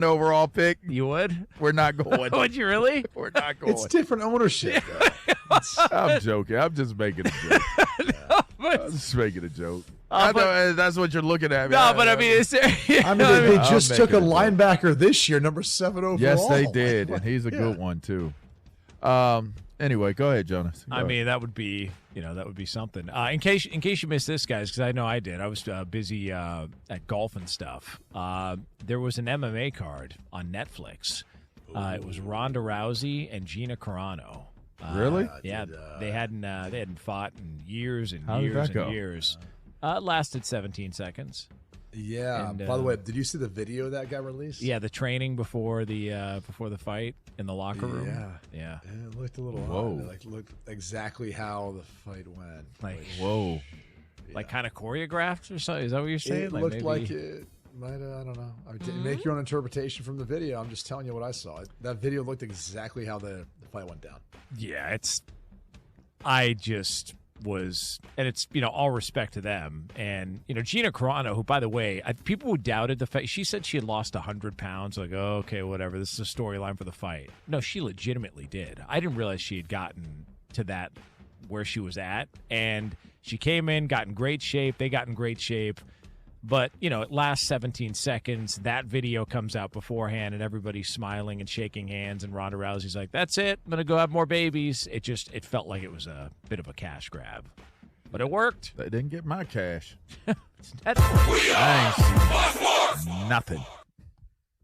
overall pick. You would? We're not going. Would you really? We're not going. It's different ownership. I'm joking. I'm just making a joke. I'm just making a joke. I know that's what you're looking at. No, but I mean, it's I mean, they just took a linebacker this year, number 7 overall. Yes, they did, and he's a good one too. Anyway, go ahead, Jonas. Go ahead. That would be, that would be something. In case you missed this, guys, because I know I did. I was busy at golf and stuff. There was an MMA card on Netflix. It was Ronda Rousey and Gina Carano. Really? Yeah, they hadn't fought in years and How did years that go? and years. It lasted 17 seconds. Yeah. And, by the way, did you see the video that got released? Yeah, the training before the fight in the locker room. Yeah. It looked a little Whoa. odd. It looked exactly how the fight went. Whoa. Like kind of choreographed or something? Is that what you're saying? It looked like it might have, I don't know. Make your own interpretation from the video. I'm just telling you what I saw. That video looked exactly how the fight went down. Yeah, I just was, and it's, all respect to them. And, Gina Carano, who, by the way, people who doubted the fight, she said she had lost 100 pounds. Like, oh, okay, whatever. This is a storyline for the fight. No, she legitimately did. I didn't realize she had gotten to that where she was at. And she came in, got in great shape. They got in great shape. But, it lasts 17 seconds. That video comes out beforehand, and everybody's smiling and shaking hands. And Ronda Rousey's like, that's it. I'm going to go have more babies. It felt like it was a bit of a cash grab. But it worked. They didn't get my cash. Nothing.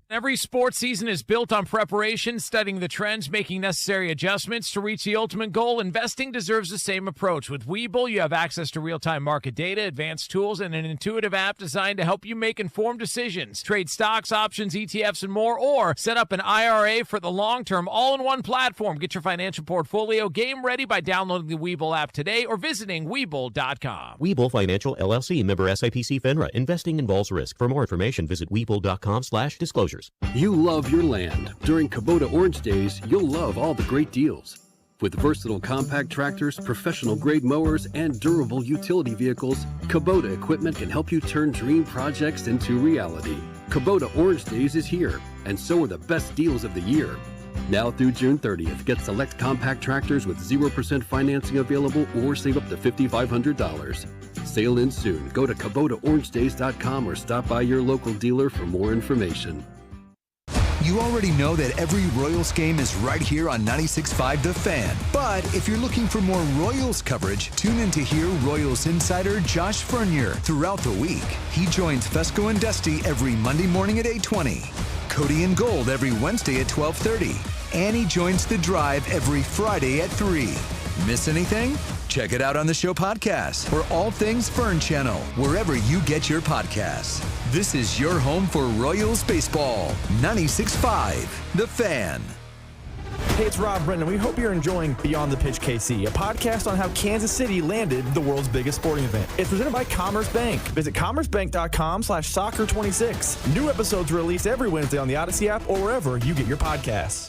Every sports season is built on preparation, studying the trends, making necessary adjustments to reach the ultimate goal. Investing deserves the same approach. With Webull, you have access to real-time market data, advanced tools, and an intuitive app designed to help you make informed decisions. Trade stocks, options, ETFs, and more, or set up an IRA for the long-term all-in-one platform. Get your financial portfolio game ready by downloading the Webull app today or visiting Webull.com. Webull Financial, LLC, member SIPC FINRA. Investing involves risk. For more information, visit Webull.com/disclosures. You love your land. During Kubota Orange Days, you'll love all the great deals. With versatile compact tractors, professional-grade mowers, and durable utility vehicles, Kubota equipment can help you turn dream projects into reality. Kubota Orange Days is here, and so are the best deals of the year. Now through June 30th, get select compact tractors with 0% financing available or save up to $5,500. Sale ends soon. Go to KubotaOrangeDays.com or stop by your local dealer for more information. You already know that every Royals game is right here on 96.5 The Fan. But if you're looking for more Royals coverage, tune in to hear Royals insider Josh Fernier throughout the week. He joins Fescoe and Dusty every Monday morning at 8:20. Cody and Gold every Wednesday at 12:30. And he joins The Drive every Friday at 3. Miss anything? Check it out on the show podcast or All Things Fern Channel, wherever you get your podcasts. This is your home for Royals baseball. 96.5 The Fan. Hey, it's Rob Brennan. We hope you're enjoying Beyond the Pitch KC, a podcast on how Kansas City landed the world's biggest sporting event. It's presented by Commerce Bank. Visit commercebank.com/soccer26. New episodes released every Wednesday on the Odyssey app or wherever you get your podcasts.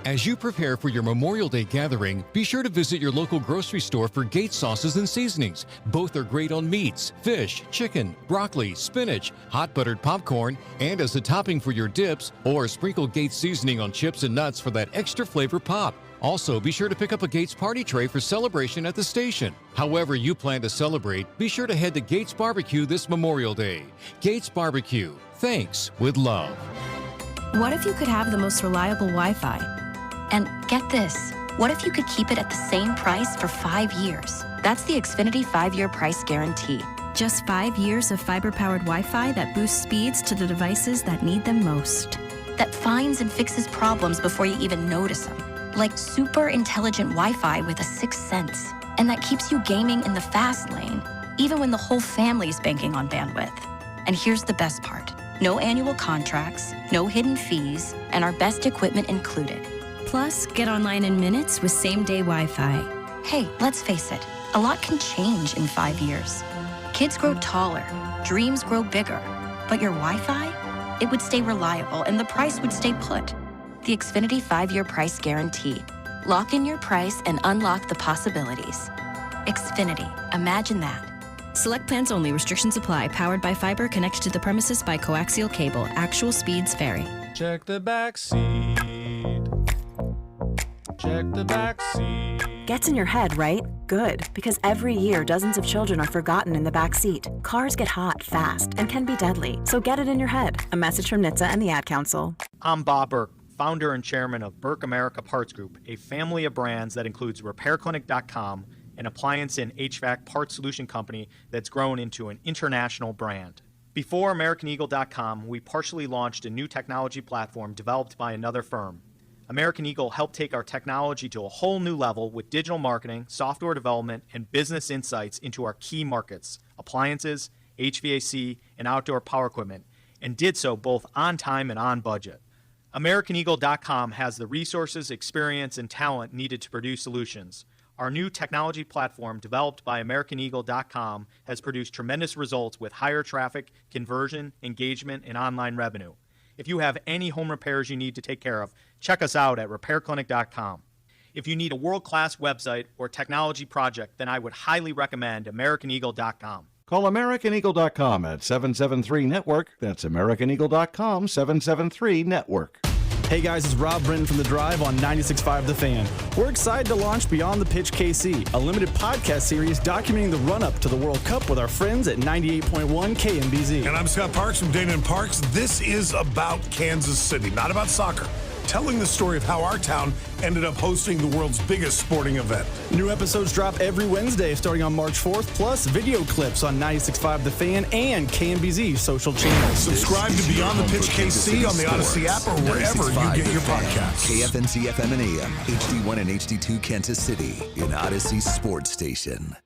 As you prepare for your Memorial Day gathering, be sure to visit your local grocery store for Gates sauces and seasonings. Both are great on meats, fish, chicken, broccoli, spinach, hot buttered popcorn, and as a topping for your dips, or sprinkle Gates seasoning on chips and nuts for that extra flavor pop. Also, be sure to pick up a Gates party tray for celebration at the station. However you plan to celebrate, be sure to head to Gates Barbecue this Memorial Day. Gates Barbecue. Thanks with love. What if you could have the most reliable Wi-Fi? And get this, what if you could keep it at the same price for 5 years? That's the Xfinity 5-year price guarantee. Just 5 years of fiber-powered Wi-Fi that boosts speeds to the devices that need them most. That finds and fixes problems before you even notice them. Like super intelligent Wi-Fi with a sixth sense. And that keeps you gaming in the fast lane, even when the whole family's banking on bandwidth. And here's the best part. No annual contracts, no hidden fees, and our best equipment included. Plus, get online in minutes with same-day Wi-Fi. Hey, let's face it, a lot can change in 5 years. Kids grow taller, dreams grow bigger, but your Wi-Fi? It would stay reliable and the price would stay put. The Xfinity 5-year price guarantee. Lock in your price and unlock the possibilities. Xfinity, imagine that. Select plans only. Restrictions apply. Powered by fiber. Connected to the premises by coaxial cable. Actual speeds vary. Check the back seat. Check the back seat. Gets in your head, right? Good, because every year dozens of children are forgotten in the back seat. Cars get hot fast and can be deadly, so get it in your head. A message from NHTSA and the Ad Council. I'm Bob Burke, founder and chairman of Burke America Parts Group, a family of brands that includes RepairClinic.com, an appliance and HVAC parts solution company that's grown into an international brand. Before AmericanEagle.com, we partially launched a new technology platform developed by another firm. American Eagle helped take our technology to a whole new level with digital marketing, software development, and business insights into our key markets, appliances, HVAC, and outdoor power equipment, and did so both on time and on budget. AmericanEagle.com has the resources, experience, and talent needed to produce solutions. Our new technology platform, developed by AmericanEagle.com, has produced tremendous results with higher traffic, conversion, engagement, and online revenue. If you have any home repairs you need to take care of, check us out at RepairClinic.com. If you need a world-class website or technology project, then I would highly recommend AmericanEagle.com. Call AmericanEagle.com at 773-NETWORK. That's AmericanEagle.com, 773-NETWORK. Hey guys, it's Rob Brennan from The Drive on 96.5 The Fan. We're excited to launch Beyond the Pitch KC, a limited podcast series documenting the run-up to the World Cup with our friends at 98.1 KMBZ. And I'm Scott Parks from Dana and Parks. This is about Kansas City, not about soccer. Telling the story of how our town ended up hosting the world's biggest sporting event. New episodes drop every Wednesday starting on March 4th, plus video clips on 96.5 The Fan and KMBZ social channels. Subscribe to Beyond the Pitch KC on the Odyssey app or wherever you get your podcasts. KFNC FM and AM, HD1 and HD2 Kansas City, in Odyssey Sports Station.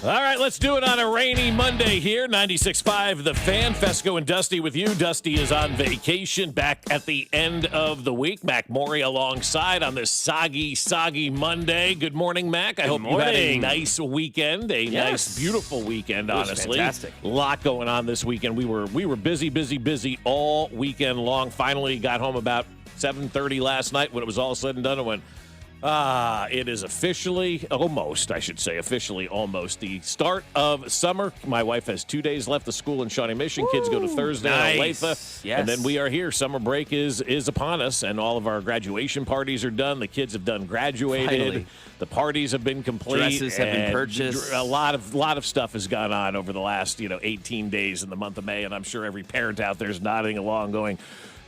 All right, let's do it on a rainy Monday here. 96.5 The Fan. Fescoe and Dusty with you. Dusty is on vacation, back at the end of the week. Mac Maury alongside on this soggy Monday. Good morning, Mac. I hope you had a nice weekend, nice, beautiful weekend, honestly. Fantastic. A lot going on this weekend. We were busy all weekend long. Finally got home about 7:30 last night when it was all said and done and went, it is officially almost the start of summer. My wife has 2 days left of school in Shawnee Mission. Kids go to Thursday in Olathe. Yes. And then we are here. Summer break is upon us, and all of our graduation parties are done. The kids have done graduated. Finally. The parties have been complete. Dresses have been purchased. A lot of stuff has gone on over the last 18 days in the month of May, and I'm sure every parent out there is nodding along going,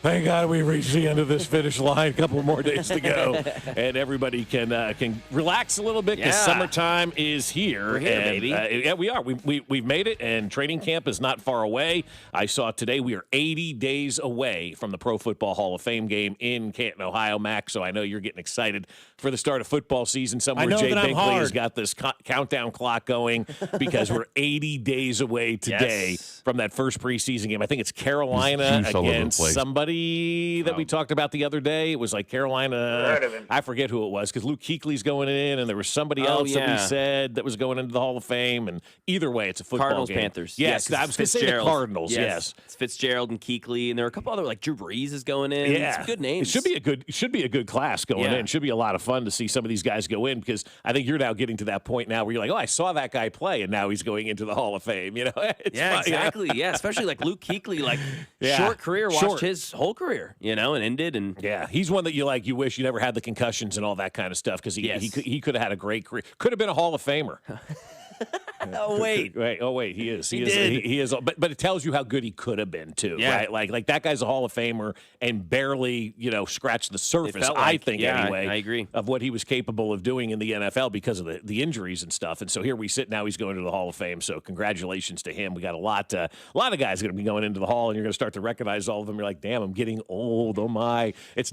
thank God we reached the end of this finish line. A couple more days to go, and everybody can relax a little bit because summertime is here. We're here, baby. Yeah, we are. We've made it, and training camp is not far away. I saw today we are 80 days away from the Pro Football Hall of Fame game in Canton, Ohio, Mac. So I know you're getting excited for the start of football season. Somewhere Jay Binkley has got this countdown clock going because we're 80 days away today from that first preseason game. I think it's Carolina against somebody that we talked about the other day. It was like Carolina. I forget who it was because Luke Kuechly's going in, and there was somebody else that we said that was going into the Hall of Fame. And either way, it's a football Cardinals, game. Panthers. Yes, I was going to say the Cardinals. Yes, it's Fitzgerald and Kuechly, and there are a couple other Drew Brees is going in. Yeah, some good names. It should be a good class going in. It should be a lot of fun to see some of these guys go in because I think you're now getting to that point now where you're like, oh, I saw that guy play, and now he's going into the Hall of Fame. Exactly. Yeah, especially like Luke Kuechly, short career, watched his whole career, and ended. And he's one that you wish you never had the concussions and all that kind of stuff because he could have had a great career. Could have been a Hall of Famer. Oh wait, he is. He is. But it tells you how good he could have been too, right? Like that guy's a Hall of Famer and barely, scratched the surface. I think anyway. I agree of what he was capable of doing in the NFL because of the injuries and stuff. And so here we sit now. He's going to the Hall of Fame. So congratulations to him. We got a lot of guys going to be going into the Hall, and you're going to start to recognize all of them. You're like, damn, I'm getting old. Oh my! It's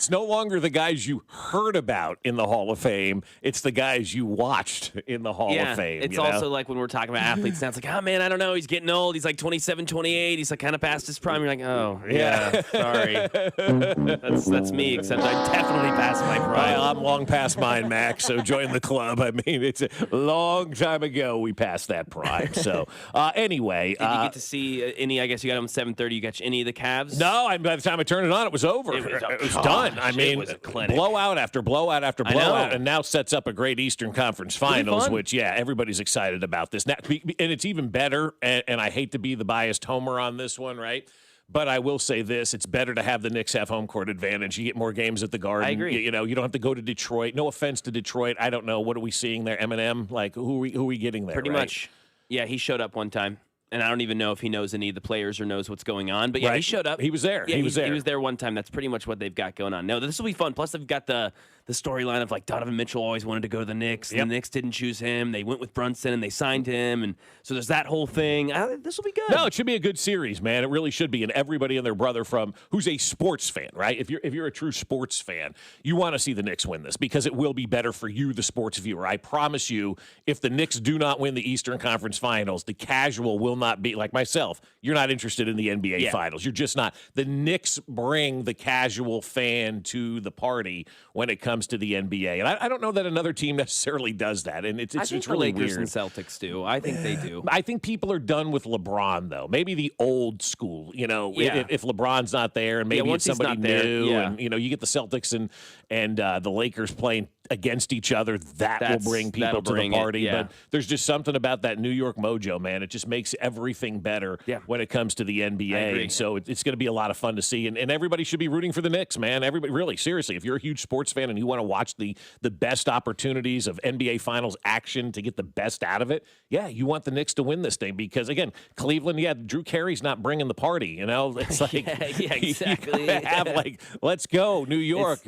no longer the guys you heard about in the Hall of Fame. It's the guys you watched in the Hall of Fame. Fame. It's also like when we're talking about athletes now, it's like, oh, man, I don't know. He's getting old. He's like 27, 28. He's like kind of past his prime. You're like, oh, yeah, sorry. That's me, except I'm definitely past my prime. I'm long past mine, Max, so join the club. I mean, it's a long time ago we passed that prime. So, anyway. Did you get to see any, I guess you got them at 7:30, you got any of the Cavs? No, by the time I turned it on, it was over. It was done. I mean, it was a clinic. Blowout after blowout after blowout, and now sets up a great Eastern Conference Finals, which, everybody's excited about this. Now, and it's even better, and I hate to be the biased homer on this one, right? But I will say this, it's better to have the Knicks have home court advantage. You get more games at the Garden. I agree. You don't have to go to Detroit. No offense to Detroit. I don't know. What are we seeing there? Eminem? Like, who are we getting there? Pretty much. Yeah, he showed up one time. And I don't even know if he knows any of the players or knows what's going on. But, he showed up. He was there. Yeah, he was there. He was there one time. That's pretty much what they've got going on. No, this will be fun. Plus, they've got the storyline of, like, Donovan Mitchell always wanted to go to the Knicks. And the Knicks didn't choose him. They went with Brunson, and they signed him. And so there's that whole thing. This will be good. No, it should be a good series, man. It really should be. And everybody and their brother who's a sports fan, right? If you're a true sports fan, you want to see the Knicks win this because it will be better for you, the sports viewer. I promise you, if the Knicks do not win the Eastern Conference Finals, the casual will not be, like myself, you're not interested in the NBA Finals. You're just not. The Knicks bring the casual fan to the party when it comes to the NBA. And I don't know that another team necessarily does that. And it's really Lakers weird. And Celtics do. I think they do. I think people are done with LeBron, though. Maybe the old school, if LeBron's not there and maybe it's somebody new. And, you get the Celtics and the Lakers playing against each other, that will bring people to the party. But there's just something about that New York mojo, man. It just makes everything better when it comes to the NBA. And so it's going to be a lot of fun to see. And everybody should be rooting for the Knicks, man. Everybody, really, seriously, if you're a huge sports fan and you want to watch the best opportunities of NBA Finals action to get the best out of it, you want the Knicks to win this thing. Because, again, Cleveland, Drew Carey's not bringing the party. It's like, exactly. You have, let's go, New York.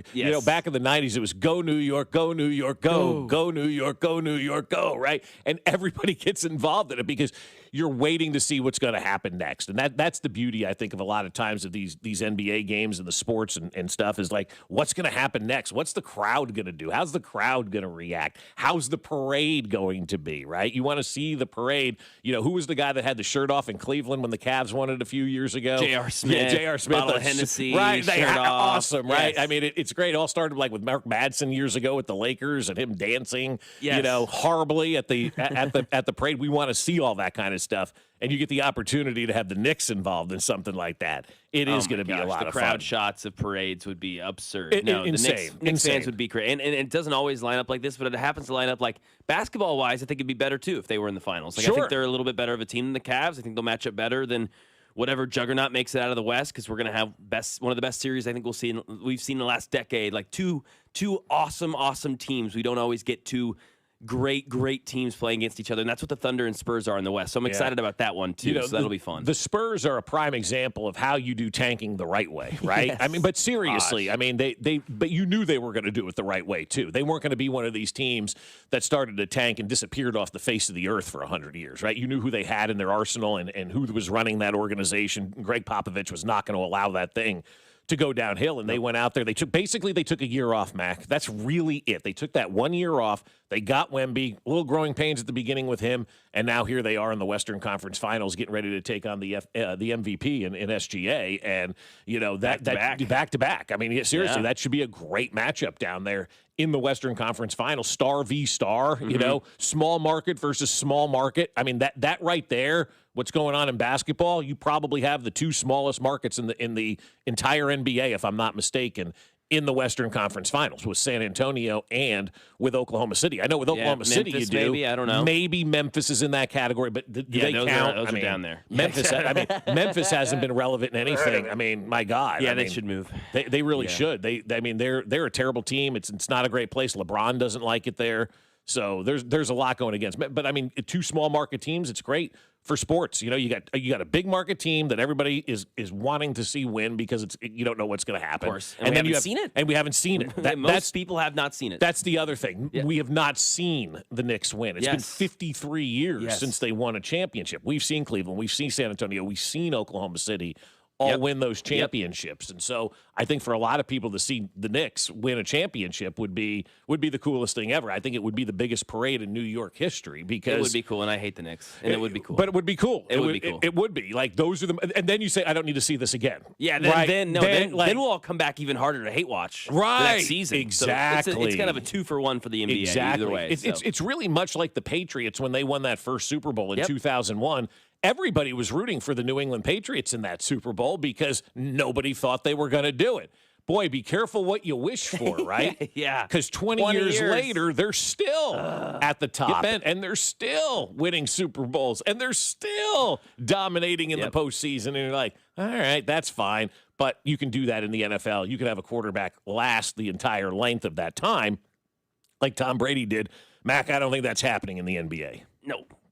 Back in the 90s, it was go New York, go New York, go New York, go New York, go, right? And everybody gets involved in it because you're waiting to see what's going to happen next. And that's the beauty, I think, of a lot of times of these NBA games and the sports and stuff is like, what's going to happen next? What's the crowd going to do? How's the crowd going to react? How's the parade going to be, right? You want to see the parade. Who was the guy that had the shirt off in Cleveland when the Cavs won it a few years ago? J.R. Smith. Yeah, J.R. Smith. Bottle of Hennessy. Right. Shirt off. Awesome, right? Yes. I mean, it's great. It all started with Mark Madsen years ago with the Lakers and him dancing, horribly at the parade. We want to see all that kind of stuff. And you get the opportunity to have the Knicks involved in something like that. It is going to be a lot of fun. The crowd shots of parades would be absurd. Insane. The Knicks fans would be great. And it doesn't always line up like this, but it happens to line up like basketball-wise. I think it'd be better, too, if they were in the finals. I think they're a little bit better of a team than the Cavs. I think they'll match up better than whatever juggernaut makes it out of the West because we're going to have one of the best series I think we've seen in the last decade. Like two awesome teams. We don't always get two great teams playing against each other, and that's what the Thunder and Spurs are in the West. So I'm excited about that one too. So that'll be fun. The Spurs are a prime example of how you do tanking the right way, right? Yes. I mean, but seriously, I mean, but you knew they were going to do it the right way too. They weren't going to be one of these teams that started to tank and disappeared off the face of the earth for 100 years, right? You knew who they had in their arsenal and who was running that organization. Greg Popovich was not going to allow that thing to go downhill, and they went out there. They took a year off, Mac. That's really it. They took that 1 year off. They got Wemby, a little growing pains at the beginning with him, and now here they are in the Western Conference Finals, getting ready to take on the MVP in SGA, and back to back. I mean, seriously, that should be a great matchup down there in the Western Conference Finals. Star v star, small market versus small market. I mean, that right there. What's going on in basketball? You probably have the two smallest markets in the entire NBA, if I'm not mistaken, in the Western Conference Finals with San Antonio and with Oklahoma City. I know with Oklahoma City Memphis, you do. Maybe, I don't know. Maybe Memphis is in that category, but do they count? Those are down there. Memphis. Memphis hasn't been relevant in anything. I mean, my God. Yeah, they should move. They really should. They're a terrible team. It's not a great place. LeBron doesn't like it there. So there's a lot going against. But I mean, two small market teams, it's great for sports. You got a big market team that everybody is wanting to see win because you don't know what's going to happen. Of course. And we haven't seen it. And we haven't seen it. Most people have not seen it. That's the other thing. Yeah. We have not seen the Knicks win. It's been 53 years since they won a championship. We've seen Cleveland. We've seen San Antonio. We've seen Oklahoma City. all win those championships. And so I think for a lot of people to see the Knicks win a championship would be the coolest thing ever. I think it would be the biggest parade in New York history because it would be cool, and I hate the Knicks, and it would be cool. But it would be cool. It would be cool. It would be like those are the, and then you say I don't need to see this again. Yeah, then we'll all come back even harder to hate watch the next season. Exactly. So it's kind of a 2-for-1 for the NBA. Exactly. Either way, It's really much like the Patriots when they won that first Super Bowl in 2001. Everybody was rooting for the New England Patriots in that Super Bowl because nobody thought they were going to do it. Boy, be careful what you wish for, right? Yeah. Because 20 years later, they're still at the top, and they're still winning Super Bowls, and they're still dominating in the postseason. And you're like, all right, that's fine. But you can do that in the NFL. You can have a quarterback last the entire length of that time, like Tom Brady did. Mac, I don't think that's happening in the NBA.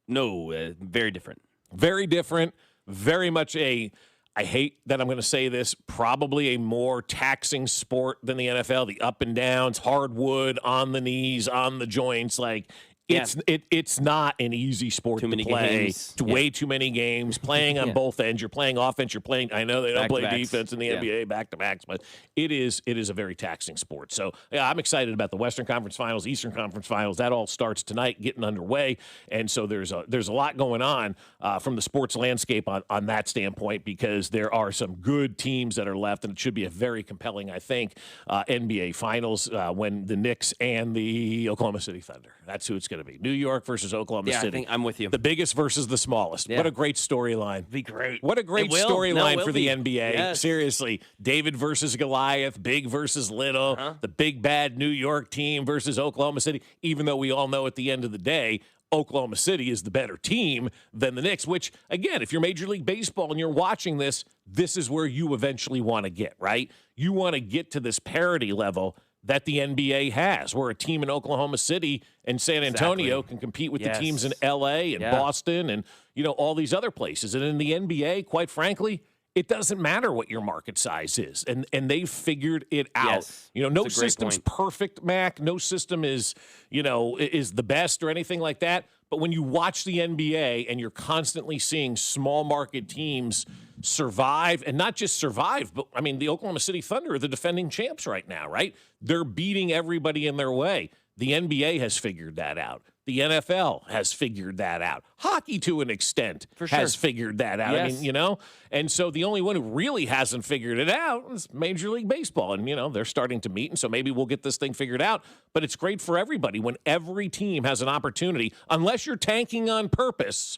No, very different. Very different, very much I hate that I'm going to say this, probably a more taxing sport than the NFL. The up and downs, hardwood, on the knees, on the joints. Like, it's not an easy sport to play. Games. Way too many games, playing on both ends. You're playing offense, you're playing, I know they don't play defense in the NBA, back-to-backs, but it is a very taxing sport. So, yeah, I'm excited about the Western Conference Finals, Eastern Conference Finals. That all starts tonight, getting underway. And so there's a lot going on from the sports landscape on that standpoint because there are some good teams that are left, and it should be a very compelling, I think, NBA Finals when the Knicks and the Oklahoma City Thunder. That's who it's going to be. New York versus Oklahoma City. I think I'm with you. The biggest versus the smallest. Yeah. What a great storyline. Be great. What a great storyline for the NBA. Yes. Seriously. David versus Goliath, big versus little, the big bad New York team versus Oklahoma City, even though we all know at the end of the day, Oklahoma City is the better team than the Knicks, which, again, if you're Major League Baseball and you're watching this is where you eventually want to get, right? You want to get to this parity level that the NBA has, where a team in Oklahoma City and San Antonio can compete with the teams in LA and Boston and, all these other places. And in the NBA, quite frankly, it doesn't matter what your market size is. And they've figured it out. No system's perfect, Mac. No system is the best or anything like that. But when you watch the NBA and you're constantly seeing small market teams survive, and not just survive, but I mean, the Oklahoma City Thunder are the defending champs right now, right? They're beating everybody in their way. The NBA has figured that out. The NFL has figured that out. Hockey, to an extent, has figured that out. Yes. I mean, and so the only one who really hasn't figured it out is Major League Baseball. And, they're starting to meet, and so maybe we'll get this thing figured out. But it's great for everybody when every team has an opportunity, unless you're tanking on purpose,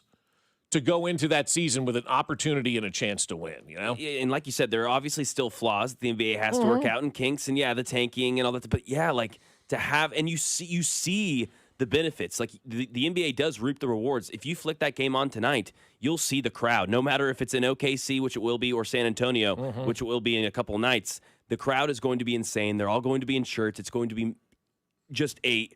to go into that season with an opportunity and a chance to win, And like you said, there are obviously still flaws the NBA has to work out and kinks and, the tanking and all that. But, to have – and you see the benefits. Like, the NBA does reap the rewards. If you flick that game on tonight, you'll see the crowd. No matter if it's in OKC, which it will be, or San Antonio, which it will be in a couple nights, the crowd is going to be insane. They're all going to be in shirts. It's going to be just a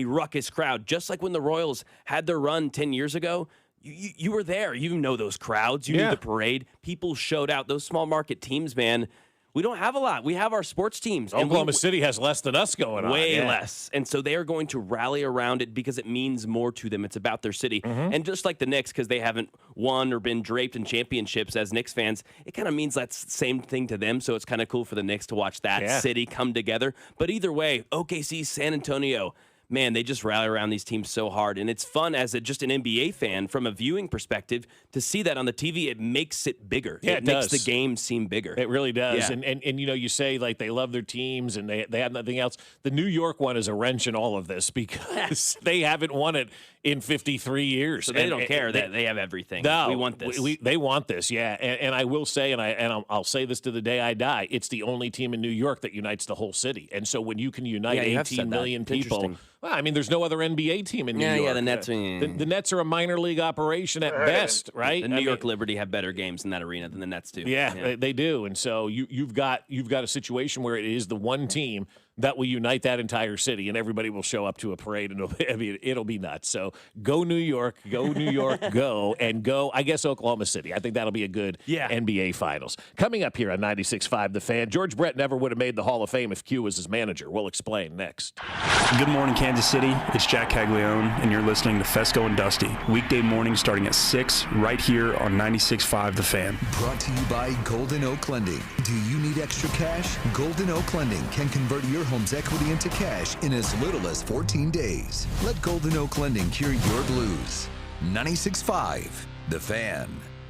ruckus crowd. Just like when the Royals had their run 10 years ago, you were there. You know those crowds. You knew the parade. People showed out. Those small market teams, man, we don't have a lot. We have our sports teams. Oklahoma City has less than us going on. Way less. And so they are going to rally around it because it means more to them. It's about their city. And just like the Knicks, because they haven't won or been draped in championships as Knicks fans, it kind of means that's the same thing to them. So it's kind of cool for the Knicks to watch that city come together. But either way, OKC, San Antonio, man, they just rally around these teams so hard. And it's fun as just an NBA fan from a viewing perspective to see that on the TV. It makes it bigger. Yeah, it makes the game seem bigger. It really does. Yeah. And you say like they love their teams and they have nothing else. The New York one is a wrench in all of this because they haven't won it in 53 years. So they don't care that they have everything. No, we want this. They want this, yeah. And I will say, and I'll say this to the day I die, it's the only team in New York that unites the whole city. And so when you can unite 18 million people, well, I mean, there's no other NBA team in New York. Yeah, the Nets. The Nets are a minor league operation at best, right? The New York Liberty have better games in that arena than the Nets do. Yeah, they do. And so you've got a situation where it is the one team that will unite that entire city, and everybody will show up to a parade, and it'll be nuts. So go New York, go, and go, I guess, Oklahoma City. I think that'll be a good NBA Finals. Coming up here on 96.5 The Fan, George Brett never would have made the Hall of Fame if Q was his manager. We'll explain next. Good morning, Kansas City. It's Jack Caglione, and you're listening to Fescoe and Dusty. Weekday mornings starting at 6 right here on 96.5 The Fan. Brought to you by Golden Oak Lending. Do you need extra cash? Golden Oak Lending can convert your home's equity into cash in as little as 14 days. Let Golden Oak Lending cure your blues. 96.5 The Fan.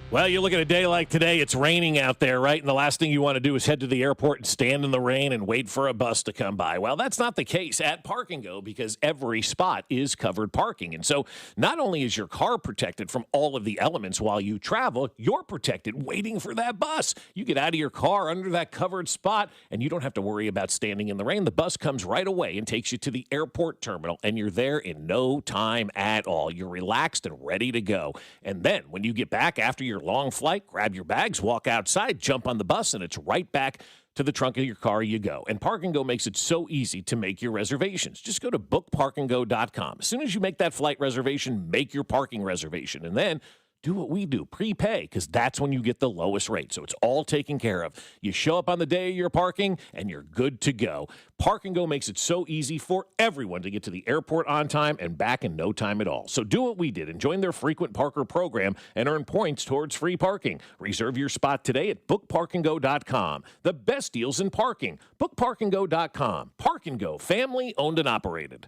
Well, you look at a day like today, it's raining out there, right? And the last thing you want to do is head to the airport and stand in the rain and wait for a bus to come by. Well, that's not the case at Park and Go because every spot is covered parking. And so not only is your car protected from all of the elements while you travel, you're protected waiting for that bus. You get out of your car under that covered spot and you don't have to worry about standing in the rain. The bus comes right away and takes you to the airport terminal and you're there in no time at all. You're relaxed and ready to go. And then when you get back after your long flight, grab your bags, walk outside, jump on the bus, and it's right back to the trunk of your car you go. And Park and Go makes it so easy to make your reservations. Just go to bookparkandgo.com. As soon as you make that flight reservation, make your parking reservation. And then do what we do, prepay, because that's when you get the lowest rate. So it's all taken care of. You show up on the day of your parking, and you're good to go. Park and Go makes it so easy for everyone to get to the airport on time and back in no time at all. So do what we did and join their frequent parker program and earn points towards free parking. Reserve your spot today at bookparkandgo.com. The best deals in parking. Bookparkandgo.com. Park and Go, family owned and operated.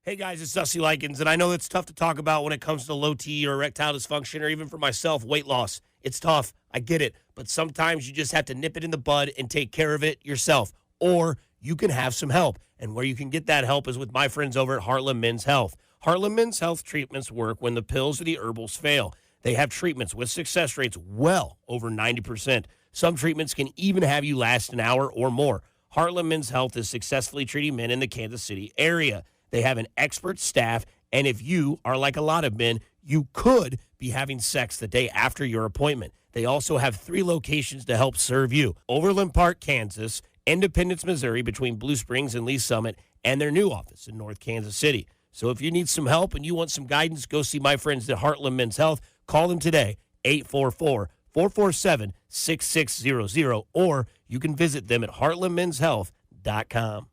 Hey guys, it's Dusty Likens, and I know it's tough to talk about when it comes to low T or erectile dysfunction or even for myself, weight loss. It's tough. I get it. But sometimes you just have to nip it in the bud and take care of it yourself. Or you can have some help. And where you can get that help is with my friends over at Heartland Men's Health. Heartland Men's Health treatments work when the pills or the herbals fail. They have treatments with success rates well over 90%. Some treatments can even have you last an hour or more. Heartland Men's Health is successfully treating men in the Kansas City area. They have an expert staff, and if you are like a lot of men, you could be having sex the day after your appointment. They also have 3 locations to help serve you. Overland Park, Kansas, Independence, Missouri, between Blue Springs and Lee Summit, and their new office in North Kansas City. So if you need some help and you want some guidance, go see my friends at Heartland Men's Health. Call them today, 844-447-6600, or you can visit them at heartlandmenshealth.com.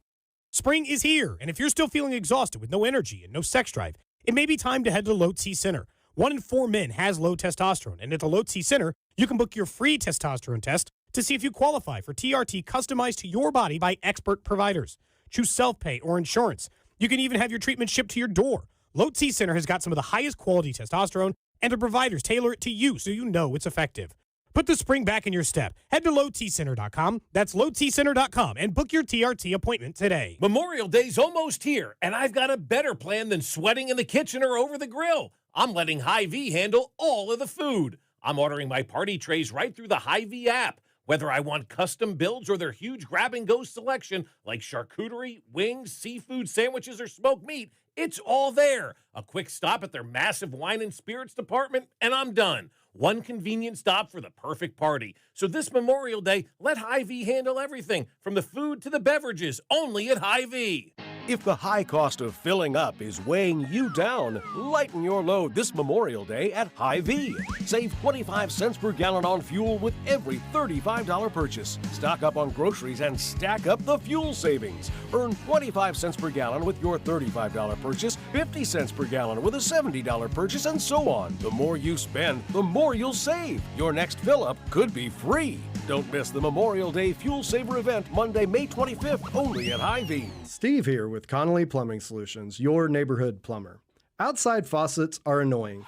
Spring is here, and if you're still feeling exhausted with no energy and no sex drive, it may be time to head to Low T Center. 1 in 4 men has low testosterone, and at the Low T Center, you can book your free testosterone test to see if you qualify for TRT customized to your body by expert providers. Choose self-pay or insurance. You can even have your treatment shipped to your door. Low T Center has got some of the highest quality testosterone, and the providers tailor it to you so you know it's effective. Put the spring back in your step. Head to lowtcenter.com. That's lowtcenter.com and book your TRT appointment today. Memorial Day's almost here, and I've got a better plan than sweating in the kitchen or over the grill. I'm letting Hy-Vee handle all of the food. I'm ordering my party trays right through the Hy-Vee app. Whether I want custom builds or their huge grab-and-go selection like charcuterie, wings, seafood, sandwiches, or smoked meat, it's all there. A quick stop at their massive wine and spirits department, and I'm done. One convenient stop for the perfect party. So this Memorial Day, let Hy-Vee handle everything, from the food to the beverages, only at Hy-Vee. If the high cost of filling up is weighing you down, lighten your load this Memorial Day at Hy-Vee. Save 25 cents per gallon on fuel with every $35 purchase. Stock up on groceries and stack up the fuel savings. Earn 25 cents per gallon with your $35 purchase, 50 cents per gallon with a $70 purchase, and so on. The more you spend, the more you'll save. Your next fill-up could be free. Don't miss the Memorial Day Fuel Saver event Monday, May 25th, only at Hy-Vee. Steve here with Connolly Plumbing Solutions, your neighborhood plumber. Outside faucets are annoying.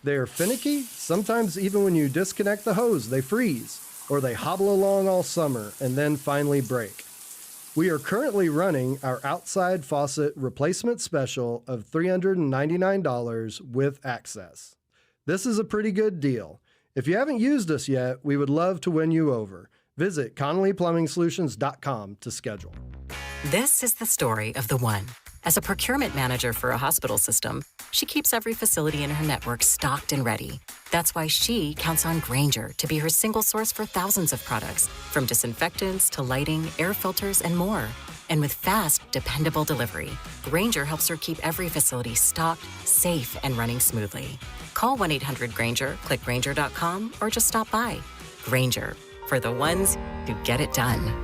They are finicky. Sometimes even when you disconnect the hose, they freeze, or they hobble along all summer and then finally break. We are currently running our outside faucet replacement special of $399 with access. This is a pretty good deal. If you haven't used us yet, we would love to win you over. Visit ConnollyPlumbingSolutions.com to schedule. This is the story of the one. As a procurement manager for a hospital system, she keeps every facility in her network stocked and ready. That's why she counts on Grainger to be her single source for thousands of products, from disinfectants to lighting, air filters, and more. And with fast, dependable delivery, Grainger helps her keep every facility stocked, safe, and running smoothly. Call 1-800-GRAINGER, click Grainger.com, or just stop by. Grainger, for the ones who get it done.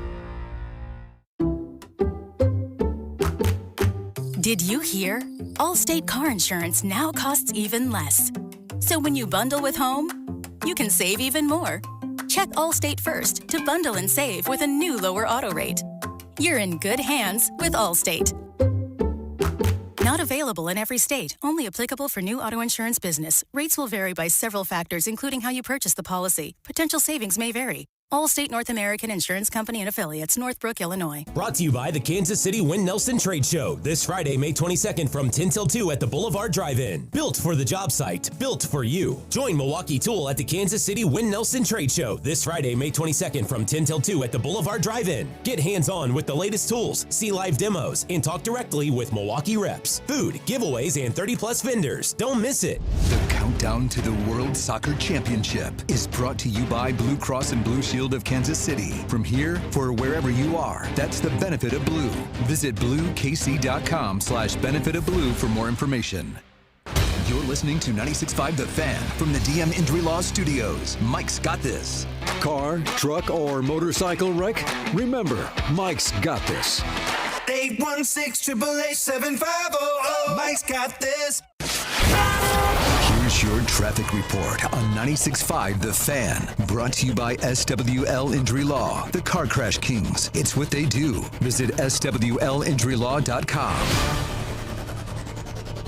Did you hear? Allstate car insurance now costs even less. So when you bundle with home, you can save even more. Check Allstate first to bundle and save with a new lower auto rate. You're in good hands with Allstate. Not available in every state. Only applicable for new auto insurance business. Rates will vary by several factors, including how you purchase the policy. Potential savings may vary. Allstate North American Insurance Company and Affiliates, Northbrook, Illinois. Brought to you by the Kansas City Wynn Nelson Trade Show. This Friday, May 22nd from 10 till 2 at the Boulevard Drive-In. Built for the job site. Built for you. Join Milwaukee Tool at the Kansas City Wynn Nelson Trade Show. This Friday, May 22nd from 10 till 2 at the Boulevard Drive-In. Get hands-on with the latest tools, see live demos, and talk directly with Milwaukee reps. Food, giveaways, and 30-plus vendors. Don't miss it. The countdown to the World Soccer Championship is brought to you by Blue Cross and Blue Shield of Kansas City. From here, for wherever you are, that's the benefit of blue. Visit bluekc.com/benefit of blue for more information. You're listening to 96.5 The Fan from the DM Injury Law Studios. Mike's got this. Car, truck, or motorcycle wreck? Remember, Mike's got this. 816-888-7500. Mike's got this. Here's your traffic report on 96.5 The Fan. Brought to you by SWL Injury Law, the Car Crash Kings. It's what they do. Visit SWLinjurylaw.com.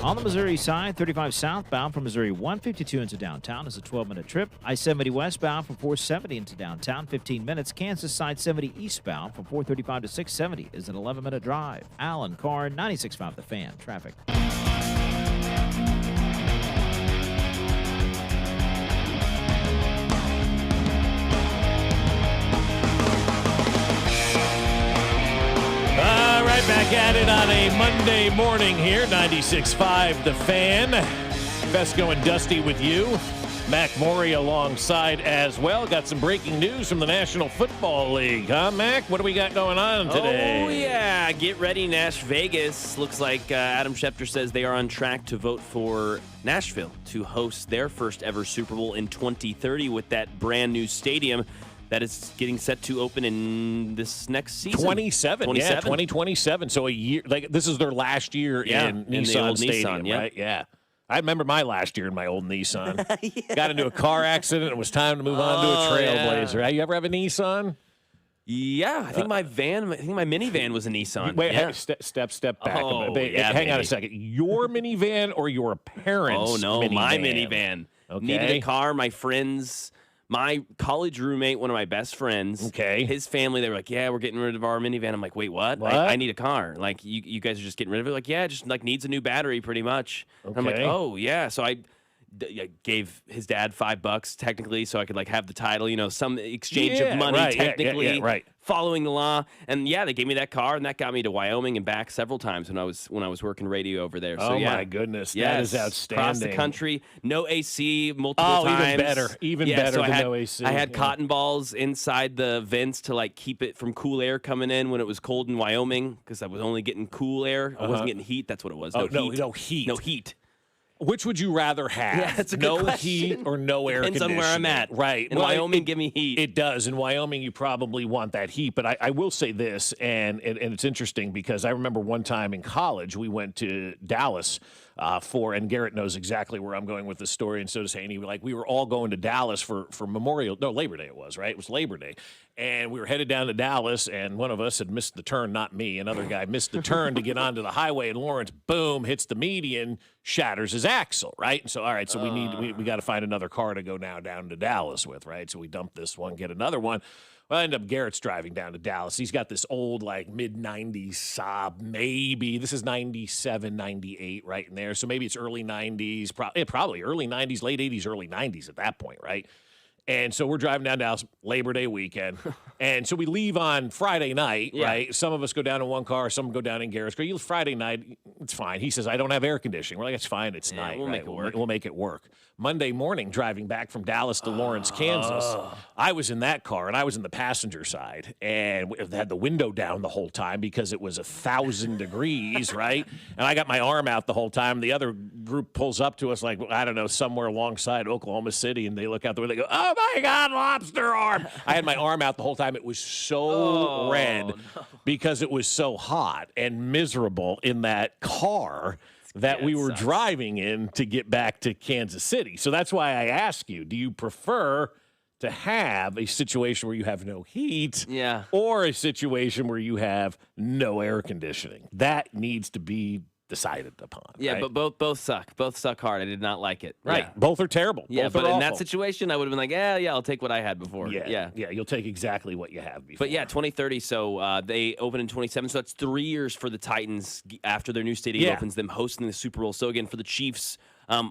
On the Missouri side, 35 southbound from Missouri 152 into downtown is a 12-minute trip. I-70 westbound from 470 into downtown, 15 minutes. Kansas side 70 eastbound from 435 to 670 is an 11-minute drive. Alan Carr, 96.5 The Fan. Traffic. Right back at it on a Monday morning here, 96.5 The Fan. Fescoe and Dusty with you. Mac Morey alongside as well. Got some breaking news from the National Football League, huh, Mac? What do we got going on today? Oh, yeah. Get ready, Nash Vegas. Looks like Adam Schefter says they are on track to vote for Nashville to host their first ever Super Bowl in 2030 with that brand new stadium that is getting set to open in this next season. 27, yeah, 2027. So a year, like this is their last year in Nissan Stadium, right? Yeah. I remember my last year in my old Nissan. Got into a car accident. It was time to move on to a Trailblazer. Yeah. You ever have a Nissan? Yeah, I think my minivan was a Nissan. Wait, step back a bit. Hang on a second. Your minivan or your parents' minivan? My minivan. Okay. Needed a car. My friends... My college roommate, one of my best friends, his family, they were like, yeah, we're getting rid of our minivan. I'm like, wait, what? I need a car. Like, you guys are just getting rid of it? Like, yeah, just like needs a new battery pretty much. Okay. I'm like, oh, yeah. So I gave his dad $5 technically so I could like have the title, some exchange of money technically. Following the law, and they gave me that car, and that got me to Wyoming and back several times when I was working radio over there. So, my goodness, that is outstanding. Across the country, no AC, multiple times. Even better than no AC. I had cotton balls inside the vents to like keep it from cool air coming in when it was cold in Wyoming because I was only getting cool air. I wasn't getting heat. That's what it was. No heat. Which would you rather have? Yeah, that's a good question. Heat or no air conditioning? Depends on where I'm at. Right. In Wyoming, give me heat. It does. In Wyoming, you probably want that heat. But I will say this, and it's interesting because I remember one time in college, we went to Dallas and Garrett knows exactly where I'm going with this story, and so does Haney. We were all going to Dallas for Labor Day it was, right? It was Labor Day. And we were headed down to Dallas, and one of us had missed the turn, not me. Another guy missed the turn to get onto the highway, and Lawrence, boom, hits the median, shatters his axle, right? And so, all right, so we got to find another car to go now down to Dallas with, right? So we dump this one, get another one. Well, I end up Garrett's driving down to Dallas. He's got this old, mid-90s Saab, maybe. This is 97, 98, right in there. So maybe it's early 90s, probably early 90s, late 80s, early 90s at that point, right? And so we're driving down Dallas Labor Day weekend. And so we leave on Friday night, right? Some of us go down in one car, some go down in Garrett's car. Friday night, it's fine. He says, I don't have air conditioning. We're like, it's fine. It's night. We'll make it work. We'll make it work. Monday morning, driving back from Dallas to Lawrence, Kansas, I was in that car, and I was in the passenger side. And we had the window down the whole time because it was 1,000 degrees, right? And I got my arm out the whole time. The other group pulls up to us like, I don't know, somewhere alongside Oklahoma City, and they look out the window, they go, oh, my God, lobster arm. I had my arm out the whole time. It was so red because it was so hot and miserable in that car that we were driving in to get back to Kansas City. So that's why I ask you, do you prefer to have a situation where you have no heat or a situation where you have no air conditioning? That needs to be decided upon. Yeah, right? but both suck. Both suck hard. I did not like it. Right. Yeah. Both are terrible. Yeah, Both but are in awful. that situation, I would have been like, yeah, I'll take what I had before. Yeah, you'll take exactly what you have before. But yeah, 2030, so they open in 27, so that's 3 years for the Titans after their new stadium opens, them hosting the Super Bowl. So again, for the Chiefs,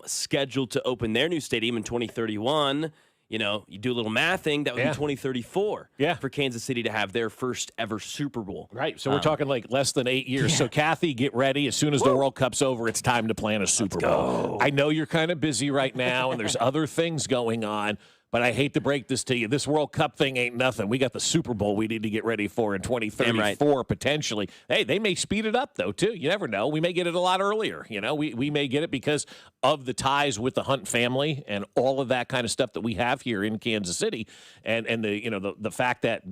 scheduled to open their new stadium in 2031, you do a little mathing, that would be 2034 for Kansas City to have their first ever Super Bowl. Right, so we're talking like less than 8 years. So, Kathy, get ready. As soon as the World Cup's over, it's time to plan a Super Bowl. I know you're kind of busy right now, and there's other things going on, but I hate to break this to you. This World Cup thing ain't nothing. We got the Super Bowl we need to get ready for in 2034, potentially. Hey, they may speed it up, though, too. You never know. We may get it a lot earlier. We may get it because of the ties with the Hunt family and all of that kind of stuff that we have here in Kansas City. And the fact that,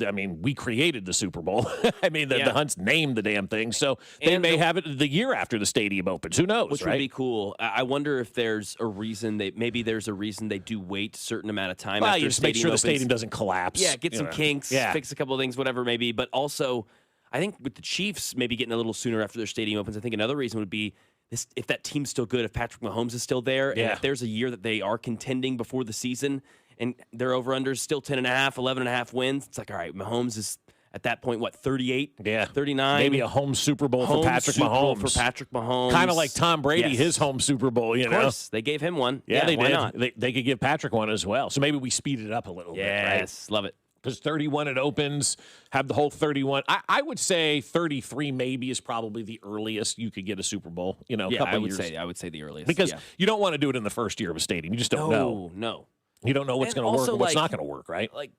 we created the Super Bowl. The Hunts named the damn thing. So they may have it the year after the stadium opens. Who knows, Which would be cool. I wonder if there's a reason they do wait a certain amount of time. Well, after you just make sure the stadium doesn't collapse. Yeah, get some kinks, fix a couple of things, whatever maybe. But also, I think with the Chiefs maybe getting a little sooner after their stadium opens, I think another reason would be this: if that team's still good, if Patrick Mahomes is still there, and if there's a year that they are contending before the season and their over-under is still 10.5, 11.5 wins, it's like, all right, Mahomes is at that point, 38? 39? Maybe a home Super Bowl for Patrick Mahomes. Kind of like Tom Brady, his home Super Bowl, Of course. They gave him one. Yeah, they why did. not? They could give Patrick one as well. So maybe we speed it up a little bit, right? Yes, love it. Because 31 it opens, have the whole 31. I would say 33 maybe is probably the earliest you could get a Super Bowl. A couple I would years. I would say the earliest. Because you don't want to do it in the first year of a stadium. You just don't know. No. You don't know what's going to work and what's not going to work, right? Like,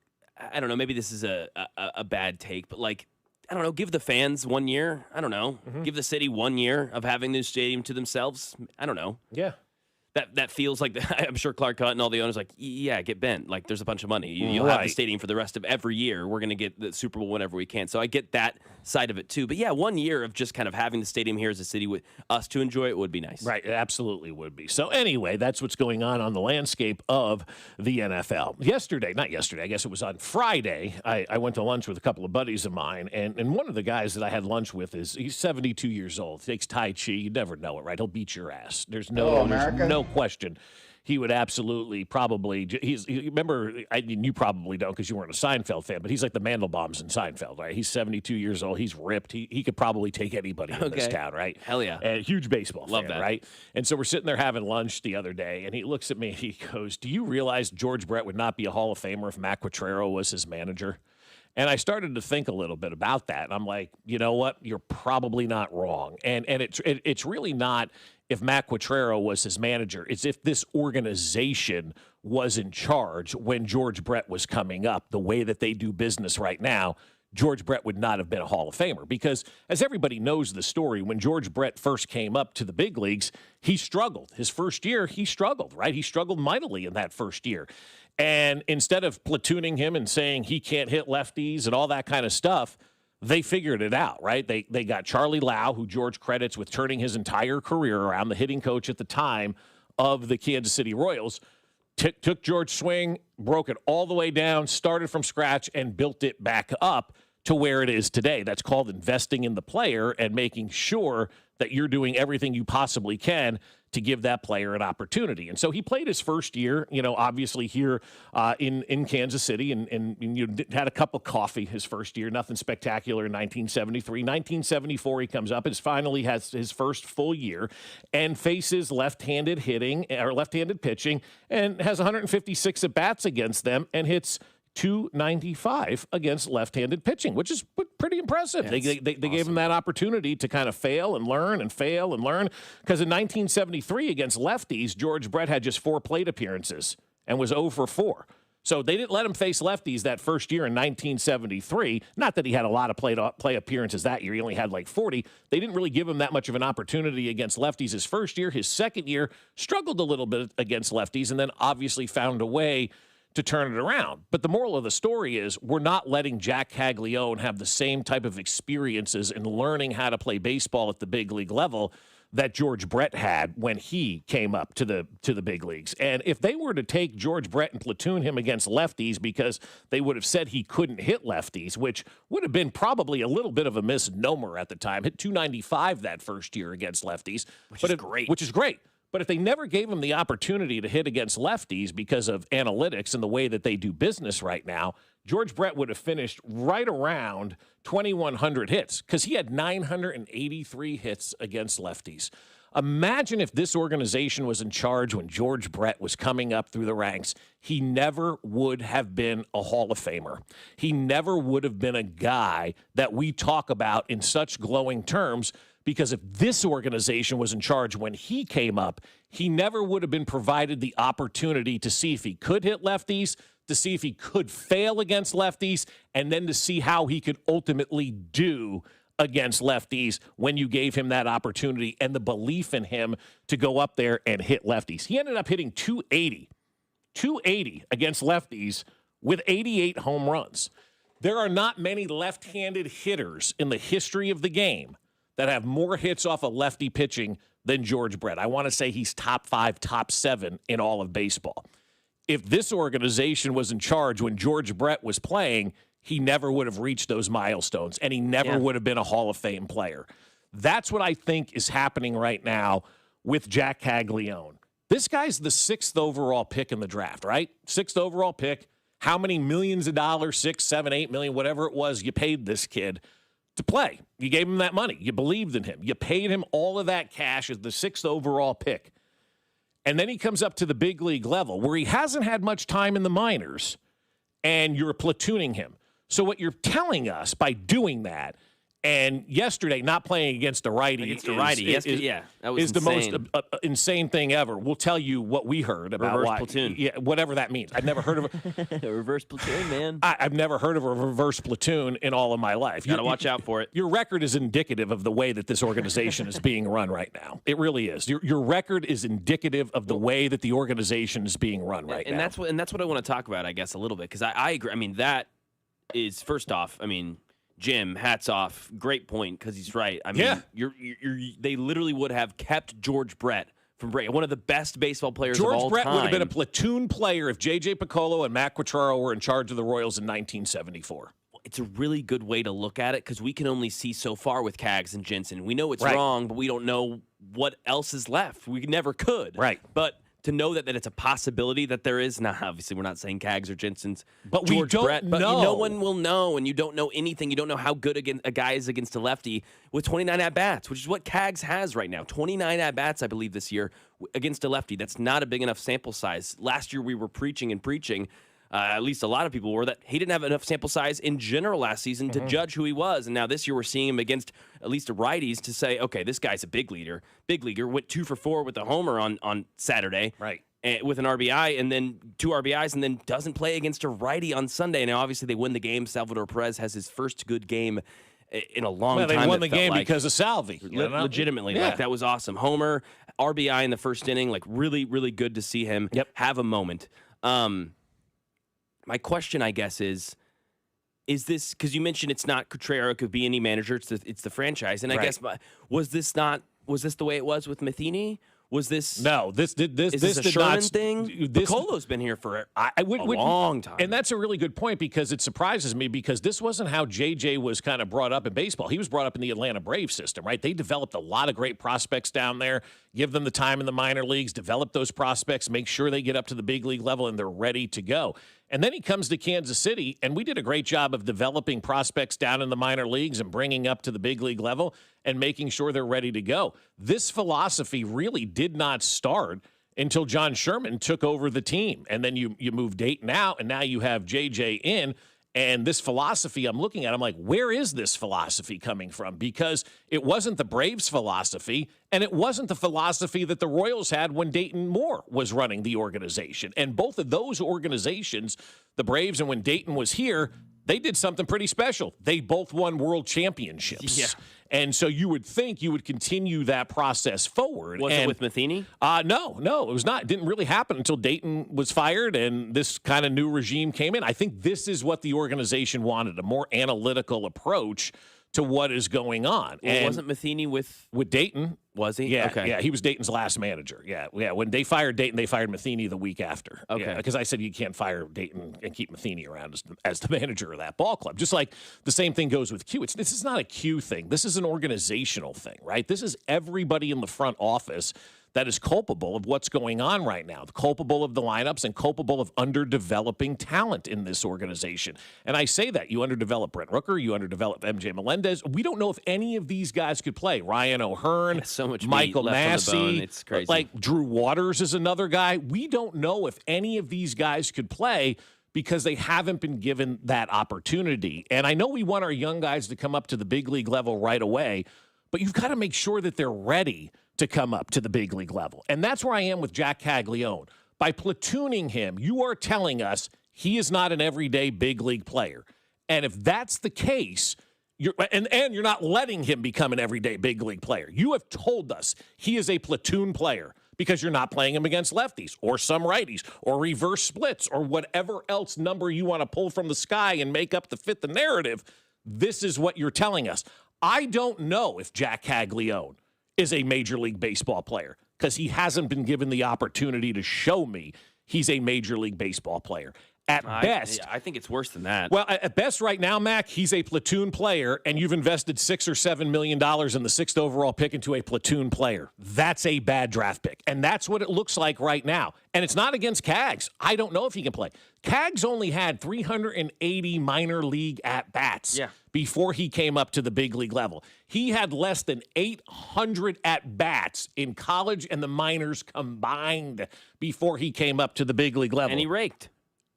I don't know. Maybe this is a bad take, but like, I don't know. Give the fans 1 year. I don't know. Give the city 1 year of having this stadium to themselves. I don't know. Yeah. That feels like I'm sure Clark Hunt and all the owners like, get bent. Like, there's a bunch of money. You'll have the stadium for the rest of every year. We're going to get the Super Bowl whenever we can. So I get that side of it too. But yeah, 1 year of just kind of having the stadium here as a city with us to enjoy it would be nice. Right, it absolutely would be. So anyway, that's what's going on the landscape of the NFL. Not yesterday, I guess it was on Friday, I went to lunch with a couple of buddies of mine, and one of the guys that I had lunch with he's 72 years old, takes Tai Chi. You never know it, right? He'll beat your ass. There's no question. He would absolutely probably. Remember, you probably don't because you weren't a Seinfeld fan, but he's like the Mandelbaums in Seinfeld, right? He's 72 years old. He's ripped. He could probably take anybody in this town, right? Hell yeah. And huge baseball Love fan, that. right? And so we're sitting there having lunch the other day, and he looks at me and he goes, "Do you realize George Brett would not be a Hall of Famer if Matt Quatraro was his manager?" And I started to think a little bit about that, and I'm like, you know what? You're probably not wrong. And it's really not if Matt Quatraro was his manager. It's if this organization was in charge when George Brett was coming up, the way that they do business right now, George Brett would not have been a Hall of Famer. Because as everybody knows the story, when George Brett first came up to the big leagues, he struggled. His first year, he struggled, right? He struggled mightily in that first year. And instead of platooning him and saying he can't hit lefties and all that kind of stuff, they figured it out, right? They got Charlie Lau, who George credits with turning his entire career around, the hitting coach at the time of the Kansas City Royals, took George's swing, broke it all the way down, started from scratch, and built it back up to where it is today. That's called investing in the player and making sure that you're doing everything you possibly can to give that player an opportunity. And so he played his first year, obviously here in Kansas City, and had a cup of coffee his first year, nothing spectacular in 1973. 1974, he comes up, finally has his first full year, and faces left-handed pitching, and has 156 at-bats against them, and hits .295 against left-handed pitching, which is pretty impressive. Yeah, they gave him that opportunity to kind of fail and learn and fail and learn, because in 1973 against lefties, George Brett had just 4 plate appearances and was 0 for 4. So they didn't let him face lefties that first year in 1973. Not that he had a lot of play appearances that year. He only had like 40. They didn't really give him that much of an opportunity against lefties his first year. His second year struggled a little bit against lefties, and then obviously found a way to turn it around. But the moral of the story is we're not letting Jack Caglione have the same type of experiences in learning how to play baseball at the big league level that George Brett had when he came up to the big leagues. And if they were to take George Brett and platoon him against lefties because they would have said he couldn't hit lefties, which would have been probably a little bit of a misnomer at the time, hit .295 that first year against lefties. Which is great. But if they never gave him the opportunity to hit against lefties because of analytics and the way that they do business right now, George Brett would have finished right around 2,100 hits, because he had 983 hits against lefties. Imagine if this organization was in charge when George Brett was coming up through the ranks. He never would have been a Hall of Famer. He never would have been a guy that we talk about in such glowing terms, because if this organization was in charge when he came up, he never would have been provided the opportunity to see if he could hit lefties, to see if he could fail against lefties, and then to see how he could ultimately do against lefties when you gave him that opportunity and the belief in him to go up there and hit lefties. He ended up hitting 280 against lefties with 88 home runs. There are not many left-handed hitters in the history of the game that have more hits off of lefty pitching than George Brett. I want to say he's top 5, top 7 in all of baseball. If this organization was in charge when George Brett was playing, he never would have reached those milestones, and he never would have been a Hall of Fame player. That's what I think is happening right now with Jack Caglione. This guy's the 6th overall pick in the draft, right? 6th overall pick. How many millions of dollars, 6, 7, 8 million, whatever it was, you paid this kid to play. You gave him that money. You believed in him. You paid him all of that cash as the 6th overall pick. And then he comes up to the big league level where he hasn't had much time in the minors, and you're platooning him. So what you're telling us by doing that, and yesterday not playing against a righty, that was is the most insane thing ever. We'll tell you what we heard about reverse platoon. Yeah, whatever that means. I've never heard of a reverse platoon, man. I've never heard of a reverse platoon in all of my life. Got to watch out for it. Your record is indicative of the way that this organization is being run right now. It really is. Your record is indicative of the way that the organization is being run right now. And that's what I want to talk about, I guess, a little bit, because I agree. I mean, that is, first off, Jim, hats off. Great point, because he's right. I mean, they literally would have kept George Brett from breaking. One of the best baseball players of all time. George Brett would have been a platoon player if J.J. Piccolo and Matt Quatraro were in charge of the Royals in 1974. It's a really good way to look at it, because we can only see so far with Cags and Jensen. We know it's wrong, but we don't know what else is left. We never could. Right. But to know that it's a possibility that there is, now obviously we're not saying Cags or Jensen's but George we don't Brett, but know. No one will know, and you don't know anything. You don't know how good a guy is against a lefty with 29 at-bats, which is what Cags has right now. 29 at-bats, I believe, this year against a lefty. That's not a big enough sample size. Last year we were preaching, at least a lot of people were, that he didn't have enough sample size in general last season to judge who he was. And now this year we're seeing him against at least the righties to say, okay, this guy's a big leaguer. Big leaguer, went 2 for 4 with a homer on Saturday. Right. With an RBI and then 2 RBIs, and then doesn't play against a righty on Sunday. Now, obviously, they win the game. Salvador Perez has his first good game in a long time. They won the game because of Salvi. Legitimately. Yeah. Like, that was awesome. Homer, RBI in the first inning, like really, really good to see him have a moment. My question, I guess, is this, because you mentioned it's not Quatraro, it could be any manager, it's the franchise. And I guess, was this the way it was with Matheny? Was this this is this a did Sherman not thing? Picolo's been here for a long time. And that's a really good point because it surprises me because this wasn't how JJ was kind of brought up in baseball. He was brought up in the Atlanta Braves system, right? They developed a lot of great prospects down there, give them the time in the minor leagues, develop those prospects, make sure they get up to the big league level and they're ready to go. And then he comes to Kansas City, and we did a great job of developing prospects down in the minor leagues and bringing up to the big league level and making sure they're ready to go. This philosophy really did not start until John Sherman took over the team. And then you move Dayton out, and now you have JJ in. And this philosophy I'm looking at, I'm like, where is this philosophy coming from? Because it wasn't the Braves' philosophy, and it wasn't the philosophy that the Royals had when Dayton Moore was running the organization. And both of those organizations, the Braves and when Dayton was here, they did something pretty special. They both won world championships. Yeah. And so you would think you would continue that process forward. Was it with Matheny? No, it was not. It didn't really happen until Dayton was fired and this kind of new regime came in. I think this is what the organization wanted, a more analytical approach to what is going on. Well, and wasn't Matheny with Dayton? Was he? Yeah, okay. Yeah, he was Dayton's last manager. Yeah. When they fired Dayton, they fired Matheny the week after. Okay. Because I said you can't fire Dayton and keep Matheny around as the manager of that ball club. Just like the same thing goes with Q. This is not a Q thing. This is an organizational thing, right? This is everybody in the front office that is culpable of what's going on right now, culpable of the lineups and culpable of underdeveloping talent in this organization. And I say that. You underdevelop Brent Rooker, you underdevelop MJ Melendez. We don't know if any of these guys could play. Ryan O'Hearn, so much Michael meat left on the bone. Massey, It's crazy. like Drew Waters is another guy. We don't know if any of these guys could play because they haven't been given that opportunity. And I know we want our young guys to come up to the big league level right away, but you've got to make sure that they're ready to come up to the big league level. And that's where I am with Jack Caglione. By platooning him, you are telling us he is not an everyday big league player. And if that's the case, you're not letting him become an everyday big league player. You have told us he is a platoon player because you're not playing him against lefties or some righties or reverse splits or whatever else number you want to pull from the sky and make up to fit the narrative. This is what you're telling us. I don't know if Jack Caglione is a Major League Baseball player because he hasn't been given the opportunity to show me he's a Major League Baseball player. At best, I think it's worse than that. Well, at best right now, Mac, he's a platoon player, and you've invested $6 or $7 million in the 6th overall pick into a platoon player. That's a bad draft pick, and that's what it looks like right now. And it's not against Cags. I don't know if he can play. Cags only had 380 minor league at-bats before he came up to the big league level. He had less than 800 at-bats in college and the minors combined before he came up to the big league level. And he raked.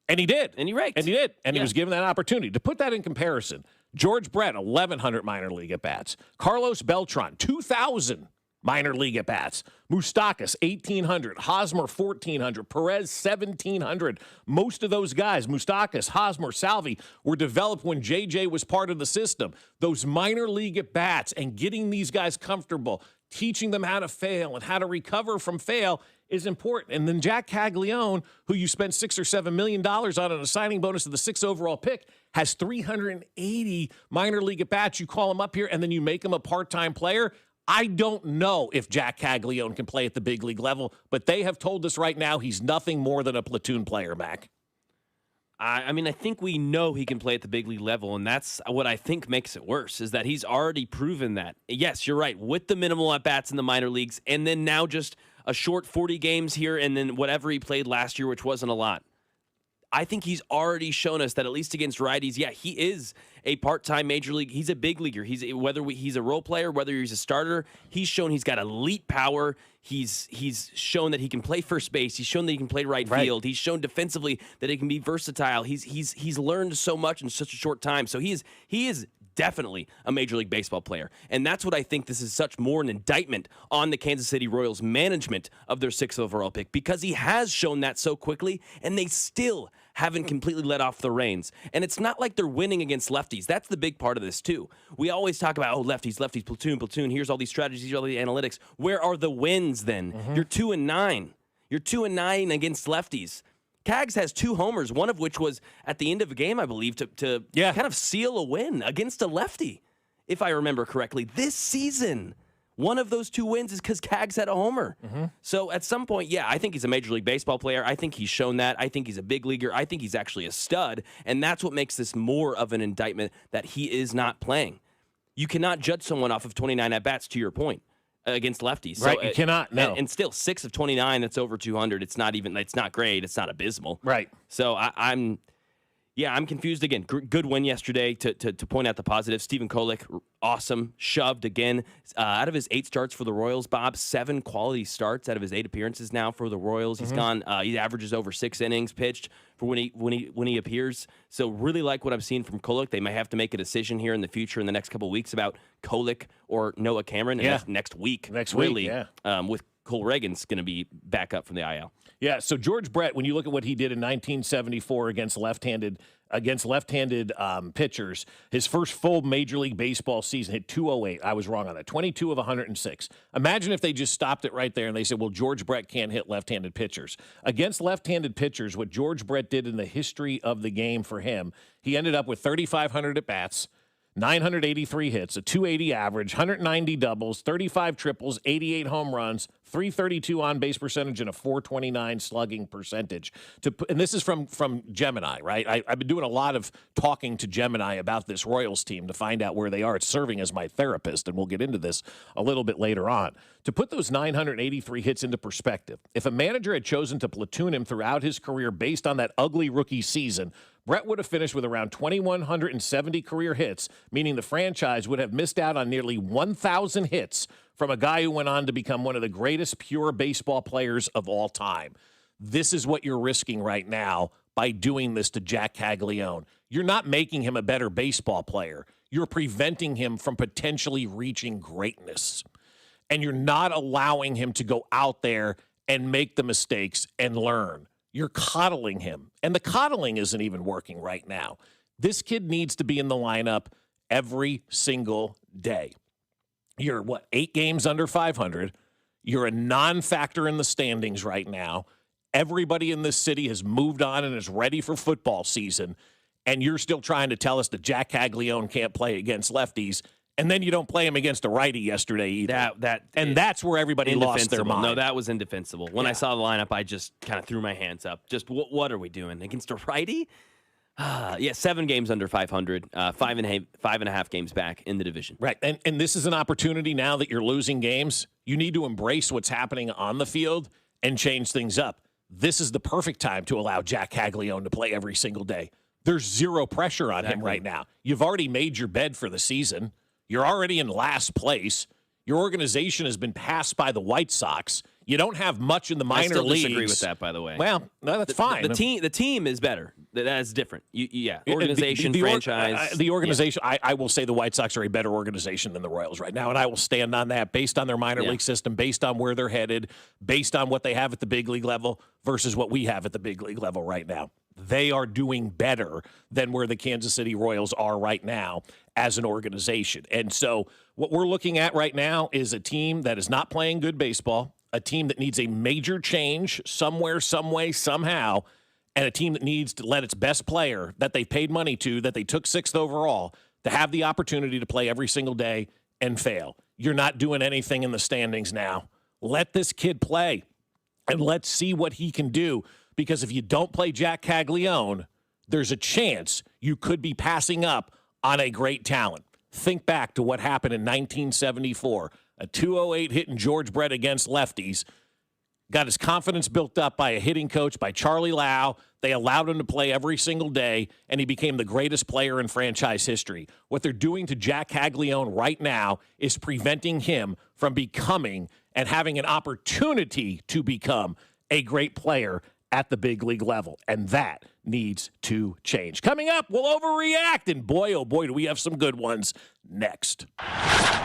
And he did. And he raked. And he did. And he was given that opportunity. To put that in comparison, George Brett, 1,100 minor league at-bats. Carlos Beltran, 2,000 minor league at-bats. Moustakas, 1,800. Hosmer, 1,400. Perez, 1,700. Most of those guys, Moustakas, Hosmer, Salvi, were developed when JJ was part of the system. Those minor league at-bats and getting these guys comfortable, teaching them how to fail and how to recover from fail is important. And then Jack Caglione, who you spent $6 or $7 million on a signing bonus of the 6th overall pick, has 380 minor league at-bats. You call him up here, and then you make him a part-time player. I don't know if Jack Caglione can play at the big league level, but they have told us right now he's nothing more than a platoon player, Mac. I mean, I think we know he can play at the big league level, and that's what I think makes it worse, is that he's already proven that. Yes, you're right, with the minimal at-bats in the minor leagues, and then now just a short 40 games here, and then whatever he played last year, which wasn't a lot. I think he's already shown us that at least against righties, he is a part-time major league. He's a big leaguer. He's a role player, whether he's a starter. He's shown he's got elite power. He's shown that he can play first base. He's shown that he can play right field. He's shown defensively that he can be versatile. He's learned so much in such a short time. So he is definitely a Major League Baseball player. And that's what I think this is such more an indictment on the Kansas City Royals management of their 6th overall pick, because he has shown that so quickly, and they still haven't completely let off the reins. And it's not like they're winning against lefties. That's the big part of this, too. We always talk about, lefties, platoon. Here's all these strategies, here's all the analytics. Where are the wins then? Mm-hmm. You're 2-9. You're 2-9 against lefties. Cags has 2 homers, one of which was at the end of a game, I believe, to kind of seal a win against a lefty, if I remember correctly, this season. One of those 2 wins is because Cags had a homer. So at some point, yeah, I think he's a Major League Baseball player. I think he's shown that. I think he's a big leaguer. I think he's actually a stud. And that's what makes this more of an indictment that he is not playing. You cannot judge someone off of 29 at-bats, to your point, against lefties. Right, So, you cannot, no. And still, 6 of 29, that's over 200. It's not great. It's not abysmal. Right. So I'm confused again. Good win yesterday to point out the positives. Stephen Kolek, awesome. Shoved again. Out of his 8 starts for the Royals, Bob, 7 quality starts out of his 8 appearances now for the Royals. He's gone. He averages over 6 innings pitched for when he appears. So really like what I've seen from Kolek. They may have to make a decision here in the future in the next couple of weeks about Kolek or Noah Cameron next week. With Cole Reagan's going to be back up from the IL. Yeah, so George Brett, when you look at what he did in 1974 against left-handed pitchers, his first full Major League Baseball season hit 208. I was wrong on that. 22 of 106. Imagine if they just stopped it right there and they said, well, George Brett can't hit left-handed pitchers. Against left-handed pitchers, what George Brett did in the history of the game for him, he ended up with 3,500 at-bats, 983 hits, a 280 average, 190 doubles, 35 triples, 88 home runs, 332 on-base percentage, and a 429 slugging percentage. And this is from Gemini, right? I've been doing a lot of talking to Gemini about this Royals team to find out where they are. It's serving as my therapist, and we'll get into this a little bit later on. To put those 983 hits into perspective, if a manager had chosen to platoon him throughout his career based on that ugly rookie season, Brett would have finished with around 2,170 career hits, meaning the franchise would have missed out on nearly 1,000 hits from a guy who went on to become one of the greatest pure baseball players of all time. This is what you're risking right now by doing this to Jack Caglione. You're not making him a better baseball player. You're preventing him from potentially reaching greatness. And you're not allowing him to go out there and make the mistakes and learn. You're coddling him. And the coddling isn't even working right now. This kid needs to be in the lineup every single day. You're, 8 games under 500. You're a non-factor in the standings right now. Everybody in this city has moved on and is ready for football season. And you're still trying to tell us that Jack Caglione can't play against lefties. And then you don't play him against a righty yesterday either. That's where everybody lost their mind. No, that was indefensible. When I saw the lineup, I just kind of threw my hands up. Just what are we doing against a righty? 7 games under 500, 5.5 games back in the division. Right, and this is an opportunity now that you're losing games. You need to embrace what's happening on the field and change things up. This is the perfect time to allow Jack Caglione to play every single day. There's zero pressure on him right now. You've already made your bed for the season. You're already in last place. Your organization has been passed by the White Sox. You don't have much in the minor leagues. I still disagree with that, by the way. Well, no, that's fine. The team is better. That's different. Organization, franchise. The organization, I will say the White Sox are a better organization than the Royals right now, and I will stand on that based on their minor league system, based on where they're headed, based on what they have at the big league level versus what we have at the big league level right now. They are doing better than where the Kansas City Royals are right now as an organization. And so what we're looking at right now is a team that is not playing good baseball, a team that needs a major change somewhere, some way, somehow, and a team that needs to let its best player that they paid money to, that they took 6th overall, to have the opportunity to play every single day and fail. You're not doing anything in the standings now. Let this kid play, and let's see what he can do. Because if you don't play Jack Caglione, there's a chance you could be passing up on a great talent. Think back to what happened in 1974. A 208 hitting George Brett against lefties. Got his confidence built up by a hitting coach, by Charlie Lau. They allowed him to play every single day, and he became the greatest player in franchise history. What they're doing to Jack Caglione right now is preventing him from becoming and having an opportunity to become a great player at the big league level, and that needs to change. Coming up, we'll overreact, and boy, oh boy, do we have some good ones next.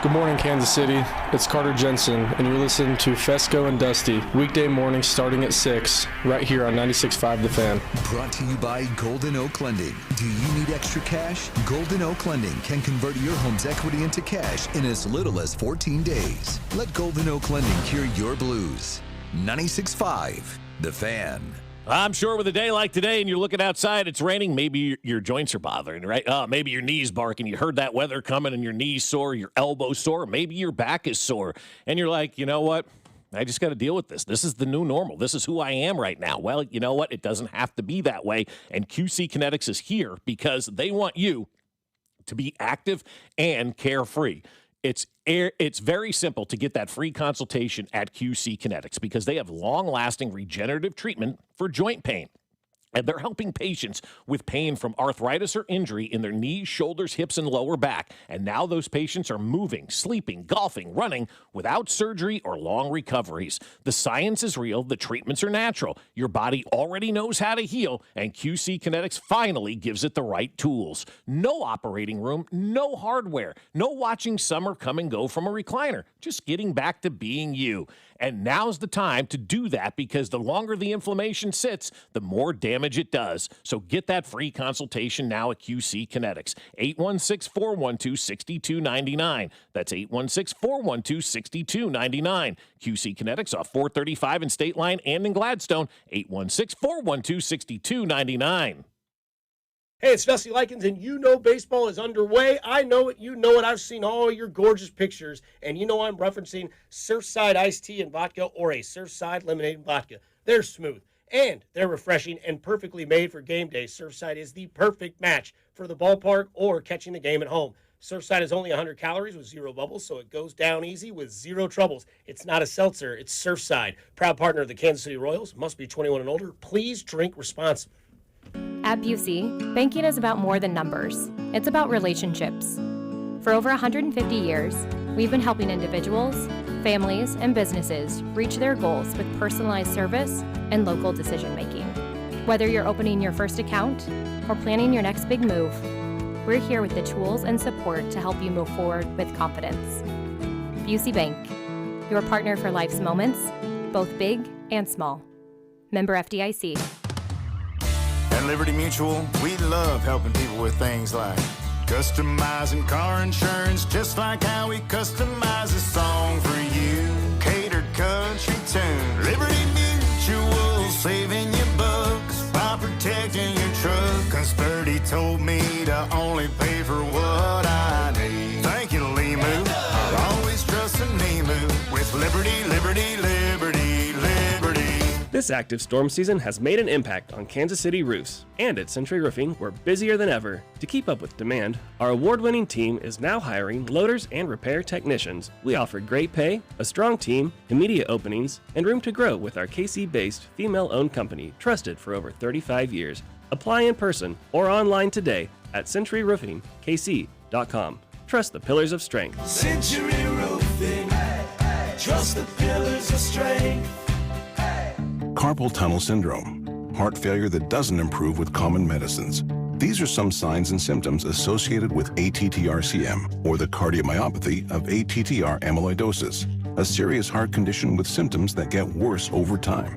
Good morning, Kansas City. It's Carter Jensen, and you're listening to Fescoe and Dusty, weekday mornings starting at 6, right here on 96.5 The Fan. Brought to you by Golden Oak Lending. Do you need extra cash? Golden Oak Lending can convert your home's equity into cash in as little as 14 days. Let Golden Oak Lending cure your blues. 96.5 The Fan. I'm sure with a day like today and you're looking outside, it's raining, maybe your joints are bothering, right? Maybe your knees barking. You heard that weather coming and your knees sore, your elbow sore, maybe your back is sore. And you're like, you know what? I just got to deal with this. This is the new normal. This is who I am right now. Well, you know what? It doesn't have to be that way. And QC Kinetics is here because they want you to be active and carefree. It's very simple to get that free consultation at QC Kinetics because they have long-lasting regenerative treatment for joint pain. And they're helping patients with pain from arthritis or injury in their knees, shoulders, hips, and lower back. And now those patients are moving, sleeping, golfing, running without surgery or long recoveries. The science is real. The treatments are natural. Your body already knows how to heal, and QC Kinetics finally gives it the right tools. No operating room, no hardware, no watching summer come and go from a recliner. Just getting back to being you. And now's the time to do that because the longer the inflammation sits, the more damage it does. So get that free consultation now at QC Kinetics. 816-412-6299. That's 816-412-6299. QC Kinetics off 435 in State Line and in Gladstone. 816-412-6299. Hey, it's Dusty Likens, and you know baseball is underway. I know it. You know it. I've seen all your gorgeous pictures, and you know I'm referencing Surfside iced tea and vodka or a Surfside lemonade and vodka. They're smooth, and they're refreshing and perfectly made for game day. Surfside is the perfect match for the ballpark or catching the game at home. Surfside is only 100 calories with 0 bubbles, so it goes down easy with 0 troubles. It's not a seltzer. It's Surfside. Proud partner of the Kansas City Royals. Must be 21 and older. Please drink responsibly. At Busey, banking is about more than numbers. It's about relationships. For over 150 years, we've been helping individuals, families, and businesses reach their goals with personalized service and local decision-making. Whether you're opening your first account or planning your next big move, we're here with the tools and support to help you move forward with confidence. Busey Bank, your partner for life's moments, both big and small. Member FDIC. At Liberty Mutual, we love helping people with things like customizing car insurance, just like how we customize a song for you. Catered country tune. Liberty Mutual, saving you bucks by protecting your truck. 'Cause Birdie told me to only pay for what I need. Thank you, Limu. I'll always trust in Limu with Liberty, Liberty, Liberty, Liberty. This active storm season has made an impact on Kansas City roofs, and at Century Roofing, we're busier than ever. To keep up with demand, our award-winning team is now hiring loaders and repair technicians. We offer great pay, a strong team, immediate openings, and room to grow with our KC-based, female-owned company, trusted for over 35 years. Apply in person or online today at centuryroofingkc.com. Trust the pillars of strength. Century Roofing, trust the pillars of strength. Carpal tunnel syndrome, heart failure that doesn't improve with common medicines. These are some signs and symptoms associated with ATTR-CM, or the cardiomyopathy of ATTR amyloidosis, a serious heart condition with symptoms that get worse over time.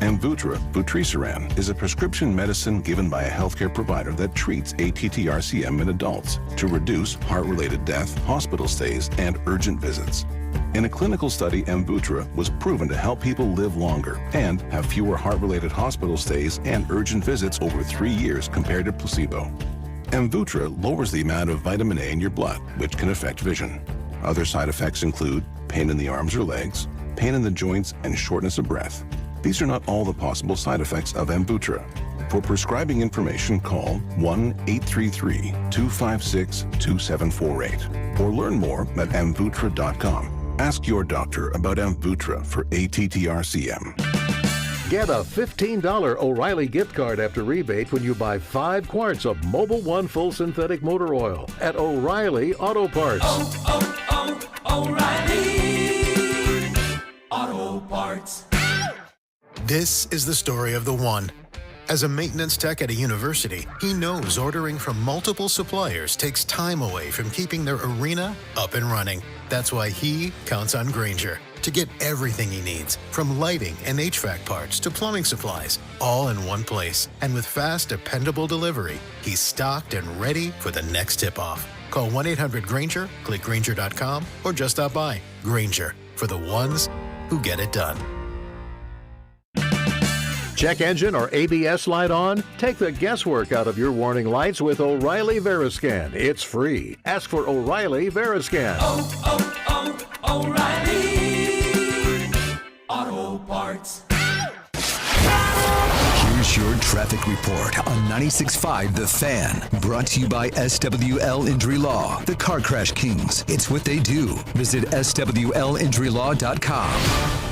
Amvuttra, vutrisiran, is a prescription medicine given by a healthcare provider that treats ATTR-CM in adults to reduce heart-related death, hospital stays, and urgent visits. In a clinical study, Amvuttra was proven to help people live longer and have fewer heart-related hospital stays and urgent visits over 3 years compared to placebo. Amvuttra lowers the amount of vitamin A in your blood, which can affect vision. Other side effects include pain in the arms or legs, pain in the joints, and shortness of breath. These are not all the possible side effects of Amvuttra. For prescribing information, call 1-833-256-2748 or learn more at amvuttra.com. Ask your doctor about Amvuttra for ATTR-CM. Get a $15 O'Reilly gift card after rebate when you buy 5 quarts of Mobil 1 full synthetic motor oil at O'Reilly Auto Parts. O'Reilly Auto Parts. This is the story of the one. As a maintenance tech at a university, he knows ordering from multiple suppliers takes time away from keeping their arena up and running. That's why he counts on Grainger to get everything he needs, from lighting and HVAC parts to plumbing supplies, all in one place. And with fast, dependable delivery, he's stocked and ready for the next tip-off. Call 1-800-GRAINGER, click Grainger.com, or just stop by. Grainger, for the ones who get it done. Check engine or ABS light on? Take the guesswork out of your warning lights with O'Reilly Veriscan. It's free. Ask for O'Reilly Veriscan. O'Reilly Auto Parts. Here's your traffic report on 96.5 The Fan. Brought to you by SWL Injury Law, the Car Crash Kings. It's what they do. Visit SWLinjurylaw.com.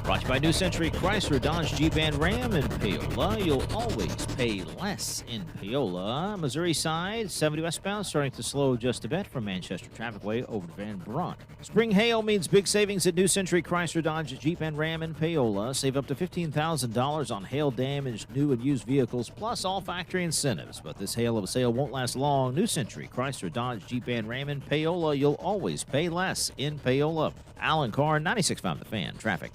Brought to you by New Century Chrysler, Dodge, Jeep, and Ram in Paola. You'll always pay less in Paola. Missouri side, 70 westbound, starting to slow just a bit from Manchester Trafficway over to Van Brunt. Spring hail means big savings at New Century Chrysler, Dodge, Jeep, and Ram in Paola. Save up to $15,000 on hail-damaged new and used vehicles, plus all factory incentives. But this hail of a sale won't last long. New Century Chrysler, Dodge, Jeep, and Ram in Paola. You'll always pay less in Paola. Alan Carr, 96.5 The Fan. Traffic.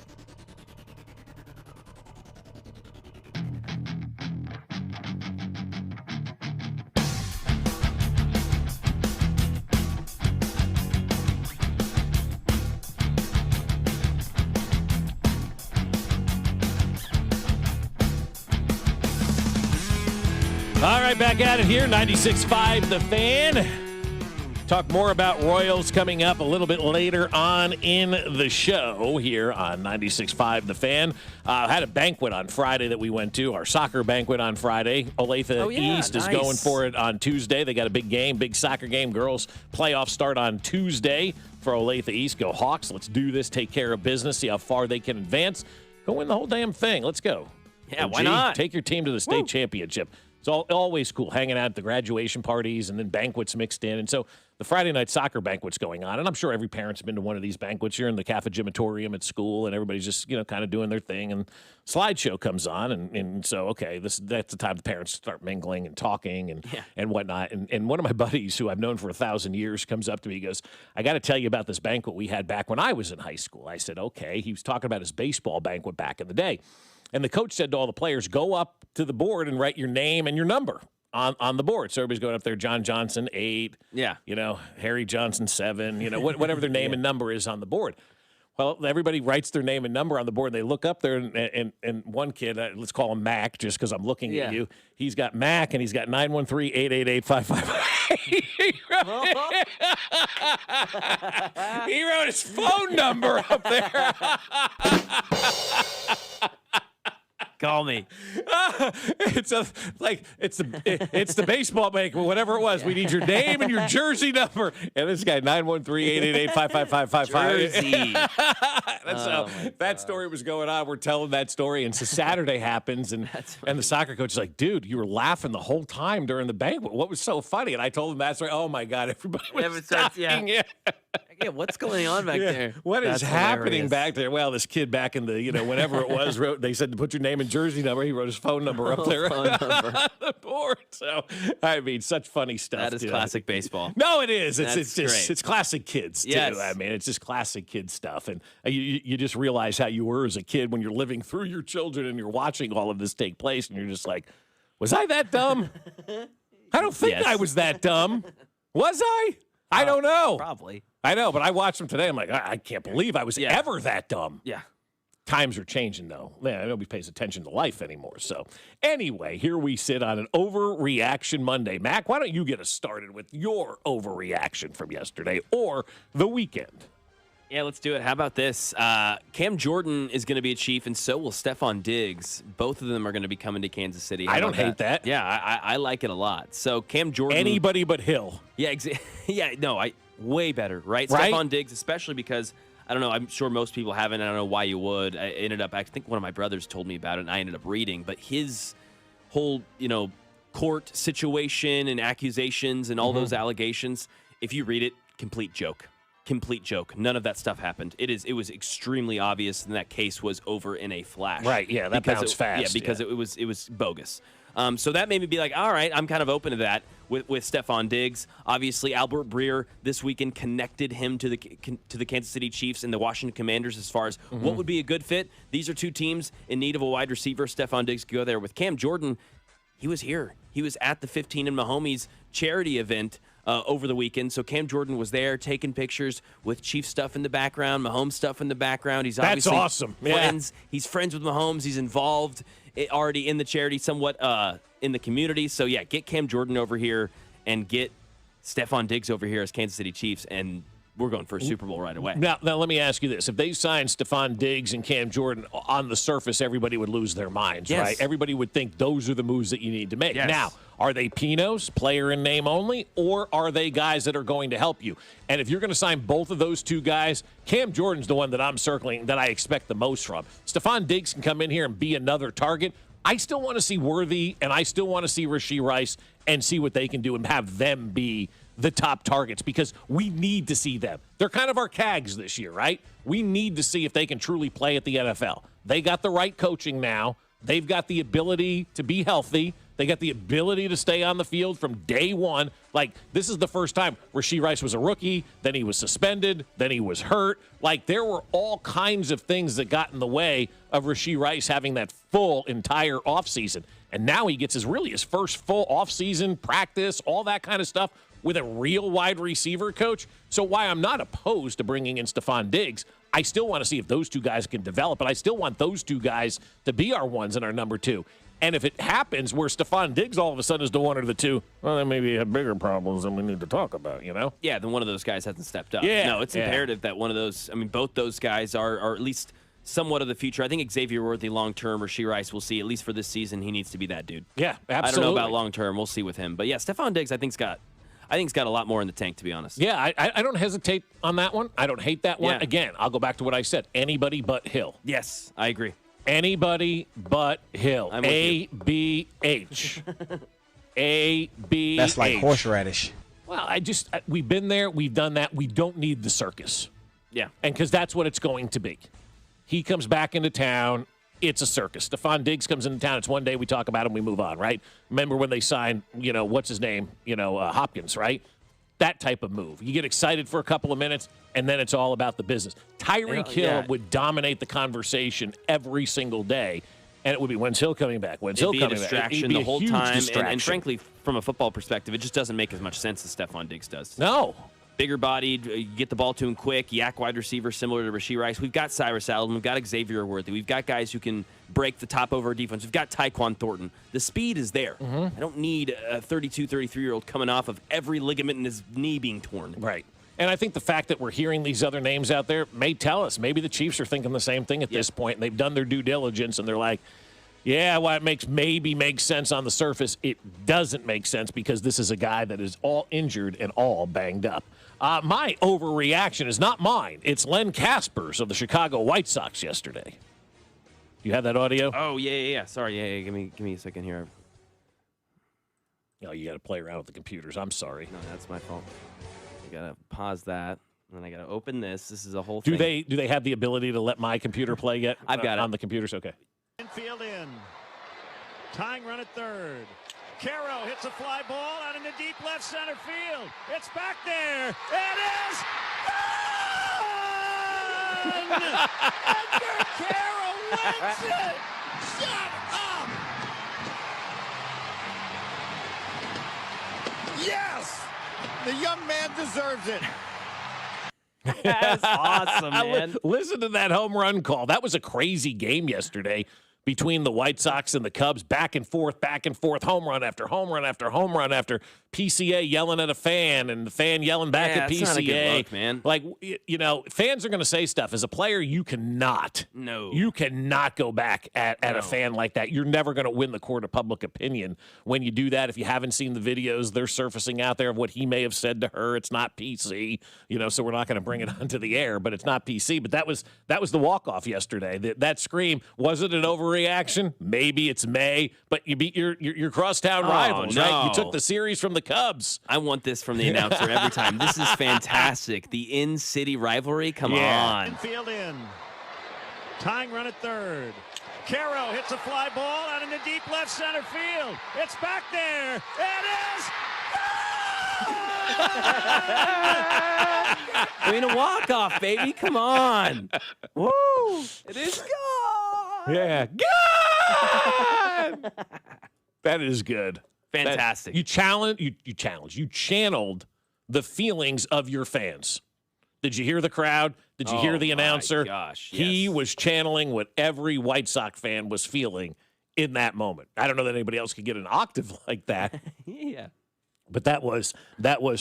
All right, back at it here, 96.5 The Fan. Talk more about Royals coming up a little bit later on in the show here on 96.5 The Fan. Had a banquet on Friday that we went to, our soccer banquet on Friday. Olathe East is going for it on Tuesday. They got a big game, big soccer game. Girls playoffs start on Tuesday for Olathe East. Go Hawks. Let's do this, take care of business, see how far they can advance. Go win the whole damn thing. Let's go. Yeah, why not? Take your team to the state championship. It's always cool hanging out at the graduation parties and then banquets mixed in. And so the Friday night soccer banquet's going on. And I'm sure every parent's been to one of these banquets. You're in the Cafe Gymatorium at school and everybody's just, kind of doing their thing. And slideshow comes on. And so, okay, that's the time the parents start mingling and talking and whatnot. And one of my buddies who I've known for 1,000 years comes up to me. He goes, I got to tell you about this banquet we had back when I was in high school. I said, okay. He was talking about his baseball banquet back in the day. And the coach said to all the players, go up to the board and write your name and your number on the board. So everybody's going up there, John Johnson, 8. Yeah. Harry Johnson, 7. Whatever their name and number is on the board. Well, everybody writes their name and number on the board. And they look up there, and one kid, let's call him Mac, just because I'm looking at you. He's got Mac, and he's got 913-888-5558. He wrote his phone number up there. Call me. It's the baseball bank, whatever it was. We need your name and your jersey number. And this guy 913-888-55555. Jersey. That story was going on. We're telling that story, and so Saturday happens, and the soccer coach is like, "Dude, you were laughing the whole time during the banquet. What was so funny?" And I told him that story. Oh my God, everybody was dying. Yeah, what's going on back there? What is happening back there? Well, this kid back in the whenever it was wrote. They said to put your name and jersey number. He wrote his phone number up there on the board. So I mean, such funny stuff. That is classic baseball. No, it is. It's That's just great. it's classic kids too. Yes. I mean, it's just classic kid stuff, and you just realize how you were as a kid when you're living through your children and you're watching all of this take place, and you're just like, was I that dumb? I don't think I was that dumb. Was I? I don't know. Probably. I know, but I watched them today. I'm like, I can't believe I was ever that dumb. Yeah. Times are changing, though. Yeah, nobody pays attention to life anymore. So, anyway, here we sit on an Overreaction Monday. Mac, why don't you get us started with your overreaction from yesterday or the weekend? Yeah, let's do it. How about this? Cam Jordan is going to be a Chief, and so will Stephon Diggs. Both of them are going to be coming to Kansas City. I don't hate that. Yeah, I like it a lot. So Cam Jordan. Anybody but Hill. Yeah, way better, right? Stephon Diggs, especially because, I don't know, I'm sure most people haven't. I don't know why you would. I think one of my brothers told me about it, and I ended up reading. But his whole, court situation and accusations and all those allegations, if you read it, complete joke. None of that stuff happened. It was extremely obvious, and that case was over in a flash. Right, yeah, that bounced fast. Yeah, because it was bogus. So that made me be like, all right, I'm kind of open to that with Stephon Diggs. Obviously, Albert Breer this weekend connected him to the Kansas City Chiefs and the Washington Commanders as far as what would be a good fit. These are two teams in need of a wide receiver. Stephon Diggs could go there. With Cam Jordan, he was here. He was at the 15 and Mahomes charity event over the weekend. So Cam Jordan was there taking pictures with Chief stuff in the background, Mahomes stuff in the background. He's obviously awesome. Friends. Yeah. He's friends with Mahomes. He's involved already in the charity, somewhat in the community. So, yeah, get Cam Jordan over here and get Stephon Diggs over here as Kansas City Chiefs, and we're going for a Super Bowl right away. Now let me ask you this. If they signed Stephon Diggs and Cam Jordan, on the surface, everybody would lose their minds, yes. right? Everybody would think those are the moves that you need to make. Yes. Now, are they Pinos, player in name only, or are they guys that are going to help you? And if you're going to sign both of those two guys, Cam Jordan's the one that I'm circling that I expect the most from. Stephon Diggs can come in here and be another target. I still want to see Worthy, and I still want to see Rashee Rice and see what they can do and have them be the top targets because we need to see them. They're kind of our CAGs this year, right? We need to see if they can truly play at the NFL. They got the right coaching now. They've got the ability to be healthy. They got the ability to stay on the field from day one. Like, this is the first time Rashee Rice was a rookie, then he was suspended, then he was hurt. Like, there were all kinds of things that got in the way of Rashee Rice having that full entire offseason. And now he gets his first full offseason practice, all that kind of stuff with a real wide receiver coach. So why I'm not opposed to bringing in Stephon Diggs, I still want to see if those two guys can develop, but I still want those two guys to be our ones and our number two. And if it happens where Stephon Diggs all of a sudden is the one or the two, well, then maybe you have bigger problems than we need to talk about, you know? Yeah, then one of those guys hasn't stepped up. Yeah. No, it's imperative that one of those, both those guys are at least somewhat of the future. I think Xavier Worthy long-term, Rashee Rice, we'll see. At least for this season, he needs to be that dude. Yeah, absolutely. I don't know about long-term. We'll see with him. But, yeah, Stephon Diggs, I think's got a lot more in the tank, to be honest. Yeah, I don't hesitate on that one. I don't hate that one. Yeah. Again, I'll go back to what I said. Anybody but Hill. Yes, I agree. Anybody but Hill. I'm with you. A-B-H. A-B-H. That's like horseradish. Well, we've been there. We've done that. We don't need the circus. Yeah. And because that's what it's going to be. He comes back into town. It's a circus. Stephon Diggs comes into town. It's one day we talk about him, we move on, right? Remember when they signed, what's his name? Hopkins, right? That type of move. You get excited for a couple of minutes, and then it's all about the business. Tyreek Hill would dominate the conversation every single day, and it would be, when's Hill coming back? When's Hill coming back? It'd be a distraction the whole time. And frankly, from a football perspective, it just doesn't make as much sense as Stephon Diggs does. No. Bigger bodied, you get the ball to him quick, yak wide receiver similar to Rashee Rice. We've got Cyrus Allen. We've got Xavier Worthy. We've got guys who can break the top over our defense. We've got Tyquan Thornton. The speed is there. Mm-hmm. I don't need a 32, 33-year-old coming off of every ligament in his knee being torn. Right. And I think the fact that we're hearing these other names out there may tell us. Maybe the Chiefs are thinking the same thing at this point, and they've done their due diligence, and they're like, yeah, well, it makes sense on the surface. It doesn't make sense because this is a guy that is all injured and all banged up. My overreaction is not mine. It's Len Casper's of the Chicago White Sox yesterday. Do you have that audio? Oh, yeah. Sorry, yeah. Give me a second here. Oh, you got to play around with the computers. I'm sorry. No, that's my fault. I got to pause that, and then I got to open this. This is a whole thing. Do they have the ability to let my computer play yet? I've got it. On the computers? Okay. Infield in. Tying run at third. Caro hits a fly ball out into deep left center field. It's back there. It is gone! Edgar Caro wins it! Shut up! Yes! The young man deserves it. That's awesome, man. Listen to that home run call. That was a crazy game yesterday between the White Sox and the Cubs, back and forth, home run after home run after home run after PCA yelling at a fan and the fan yelling back at PCA. Not a good look, man. Like, fans are going to say stuff. As a player, you cannot go back at a fan like that. You're never going to win the court of public opinion when you do that. If you haven't seen the videos, they're surfacing out there of what he may have said to her. It's not PC, so we're not going to bring it onto the air, but it's not PC. But that was the walk-off yesterday. That scream, was it an overreaction? Maybe it's May, but you beat your crosstown rivals, right? You took the series from the Cubs. I want this from the announcer every time. This is fantastic. The in-city rivalry, come on. Infield in. Tying run at third. Caro hits a fly ball out into deep left center field. It's back there. It is A walk-off, baby. Come on. Woo! It is gone. Yeah. God! That is good. Fantastic. You channeled the feelings of your fans. Did you hear the crowd? Did you hear the announcer? Gosh, He was channeling what every White Sox fan was feeling in that moment. I don't know that anybody else could get an octave like that. Yeah. But that was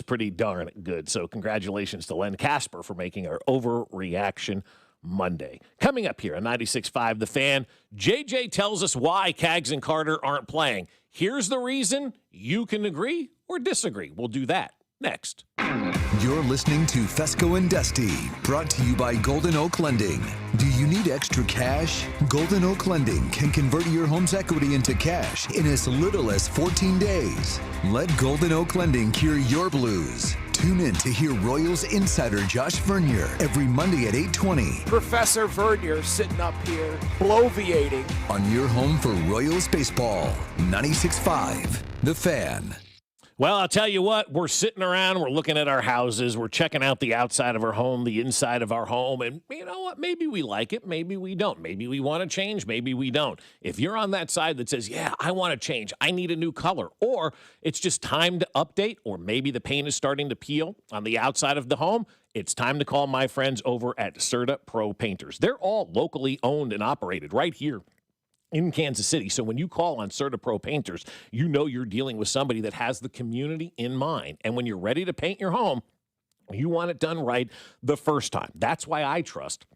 pretty darn good. So congratulations to Len Casper for making our Overreaction Monday. Coming up here on 96.5 The Fan, JJ tells us why Cags and Carter aren't playing. Here's the reason. You can agree or disagree. We'll do that next. You're listening to Fescoe and Dusty, brought to you by Golden Oak Lending. Do you need extra cash? Golden Oak Lending can convert your home's equity into cash in as little as 14 days. Let Golden Oak Lending cure your blues. Tune in to hear Royals insider Josh Vernier every Monday at 8:20 Professor Vernier sitting up here, bloviating. on your home for Royals baseball. 96.5 The Fan. Well, I'll tell you what, we're sitting around, we're looking at our houses, we're checking out the outside of our home, the inside of our home, and you know what? Maybe we like it, maybe we don't. Maybe we want to change, maybe we don't. If you're on that side that says, yeah, I want to change, I need a new color, or it's just time to update, or maybe the paint is starting to peel on the outside of the home, it's time to call my friends over at Serta Pro Painters. They're all locally owned and operated right here in Kansas City. So when you call on Serta Pro Painters, you know you're dealing with somebody that has the community in mind. And when you're ready to paint your home, you want it done right the first time. That's why I trust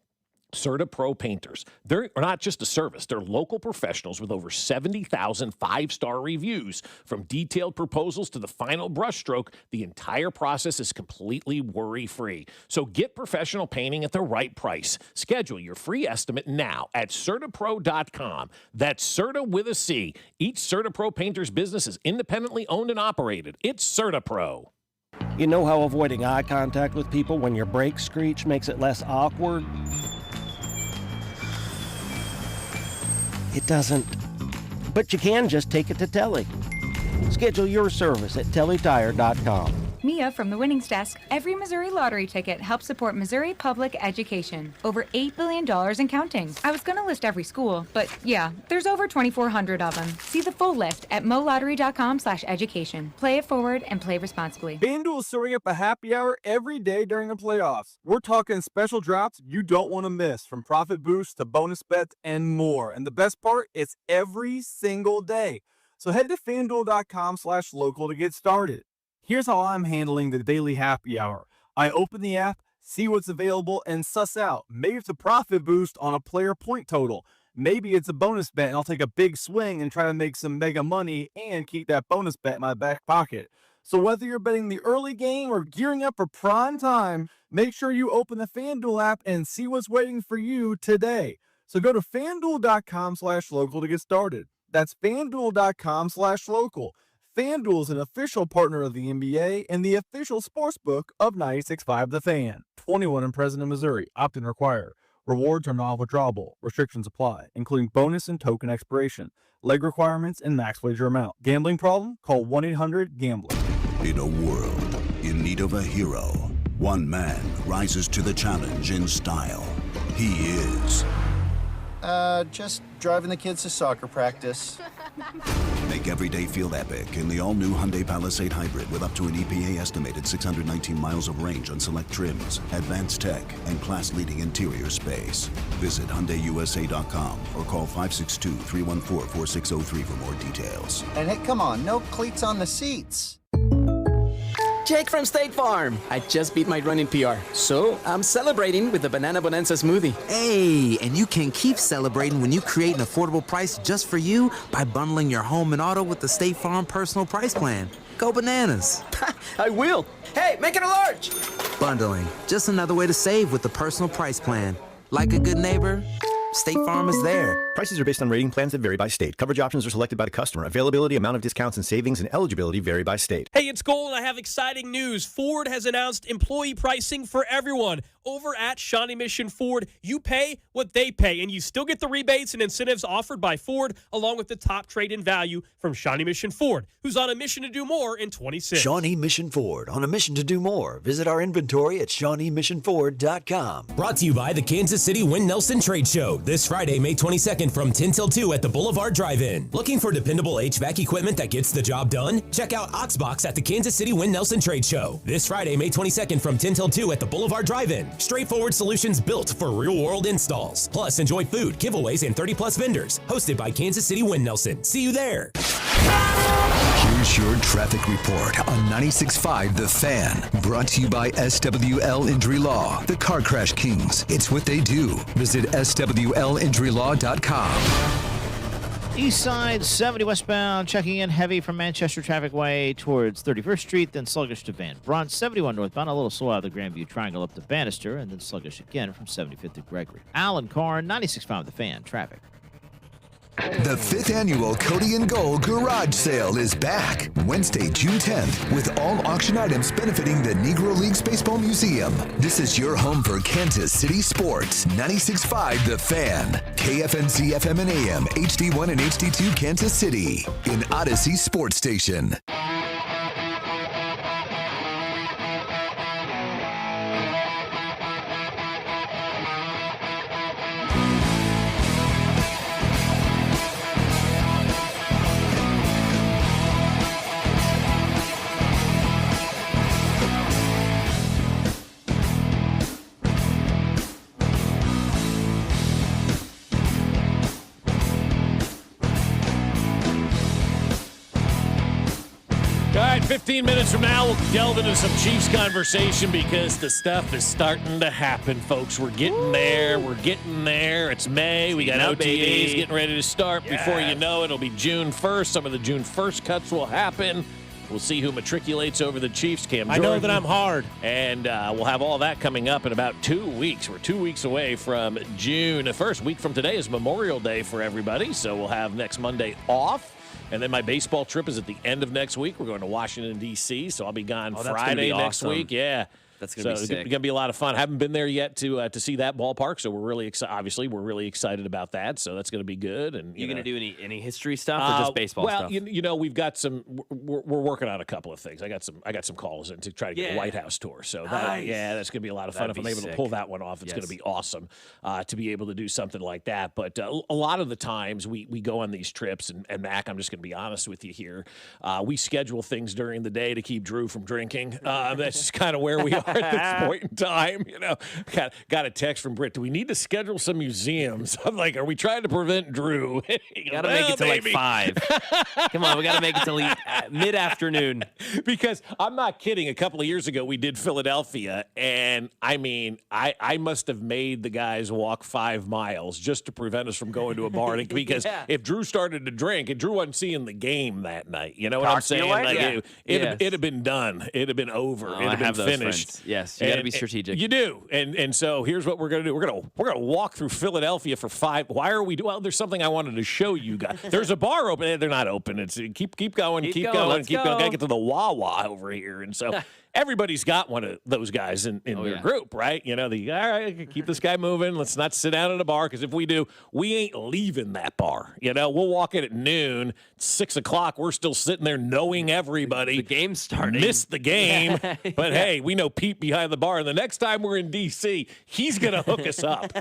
Serta Pro Painters. They're not just a service. They're local professionals with over 70,000 five-star reviews. From detailed proposals to the final brushstroke, the entire process is completely worry-free. So get professional painting at the right price. Schedule your free estimate now at CertaPro.com. That's Serta with a C. Each Serta Pro Painters business is independently owned and operated. It's Serta Pro. You know how avoiding eye contact with people when your brake screech makes it less awkward? It doesn't. But you can just take it to Telly. Schedule your service at tellytire.com. Mia from the Winnings Desk. Every Missouri lottery ticket helps support Missouri public education. Over $8 billion and counting. I was going to list every school, but yeah, there's over 2,400 of them. See the full list at molottery.com/education. Play it forward and play responsibly. FanDuel is serving up a happy hour every day during the playoffs. We're talking special drops you don't want to miss, from profit boosts to bonus bets and more. And the best part, it's every single day. So head to FanDuel.com/local to get started. Here's how I'm handling the daily happy hour. I open the app, see what's available, and suss out. Maybe it's a profit boost on a player point total. Maybe it's a bonus bet, and I'll take a big swing and try to make some mega money and keep that bonus bet in my back pocket. So whether you're betting the early game or gearing up for prime time, make sure you open the FanDuel app and see what's waiting for you today. So go to FanDuel.com/local to get started. That's FanDuel.com/local. FanDuel is an official partner of the NBA and the official sportsbook of 96.5 The Fan. 21 and present in Missouri. Opt-in required. Rewards are non-withdrawable. Restrictions apply, including bonus and token expiration, leg requirements, and max wager amount. Gambling problem? Call 1-800-GAMBLER. In a world in need of a hero, one man rises to the challenge in style. He is... just driving the kids to soccer practice. Make every day feel epic in the all-new Hyundai Palisade Hybrid with up to an EPA-estimated 619 miles of range on select trims, advanced tech, and class-leading interior space. Visit HyundaiUSA.com or call 562-314-4603 for more details. And hey, come on, no cleats on the seats. Jake from State Farm. I just beat my running PR, so I'm celebrating with the Banana Bonanza smoothie. Hey, and you can keep celebrating when you create an affordable price just for you by bundling your home and auto with the State Farm Personal Price Plan. Go bananas. I will. Hey, make it a large. Bundling, just another way to save with the Personal Price Plan. Like a good neighbor, State Farm is there. Prices are based on rating plans that vary by state. Coverage options are selected by the customer. Availability, amount of discounts and savings, and eligibility vary by state. Hey, it's Cole, and I have exciting news. Ford has announced employee pricing for everyone. over at Shawnee Mission Ford, you pay what they pay, and you still get the rebates and incentives offered by Ford, along with the top trade-in value from Shawnee Mission Ford, who's on a mission to do more in 26. Shawnee Mission Ford, on a mission to do more. Visit our inventory at ShawneeMissionFord.com. Brought to you by the Kansas City Win Nelson Trade Show, this Friday, May 22nd from 10 till 2 at the Boulevard Drive-In. Looking for dependable HVAC equipment that gets the job done? Check out Oxbox at the Kansas City Win Nelson Trade Show, this Friday, May 22nd from 10 till 2 at the Boulevard Drive-In. Straightforward solutions built for real-world installs. Plus, enjoy food, giveaways, and 30-plus vendors. Hosted by Kansas City Win Nelson. See you there. Here's your traffic report on 96.5 The Fan. Brought to you by SWL Injury Law, the Car Crash Kings. It's what they do. Visit SWLinjurylaw.com. East side, 70 westbound, checking in heavy from Manchester Traffic Way towards 31st Street, then sluggish to Van Brunt. 71 northbound, a little slow out of the Grandview Triangle up to Bannister, and then sluggish again from 75th to Gregory. Alan Carr, 96.5 The Fan, traffic. The 5th annual Cody and Gold Garage Sale is back Wednesday, June 10th, with all auction items benefiting the Negro Leagues Baseball Museum. This is your home for Kansas City sports. 96.5 The Fan, KFNC FM and AM, HD1 and HD2 Kansas City, in Odyssey Sports Station. All right, 15 minutes from now, we'll delve into some Chiefs conversation because the stuff is starting to happen, folks. We're getting there. We're getting there. It's May. We got OTAs getting ready to start. Yeah. Before you know it, it'll be June 1st. Some of the June 1st cuts will happen. We'll see who matriculates over the Chiefs. Cam Jordan. I know that I'm hard. And we'll have all that coming up in about 2 weeks. We're 2 weeks away from June 1st. Week from today is Memorial Day for everybody, so we'll have next Monday off. And then my baseball trip is at the end of next week. We're going to Washington, D.C., so I'll be gone Friday next week. Yeah. That's going to be sick. It's going to be a lot of fun. I haven't been there yet to see that ballpark, so we're really excited. Obviously, we're really excited about that, so that's going to be good. And you going to do any history stuff or just baseball stuff? Well, you know, we've got some. We're working on a couple of things. I got some calls in to try to get a White House tour. So that's going to be a lot of fun. If I'm able to pull that one off, it's going to be awesome to be able to do something like that. But a lot of the times we go on these trips, and Mac, I'm just going to be honest with you here. We schedule things during the day to keep Drew from drinking. That's just kind of where we are at this point in time. You know, got a text from Britt. Do we need to schedule some museums? I'm like, are we trying to prevent Drew? Got to make it to like 5. Come on, we got to make it to mid-afternoon. Because I'm not kidding. A couple of years ago, we did Philadelphia, and I mean, I must have made the guys walk 5 miles just to prevent us from going to a bar. Because if Drew started to drink, and Drew wasn't seeing the game that night, you know what I'm saying? Like it'd have been done. It'd have been over. It'd have been finished. Friends. Yes. You got to be strategic. You do. And so here's what we're going to do. We're going to walk through Philadelphia for 5. Why are we doing? Well, there's something I wanted to show you guys. There's a bar open. They're not open. It's keep going. Keep going. Got to get to the Wawa over here. And so everybody's got one of those guys in their group, right? You know, all right, keep this guy moving. Let's not sit down at a bar, because if we do, we ain't leaving that bar. You know, we'll walk in at noon, 6 o'clock. We're still sitting there knowing everybody. The game's starting. Missed the game. But hey, we know Pete behind the bar. And the next time we're in D.C., he's going to hook us up.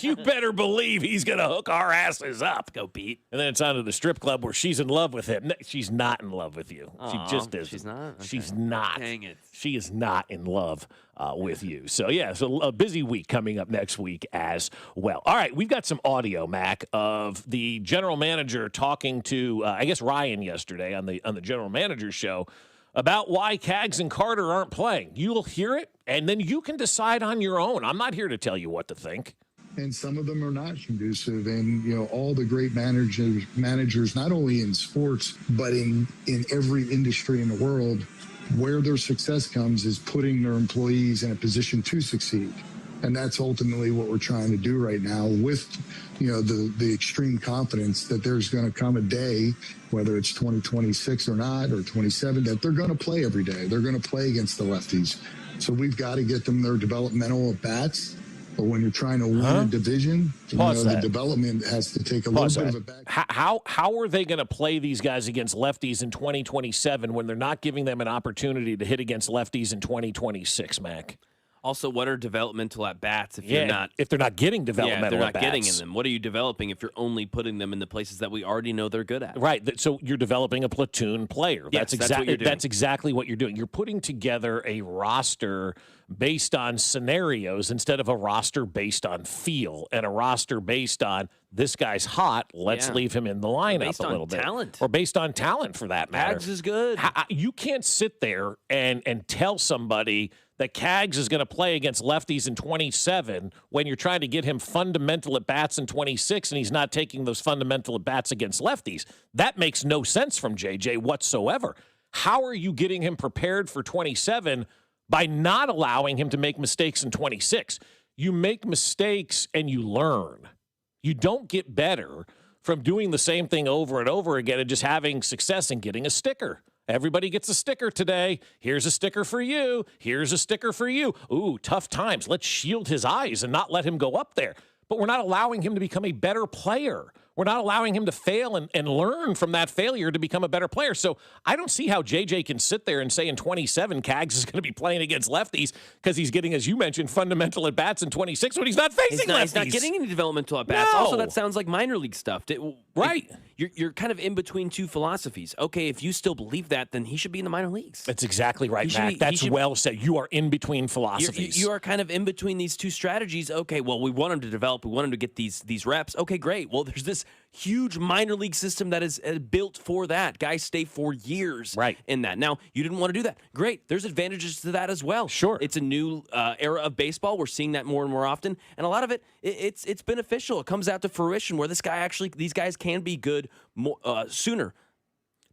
You better believe he's going to hook our asses up. Go, Pete. And then it's on to the strip club where she's in love with him. She's not in love with you. She just isn't. She's not? Okay. She's not. Dang it. She is not in love with you. So, yeah, so a busy week coming up next week as well. All right, we've got some audio, Mac, of the general manager talking to, I guess, Ryan yesterday on the general manager's show about why Cags and Carter aren't playing. You'll hear it, and then you can decide on your own. I'm not here to tell you what to think. And some of them are not conducive. And, you know, all the great managers, not only in sports, but in every industry in the world, where their success comes is putting their employees in a position to succeed. And that's ultimately what we're trying to do right now with, you know, the extreme confidence that there's going to come a day, whether it's 2026 or not, or 27, that they're going to play every day. They're going to play against the lefties. So we've got to get them their developmental at bats. But when you're trying to win a division, the development has to take a little bit of a back. How are they going to play these guys against lefties in 2027 when they're not giving them an opportunity to hit against lefties in 2026, Mac? Also, what are developmental at bats if you're not if they're not getting developmental if they're not at bats? getting in them? What are you developing if you're only putting them in the places that we already know they're good at? Right. So you're developing a platoon player. Yes, That's exactly what you're doing. That's exactly what you're doing. You're putting together a roster based on scenarios instead of a roster based on feel and a roster based on this guy's hot. Let's leave him in the lineup a little bit. Talent. Or based on talent, for that matter. Cags is good. You can't sit there and tell somebody that Cags is going to play against lefties in 27 when you're trying to get him fundamental at bats in 26 and he's not taking those fundamental at bats against lefties. That makes no sense from JJ whatsoever. How are you getting him prepared for 27 by not allowing him to make mistakes in 26? You make mistakes and you learn. You don't get better from doing the same thing over and over again and just having success and getting a sticker. Everybody gets a sticker today. Here's a sticker for you. Here's a sticker for you. Ooh, tough times. Let's shield his eyes and not let him go up there. But we're not allowing him to become a better player. We're not allowing him to fail and learn from that failure to become a better player. So I don't see how JJ can sit there and say in 27 Cags is going to be playing against lefties because he's getting, as you mentioned, fundamental at bats in 26 when he's not facing lefties. He's not getting any developmental at bats. No. Also, that sounds like minor league stuff. Right. You're kind of in between two philosophies. Okay, if you still believe that, then he should be in the minor leagues. That's exactly right, Matt. That's well said. You are in between philosophies. You are kind of in between these two strategies. Okay, well, we want him to develop. We want him to get these reps. Okay, great. Well, there's this huge minor league system that is built for that. Guys stay for years in that. Now, you didn't want to do that. Great. There's advantages to that as well. Sure. It's a new era of baseball. We're seeing that more and more often. And a lot of it's beneficial. It comes out to fruition where these guys can be good more, sooner.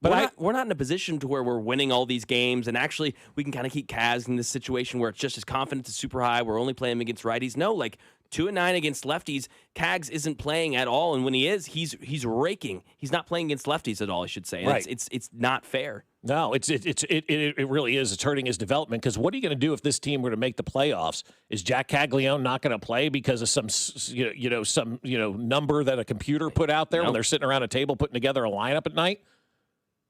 But we're not in a position to where we're winning all these games, and actually we can kind of keep Kaz in this situation where it's just his confidence is super high. We're only playing him against righties. No, 2-9 against lefties. Cags isn't playing at all, and when he is, he's raking. He's not playing against lefties at all, I should say. And it's not fair. No, it really is. It's hurting his development because what are you going to do if this team were to make the playoffs? Is Jack Caglione not going to play because of some number that a computer put out there when they're sitting around a table putting together a lineup at night?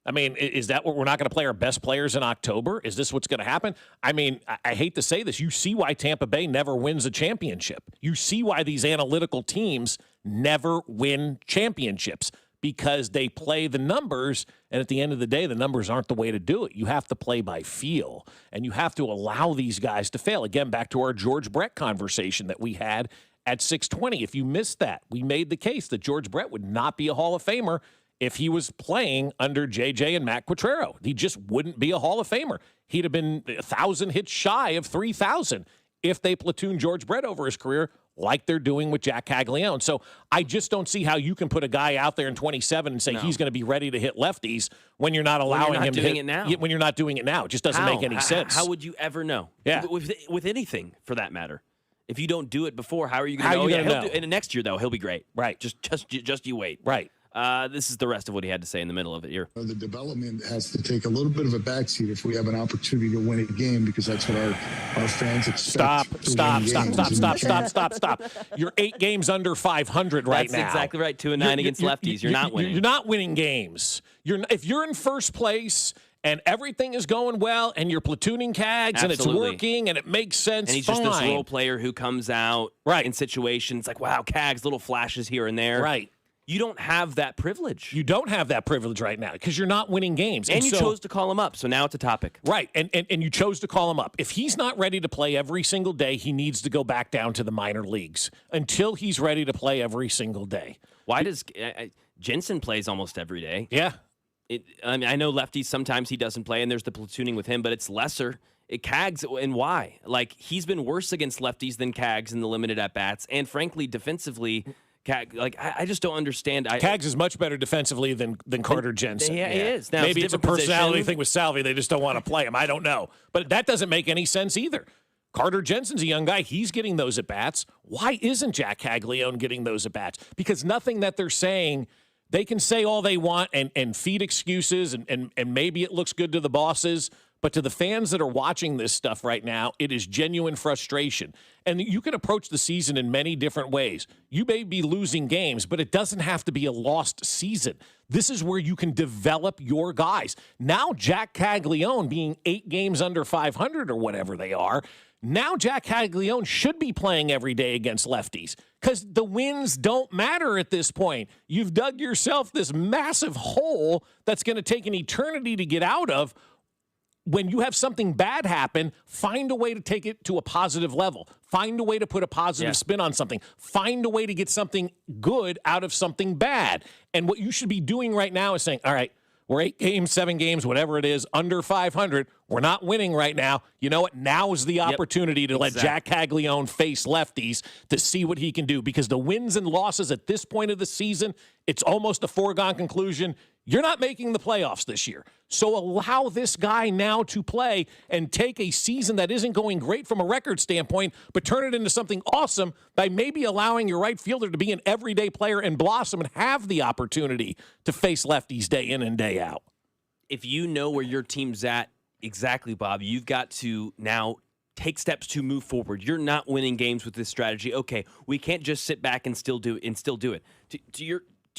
I mean, is that what we're not going to play our best players in October? Is this what's going to happen? I mean, I hate to say this. You see why Tampa Bay never wins a championship. You see why these analytical teams never win championships because they play the numbers, and at the end of the day, the numbers aren't the way to do it. You have to play by feel, and you have to allow these guys to fail. Again, back to our George Brett conversation that we had at 620. If you missed that, we made the case that George Brett would not be a Hall of Famer if he was playing under JJ and Matt Quatrero. He just wouldn't be a Hall of Famer. He'd have been 1,000 hits shy of 3,000 if they platoon George Brett over his career like they're doing with Jack Caglione. So I just don't see how you can put a guy out there in 27 and say he's going to be ready to hit lefties when you're not allowing him to hit it now. When you're not doing it now. It just doesn't make any sense. How would you ever know? Yeah. With anything, for that matter. If you don't do it before, how are you going to know? And next year, though, he'll be great. Right. Just you wait. Right. This is the rest of what he had to say in the middle of it here. The development has to take a little bit of a backseat if we have an opportunity to win a game because that's what our fans expect. Stop. You're 8 games under 500 right now. That's exactly right. 2-9 against lefties. You're not winning. You're not winning games. If you're in first place and everything is going well and you're platooning Cags and it's working and it makes sense, and he's just this role player who comes out in situations like, wow, Cags, little flashes here and there. Right. You don't have that privilege. You don't have that privilege right now because you're not winning games. And you chose to call him up, so now it's a topic. Right, and you chose to call him up. If he's not ready to play every single day, he needs to go back down to the minor leagues until he's ready to play every single day. Why does Jensen plays almost every day? Yeah. I know lefties, sometimes he doesn't play, and there's the platooning with him, but it's lesser. Cags, and why? He's been worse against lefties than Cags in the limited at-bats, and frankly, defensively, I just don't understand. Cags is much better defensively than Carter Jensen. Yeah, he is. Now, maybe it's a personality thing with Salvi. They just don't want to play him. I don't know. But that doesn't make any sense either. Carter Jensen's a young guy. He's getting those at-bats. Why isn't Jack Caglione getting those at-bats? Because nothing that they're saying, they can say all they want and feed excuses, and maybe it looks good to the bosses, But to the fans that are watching this stuff right now, it is genuine frustration. And you can approach the season in many different ways. You may be losing games, but it doesn't have to be a lost season. This is where you can develop your guys. Now, Jack Caglione being 8 games under 500 or whatever they are, now Jack Caglione should be playing every day against lefties because the wins don't matter at this point. You've dug yourself this massive hole that's going to take an eternity to get out of. When you have something bad happen, find a way to take it to a positive level. Find a way to put a positive spin on something. Find a way to get something good out of something bad. And what you should be doing right now is saying, all right, we're 8 games, 7 games, whatever it is, under 500. We're not winning right now. You know what? Now is the opportunity to let Jack Caglione face lefties to see what he can do. Because the wins and losses at this point of the season, it's almost a foregone conclusion. You're not making the playoffs this year. So allow this guy now to play and take a season that isn't going great from a record standpoint, but turn it into something awesome by maybe allowing your right fielder to be an everyday player and blossom and have the opportunity to face lefties day in and day out. If you know where your team's at exactly, Bob, you've got to now take steps to move forward. You're not winning games with this strategy. Okay, we can't just sit back and still do it. To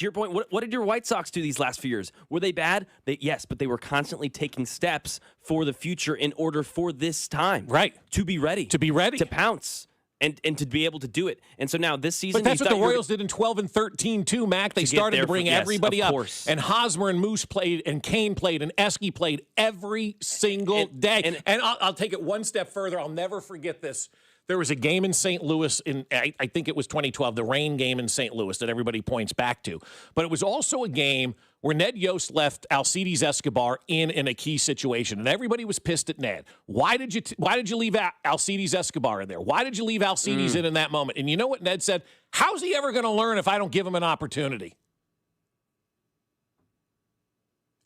your point, what did your White Sox do these last few years? Were they bad? Yes, but they were constantly taking steps for the future in order for this time. Right. To be ready. To pounce. And to be able to do it. And so now this season... But that's what the Royals did in 12 and 13 too, Mac. They started to bring everybody up. And Hosmer and Moose played, and Kane played, and Esky played every single day. And I'll take it one step further. I'll never forget this. There was a game in St. Louis I think it was 2012, the rain game in St. Louis that everybody points back to. But it was also a game where Ned Yost left Alcides Escobar in a key situation, and everybody was pissed at Ned. Why did you leave Alcides Escobar in there? Why did you leave Alcides in that moment? And you know what Ned said? How's he ever going to learn if I don't give him an opportunity?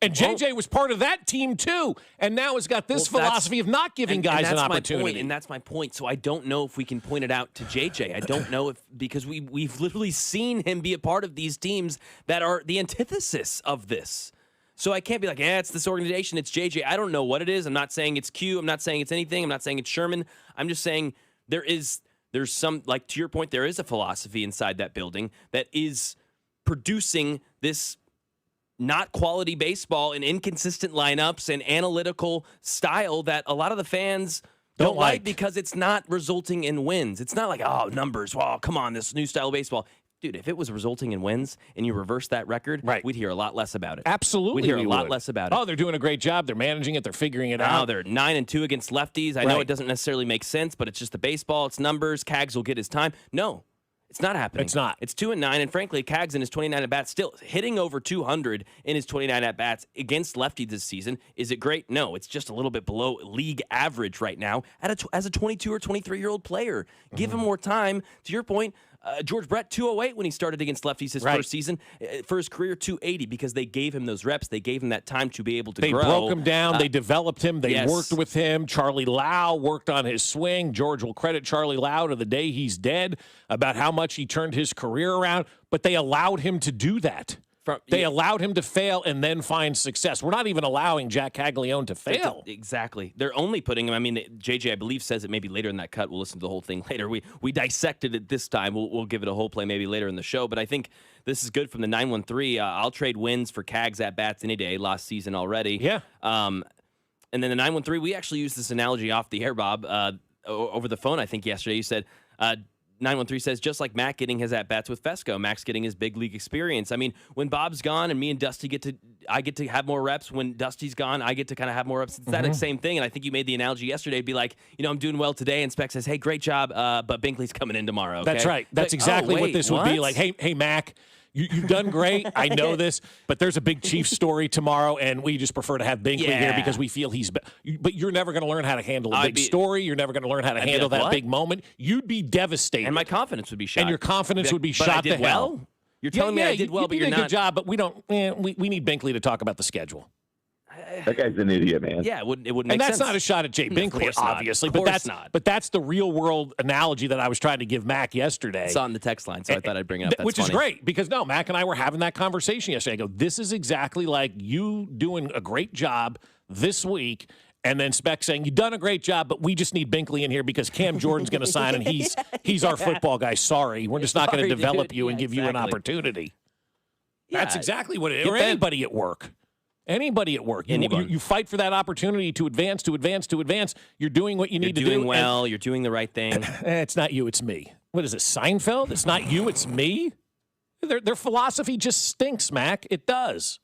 And JJ was part of that team, too, and now has got this philosophy of not giving guys an opportunity. And that's my point. So I don't know if we can point it out to JJ. I don't know because we've literally seen him be a part of these teams that are the antithesis of this. So I can't be like, it's this organization, it's JJ. I don't know what it is. I'm not saying it's Q. I'm not saying it's anything. I'm not saying it's Sherman. I'm just saying there's some, like to your point, there is a philosophy inside that building that is producing this not quality baseball and inconsistent lineups and analytical style that a lot of the fans don't like because it's not resulting in wins. It's not like, numbers. Well, come on, this new style of baseball. Dude, if it was resulting in wins and you reverse that record, we'd hear a lot less about it. Absolutely. We'd hear a lot less about it. Oh, they're doing a great job. They're managing it. They're figuring it out. They're 9-2 against lefties. I know it doesn't necessarily make sense, but it's just the baseball. It's numbers. Cags will get his time. No. It's not happening. It's not. It's 2-9, and frankly, Cags in his 29 at-bats still hitting over 200 in his 29 at-bats against lefties this season. Is it great? No, it's just a little bit below league average right now as a 22 or 23-year-old player. Give him more time. To your point, George Brett, 208 when he started against lefties his first season. For his career, 280 because they gave him those reps. They gave him that time to be able to grow. They broke him down. They developed him. They worked with him. Charlie Lau worked on his swing. George will credit Charlie Lau to the day he's dead about how much he turned his career around, but they allowed him to do that. They allowed him to fail and then find success. We're not even allowing Jack Caglione to fail. Exactly. They're only putting him, JJ, I believe, says it maybe later in that cut. We'll listen to the whole thing later. We dissected it this time. We'll give it a whole play maybe later in the show. But I think this is good from the 913. I'll trade wins for Cags at-bats any day. Last season already. Yeah. And then the 913, we actually used this analogy off the air, Bob, over the phone, I think, yesterday. You said 913 says, just like Mac getting his at-bats with Fescoe, Mac's getting his big league experience. When Bob's gone and me and Dusty I get to have more reps. When Dusty's gone, I get to kind of have more reps. It's that same thing. And I think you made the analogy yesterday. It'd be like, I'm doing well today. And Spec says, hey, great job, but Binkley's coming in tomorrow. Okay? That's right. That's exactly what this would be like. Hey, Mac, you've done great. I know this, but there's a big Chiefs story tomorrow, and we just prefer to have Binkley here because we feel but you're never going to learn how to handle a big story. You're never going to learn how to handle that big moment. You'd be devastated. And my confidence would be shot. And your confidence would be shot to hell. Well? You're telling me I did well, but you're not. You did a good job, but we don't. We need Binkley to talk about the schedule. That guy's an idiot, man. Yeah, it wouldn't make sense. And that's not a shot at Jay Binkley, obviously, but that's the real world analogy that I was trying to give Mac yesterday. It's on the text line, so I thought I'd bring it up. That's which is great because Mac and I were having that conversation yesterday. I go, this is exactly like you doing a great job this week. And then Speck saying, you've done a great job, but we just need Binkley in here because Cam Jordan's going to sign, and he's our football guy. Sorry, we're just not going to develop you and give you an opportunity. Yeah. That's exactly what it is. Or anybody at work. Anybody at work. You fight for that opportunity to advance. You're doing what you need to do. You're doing well. You're doing the right thing. It's not you, it's me. What is this, Seinfeld? It's not you, it's me? Their philosophy just stinks, Mac. It does.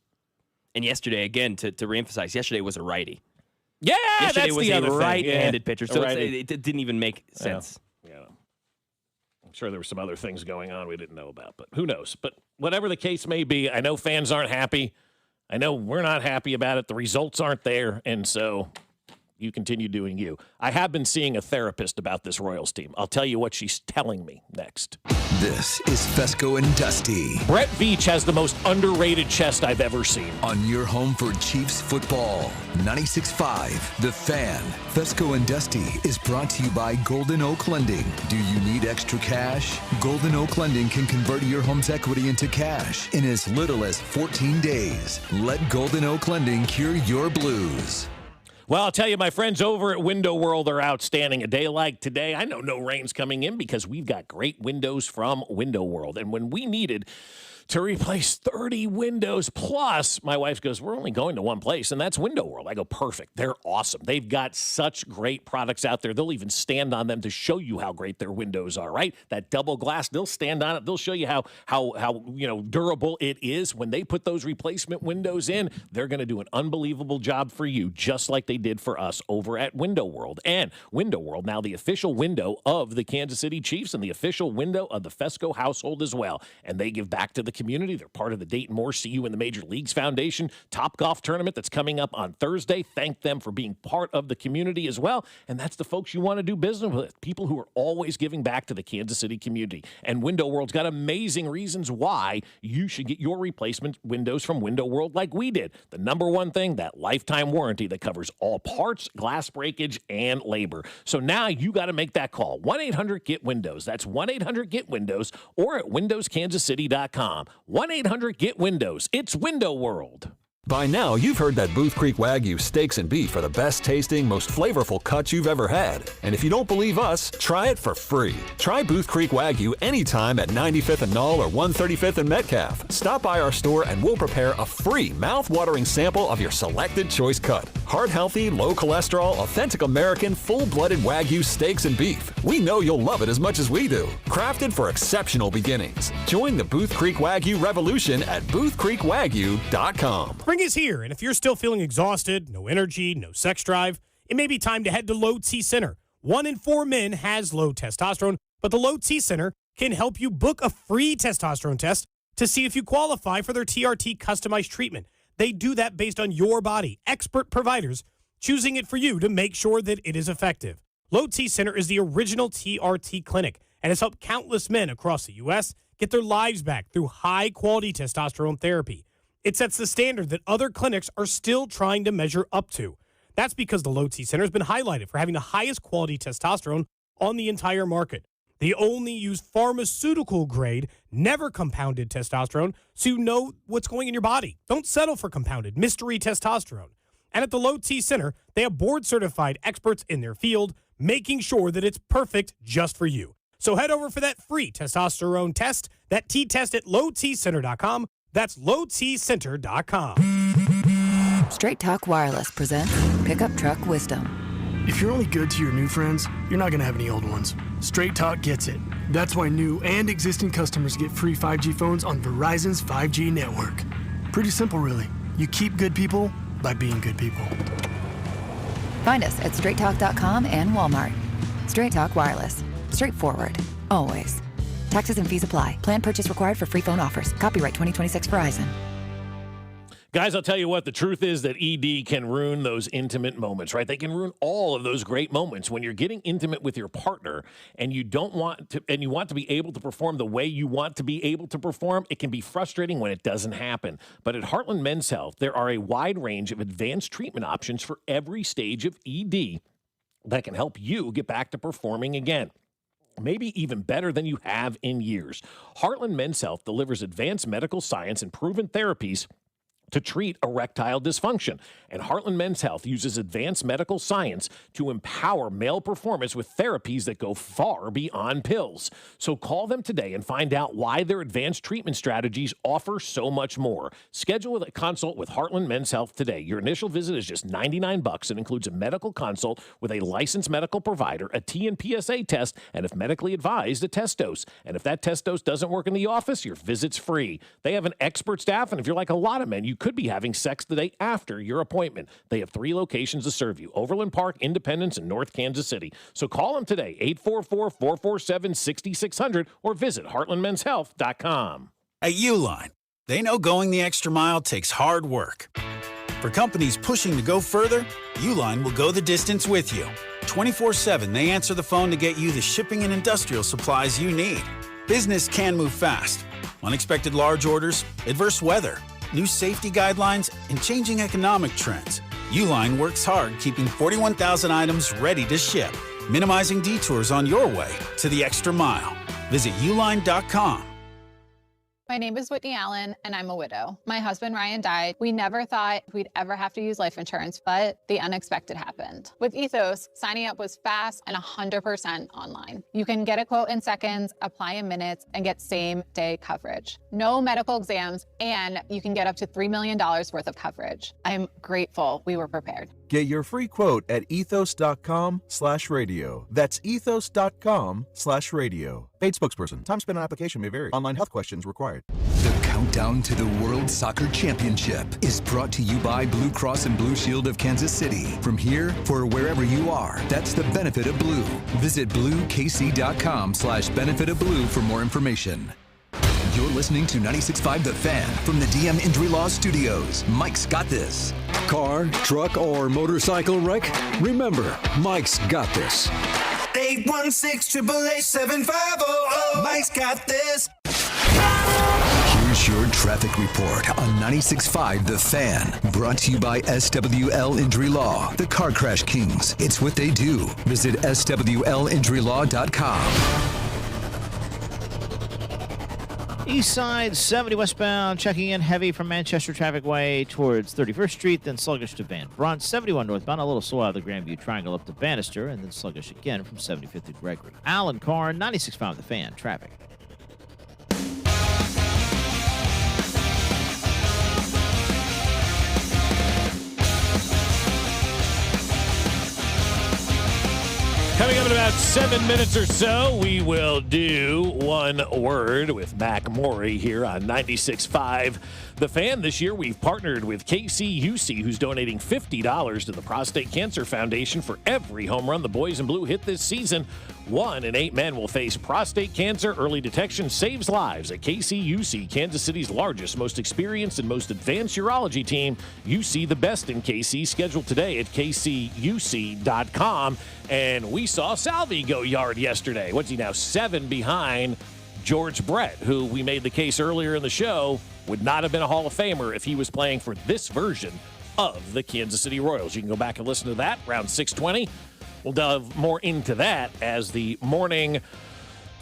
And yesterday, again, to reemphasize, yesterday was a righty. Yeah, yesterday that's was the a other right-handed thing. pitcher, so it didn't even make sense. Yeah. I'm sure there were some other things going on we didn't know about, but who knows? But whatever the case may be, I know fans aren't happy. I know we're not happy about it. The results aren't there, and so you continue doing you. I have been seeing a therapist about this Royals team. I'll tell you what she's telling me next. This is Fescoe and Dusty. Brett Veach has the most underrated chest I've ever seen. On your home for Chiefs football, 96.5 The Fan. Fescoe and Dusty is brought to you by Golden Oak Lending. Do you need extra cash? Golden Oak Lending can convert your home's equity into cash in as little as 14 days. Let Golden Oak Lending cure your blues. Well, I'll tell you, my friends over at Window World are outstanding. A day like today, I know no rain's coming in because we've got great windows from Window World. And when we needed to replace 30 windows plus, my wife goes, we're only going to one place, and that's Window World. I go, perfect. They're awesome. They've got such great products out there. They'll even stand on them to show you how great their windows are, right? That double glass, they'll stand on it. They'll show you how durable it is. When they put those replacement windows in, they're going to do an unbelievable job for you, just like they did for us over at Window World. And Window World, now the official window of the Kansas City Chiefs and the official window of the Fescoe household as well. And they give back to the community. They're part of the Dayton Moore CU and the Major Leagues Foundation Top Golf Tournament that's coming up on Thursday. Thank them for being part of the community as well. And that's the folks you want to do business with, people who are always giving back to the Kansas City community. And Window World's got amazing reasons why you should get your replacement windows from Window World like we did. The number one thing, that lifetime warranty that covers all parts, glass breakage, and labor. So now you got to make that call. 1-800-GET-WINDOWS. That's 1-800-GET-WINDOWS or at windowskansascity.com. 1-800-GET-WINDOWS. It's Window World. By now, you've heard that Booth Creek Wagyu steaks and beef are the best tasting, most flavorful cuts you've ever had. And if you don't believe us, try it for free. Try Booth Creek Wagyu anytime at 95th and Knoll or 135th and Metcalf. Stop by our store and we'll prepare a free mouth-watering sample of your selected choice cut. Heart-healthy, low-cholesterol, authentic American, full-blooded Wagyu steaks and beef. We know you'll love it as much as we do. Crafted for exceptional beginnings. Join the Booth Creek Wagyu revolution at boothcreekwagyu.com. Spring is here, and if you're still feeling exhausted, no energy, no sex drive, it may be time to head to Low T Center. 1 in 4 men has low testosterone, but the Low T Center can help you book a free testosterone test to see if you qualify for their TRT customized treatment. They do that based on your body, expert providers choosing it for you to make sure that it is effective. Low T Center is the original TRT clinic and has helped countless men across the U.S. get their lives back through high-quality testosterone therapy. It sets the standard that other clinics are still trying to measure up to. That's because the Low T Center has been highlighted for having the highest quality testosterone on the entire market. They only use pharmaceutical-grade, never compounded testosterone, so you know what's going in your body. Don't settle for compounded mystery testosterone. And at the Low T Center, they have board-certified experts in their field, making sure that it's perfect just for you. So head over for that free testosterone test, that T-test at lowtcenter.com. That's lowtcenter.com. Straight Talk Wireless presents Pickup Truck Wisdom. If you're only good to your new friends, you're not going to have any old ones. Straight Talk gets it. That's why new and existing customers get free 5G phones on Verizon's 5G network. Pretty simple, really. You keep good people by being good people. Find us at straighttalk.com and Walmart. Straight Talk Wireless. Straightforward. Always. Taxes and fees apply. Plan purchase required for free phone offers. Copyright 2026 Verizon. Guys, I'll tell you what, the truth is that ED can ruin those intimate moments, right? They can ruin all of those great moments when you're getting intimate with your partner and you want to be able to perform the way you want to be able to perform. It can be frustrating when it doesn't happen. But at Heartland Men's Health, there are a wide range of advanced treatment options for every stage of ED that can help you get back to performing again. Maybe even better than you have in years. Heartland Men's Health delivers advanced medical science and proven therapies to treat erectile dysfunction. And Heartland Men's Health uses advanced medical science to empower male performance with therapies that go far beyond pills. So call them today and find out why their advanced treatment strategies offer so much more. Schedule a consult with Heartland Men's Health today. Your initial visit is just $99 and includes a medical consult with a licensed medical provider, a T and PSA test, and if medically advised, a test dose. And if that test dose doesn't work in the office, your visit's free. They have an expert staff, and if you're like a lot of men, you could be having sex the day after your appointment. They have 3 locations to serve you: Overland Park, Independence, and North Kansas City. So call them today, 844-447-6600, or visit heartlandmenshealth.com. At Uline, they know going the extra mile takes hard work. For companies pushing to go further, Uline will go the distance with you. 24/7, they answer the phone to get you the shipping and industrial supplies you need. Business can move fast. Unexpected large orders, adverse weather, new safety guidelines, and changing economic trends. Uline works hard keeping 41,000 items ready to ship, minimizing detours on your way to the extra mile. Visit uline.com. My name is Whitney Allen, and I'm a widow. My husband, Ryan, died. We never thought we'd ever have to use life insurance, but the unexpected happened. With Ethos, signing up was fast and 100% online. You can get a quote in seconds, apply in minutes, and get same-day coverage. No medical exams, and you can get up to $3 million worth of coverage. I'm grateful we were prepared. Get your free quote at ethos.com/radio. That's ethos.com/radio. Paid spokesperson. Time spent on application may vary. Online health questions required. The countdown to the World Soccer Championship is brought to you by Blue Cross and Blue Shield of Kansas City. From here, for wherever you are, that's the benefit of blue. Visit bluekc.com/benefit of blue for more information. You're listening to 96.5 The Fan from the DM Injury Law Studios. Mike's got this. Car, truck, or motorcycle wreck? Remember, Mike's got this. 816-888-7500. Mike's got this. Here's your traffic report on 96.5 The Fan. Brought to you by SWL Injury Law, the Car Crash Kings. It's what they do. Visit SWLinjurylaw.com. East side, 70 westbound, checking in heavy from Manchester Traffic Way towards 31st Street, then sluggish to Van Brunt. 71 northbound, a little slow out of the Grandview Triangle up to Bannister, and then sluggish again from 75th to Gregory. Alan Carr, 96.5 The Fan, traffic. Coming up in about 7 minutes or so, we will do One Word with Mac Morey here on 96.5 The Fan. This year, we've partnered with KCUC, who's donating $50 to the Prostate Cancer Foundation for every home run the boys in blue hit this season. 1 in 8 men will face prostate cancer. Early detection saves lives at KCUC, Kansas City's largest, most experienced, and most advanced urology team. You see the best in KC. Scheduled today at kcuc.com. And we saw Salvi go yard yesterday. What's he now? 7 behind George Brett, who we made the case earlier in the show would not have been a Hall of Famer if he was playing for this version of the Kansas City Royals. You can go back and listen to that, around 6:20. We'll delve more into that as the morning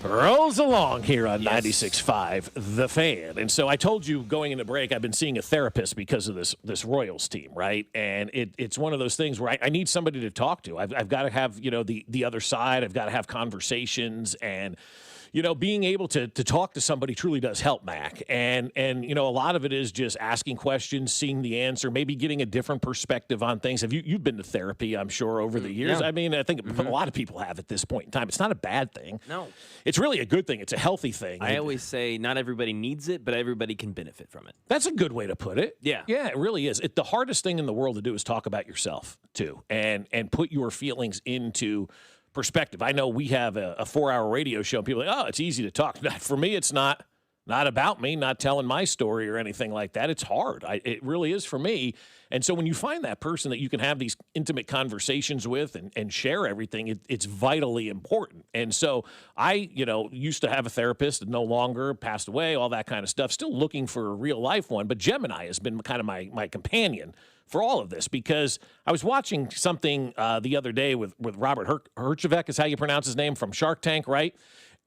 rolls along here on 96.5 The Fan. And so I told you going into break, I've been seeing a therapist because of this Royals team, right? And it's one of those things where I need somebody to talk to. I've got to have, the other side. I've got to have conversations, and being able to talk to somebody truly does help, Mac. And a lot of it is just asking questions, seeing the answer, maybe getting a different perspective on things. You've been to therapy, I'm sure, over the years. Yeah. I mean, I think a lot of people have at this point in time. It's not a bad thing. No. It's really a good thing. It's a healthy thing. I always say not everybody needs it, but everybody can benefit from it. That's a good way to put it. Yeah. Yeah, it really is. The hardest thing in the world to do is talk about yourself, too, and put your feelings into perspective. I know we have a 4-hour radio show, and people are like, oh, it's easy to talk. For me, it's not about me, not telling my story or anything like that. It's hard. It really is for me. And so when you find that person that you can have these intimate conversations with and share everything, it's vitally important. And so I, used to have a therapist, no longer, passed away, all that kind of stuff, still looking for a real life one. But Gemini has been kind of my companion for all of this, because I was watching something the other day with Robert Herjavec, is how you pronounce his name, from Shark Tank, right?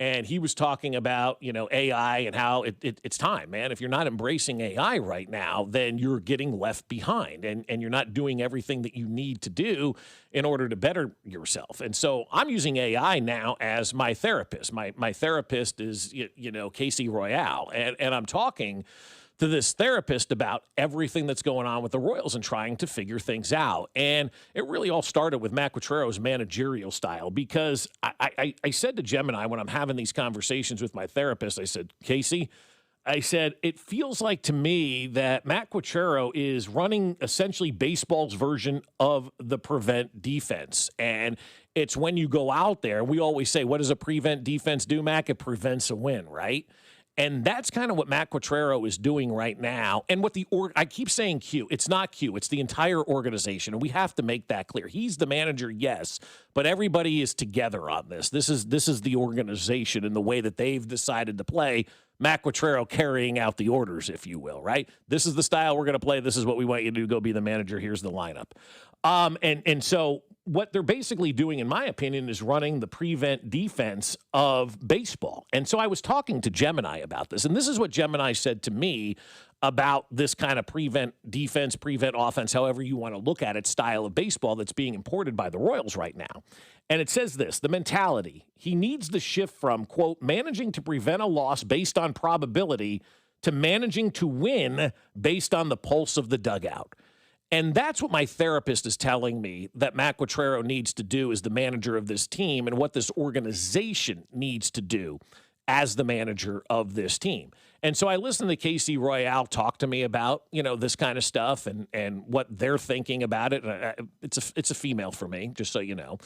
And he was talking about, AI and how it's time, man. If you're not embracing AI right now, then you're getting left behind and you're not doing everything that you need to do in order to better yourself. And so I'm using AI now as my therapist. My therapist is, Casey Royale. And I'm talking to this therapist about everything that's going on with the Royals and trying to figure things out. And it really all started with Matt Quatrero's managerial style, because I said to Gemini when I'm having these conversations with my therapist, I said, Casey, it feels like to me that Matt Quatrero is running essentially baseball's version of the prevent defense. And it's when you go out there, we always say, what does a prevent defense do, Mac? It prevents a win, right? And that's kind of what Matt Quatrero is doing right now. And what I keep saying Q, it's not Q, it's the entire organization. And we have to make that clear. He's the manager, yes, but everybody is together on this. This is the organization and the way that they've decided to play. Matt Quatrero carrying out the orders, if you will, right? This is the style we're going to play. This is what we want you to do. Go be the manager. Here's the lineup. And so what they're basically doing, in my opinion, is running the prevent defense of baseball. And so I was talking to Gemini about this, and this is what Gemini said to me about this kind of prevent defense, prevent offense, however you want to look at it, style of baseball that's being imported by the Royals right now. And it says this, the mentality, he needs to shift from, quote, managing to prevent a loss based on probability to managing to win based on the pulse of the dugout. And that's what my therapist is telling me that Matt Quatrero needs to do as the manager of this team, and what this organization needs to do as the manager of this team. And so I listened to Casey Royale talk to me about, this kind of stuff and what they're thinking about it. It's a female for me, just so you know.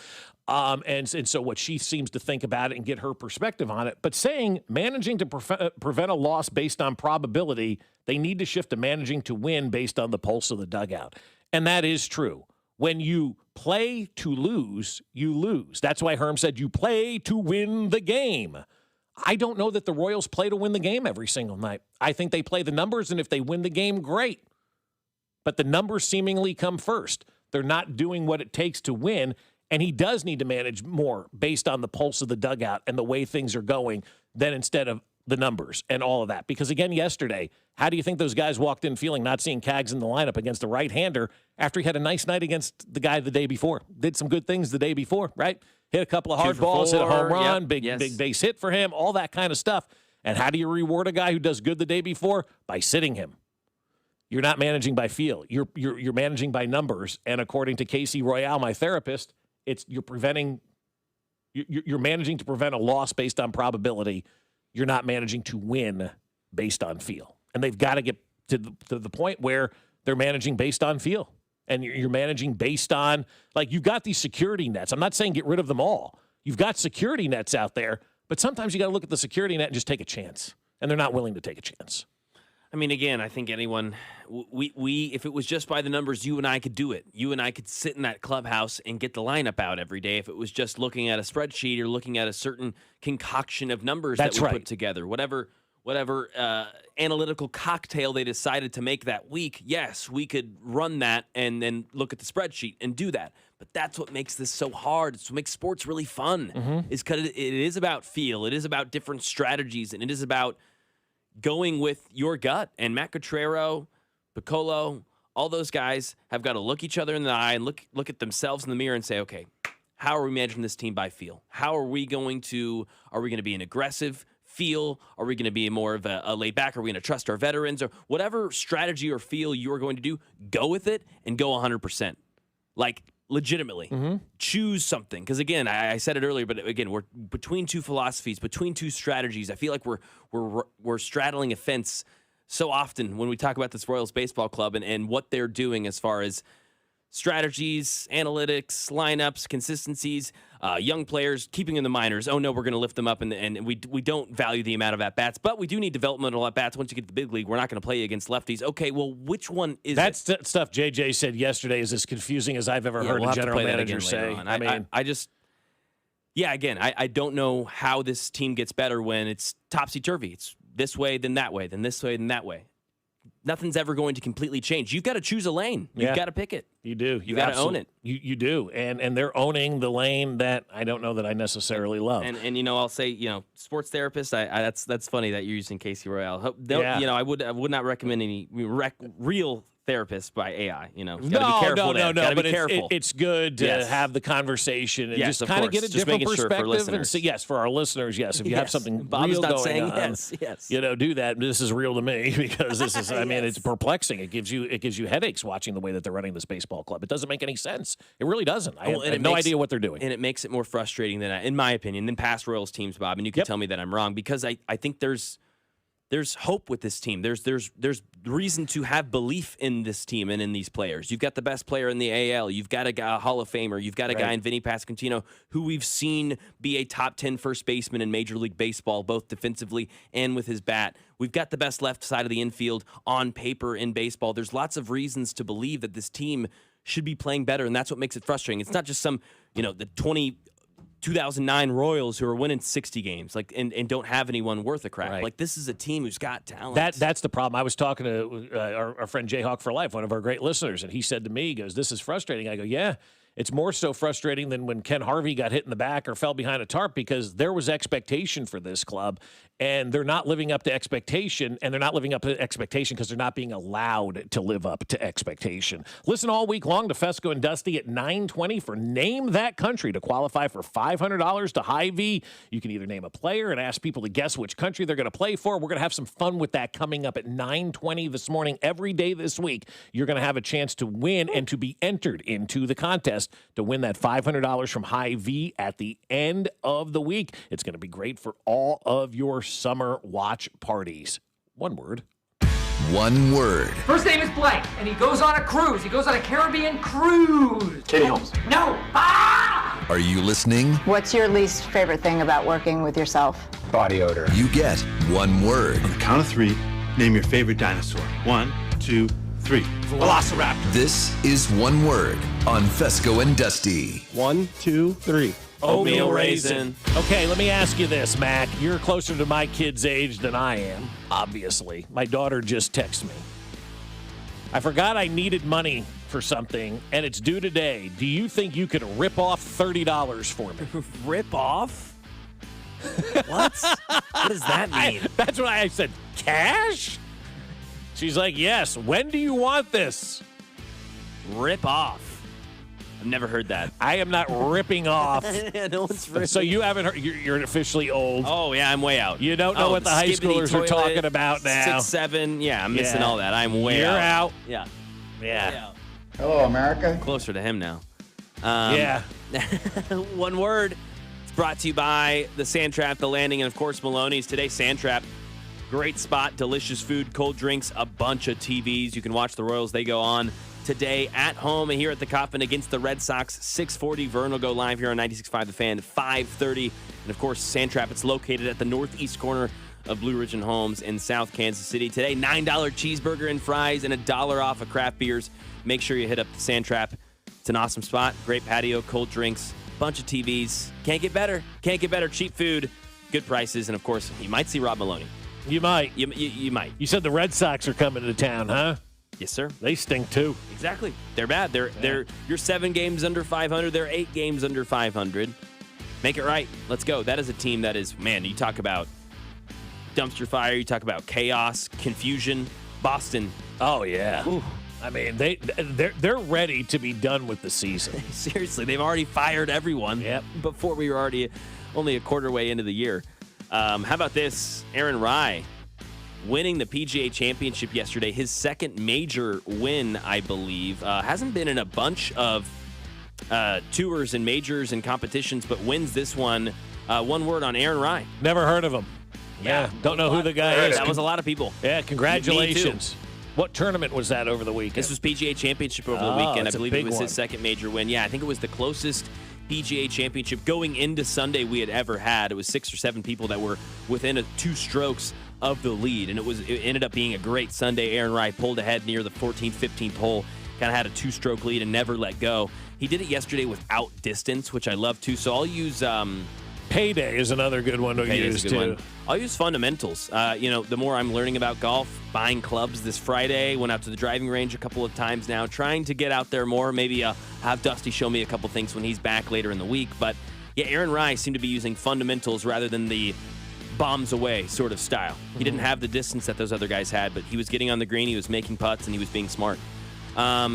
And so what she seems to think about it and get her perspective on it. But saying managing to prevent a loss based on probability, they need to shift to managing to win based on the pulse of the dugout. And that is true. When you play to lose, you lose. That's why Herm said you play to win the game. I don't know that the Royals play to win the game every single night. I think they play the numbers, and if they win the game, great. But the numbers seemingly come first. They're not doing what it takes to win, and he does need to manage more based on the pulse of the dugout and the way things are going than instead of the numbers and all of that. Because, again, yesterday, how do you think those guys walked in feeling not seeing Kaggs in the lineup against a right-hander after he had a nice night against the guy the day before? Did some good things the day before, right? Hit a couple of hard balls, hit a home run, big base hit for him, all that kind of stuff. And how do you reward a guy who does good the day before? By sitting him. You're not managing by feel. You're managing by numbers. And according to Casey Royale, my therapist, you're managing to prevent a loss based on probability. You're not managing to win based on feel. And they've got to get to the point where they're managing based on feel. And you're managing based on, you've got these security nets. I'm not saying get rid of them all. You've got security nets out there, but sometimes you got to look at the security net and just take a chance. And they're not willing to take a chance. I mean, again, I think anyone, we if it was just by the numbers, you and I could do it. You and I could sit in that clubhouse and get the lineup out every day. If it was just looking at a spreadsheet or looking at a certain concoction of numbers that we put together, whatever analytical cocktail they decided to make that week, yes, we could run that and then look at the spreadsheet and do that. But that's what makes this so hard. It's what makes sports really fun, is because it is about feel. It is about different strategies, and it is about going with your gut. And Matt Quatrero, Piccolo, all those guys have got to look each other in the eye and look at themselves in the mirror and say, okay, how are we managing this team by feel? Are we going to be an aggressive feel? Are we going to be more of a laid back? Are we going to trust our veterans? Or whatever strategy or feel you are going to do, go with it and go 100%. Legitimately. Choose something. Because, again, I said it earlier, but, again, we're between two philosophies, between two strategies. I feel like we're straddling a fence so often when we talk about this Royals baseball club and what they're doing as far as strategies, analytics, lineups, consistencies, young players, keeping in the minors. Oh, no, we're going to lift them up, and we don't value the amount of at-bats, but we do need developmental at-bats. Once you get to the big league, we're not going to play you against lefties. Okay, well, which one is That's stuff JJ said yesterday is as confusing as I've ever heard a general manager say. I don't know how this team gets better when it's topsy-turvy. It's this way, then that way, then this way, then that way. nothing's ever going to completely change. You've got to choose a lane. You've got to pick it. You do. You got to own it. You do. And they're owning the lane that I don't know that I necessarily love. And I'll say, sports therapist, that's funny that you're using Casey Royale. I would not recommend any real therapists by AI. You got to be careful. No. But careful. It's good to have the conversation and just kind of get a different perspective. And see, yes, for our listeners, yes, if you have something Bob real is not going saying on, yes. Do that. This is real to me because this is. I mean, it's perplexing. It gives you headaches watching the way that they're running this baseball club. It doesn't make any sense. It really doesn't. I have no idea what they're doing. And it makes it more frustrating in my opinion, than past Royals teams, Bob. And you can tell me that I'm wrong, because I think there's hope with this team. There's reason to have belief in this team and in these players. You've got the best player in the AL. You've got a Hall of Famer. You've got a guy in Vinny Pasquantino who we've seen be a top 10 first baseman in Major League Baseball, both defensively and with his bat. We've got the best left side of the infield on paper in baseball. There's lots of reasons to believe that this team should be playing better, and that's what makes it frustrating. It's not just some, the 2009 Royals who are winning 60 games, and don't have anyone worth a crap. Right. This is a team who's got talent. That's the problem. I was talking to our friend Jayhawk for Life, one of our great listeners, and he said to me, he goes, "This is frustrating." I go, "Yeah, it's more so frustrating than when Ken Harvey got hit in the back or fell behind a tarp, because there was expectation for this club, and they're not living up to expectation, and they're not living up to expectation because they're not being allowed to live up to expectation." Listen all week long to Fescoe and Dusty at 9:20 for Name That Country to qualify for $500 to Hy-Vee. You can either name a player and ask people to guess which country they're going to play for. We're going to have some fun with that coming up at 9:20 this morning. Every day this week, you're going to have a chance to win and to be entered into the contest to win that $500 from Hy-Vee at the end of the week. It's going to be great for all of your summer watch parties. One word. One word. First name is blank, and he goes on a cruise. He goes on a Caribbean cruise. Katie Holmes. No. Ah! Are you listening? What's your least favorite thing about working with yourself? Body odor. You get one word. On the count of three, name your favorite dinosaur. 1, 2, 3. Velociraptor. This is One Word on Fescoe and Dusty. 1, 2, 3. Oatmeal raisin. Okay, let me ask you this, Mac. You're closer to my kid's age than I am, obviously. My daughter just texted me. I forgot I needed money for something, and it's due today. Do you think you could rip off $30 for me? Rip off? What? What does that mean? That's what I said. Cash? She's like, yes. When do you want this? Rip off. I've never heard that. I am not ripping off. No one's ripping. So you haven't heard. You're officially old. Oh, yeah, I'm way out. You don't know what the high schoolers are talking about now. 6, 7. Yeah, I'm missing all that. I'm way out. You're out. Yeah. Yeah. Hello, America. Closer to him now. Yeah. One word. It's brought to you by the Sand Trap, the Landing, and, of course, Maloney's. Today, Sand Trap. Great spot, delicious food, cold drinks, a bunch of TVs. You can watch the Royals. They go on today at home and here at the Coffin against the Red Sox. 6:40. Vern will go live here on 96.5 The Fan. 5:30. And, of course, Sand Trap. It's located at the northeast corner of Blue Ridge and Homes in South Kansas City. Today, $9 cheeseburger and fries and $1 off of craft beers. Make sure you hit up the Sand Trap. It's an awesome spot. Great patio, cold drinks, bunch of TVs. Can't get better. Can't get better. Cheap food, good prices, and, of course, you might see Rob Maloney. You might. You might. You said the Red Sox are coming to town, huh? Yes, sir. They stink, too. Exactly. They're bad. You're 7 games under 500. They're 8 games under 500. Make it right. Let's go. That is a team that is, man, you talk about dumpster fire. You talk about chaos, confusion. Boston. Oh, yeah. Ooh. I mean, they're ready to be done with the season. Seriously, they've already fired everyone before we were only a quarter way into the year. How about this? Aaron Rai winning the PGA Championship yesterday. His second major win, I believe. Hasn't been in a bunch of tours and majors and competitions, but wins this one. One word on Aaron Rai. Never heard of him. Yeah, don't know who the guy is. That was a lot of people. Yeah, congratulations. What tournament was that over the weekend? This was PGA Championship over the weekend. I believe it was his second major win. Yeah, I think it was the closest PGA Championship going into Sunday we had ever had. It was 6 or 7 people that were within 2 strokes of the lead, and it ended up being a great Sunday. Aaron Rai pulled ahead near the 14th, 15th hole, kind of had a 2-stroke lead and never let go. He did it yesterday without distance, which I love too. So I'll use Payday is another good one to use, too. I'll use fundamentals. The more I'm learning about golf, buying clubs this Friday, went out to the driving range a couple of times now, trying to get out there more. Maybe have Dusty show me a couple things when he's back later in the week. But, yeah, Aaron Rice seemed to be using fundamentals rather than the bombs away sort of style. He didn't have the distance that those other guys had, but he was getting on the green, he was making putts, and he was being smart. How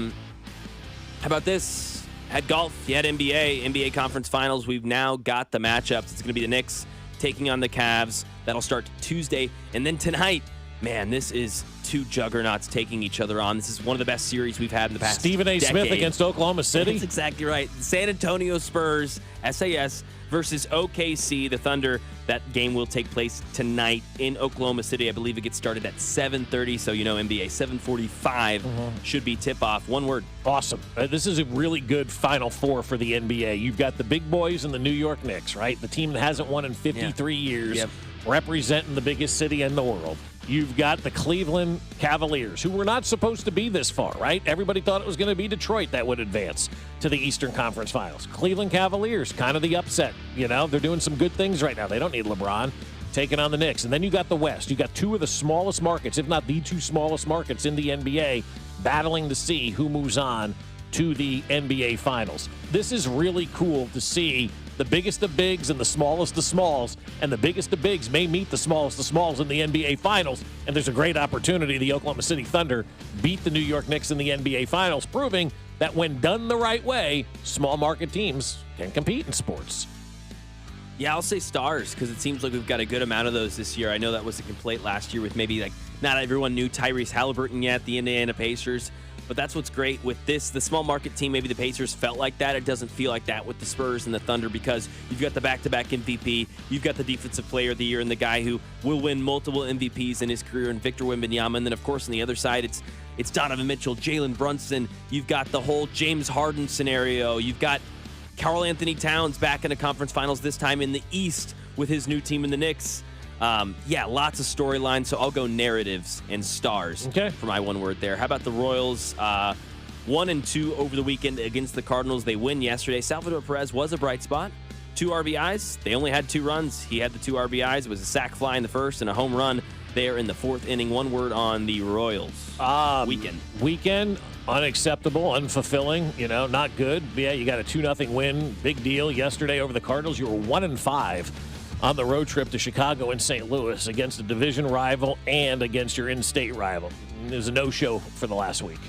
about this? Had golf, you had NBA Conference Finals. We've now got the matchups. It's going to be the Knicks taking on the Cavs. That'll start Tuesday. And then tonight, man, this is two juggernauts taking each other on. This is one of the best series we've had in the past Stephen A. decade. Smith against Oklahoma City. That's exactly right. San Antonio Spurs, SAS, versus OKC, the Thunder. That game will take place tonight in Oklahoma City. I believe it gets started at 7:30, so NBA 7:45 should be tip-off. One word. Awesome. This is a really good Final Four for the NBA. You've got the big boys and the New York Knicks, right? The team that hasn't won in 53 years, representing the biggest city in the world. You've got the Cleveland Cavaliers, who were not supposed to be this far, right? Everybody thought it was going to be Detroit that would advance to the Eastern Conference Finals. Cleveland Cavaliers, kind of the upset. They're doing some good things right now. They don't need LeBron taking on the Knicks. And then you got the West. You got two of the smallest markets, if not the two smallest markets in the NBA, battling to see who moves on to the NBA Finals. This is really cool to see the biggest of bigs and the smallest of smalls, and the biggest of bigs may meet the smallest of smalls in the NBA Finals, and there's a great opportunity. The Oklahoma City Thunder beat the New York Knicks in the NBA Finals, proving that when done the right way, small market teams can compete in sports. Yeah, I'll say stars, because it seems like we've got a good amount of those this year. I know that was a complaint last year with maybe not everyone knew Tyrese Halliburton yet, the Indiana Pacers. But that's what's great with this. The small market team, maybe the Pacers felt like that. It doesn't feel like that with the Spurs and the Thunder, because you've got the back-to-back MVP, you've got the Defensive Player of the Year, and the guy who will win multiple MVPs in his career, and Victor Wembanyama. And then, of course, on the other side, it's Donovan Mitchell, Jalen Brunson. You've got the whole James Harden scenario. You've got Karl Anthony Towns back in the conference finals, this time in the East with his new team in the Knicks. Lots of storylines, so I'll go narratives and stars for my one word there. How about the Royals? 1-2 over the weekend against the Cardinals. They win yesterday. Salvador Perez was a bright spot. 2 RBIs. They only had 2 runs. He had the 2 RBIs. It was a sac fly in the first and a home run there in the 4th inning. One word on the Royals. Weekend, unacceptable, unfulfilling, not good. Yeah, you got a 2-0 win. Big deal yesterday over the Cardinals. You were 1-5. on the road trip to Chicago and St. Louis against a division rival and against your in-state rival. It was a no-show for the last week.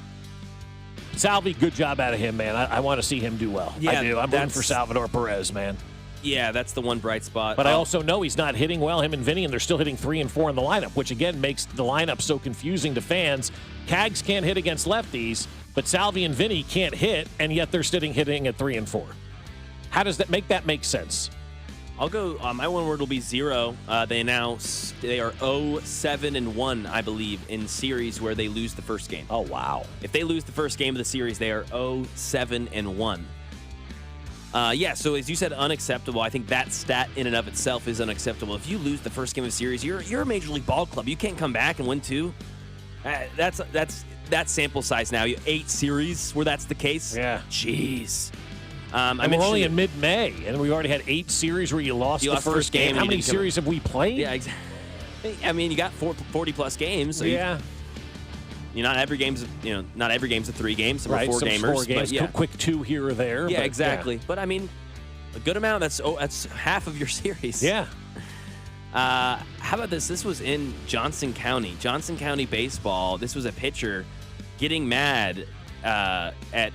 Salvi, good job out of him, man. I want to see him do well. Yeah, I do. I'm rooting for Salvador Perez, man. Yeah, that's the one bright spot. But I also know he's not hitting well, him and Vinny, and they're still hitting 3 and 4 in the lineup, which, again, makes the lineup so confusing to fans. Cags can't hit against lefties, but Salvi and Vinny can't hit, and yet they're sitting hitting at 3 and 4. How does that make sense? I'll go. My one word will be 0. They are 0-7-1, I believe, in series where they lose the first game. Oh wow! If they lose the first game of the series, they are 0-7-1. So as you said, unacceptable. I think that stat in and of itself is unacceptable. If you lose the first game of the series, you're a Major League Ball club. You can't come back and win 2. That's sample size now. 8 series where that's the case. Yeah. Jeez. And we're only in mid-May, and we already had 8 series where you lost the first game. How many series have we played? Yeah, exactly. I mean, you got 40-plus games. So yeah. Not every game's a 3 games. Some right, are 4 some gamers. 4 games, quick 2 here or there. Yeah, but, exactly. Yeah. But I mean, a good amount. That's half of your series. Yeah. How about this? This was in Johnson County baseball. This was a pitcher getting mad.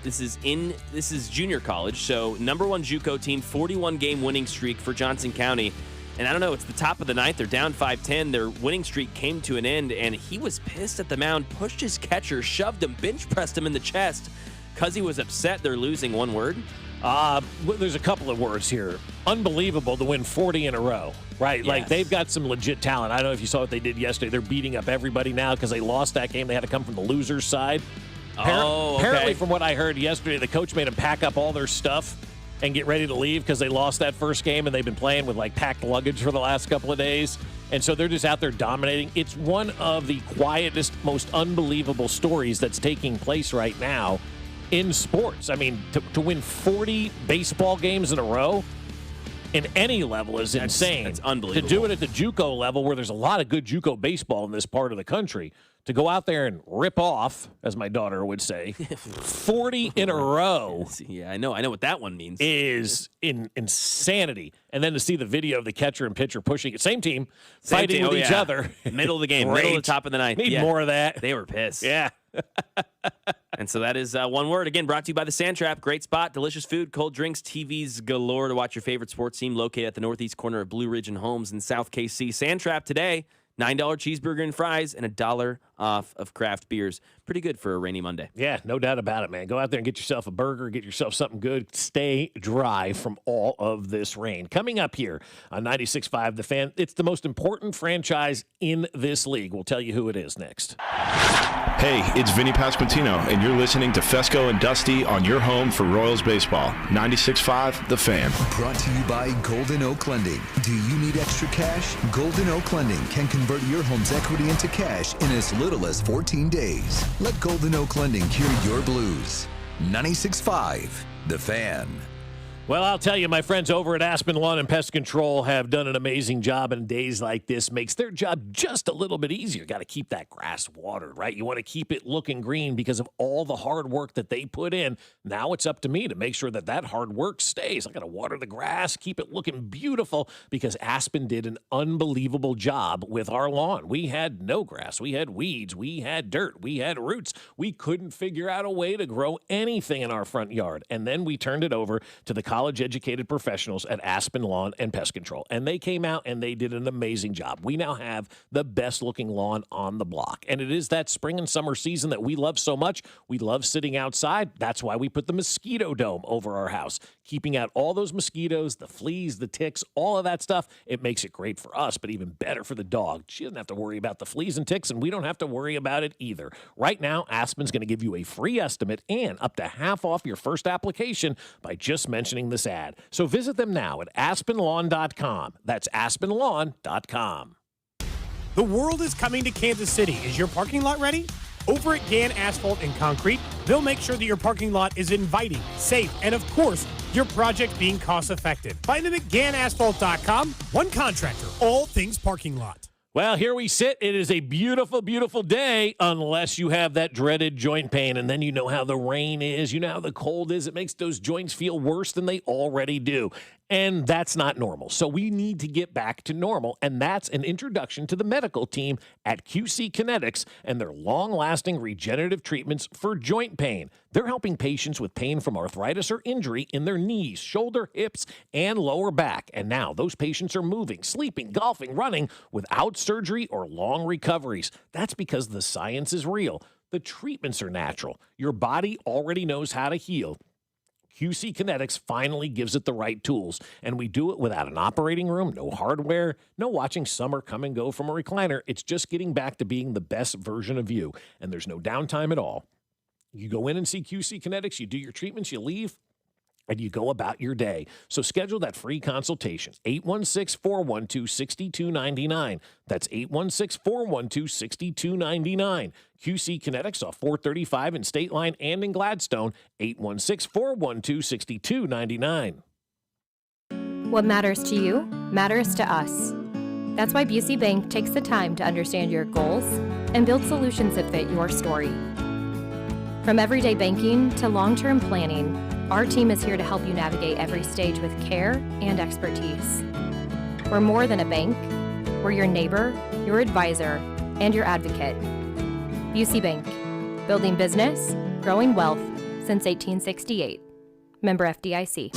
This is junior college, so number 1 JUCO team, 41-game winning streak for Johnson County. And I don't know, it's the top of the 9th. They're down 5-10. Their winning streak came to an end, and he was pissed at the mound, pushed his catcher, shoved him, bench pressed him in the chest because he was upset they're losing. One word? There's a couple of words here. Unbelievable to win 40 in a row, right? Yes. Like, they've got some legit talent. I don't know if you saw what they did yesterday. They're beating up everybody now because they lost that game. They had to come from the loser's side. Apparently, from what I heard yesterday, the coach made them pack up all their stuff and get ready to leave because they lost that first game, and they've been playing with, packed luggage for the last couple of days. And so they're just out there dominating. It's one of the quietest, most unbelievable stories that's taking place right now in sports. I mean, to win 40 baseball games in a row in any level is insane. That's unbelievable. To do it at the JUCO level, where there's a lot of good JUCO baseball in this part of the country, to go out there and rip off, as my daughter would say, 40 in a row. Yeah, I know what that one means. Is insanity. And then to see the video of the catcher and pitcher pushing it, same team, fighting with each other. Middle of the game, middle of the top of the ninth. Need more of that. They were pissed. Yeah. And so that is one word. Again, brought to you by the Sand Trap. Great spot, delicious food, cold drinks, TVs galore to watch your favorite sports team, located at the northeast corner of Blue Ridge and Holmes in South KC. Sand Trap today. $9 cheeseburger and fries and $1 off of craft beers. Pretty good for a rainy Monday. Yeah, no doubt about it, man. Go out there and get yourself a burger, get yourself something good. Stay dry from all of this rain. Coming up here on 96.5 The Fan, it's the most important franchise in this league. We'll tell you who it is next. Hey, it's Vinny Pasquantino, and you're listening to Fescoe and Dusty on your home for Royals baseball. 96.5 The Fan. Brought to you by Golden Oak Lending. Do you need extra cash? Golden Oak Lending can convert your home's equity into cash in as little as 14 days. Let Golden Oak Lending cure your blues. 96.5 The Fan. Well, I'll tell you, my friends over at Aspen Lawn and Pest Control have done an amazing job, and days like this makes their job just a little bit easier. Got to keep that grass watered, right? You want to keep it looking green because of all the hard work that they put in. Now it's up to me to make sure that that hard work stays. I got to water the grass, keep it looking beautiful, because Aspen did an unbelievable job with our lawn. We had no grass. We had weeds. We had dirt. We had roots. We couldn't figure out a way to grow anything in our front yard. And then we turned it over to the college-educated professionals at Aspen Lawn and Pest Control. And they came out and they did an amazing job. We now have the best-looking lawn on the block. And it is that spring and summer season that we love so much. We love sitting outside. That's why we put the mosquito dome over our house, keeping out all those mosquitoes, the fleas, the ticks, all of that stuff. It makes it great for us, but even better for the dog. She doesn't have to worry about the fleas and ticks, and we don't have to worry about it either. Right now, Aspen's going to give you a free estimate and up to half off your first application by just mentioning this ad. So visit them now at aspenlawn.com. That's aspenlawn.com. The world is coming to Kansas City. Is your parking lot ready? Over at Gann Asphalt and Concrete, they'll make sure that your parking lot is inviting, safe, and of course, your project being cost-effective. Find them at GannAsphalt.com. One contractor, all things parking lot. Well, here we sit. It is a beautiful, beautiful day, unless you have that dreaded joint pain. And then you know how the rain is. You know how the cold is. It makes those joints feel worse than they already do. And that's not normal. So we need to get back to normal. And that's an introduction to the medical team at QC Kinetics and their long-lasting regenerative treatments for joint pain. They're helping patients with pain from arthritis or injury in their knees, shoulder, hips, and lower back. And now those patients are moving, sleeping, golfing, running without surgery or long recoveries. That's because the science is real. The treatments are natural. Your body already knows how to heal. QC Kinetics finally gives it the right tools, and we do it without an operating room, no hardware, no watching summer come and go from a recliner. It's just getting back to being the best version of you, and there's no downtime at all. You go in and see QC Kinetics, you do your treatments, you leave, and you go about your day. So schedule that free consultation, 816-412-6299. That's 816-412-6299. QC Kinetics off 435 in State Line and in Gladstone, 816-412-6299. What matters to you matters to us. That's why Busey Bank takes the time to understand your goals and build solutions that fit your story. From everyday banking to long-term planning, our team is here to help you navigate every stage with care and expertise. We're more than a bank. We're your neighbor, your advisor, and your advocate. Busey Bank, building business, growing wealth since 1868. Member FDIC.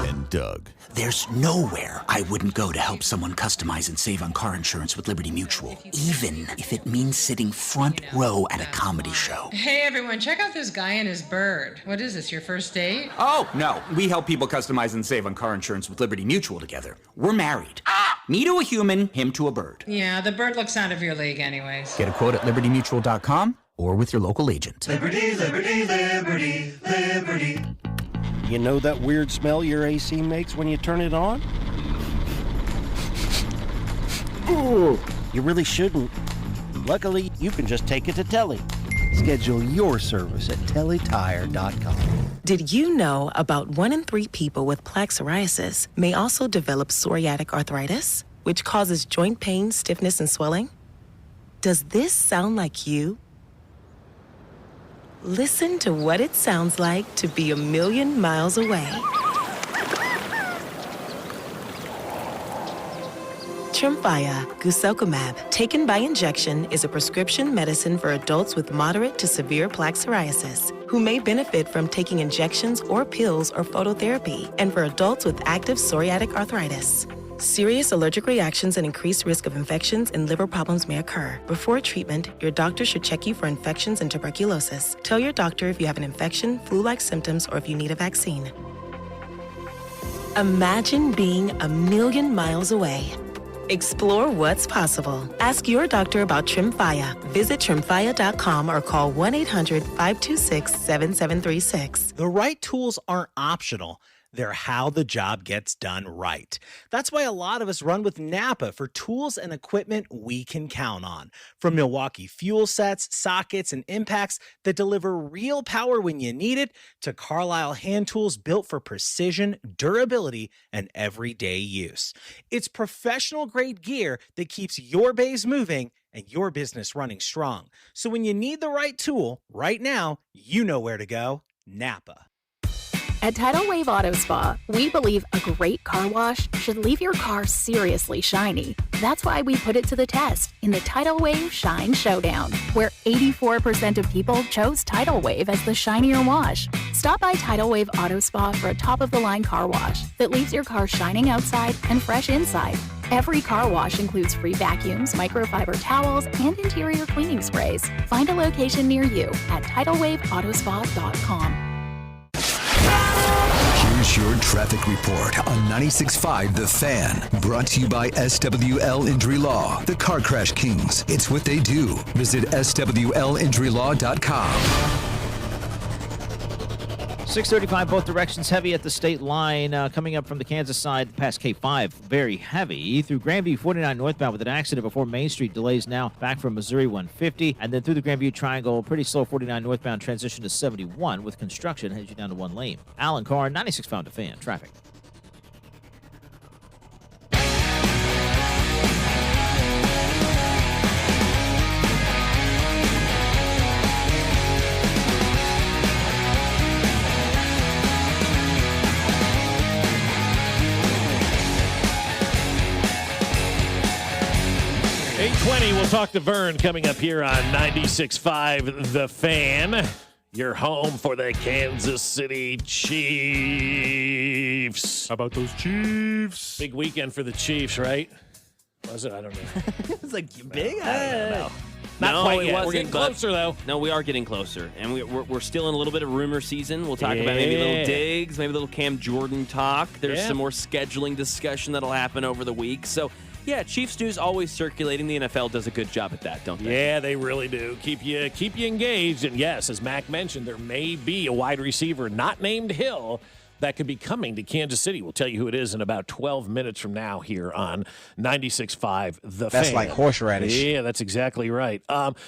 And Doug. There's nowhere I wouldn't go to help someone customize and save on car insurance with Liberty Mutual, even if it means sitting front row at a comedy show. Hey everyone, check out this guy and his bird. What is this, your first date? Oh, no. We help people customize and save on car insurance with Liberty Mutual together. We're married. Me to a human, him to a bird. Yeah, the bird looks out of your league anyways. Get a quote at libertymutual.com or with your local agent. Liberty, liberty, liberty, liberty. You know that weird smell your AC makes when you turn it on? Ooh, you really shouldn't. Luckily, you can just take it to Telly. Schedule your service at teletire.com. Did you know about 1 in 3 people with plaque psoriasis may also develop psoriatic arthritis, which causes joint pain, stiffness, and swelling? Does this sound like you? Listen to what it sounds like to be a million miles away. Tremfya guselkumab, taken by injection, is a prescription medicine for adults with moderate to severe plaque psoriasis who may benefit from taking injections or pills or phototherapy, and for adults with active psoriatic arthritis. Serious allergic reactions and increased risk of infections and liver problems may occur. Before treatment, your doctor should check you for infections and tuberculosis. Tell your doctor if you have an infection, flu-like symptoms, or if you need a vaccine. Imagine being a million miles away. Explore what's possible. Ask your doctor about Tremfya. Visit Tremfya.com or call 1-800-526-7736. The right tools aren't optional. They're how the job gets done right. That's why a lot of us run with Napa for tools and equipment we can count on. From Milwaukee fuel sets, sockets, and impacts that deliver real power when you need it, to Carlisle hand tools built for precision, durability, and everyday use. It's professional-grade gear that keeps your bays moving and your business running strong. So when you need the right tool, right now, you know where to go. Napa. At Tidal Wave Auto Spa, we believe a great car wash should leave your car seriously shiny. That's why we put it to the test in the Tidal Wave Shine Showdown, where 84% of people chose Tidal Wave as the shinier wash. Stop by Tidal Wave Auto Spa for a top-of-the-line car wash that leaves your car shining outside and fresh inside. Every car wash includes free vacuums, microfiber towels, and interior cleaning sprays. Find a location near you at TidalWaveAutospa.com. Here's your traffic report on 96.5 The Fan. Brought to you by SWL Injury Law, the Car Crash Kings. It's what they do. Visit SWLinjurylaw.com. 635 both directions, heavy at the state line. Coming up from the Kansas side past K5, very heavy. Through Grandview 49 northbound with an accident before Main Street. Delays now back from Missouri 150. And then through the Grandview Triangle, pretty slow 49 northbound transition to 71 with construction. Heads you down to 1 lane. Alan Carr, 96.5 The Fan. Traffic. We'll talk to Vern coming up here on 96.5 The Fan. Your home for the Kansas City Chiefs. How about those Chiefs? Big weekend for the Chiefs, right? Was it? I don't know. It's like big. I don't know. Not no, quite it yet. wasn't, We're getting closer, though. No, we are getting closer. And we're still in a little bit of rumor season. We'll talk about maybe little digs, maybe a little Cam Jordan talk. There's some more scheduling discussion that'll happen over the week. So, yeah, Chiefs news always circulating. The NFL does a good job at that, don't they? Yeah, they really do. Keep you engaged. And, yes, as Mac mentioned, there may be a wide receiver not named Hill that could be coming to Kansas City. We'll tell you who it is in about 12 minutes from now here on 96.5 The Fan. That's like horseradish. Yeah, that's exactly right.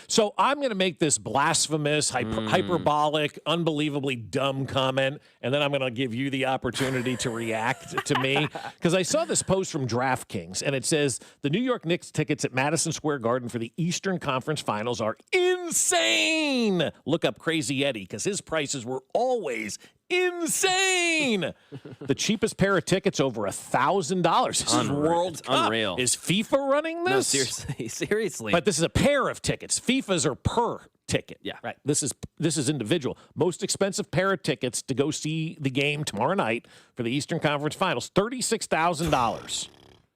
So I'm going to make this blasphemous, hyperbolic, unbelievably dumb comment, and then I'm going to give you the opportunity to react to me. Because I saw this post from DraftKings, and it says, the New York Knicks tickets at Madison Square Garden for the Eastern Conference Finals are insane. Look up Crazy Eddie, because his prices were always insane. The cheapest pair of tickets over $1,000. This is World Cup. Unreal. Is FIFA running this? No, seriously. But this is a pair of tickets. FIFA's are per ticket. Yeah. Right. This is individual. Most expensive pair of tickets to go see the game tomorrow night for the Eastern Conference Finals, $36,000.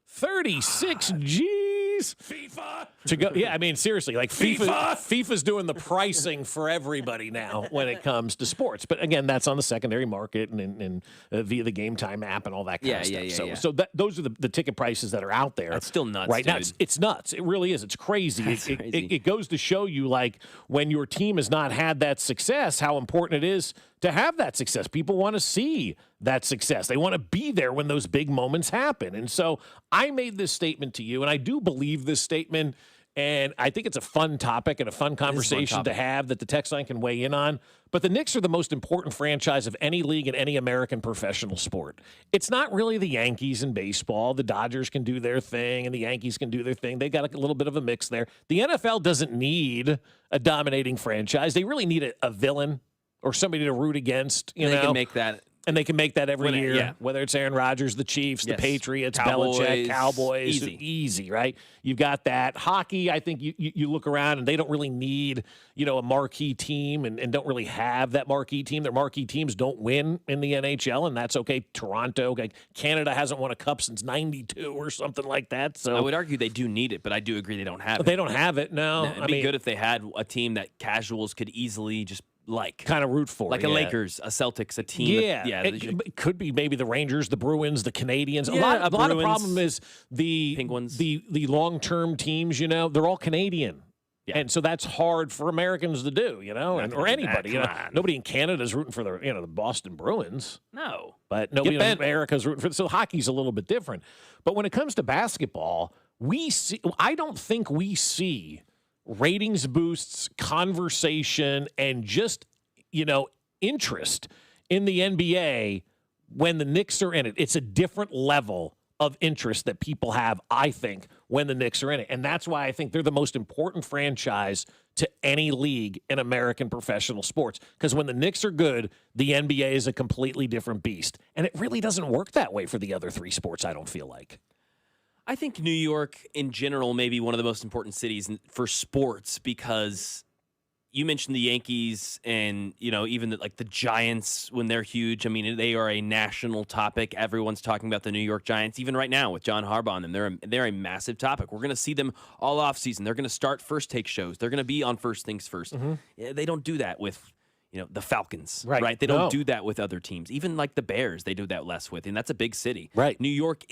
36 G's. FIFA. To go, yeah, I mean, seriously, like FIFA's doing the pricing for everybody now when it comes to sports. But again, that's on the secondary market and via the Game Time app and all that kind of stuff. So those are the ticket prices that are out there. That's still nuts, right dude. now. It's nuts. It really is. It's crazy. It goes to show you, like, when your team has not had that success, how important it is to have that success. People want to see that success. They want to be there when those big moments happen. And so I made this statement to you, and I do believe this statement And I think it's a fun topic and a fun conversation to have that the text line can weigh in on. But the Knicks are the most important franchise of any league in any American professional sport. It's not really the Yankees in baseball. The Dodgers can do their thing, and the Yankees can do their thing. They got a little bit of a mix there. The NFL doesn't need a dominating franchise. They really need a villain or somebody to root against. They can make that. And they can make that every year, whether it's Aaron Rodgers, the Chiefs, the Patriots, Belichick, Cowboys. Easy, right? You've got that. Hockey, I think you look around, and they don't really need, a marquee team and don't really have that marquee team. Their marquee teams don't win in the NHL, and that's okay. Toronto, Canada hasn't won a cup since 92 or something like that. So I would argue they do need it, but I do agree they don't have it. They don't have it, no. It'd be good if they had a team that casuals could easily just kind of root for, like a Lakers, a Celtics, a team. It could be maybe the Rangers, the Bruins, the Canadians. Yeah, a lot of problem is the Penguins, the long-term teams. They're all Canadian. Yeah. And so that's hard for Americans to do, or anybody. Nobody in Canada is rooting for the Boston Bruins. No, but nobody in America is rooting for. So hockey's a little bit different. But when it comes to basketball, I don't think we see ratings boosts, conversation, and just, interest in the NBA when the Knicks are in it. It's a different level of interest that people have, I think, when the Knicks are in it. And that's why I think they're the most important franchise to any league in American professional sports. Because when the Knicks are good, the NBA is a completely different beast. And it really doesn't work that way for the other three sports, I don't feel like. I think New York, in general, may be one of the most important cities for sports because you mentioned the Yankees and, even the Giants when they're huge. I mean, they are a national topic. Everyone's talking about the New York Giants, even right now with John Harbaugh and them. They're a massive topic. We're going to see them all offseason. They're going to start First Take shows. They're going to be on First Things First. Mm-hmm. Yeah, they don't do that with the Falcons, right? They don't do that with other teams. Even like the Bears, they do that less with, and that's a big city. Right. New York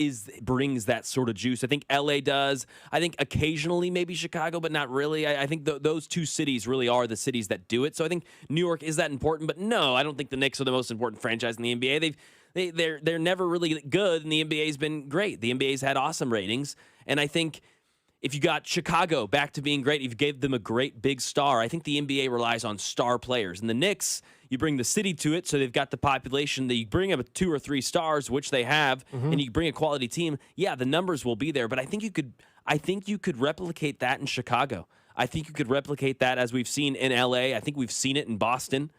brings that sort of juice. I think LA does. I think occasionally maybe Chicago, but not really. I think those two cities really are the cities that do it. So I think New York is that important, but no, I don't think the Knicks are the most important franchise in the NBA. They're never really good, and the NBA's been great. The NBA's had awesome ratings, and I think if you got Chicago back to being great, if you gave them a great big star, I think the NBA relies on star players. And the Knicks, you bring the city to it, so they've got the population. That you bring up 2 or 3 stars, which they have, and you bring a quality team. Yeah, the numbers will be there, but I think you could replicate that in Chicago. I think you could replicate that as we've seen in LA. I think we've seen it in Boston.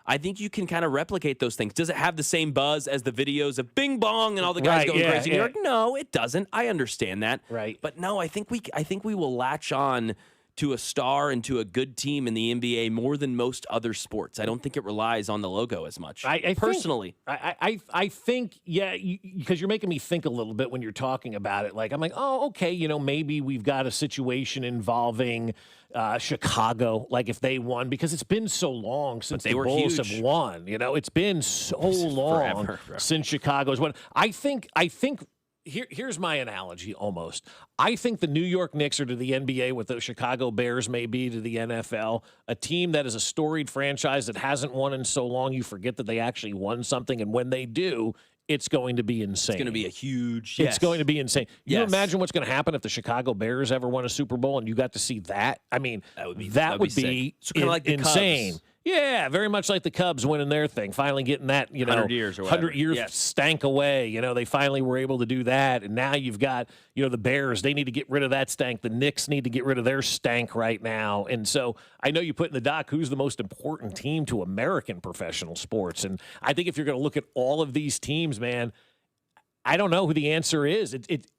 I think you can kind of replicate those things. Does it have the same buzz as the videos of Bing Bong and all the guys going crazy in New York? No, it doesn't. I understand that. Right. But no, I think we will latch on to a star and to a good team in the NBA more than most other sports. I don't think it relies on the logo as much. I personally think, because you're making me think a little bit when you're talking about it. Like, I'm like, oh, okay, maybe we've got a situation involving Chicago, like if they won, because it's been so long since the Bulls have won. It's been so long since Chicago's won. I think. Here's my analogy almost. I think the New York Knicks are to the NBA what the Chicago Bears may be to the NFL, a team that is a storied franchise that hasn't won in so long you forget that they actually won something, and when they do, it's going to be insane. It's going to be a huge It's going to be insane. You imagine what's going to happen if the Chicago Bears ever won a Super Bowl and you got to see that? I mean, that would be so kind of like the insane. Cubs. Yeah, very much like the Cubs winning their thing, finally getting that, 100 years or whatever. 100 years stank away. They finally were able to do that. And now you've got, the Bears, they need to get rid of that stank. The Knicks need to get rid of their stank right now. And so I know you put in the doc who's the most important team to American professional sports. And I think if you're going to look at all of these teams, man, I don't know who the answer is.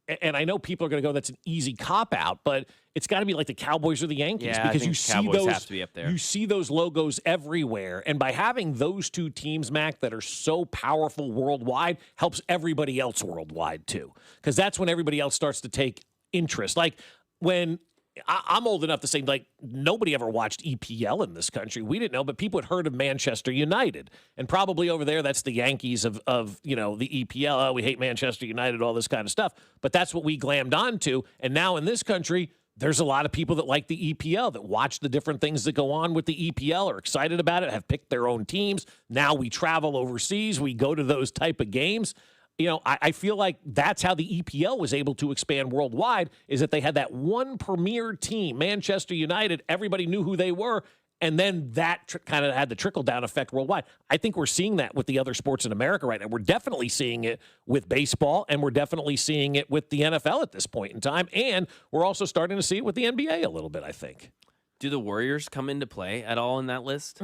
And I know people are going to go, that's an easy cop-out, but it's got to be like the Cowboys or the Yankees because you see those have to be up there. You see those logos everywhere. And by having those two teams, Mac, that are so powerful worldwide, helps everybody else worldwide too. Because that's when everybody else starts to take interest. Like when I'm old enough to say, like, nobody ever watched EPL in this country. We didn't know, but people had heard of Manchester United. And probably over there, that's the Yankees of the EPL. Oh, we hate Manchester United, all this kind of stuff. But that's what we glammed onto. And now in this country, there's a lot of people that like the EPL, that watch the different things that go on with the EPL, are excited about it, have picked their own teams. Now we travel overseas. We go to those type of games. I feel like that's how the EPL was able to expand worldwide, is that they had that one premier team, Manchester United. Everybody knew who they were. And then that kind of had the trickle-down effect worldwide. I think we're seeing that with the other sports in America right now. We're definitely seeing it with baseball, and we're definitely seeing it with the NFL at this point in time. And we're also starting to see it with the NBA a little bit, I think. Do the Warriors come into play at all in that list?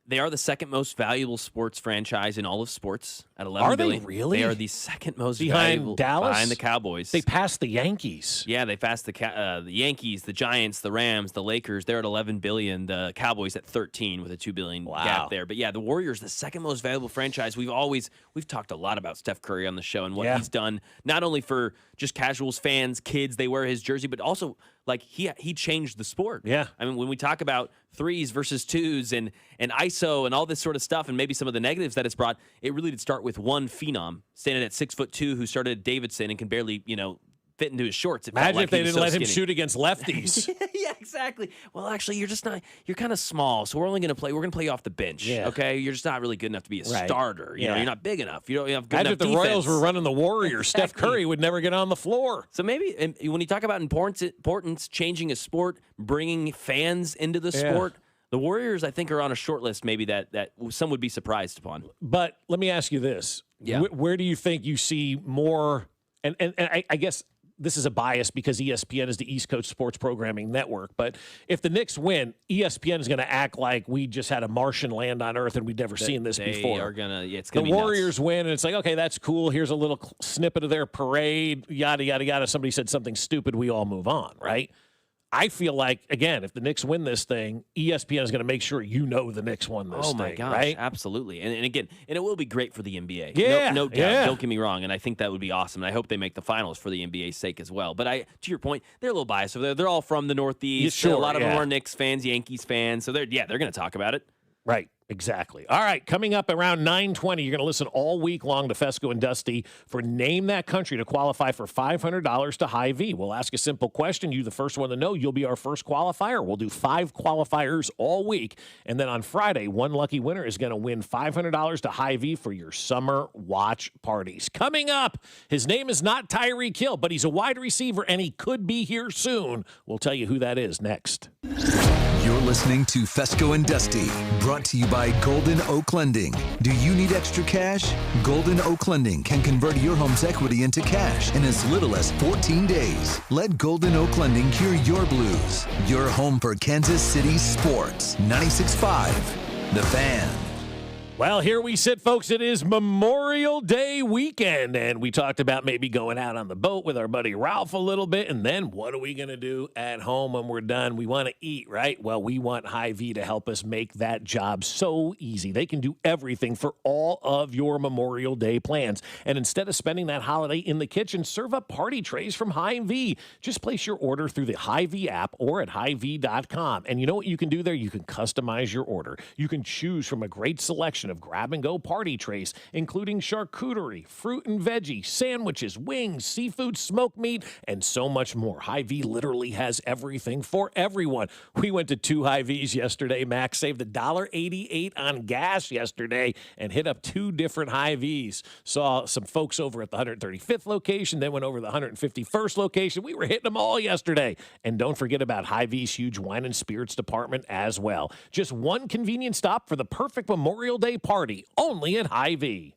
They are the second most valuable sports franchise in all of sports at $11 billion. Are they really? They are the second most behind valuable Dallas? behind the Cowboys. They passed the Yankees. Yeah, they passed the Yankees, the Giants, the Rams, the Lakers. They're at $11 billion. The Cowboys at 13 with a $2 billion gap there. But yeah, the Warriors, the second most valuable franchise. We've talked a lot about Steph Curry on the show and what he's done, not only for just casuals, fans, kids, they wear his jersey, but also like he changed the sport. Yeah. I mean, when we talk about threes versus twos and ISO and all this sort of stuff and maybe some of the negatives that it's brought, it really did start with one phenom standing at 6'2" who started at Davidson and can barely, fit into his shorts. Imagine if they didn't let him shoot against lefties. Yeah, exactly. Well, actually, you're kind of small, so we're going to play you off the bench. Yeah. Okay? You're just not really good enough to be a starter. You know, you're not big enough. You don't have good Imagine enough if the Royals were running the Warriors. Exactly. Steph Curry would never get on the floor. So maybe when you talk about importance, changing a sport, bringing fans into the sport, the Warriors, I think, are on a short list maybe that some would be surprised upon. But let me ask you this. Yeah. Where do you think you see more, and I guess this is a bias because ESPN is the East Coast Sports Programming Network, but if the Knicks win, ESPN is going to act like we just had a Martian land on Earth and we'd never seen this before. It's going to be the Warriors win, and it's like, okay, that's cool. Here's a little snippet of their parade, yada, yada, yada. Somebody said something stupid. We all move on, right? I feel like, again, if the Knicks win this thing, ESPN is going to make sure the Knicks won this thing. Oh, my gosh, right? absolutely. And again, it will be great for the NBA. Yeah. No doubt. Don't get me wrong. And I think that would be awesome. And I hope they make the finals for the NBA's sake as well. But to your point, they're a little biased over there. They're all from the Northeast. Sure, a lot of them are Knicks fans, Yankees fans. So they're going to talk about it. Right. Exactly. All right, coming up around 9:20, you're going to listen all week long to Fescoe and Dusty for Name That Country to qualify for $500 to Hy-Vee. We'll ask a simple question. You the first one to know, you'll be our first qualifier. We'll do 5 qualifiers all week. And then on Friday, one lucky winner is going to win $500 to Hy-Vee for your summer watch parties. Coming up, his name is not Tyreek Hill, but he's a wide receiver, and he could be here soon. We'll tell you who that is next. You're listening to Fescoe and Dusty, brought to you by Golden Oak Lending. Do you need extra cash? Golden Oak Lending can convert your home's equity into cash in as little as 14 days. Let Golden Oak Lending cure your blues. Your home for Kansas City sports. 96.5, The Fan. Well, here we sit, folks. It is Memorial Day weekend, and we talked about maybe going out on the boat with our buddy Ralph a little bit, and then what are we going to do at home when we're done? We want to eat, right? Well, we want Hy-Vee to help us make that job so easy. They can do everything for all of your Memorial Day plans, and instead of spending that holiday in the kitchen, serve up party trays from Hy-Vee. Just place your order through the Hy-Vee app or at Hy-Vee.com, and you know what you can do there? You can customize your order. You can choose from a great selection of grab-and-go party trays, including charcuterie, fruit and veggie, sandwiches, wings, seafood, smoked meat, and so much more. Hy-Vee literally has everything for everyone. We went to 2 Hy-Vees yesterday. Max saved $1.88 on gas yesterday and hit up 2 different Hy-Vees. Saw some folks over at the 135th location, then went over to the 151st location. We were hitting them all yesterday. And don't forget about Hy-Vee's huge wine and spirits department as well. Just one convenient stop for the perfect Memorial Day party, only at Hy-Vee.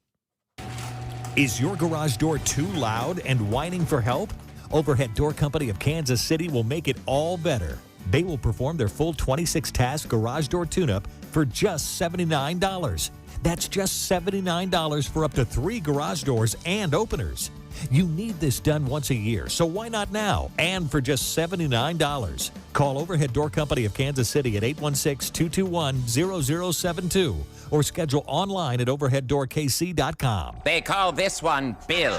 Is your garage door too loud and whining for help? Overhead Door Company of Kansas City will make it all better. They will perform their full 26-task garage door tune-up for just $79. That's just $79 for up to 3 garage doors and openers. You need this done once a year, so why not now? And for just $79. Call Overhead Door Company of Kansas City at 816-221-0072 or schedule online at overheaddoorkc.com. They call this one Bill.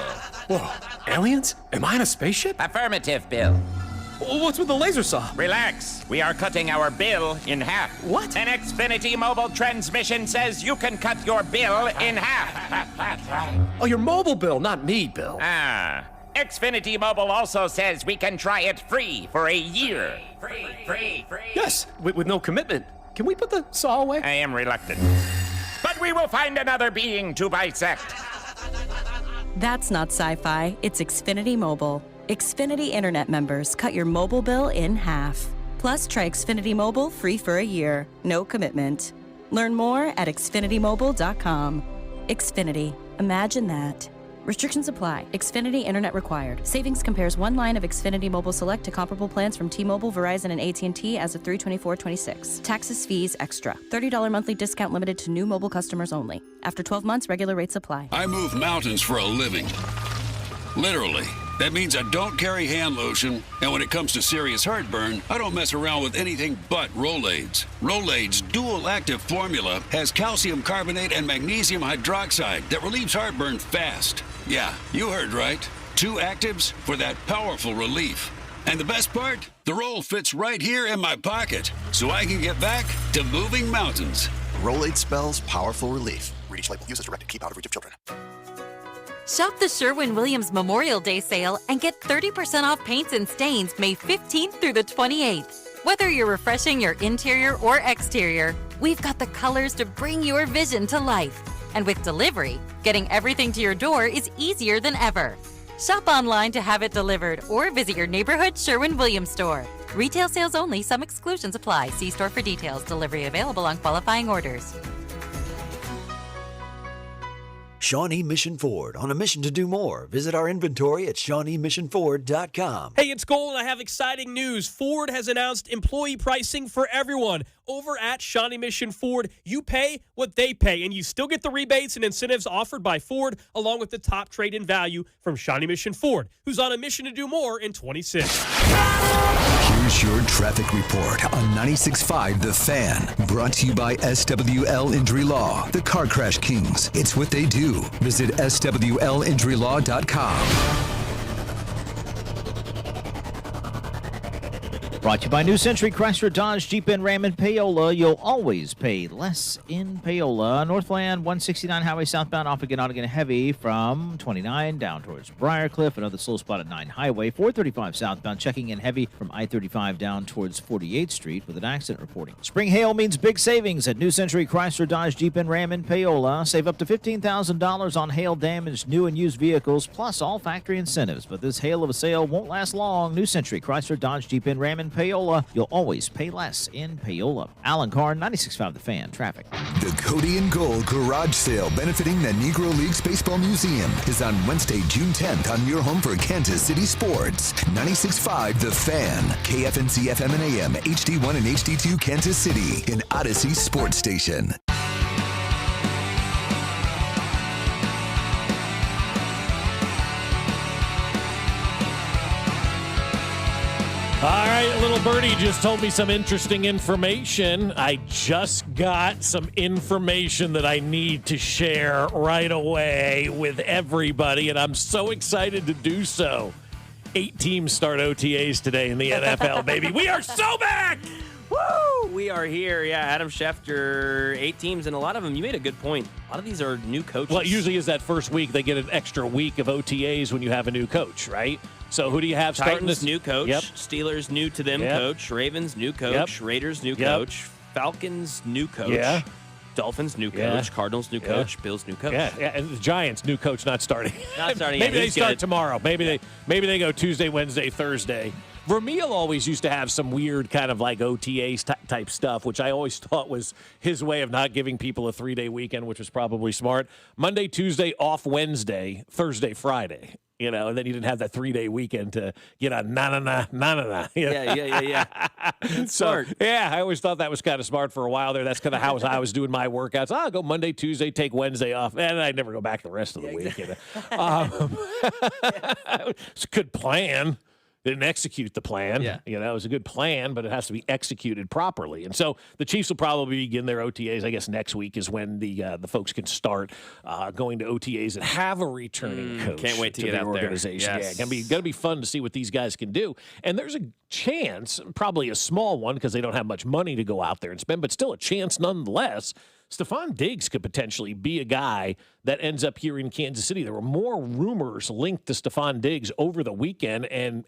Whoa, aliens? Am I in a spaceship? Affirmative, Bill. What's with the laser saw? Relax. We are cutting our bill in half. What? An Xfinity mobile transmission says you can cut your bill in half. Oh, your mobile bill, not me, Bill. Ah. Xfinity Mobile also says we can try it free for a year. Free. Yes, with no commitment. Can we put the saw away? I am reluctant. But we will find another being to bisect. That's not sci-fi, it's Xfinity Mobile. Xfinity Internet members cut your mobile bill in half. Plus, try Xfinity Mobile free for a year. No commitment. Learn more at xfinitymobile.com. Xfinity. Imagine that. Restrictions apply. Xfinity Internet required. Savings compares one line of Xfinity Mobile Select to comparable plans from T-Mobile, Verizon, and AT&T as of 3/24/26. Taxes, fees, extra. $30 monthly discount limited to new mobile customers only. After 12 months, regular rates apply. I move mountains for a living. Literally. That means I don't carry hand lotion, and when it comes to serious heartburn, I don't mess around with anything but Rolaids. Rolaids' dual-active formula has calcium carbonate and magnesium hydroxide that relieves heartburn fast. Yeah, you heard right. 2 actives for that powerful relief. And the best part? The roll fits right here in my pocket, so I can get back to moving mountains. Rolaid spells powerful relief. Read each label. Use as directed. Keep out of reach of children. Shop the Sherwin-Williams Memorial Day sale and get 30% off paints and stains May 15th through the 28th. Whether you're refreshing your interior or exterior, we've got the colors to bring your vision to life. And with delivery, getting everything to your door is easier than ever. Shop online to have it delivered or visit your neighborhood Sherwin-Williams store. Retail sales only. Some exclusions apply. See store for details. Delivery available on qualifying orders. Shawnee Mission Ford, on a mission to do more. Visit our inventory at ShawneeMissionFord.com. Hey, it's Cole, and I have exciting news. Ford has announced employee pricing for everyone. Over at Shawnee Mission Ford, you pay what they pay, and you still get the rebates and incentives offered by Ford, along with the top trade-in value from Shawnee Mission Ford, who's on a mission to do more in 26. Here's your traffic report on 96.5 The Fan. Brought to you by SWL Injury Law, the Car Crash Kings. It's what they do. Visit SWLInjuryLaw.com. Brought to you by New Century Chrysler Dodge Jeep and Ram in Paola. You'll always pay less in Paola. Northland 169 Highway southbound off again, on again heavy from 29 down towards Briarcliff. Another slow spot at 9 Highway. 435 southbound checking in heavy from I-35 down towards 48th Street with an accident reporting. Spring hail means big savings at New Century Chrysler Dodge Jeep and Ram in Paola. Save up to $15,000 on hail damaged new and used vehicles plus all factory incentives. But this hail of a sale won't last long. New Century Chrysler Dodge Jeep and Ram in Paola. You'll always pay less in Paola. Alan Carr, 96.5 The Fan. Traffic. The Cody and Gold Garage Sale benefiting the Negro Leagues Baseball Museum is on Wednesday, June 10th on your home for Kansas City sports. 96.5 The Fan. KFNC FM and AM, HD1 and HD2 Kansas City, an Odyssey sports station. All right, little birdie just told me some interesting information. I just got some information that I need to share right away with everybody, and I'm so excited to do so. 8 teams start OTAs today in the NFL, baby. We are so back! Woo! We are here. Yeah, Adam Schefter, 8 teams, and a lot of them, you made a good point. A lot of these are new coaches. Well, it usually is that first week. They get an extra week of OTAs when you have a new coach, right? So who do you have starting Titans, this? New coach. Yep. Steelers, new to them Yep. coach. Ravens, new coach. Yep. Raiders, new Yep. coach. Falcons, new coach. Yeah. Dolphins, new Yeah. coach. Cardinals, new coach. Yeah. Bills, new coach. Yeah, and the Giants, new coach, not starting. Not starting Maybe yet. they Who's start good? tomorrow. Maybe they go Tuesday, Wednesday, Thursday. Vermeil always used to have some weird kind of like OTAs type stuff, which I always thought was his way of not giving people a 3-day weekend, which was probably smart. Monday, Tuesday, off Wednesday, Thursday, Friday. You know, and then you didn't have that 3-day weekend to get a na. Yeah. That's smart. Yeah, I always thought that was kind of smart for a while there. That's kind of how I was doing my workouts. I'll go Monday, Tuesday, take Wednesday off, and I never go back the rest of the week. You know? It's a good plan. Didn't execute the plan. Yeah. You know, it was a good plan, but it has to be executed properly. And so the Chiefs will probably begin their OTAs. I guess next week is when the folks can start going to OTAs and have a returning coach. Can't wait to get the out organization. there. Yes. Yeah, gonna be fun to see what these guys can do. And there's a chance, probably a small one because they don't have much money to go out there and spend, but still a chance nonetheless. Stephon Diggs could potentially be a guy that ends up here in Kansas City. There were more rumors linked to Stephon Diggs over the weekend and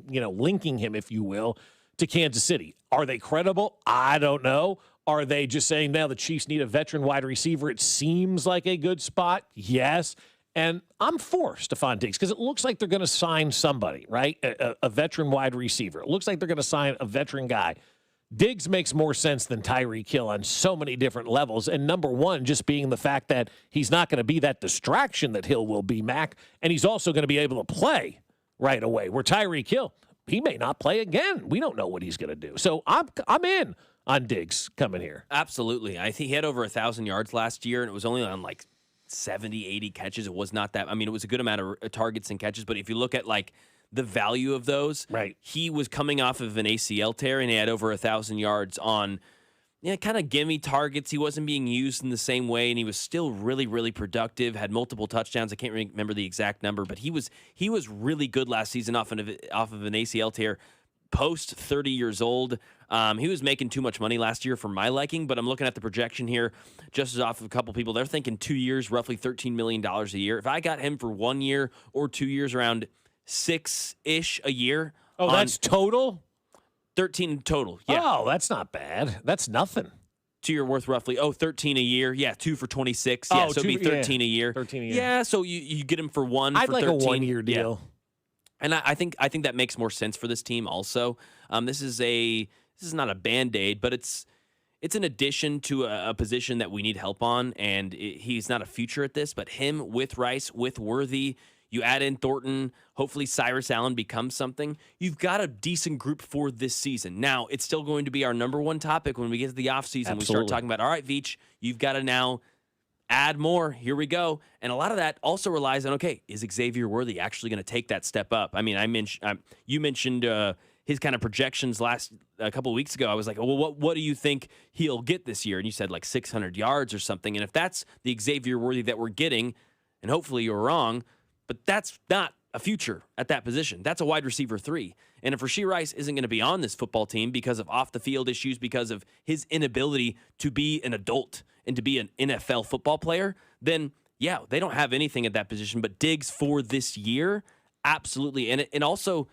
you know, linking him, if you will, to Kansas City. Are they credible? I don't know. Are they just saying now the Chiefs need a veteran wide receiver? It seems like a good spot. Yes. And I'm for Stephon Diggs because it looks like they're going to sign somebody, right? A veteran wide receiver. It looks like they're going to sign a veteran guy. Diggs makes more sense than Tyreek Hill on so many different levels. And number one, just being the fact that he's not going to be that distraction that Hill will be, Mac. And he's also going to be able to play right away. Where Tyreek Hill, he may not play again. We don't know what he's going to do. So I'm in on Diggs coming here. Absolutely. I think he had over 1,000 yards last year, and it was only on like 70, 80 catches. It was not that. I mean, it was a good amount of targets and catches. But if you look at like the value of those, right? He was coming off of an ACL tear, and he had over 1,000 yards on kind of gimme targets. He wasn't being used in the same way, and he was still really, really productive. Had multiple touchdowns. I can't remember the exact number, but he was really good last season off of an ACL tear. Post 30 years old. He was making too much money last year for my liking, but I'm looking at the projection here just as off of a couple people. They're thinking 2 years, roughly $13 million a year. If I got him for 1 year or 2 years, around 6-ish a year. Oh, that's total? 13 total, yeah. Oh, that's not bad. That's nothing. 2 year worth roughly. 13 a year. Yeah, 2 for 26. Yeah, so it'd be 13 a year. 13 a year. Yeah, so you get him for one I'd for like 13. a 1 year deal. Yeah. And I think that makes more sense for this team also. This is not a Band-Aid, but it's an addition to a position that we need help on, and he's not a future at this, but him with Rice, with Worthy, you add in Thornton, hopefully Cyrus Allen becomes something. You've got a decent group for this season. Now, it's still going to be our number one topic when we get to the offseason. We start talking about, all right, Veach, you've got to now add more. Here we go. And a lot of that also relies on, okay, is Xavier Worthy actually going to take that step up? I mean, you mentioned his kind of projections a couple of weeks ago. I was like, well, what do you think he'll get this year? And you said like 600 yards or something. And if that's the Xavier Worthy that we're getting, and hopefully you're wrong, but that's not a future at that position. That's a wide receiver 3. And if Rashee Rice isn't going to be on this football team because of off-the-field issues, because of his inability to be an adult and to be an NFL football player, then, yeah, they don't have anything at that position. But Diggs for this year, absolutely. And also,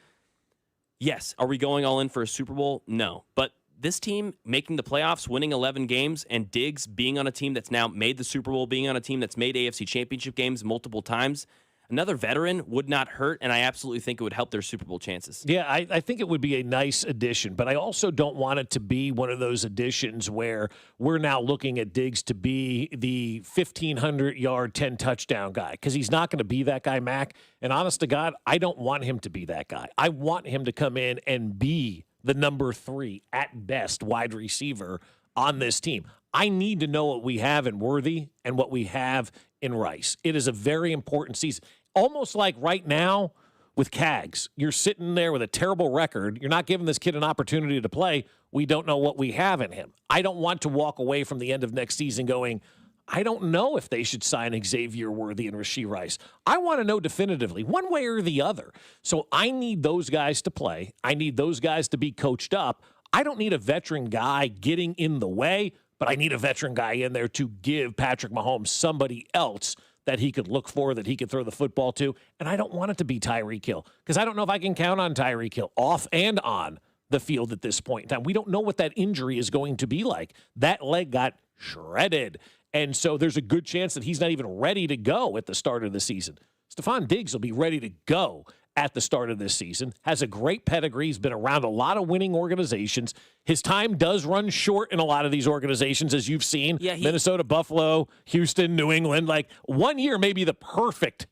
yes, are we going all in for a Super Bowl? No. But this team making the playoffs, winning 11 games, and Diggs being on a team that's now made the Super Bowl, being on a team that's made AFC Championship games multiple times, another veteran would not hurt, and I absolutely think it would help their Super Bowl chances. Yeah, I think it would be a nice addition, but I also don't want it to be one of those additions where we're now looking at Diggs to be the 1,500-yard, 10-touchdown guy, because he's not going to be that guy, Mac. And honest to God, I don't want him to be that guy. I want him to come in and be the number 3, at best, wide receiver on this team. I need to know what we have in Worthy and what we have in Rice. It is a very important season. Almost like right now with Cags, you're sitting there with a terrible record. You're not giving this kid an opportunity to play. We don't know what we have in him. I don't want to walk away from the end of next season going, I don't know if they should sign Xavier Worthy and Rashee Rice. I want to know definitively, one way or the other. So I need those guys to play. I need those guys to be coached up. I don't need a veteran guy getting in the way, but I need a veteran guy in there to give Patrick Mahomes somebody else that he could look for, that he could throw the football to. And I don't want it to be Tyreek Hill, because I don't know if I can count on Tyreek Hill off and on the field at this point in time. We don't know what that injury is going to be like. That leg got shredded. And so there's a good chance that he's not even ready to go at the start of the season. Stephon Diggs will be ready to go at the start of this season, has a great pedigree. He's been around a lot of winning organizations. His time does run short in a lot of these organizations, as you've seen. Yeah, Minnesota, Buffalo, Houston, New England. Like 1 year may be the perfect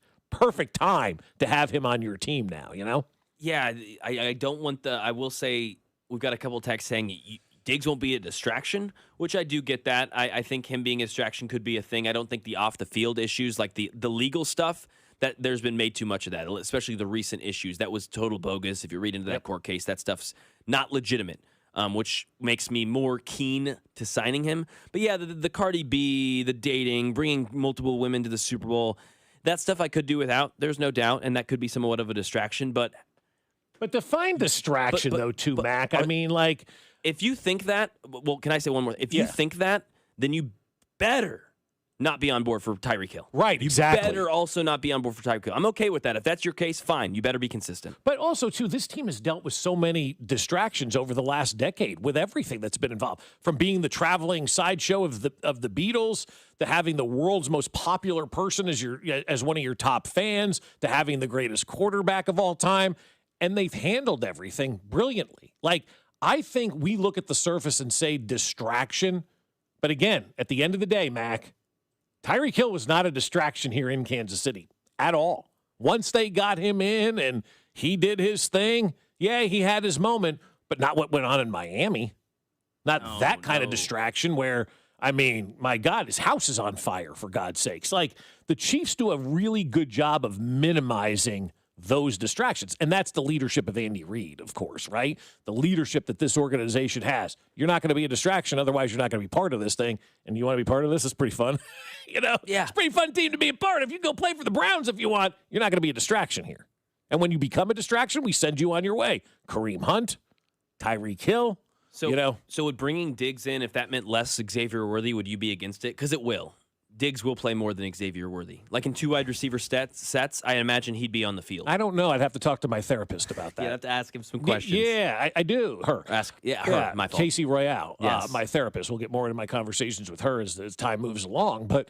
time to have him on your team now, you know? Yeah, I don't want I will say we've got a couple of texts saying Diggs won't be a distraction, which I do get that. I think him being a distraction could be a thing. I don't think the off-the-field issues, like the legal stuff, that there's been made too much of that, especially the recent issues. That was total bogus. If you read into that court case, that stuff's not legitimate, which makes me more keen to signing him. But yeah, the Cardi B, the dating, bringing multiple women to the Super Bowl, that stuff I could do without, there's no doubt, and that could be somewhat of a distraction. But define distraction, though, too, Mac. I mean, like... If you think that, well, can I say one more? If you think that, then you better not be on board for Tyreek Hill. Right, exactly. You better also not be on board for Tyreek Hill. I'm okay with that. If that's your case, fine. You better be consistent. But also, too, this team has dealt with so many distractions over the last decade with everything that's been involved, from being the traveling sideshow of the Beatles to having the world's most popular person as one of your top fans to having the greatest quarterback of all time. And they've handled everything brilliantly. Like, I think we look at the surface and say distraction. But again, at the end of the day, Mac, Tyreek Hill was not a distraction here in Kansas City at all. Once they got him in and he did his thing, yeah, he had his moment, but not what went on in Miami. Not that kind of distraction where, I mean, my God, his house is on fire, for God's sakes. Like, the Chiefs do a really good job of minimizing those distractions. And that's the leadership of Andy Reid, of course, right? The leadership that this organization has. You're not going to be a distraction. Otherwise, you're not going to be part of this thing. And you want to be part of this? It's pretty fun. Yeah. It's a pretty fun team to be a part of. You can go play for the Browns if you want. You're not going to be a distraction here. And when you become a distraction, we send you on your way. Kareem Hunt, Tyreek Hill, So would bringing Diggs in, if that meant less Xavier Worthy, would you be against it? Because it will. Diggs will play more than Xavier Worthy. Like in 2 wide receiver sets, I imagine he'd be on the field. I don't know. I'd have to talk to my therapist about that. You have to ask him some questions. Yeah, I do. Her. Her, my fault. Casey Royale, Yes. my therapist. We'll get more into my conversations with her as time moves along. But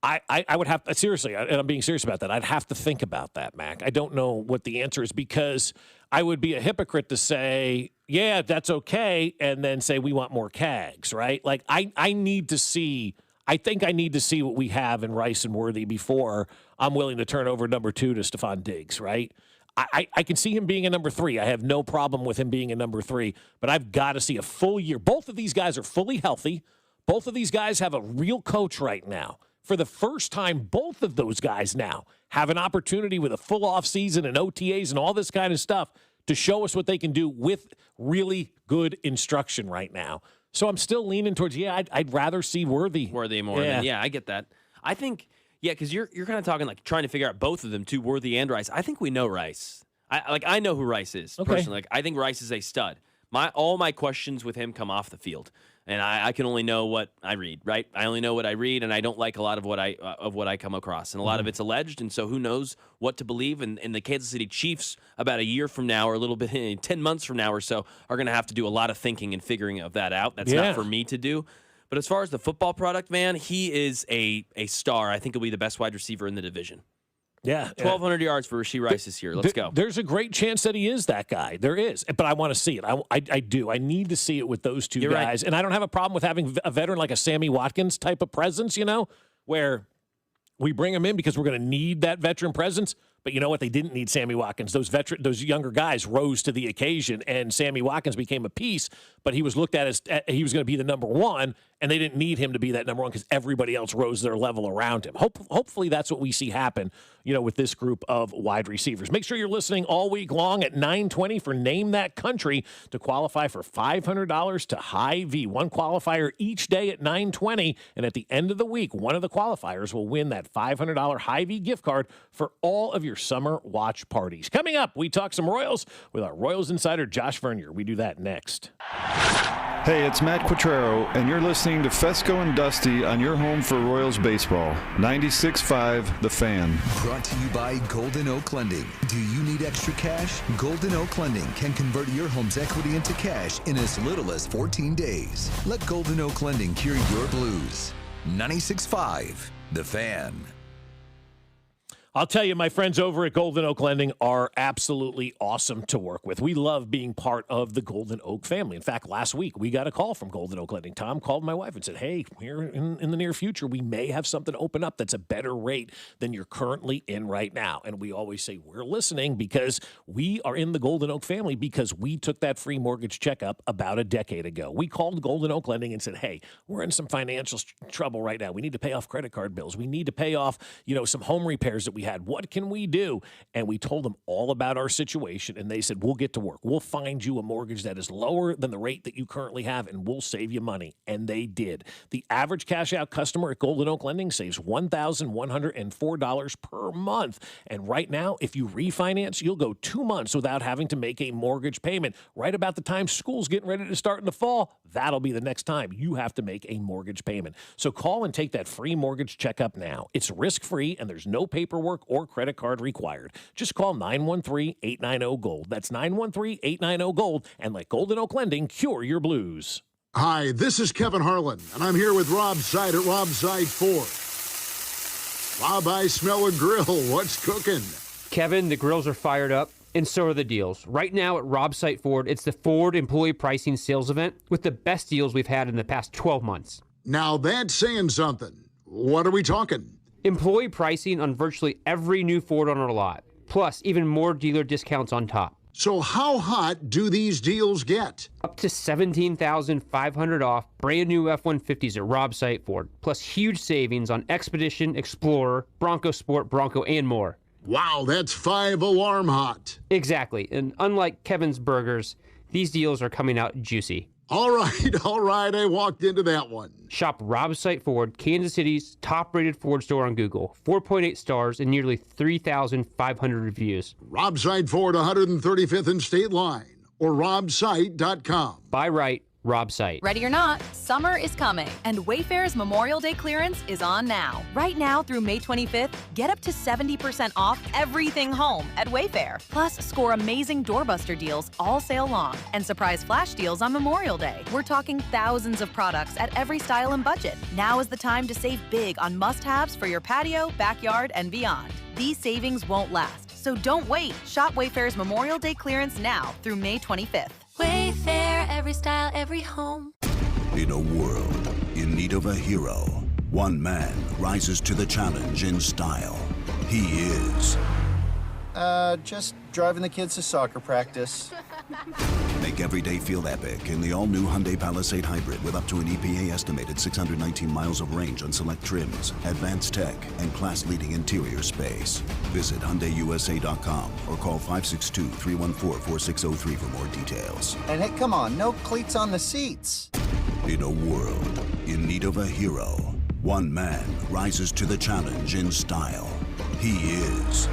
I would have, seriously, and I'm being serious about that, I'd have to think about that, Mac. I don't know what the answer is because I would be a hypocrite to say, yeah, that's okay, and then say we want more CAGs, right? Like, I need to see... I think I need to see what we have in Rice and Worthy before I'm willing to turn over number 2 to Stephon Diggs, right? I can see him being a number 3. I have no problem with him being a number 3, but I've got to see a full year. Both of these guys are fully healthy. Both of these guys have a real coach right now. For the first time, both of those guys now have an opportunity with a full offseason and OTAs and all this kind of stuff to show us what they can do with really good instruction right now. So I'm still leaning towards, I'd rather see Worthy. Worthy more than, I get that. I think, because you're kind of talking like trying to figure out both of them too, Worthy and Rice. I think we know Rice. I know who Rice is personally. Like, I think Rice is a stud. All my questions with him come off the field, and I can only know what I read. Right? I only know what I read, and I don't like a lot of what I come across, and a lot of it's alleged. And so, who knows what to believe? And the Kansas City Chiefs, about a year from now, or a little bit 10 months from now or so, are going to have to do a lot of thinking and figuring of that out. That's not for me to do. But as far as the football product, man, he is a star. I think he'll be the best wide receiver in the division. Yeah. 1,200 yards for Rashee Rice this year. Let's go. There's a great chance that he is that guy. There is. But I want to see it. I do. I need to see it with those two guys. Right. And I don't have a problem with having a veteran like a Sammy Watkins type of presence, where we bring him in because we're going to need that veteran presence. But you know what? They didn't need Sammy Watkins. Those younger guys rose to the occasion, and Sammy Watkins became a piece, but he was looked at as he was going to be the number 1, and they didn't need him to be that number 1 because everybody else rose their level around him. Hopefully that's what we see happen, with this group of wide receivers. Make sure you're listening all week long at 9:20 for Name That Country to qualify for $500 to Hy-Vee. One qualifier each day at 9:20, and at the end of the week, one of the qualifiers will win that $500 Hy-Vee gift card for all of your summer watch parties. Coming up, we talk some Royals with our Royals insider, Josh Vernier. We do that next. Hey, it's Matt Quattrero, and you're listening to Fescoe and Dusty on your home for Royals baseball. 96.5 The Fan. Brought to you by Golden Oak Lending. Do you need extra cash? Golden Oak Lending can convert your home's equity into cash in as little as 14 days. Let Golden Oak Lending cure your blues. 96.5 The Fan. I'll tell you, my friends over at Golden Oak Lending are absolutely awesome to work with. We love being part of the Golden Oak family. In fact, last week, we got a call from Golden Oak Lending. Tom called my wife and said, hey, here in the near future, we may have something open up that's a better rate than you're currently in right now. And we always say, we're listening because we are in the Golden Oak family because we took that free mortgage checkup about a decade ago. We called Golden Oak Lending and said, hey, we're in some financial trouble right now. We need to pay off credit card bills. We need to pay off, some home repairs that we we had. What can we do? And we told them all about our situation, and they said, we'll get to work. We'll find you a mortgage that is lower than the rate that you currently have, and we'll save you money. And they did. The average cash-out customer at Golden Oak Lending saves $1,104 per month. And right now, if you refinance, you'll go 2 months without having to make a mortgage payment. Right about the time school's getting ready to start in the fall, that'll be the next time you have to make a mortgage payment. So call and take that free mortgage checkup now. It's risk-free, and there's no paperwork or credit card required. Just call 913-890-GOLD. That's 913-890-GOLD, and let Golden Oak Lending cure your blues. Hi, this is Kevin Harlan, and I'm here with Rob Seid at Rob Seid Ford. Rob, I smell a grill. What's cooking? Kevin, the grills are fired up, and so are the deals. Right now at Rob Seid Ford, it's the Ford Employee Pricing Sales Event with the best deals we've had in the past 12 months. Now that's saying something. What are we talking? Employee pricing on virtually every new Ford on our lot, plus even more dealer discounts on top. So how hot do these deals get? Up to $17,500 off brand new F-150s at Rob Seid Ford, plus huge savings on Expedition, Explorer, Bronco Sport, Bronco, and more. Wow, that's 5 alarm hot. Exactly, and unlike Kevin's Burgers, these deals are coming out juicy. All right, I walked into that one. Shop Rob Seid Ford, Kansas City's top-rated Ford store on Google. 4.8 stars and nearly 3,500 reviews. Rob Seid Ford, 135th and State Line, or robsite.com. Buy right, Rob Seid. Ready or not, summer is coming, and Wayfair's Memorial Day clearance is on now. Right now through May 25th, get up to 70% off everything home at Wayfair. Plus, score amazing doorbuster deals all sale long and surprise flash deals on Memorial Day. We're talking thousands of products at every style and budget. Now is the time to save big on must-haves for your patio, backyard, and beyond. These savings won't last, so don't wait. Shop Wayfair's Memorial Day clearance now through May 25th. Wayfair, every style, every home. In a world in need of a hero, one man rises to the challenge in style. He is... just driving the kids to soccer practice. Make every day feel epic in the all-new Hyundai Palisade Hybrid with up to an EPA-estimated 619 miles of range on select trims, advanced tech, and class-leading interior space. Visit HyundaiUSA.com or call 562-314-4603 for more details. And hey, come on, no cleats on the seats. In a world in need of a hero, one man rises to the challenge in style. He is...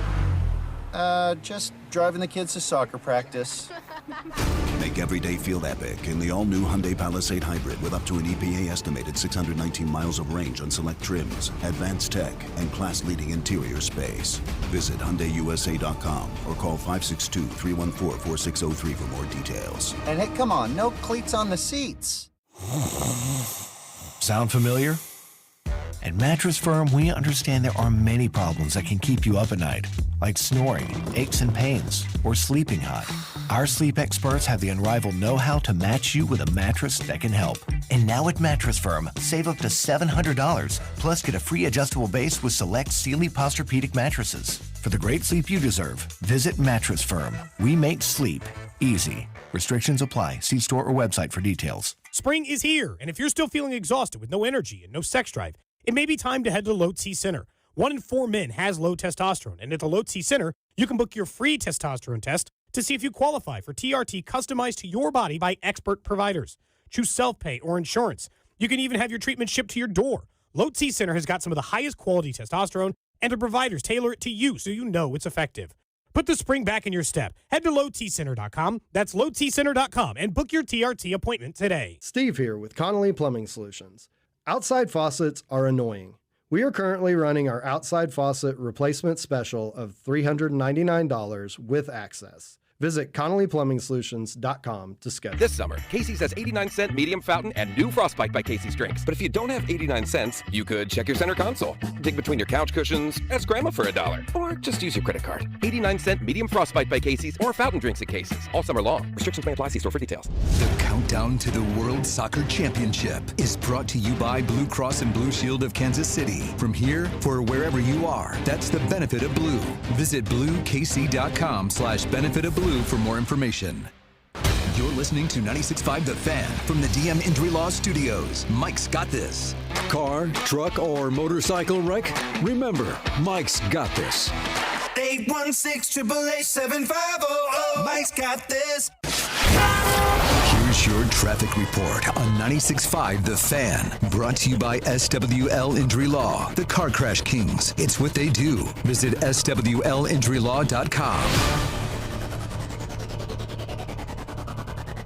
just driving the kids to soccer practice. Make every day feel epic in the all-new Hyundai Palisade Hybrid with up to an EPA-estimated 619 miles of range on select trims, advanced tech, and class-leading interior space. Visit HyundaiUSA.com or call 562-314-4603 for more details. And hey, come on, no cleats on the seats. Sound familiar? At Mattress Firm, we understand there are many problems that can keep you up at night, like snoring, aches and pains, or sleeping hot. Our sleep experts have the unrivaled know-how to match you with a mattress that can help. And now at Mattress Firm, save up to $700, plus get a free adjustable base with select Sealy Posturepedic mattresses. For the great sleep you deserve, visit Mattress Firm. We make sleep easy. Restrictions apply. See store or website for details. Spring is here, and if you're still feeling exhausted with no energy and no sex drive, it may be time to head to the Low T Center. 1 in 4 men has low testosterone, and at the Low T Center, you can book your free testosterone test to see if you qualify for TRT customized to your body by expert providers. Choose self-pay or insurance. You can even have your treatment shipped to your door. Low T Center has got some of the highest quality testosterone, and the providers tailor it to you so you know it's effective. Put the spring back in your step. Head to lowtcenter.com. That's lowtcenter.com and book your TRT appointment today. Steve here with Connolly Plumbing Solutions. Outside faucets are annoying. We are currently running our outside faucet replacement special of $399 with access. Visit ConnollyPlumbingSolutions.com to schedule. This summer, Casey's has 89-cent medium fountain and new Frostbite by Casey's drinks. But if you don't have 89 cents, you could check your center console, dig between your couch cushions, ask Grandma for $1, or just use your credit card. 89-cent medium Frostbite by Casey's or fountain drinks at Casey's all summer long. Restrictions may apply. See store for details. The countdown to the World Soccer Championship is brought to you by Blue Cross and Blue Shield of Kansas City. From here, for wherever you are, that's the benefit of blue. Visit bluekc.com/benefit of blue for more information. You're listening to 96.5 The Fan from the DM Injury Law Studios. Mike's got this. Car, truck, or motorcycle wreck? Remember, Mike's got this. 816-888-7500. Mike's got this. Here's your traffic report on 96.5 The Fan. Brought to you by SWL Injury Law, the Car Crash Kings. It's what they do. Visit SWLinjurylaw.com.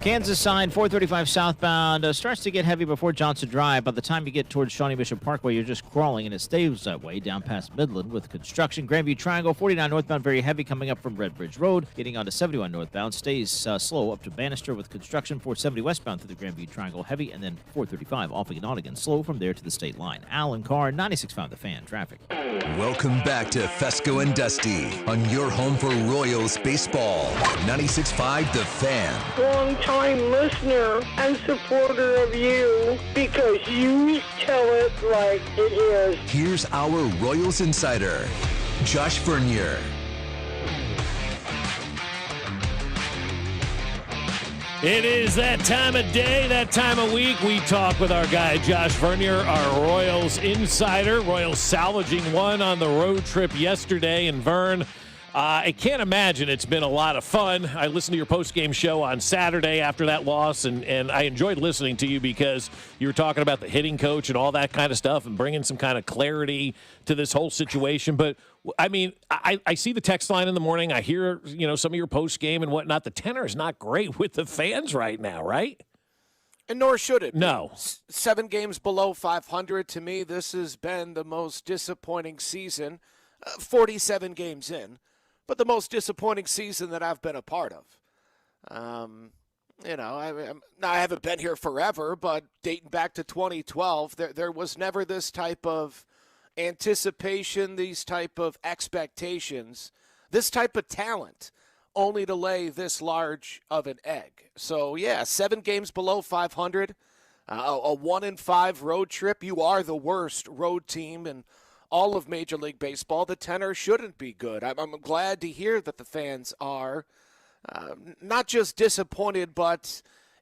Kansas side, 435 southbound, starts to get heavy before Johnson Drive. By the time you get towards Shawnee Mission Parkway, you're just crawling, and it stays that way down past Midland with construction. Grandview Triangle, 49 northbound, very heavy coming up from Red Bridge Road. Getting onto 71 northbound, stays slow up to Bannister with construction. 470 westbound through the Grandview Triangle, heavy, and then 435 off and on again, slow from there to the state line. Alan Carr, 96.5 The Fan, traffic. Welcome back to Fescoe and Dusty on your home for Royals baseball. 96.5 The Fan. Long-time listener and supporter of you because you tell it like it is. Here's our Royals insider, Josh Vernier. It is that time of day, that time of week. We talk with our guy, Josh Vernier, our Royals insider. Royals salvaging one on the road trip yesterday in Vern. I can't imagine it's been a lot of fun. I listened to your post-game show on Saturday after that loss, and I enjoyed listening to you because you were talking about the hitting coach and all that kind of stuff and bringing some kind of clarity to this whole situation. But, I mean, I see the text line in the morning. I hear, some of your post-game and whatnot. The tenor is not great with the fans right now, right? And nor should it. No. 7 games below 500. To me, this has been the most disappointing season, 47 games in. But the most disappointing season that I've been a part of. I haven't been here forever, but dating back to 2012, there was never this type of anticipation, these type of expectations, this type of talent, only to lay this large of an egg. So, 7 games below 500, a 1-5 road trip. You are the worst road team in all of Major League Baseball. The tenor shouldn't be good. I'm glad to hear that the fans are not just disappointed but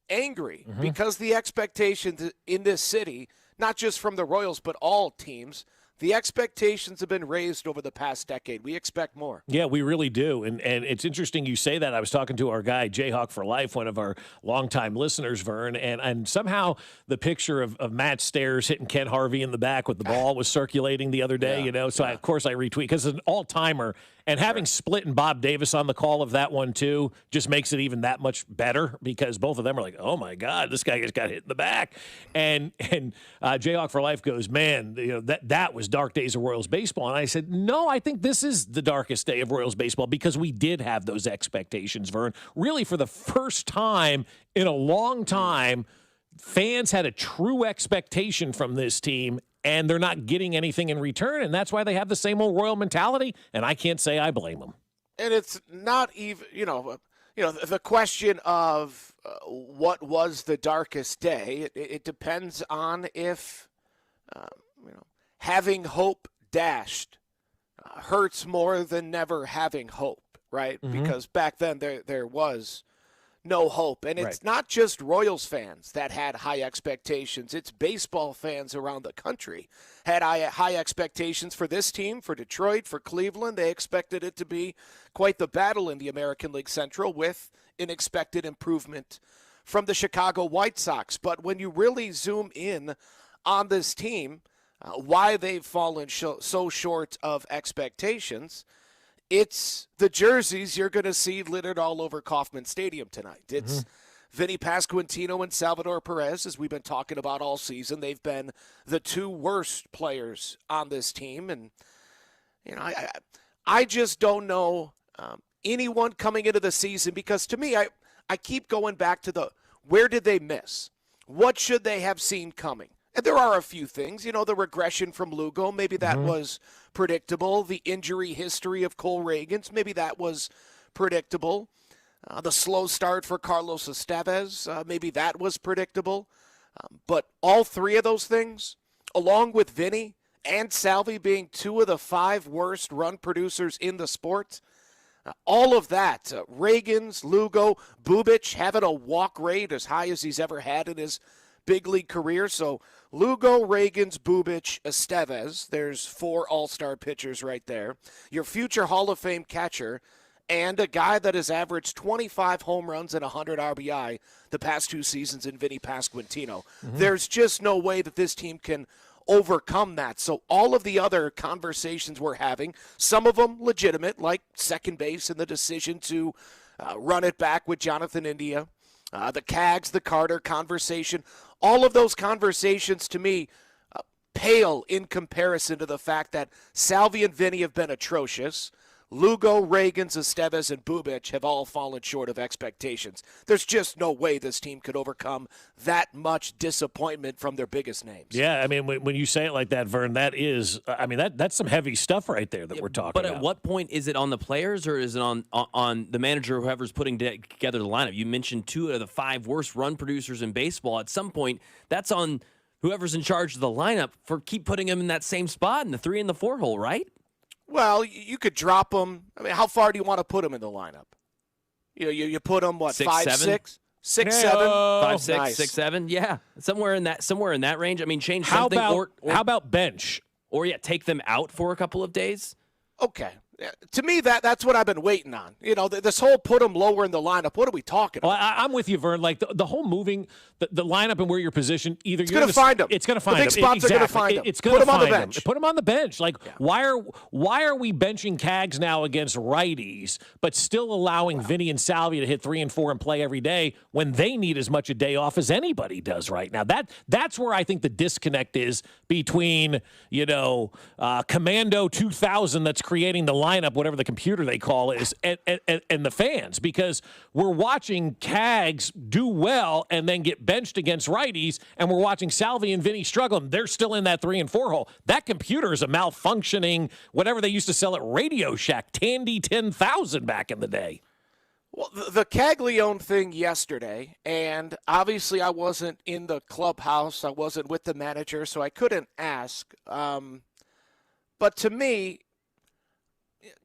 angry because the expectations in this city, not just from the Royals but all teams, the expectations have been raised over the past decade. We expect more. Yeah, we really do. And it's interesting you say that. I was talking to our guy, Jayhawk for Life, one of our longtime listeners, Vern, and somehow the picture of Matt Stairs hitting Ken Harvey in the back with the ball was circulating the other day, So, of course, I retweet because it's an all-timer. And having Split and Bob Davis on the call of that one, too, just makes it even that much better because both of them are like, oh, my God, this guy just got hit in the back. And Jayhawk for Life goes, man, that was dark days of Royals baseball. And I said, no, I think this is the darkest day of Royals baseball because we did have those expectations, Vern. Really, for the first time in a long time, fans had a true expectation from this team, and they're not getting anything in return, and that's why they have the same old Royal mentality, and I can't say I blame them. And it's not even, the question of what was the darkest day, it depends on if, having hope dashed hurts more than never having hope, right? Mm-hmm. Because back then there was no hope. And it's not just Royals fans that had high expectations. It's baseball fans around the country had high expectations for this team, for Detroit, for Cleveland. They expected it to be quite the battle in the American League Central with an expected improvement from the Chicago White Sox. But when you really zoom in on this team, why they've fallen so short of expectations, it's the jerseys you're going to see littered all over Kauffman Stadium tonight. It's Vinny Pasquantino and Salvador Perez, as we've been talking about all season. They've been the 2 worst players on this team. And, I just don't know anyone coming into the season because, to me, I keep going back to where did they miss? What should they have seen coming? And there are a few things, the regression from Lugo, maybe that was predictable. The injury history of Cole Reagans, maybe that was predictable. The slow start for Carlos Estevez, maybe that was predictable. But all 3 of those things, along with Vinny and Salvi being 2 of the 5 worst run producers in the sport, all of that, Reagans, Lugo, Bubic having a walk rate as high as he's ever had in his big league career. So Lugo, Reagans, Bubic, Estevez. There's 4 all-star pitchers right there. Your future Hall of Fame catcher, and a guy that has averaged 25 home runs and 100 RBI the past 2 seasons in Vinny Pasquantino. There's just no way that this team can overcome that. So all of the other conversations we're having, some of them legitimate, like second base and the decision to run it back with Jonathan India, the Cags, the Carter conversation, all of those conversations to me pale in comparison to the fact that Salvi and Vinny have been atrocious. Lugo, Reagans, Estevez, and Bubic have all fallen short of expectations. There's just no way this team could overcome that much disappointment from their biggest names. Yeah, I mean, when you say it like that, Vern, that is, I mean, that's some heavy stuff right there that we're talking But about. at what point is it on the players or is it on the manager or whoever's putting together the lineup? You mentioned 2 of the 5 worst run producers in baseball. At some point, that's on whoever's in charge of the lineup for keep putting them in that same spot in the 3 and the 4 hole, right? Well, you could drop them. I mean, how far do you want to put them in the lineup? You put them, what, 6, 5, 7? 6? 6, Hey, 7? 5, 6, Nice. 6, 7. Yeah, somewhere in that range. I mean, change How something. about, or how about bench? Or take them out for a couple of days. Okay. To me, that's what I've been waiting on. This whole put them lower in the lineup. What are we talking about? Well, I'm with you, Vern. Like the whole moving the lineup and where you're positioned, either It's you're going to find them. It's going to find the big them. spots Exactly. are going to find them. It's going to put them on the find bench. Put them on the bench. Like why are we benching Cags now against righties, but still allowing Vinny and Salvia to hit 3 and 4 and play every day when they need as much a day off as anybody does right now? That's where I think the disconnect is between Commando 2000 that's creating the lineup, whatever the computer they call it is, and the fans, because we're watching Cags do well and then get benched against righties, and we're watching Salvi and Vinny struggle, and they're still in that 3 and 4 hole. That computer is a malfunctioning, whatever they used to sell at Radio Shack, Tandy 10,000 back in the day. Well, the Caglione thing yesterday, and obviously I wasn't in the clubhouse, I wasn't with the manager, so I couldn't ask. But to me,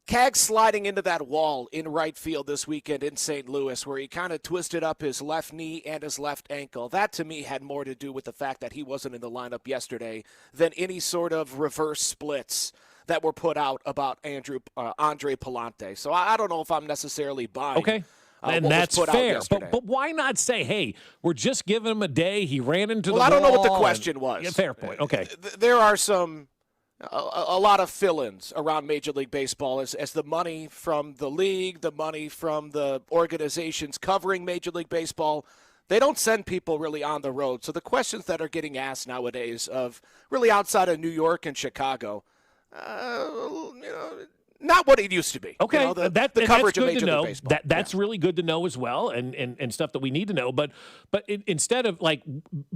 Cag sliding into that wall in right field this weekend in St. Louis, where he kind of twisted up his left knee and his left ankle, that to me had more to do with the fact that he wasn't in the lineup yesterday than any sort of reverse splits that were put out about Andre Palante. So I don't know if I'm necessarily buying. Okay. And that's fair. But why not say, hey, we're just giving him a day. He ran into the wall. Well, I don't know what the question was. Yeah, fair point. Okay. There are a lot of fill-ins around Major League Baseball as the money from the league, the money from the organizations covering Major League Baseball, they don't send people really on the road. So the questions that are getting asked nowadays of really outside of New York and Chicago, not what it used to be. Okay, the that's coverage of good Major to know. League Baseball. That's really good to know as well, and stuff that we need to know. But instead of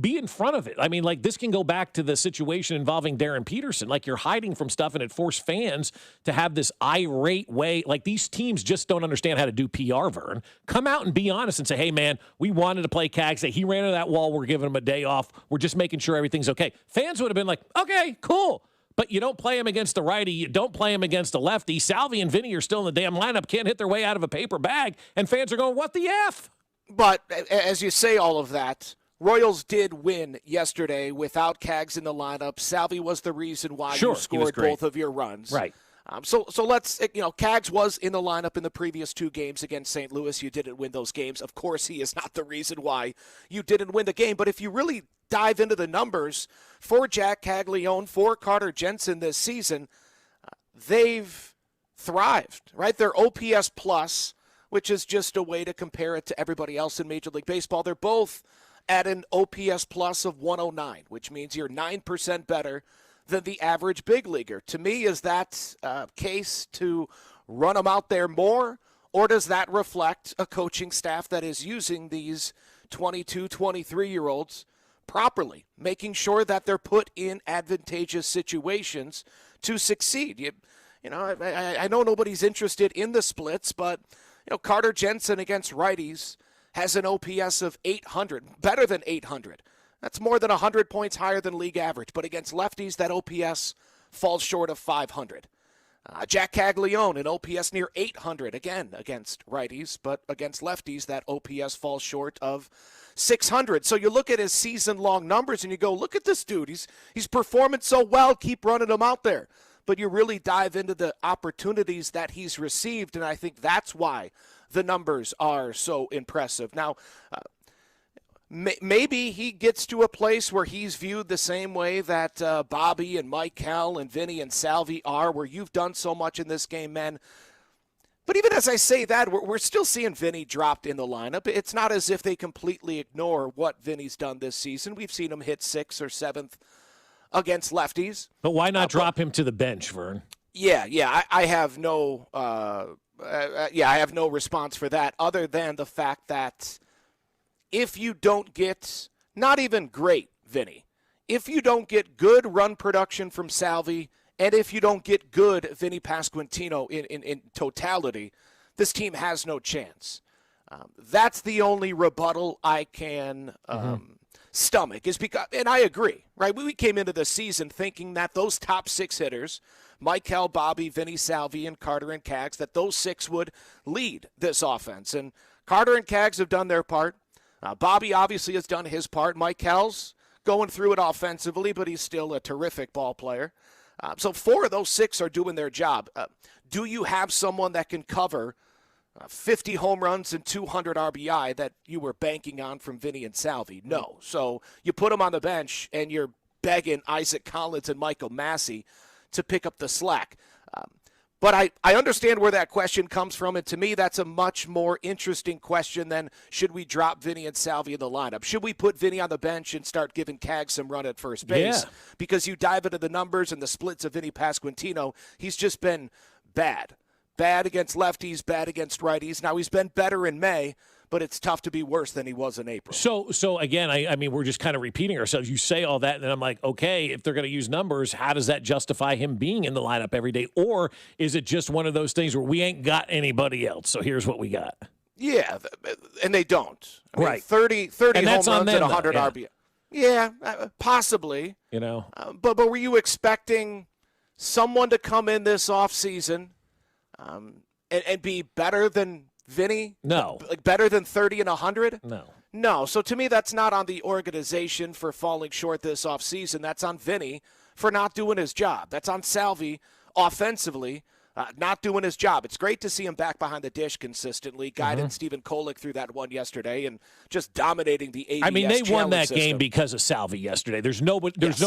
be in front of it. I mean, this can go back to the situation involving Darren Peterson. You're hiding from stuff, and it forced fans to have this irate way. These teams just don't understand how to do PR. Vern, come out and be honest and say, "Hey, man, we wanted to play Cags. Say he ran into that wall. We're giving him a day off. We're just making sure everything's okay." Fans would have been like, "Okay, cool." But you don't play him against the righty. You don't play him against the lefty. Salvi and Vinny are still in the damn lineup, can't hit their way out of a paper bag, and fans are going, what the F? But as you say all of that, Royals did win yesterday without Cags in the lineup. Salvi was the reason why you scored both of your runs. Right. So let's, Cags was in the lineup in the previous 2 games against St. Louis. You didn't win those games. Of course, he is not the reason why you didn't win the game. But if you really dive into the numbers for Jack Caglione, for Carter Jensen this season, they've thrived, right? Their OPS plus, which is just a way to compare it to everybody else in Major League Baseball, they're both at an OPS plus of 109, which means you're 9% better than the average big leaguer. To me, is that a case to run them out there more, or does that reflect a coaching staff that is using these 22, 23-year-olds properly, making sure that they're put in advantageous situations to succeed? I know nobody's interested in the splits, but Carter Jensen against righties has an OPS of 800, better than 800. That's more than 100 points higher than league average. But against lefties, that OPS falls short of 500. Jack Caglione, an OPS near 800, again, against righties, but against lefties, that OPS falls short of 600. So you look at his season-long numbers and you go, look at this dude. He's performing so well, keep running him out there. But you really dive into the opportunities that he's received, and I think that's why the numbers are so impressive. Now, maybe he gets to a place where he's viewed the same way that Bobby and Michael and Vinny and Salvi are, where you've done so much in this game, man. But even as I say that, we're still seeing Vinny dropped in the lineup. It's not as if they completely ignore what Vinny's done this season. We've seen him hit 6th or 7th against lefties. But why not drop him to the bench, Vern? Yeah. I have no I have no response for that other than the fact that if you don't get, not even great, Vinny, if you don't get good run production from Salvi, and if you don't get good Vinny Pasquantino in totality, this team has no chance. That's the only rebuttal I can stomach, is because, and I agree, right? We came into the season thinking that those top 6 hitters, Michael, Bobby, Vinny, Salvi, and Carter and Cags, that those 6 would lead this offense. And Carter and Cags have done their part. Bobby obviously has done his part. Michael's going through it offensively, but he's still a terrific ball player. So 4 of those 6 are doing their job. Do you have someone that can cover 50 home runs and 200 RBI that you were banking on from Vinny and Salvi? No. So you put them on the bench, and you're begging Isaac Collins and Michael Massey to pick up the slack. But I understand where that question comes from, and to me that's a much more interesting question than should we drop Vinny and Salvi in the lineup. Should we put Vinny on the bench and start giving Cags some run at first base? Yeah. Because you dive into the numbers and the splits of Vinny Pasquantino, he's just been bad. Bad against lefties, bad against righties. Now he's been better in May, but it's tough to be worse than he was in April. So again, I mean, we're just kind of repeating ourselves. You say all that, and then I'm like, okay, if they're going to use numbers, how does that justify him being in the lineup every day? Or is it just one of those things where we ain't got anybody else, so here's what we got? Yeah, and they don't. I mean, right. 30 and home runs and 100 yeah. RBI. Yeah, possibly. You know. But were you expecting someone to come in this offseason and be better than Vinny? No. Like better than 30 and 100? No. No. So to me, that's not on the organization for falling short this offseason. That's on Vinny for not doing his job. That's on Salvi offensively not doing his job. It's great to see him back behind the dish consistently, guiding Stephen Kolek through that one yesterday and just dominating the ABS I mean, they won that system. game because of Salvi yesterday. There's no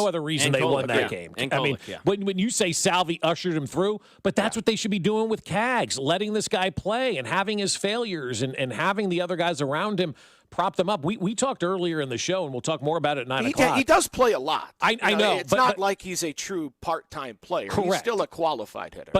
other reason And they Kolek, won that yeah. game. And I Kolek, mean, yeah. when you say Salvi ushered him through, but that's what they should be doing with Cags, letting this guy play and having his failures and having the other guys around him prop them up. We talked earlier in the show, and we'll talk more about it at 9 o'clock. He does play a lot. I know. It's not like he's a true part-time player. Correct. He's still a qualified hitter.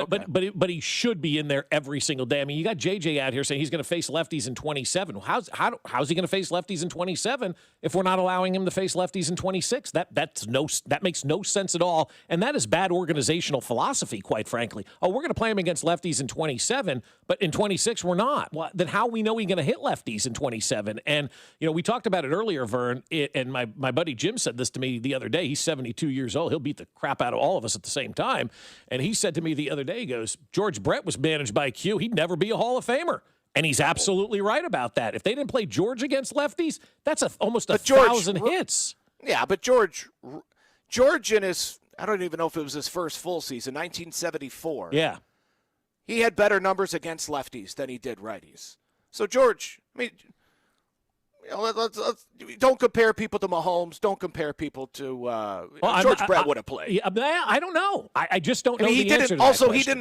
But he should be in there every single day. I mean, you got JJ out here saying he's going to face lefties in 27. How's he going to face lefties in 27 if we're not allowing him to face lefties in 26? That makes no sense at all, and that is bad organizational philosophy, quite frankly. Oh, we're going to play him against lefties in 27, but in 26 we're not. Well, then how we know he's going to hit lefties in 27? And we talked about it earlier, Vern, and my buddy Jim said this to me the other day. He's 72 years old. He'll beat the crap out of all of us at the same time. And he said to me the other day, he goes, George Brett was managed by Q. He'd never be a Hall of Famer. And he's absolutely right about that. If they didn't play George against lefties, that's almost 1,000 hits. Yeah, but George in his, I don't even know if it was his first full season, 1974. Yeah. He had better numbers against lefties than he did righties. So George, I mean, let's don't compare people to Mahomes. Don't compare people to George Brett would have played. I don't know. I just don't know he the answer to that Also, question.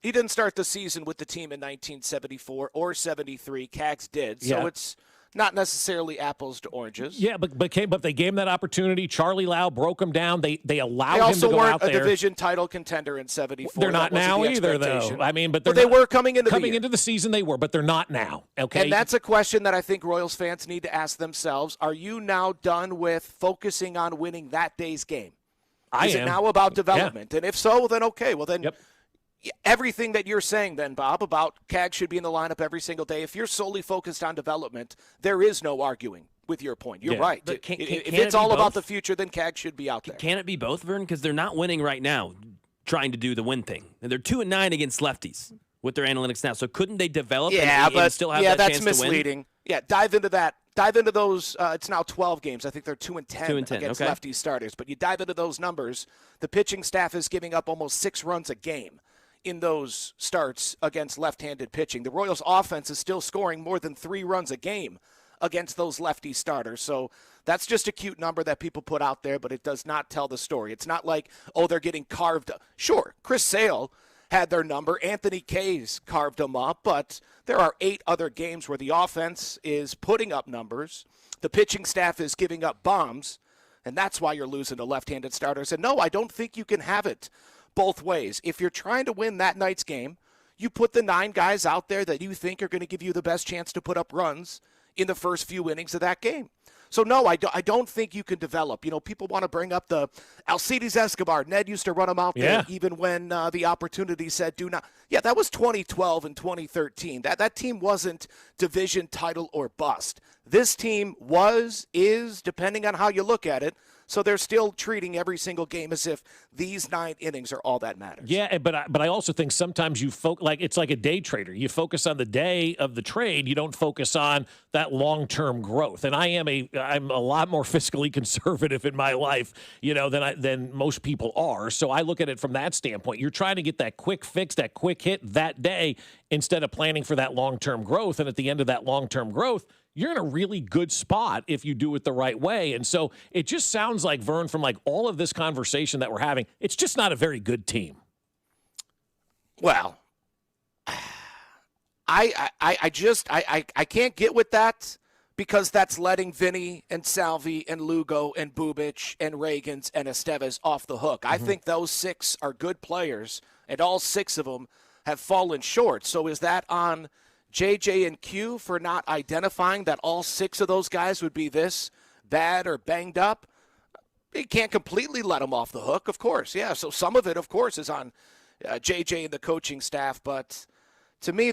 he didn't start the season with the team in 1974 or 73. Cags did. So it's not necessarily apples to oranges. Yeah, but they gave him that opportunity. Charlie Lau broke him down. They allowed him to go out there. They also weren't a division title contender in 74. They're not now either, though. I mean, but they were coming into the season. They were, but they're not now. Okay, and that's a question that I think Royals fans need to ask themselves: are you now done with focusing on winning that day's game? Is it now about development? Yeah. And if so, then okay. Well, then. Yep. Everything that you're saying then, Bob, about Cags should be in the lineup every single day, if you're solely focused on development, there is no arguing with your point. You're right. But if it's all about the future, then Cags should be out there. Can it be both, Vern? Because they're not winning right now. trying to do the win thing. And they're 2-9 against lefties with their analytics now. So couldn't they develop and still have that that's chance to win? misleading. Yeah, dive into that. Dive into those. It's now 12 games. I think they're 2-10 against lefty starters. But you dive into those numbers, the pitching staff is giving up almost 6 runs a game in those starts against left-handed pitching. The Royals' offense is still scoring more than 3 runs a game against those lefty starters. So that's just a cute number that people put out there, but it does not tell the story. It's not like, they're getting carved up. Sure, Chris Sale had their number. Anthony Kay's carved them up, but there are 8 other games where the offense is putting up numbers. The pitching staff is giving up bombs, and that's why you're losing to left-handed starters. And no, I don't think you can have it both ways. If you're trying to win that night's game, you put the 9 guys out there that you think are going to give you the best chance to put up runs in the first few innings of that game. So, no, I don't think you can develop. People want to bring up the Alcides Escobar. Ned used to run him out there even when the opportunity said do not. Yeah, that was 2012 and 2013. That team wasn't division title or bust. This team is, depending on how you look at it. So they're still treating every single game as if these 9 innings are all that matters. Yeah, but I also think sometimes you it's like a day trader. You focus on the day of the trade. You don't focus on that long-term growth. And I'm a lot more fiscally conservative in my life, than most people are. So I look at it from that standpoint. You're trying to get that quick fix, that quick hit that day instead of planning for that long-term growth. And at the end of that long-term growth, you're in a really good spot if you do it the right way. And so it just sounds like, Vern, from all of this conversation that we're having, it's just not a very good team. Well, I can't get with that because that's letting Vinny and Salvi and Lugo and Bubic and Reagans and Estevez off the hook. I think those 6 are good players, and all 6 of them have fallen short. So is that on JJ and Q for not identifying that all 6 of those guys would be this bad or banged up? You can't completely let them off the hook, of course. Yeah, so some of it, of course, is on JJ and the coaching staff. But to me,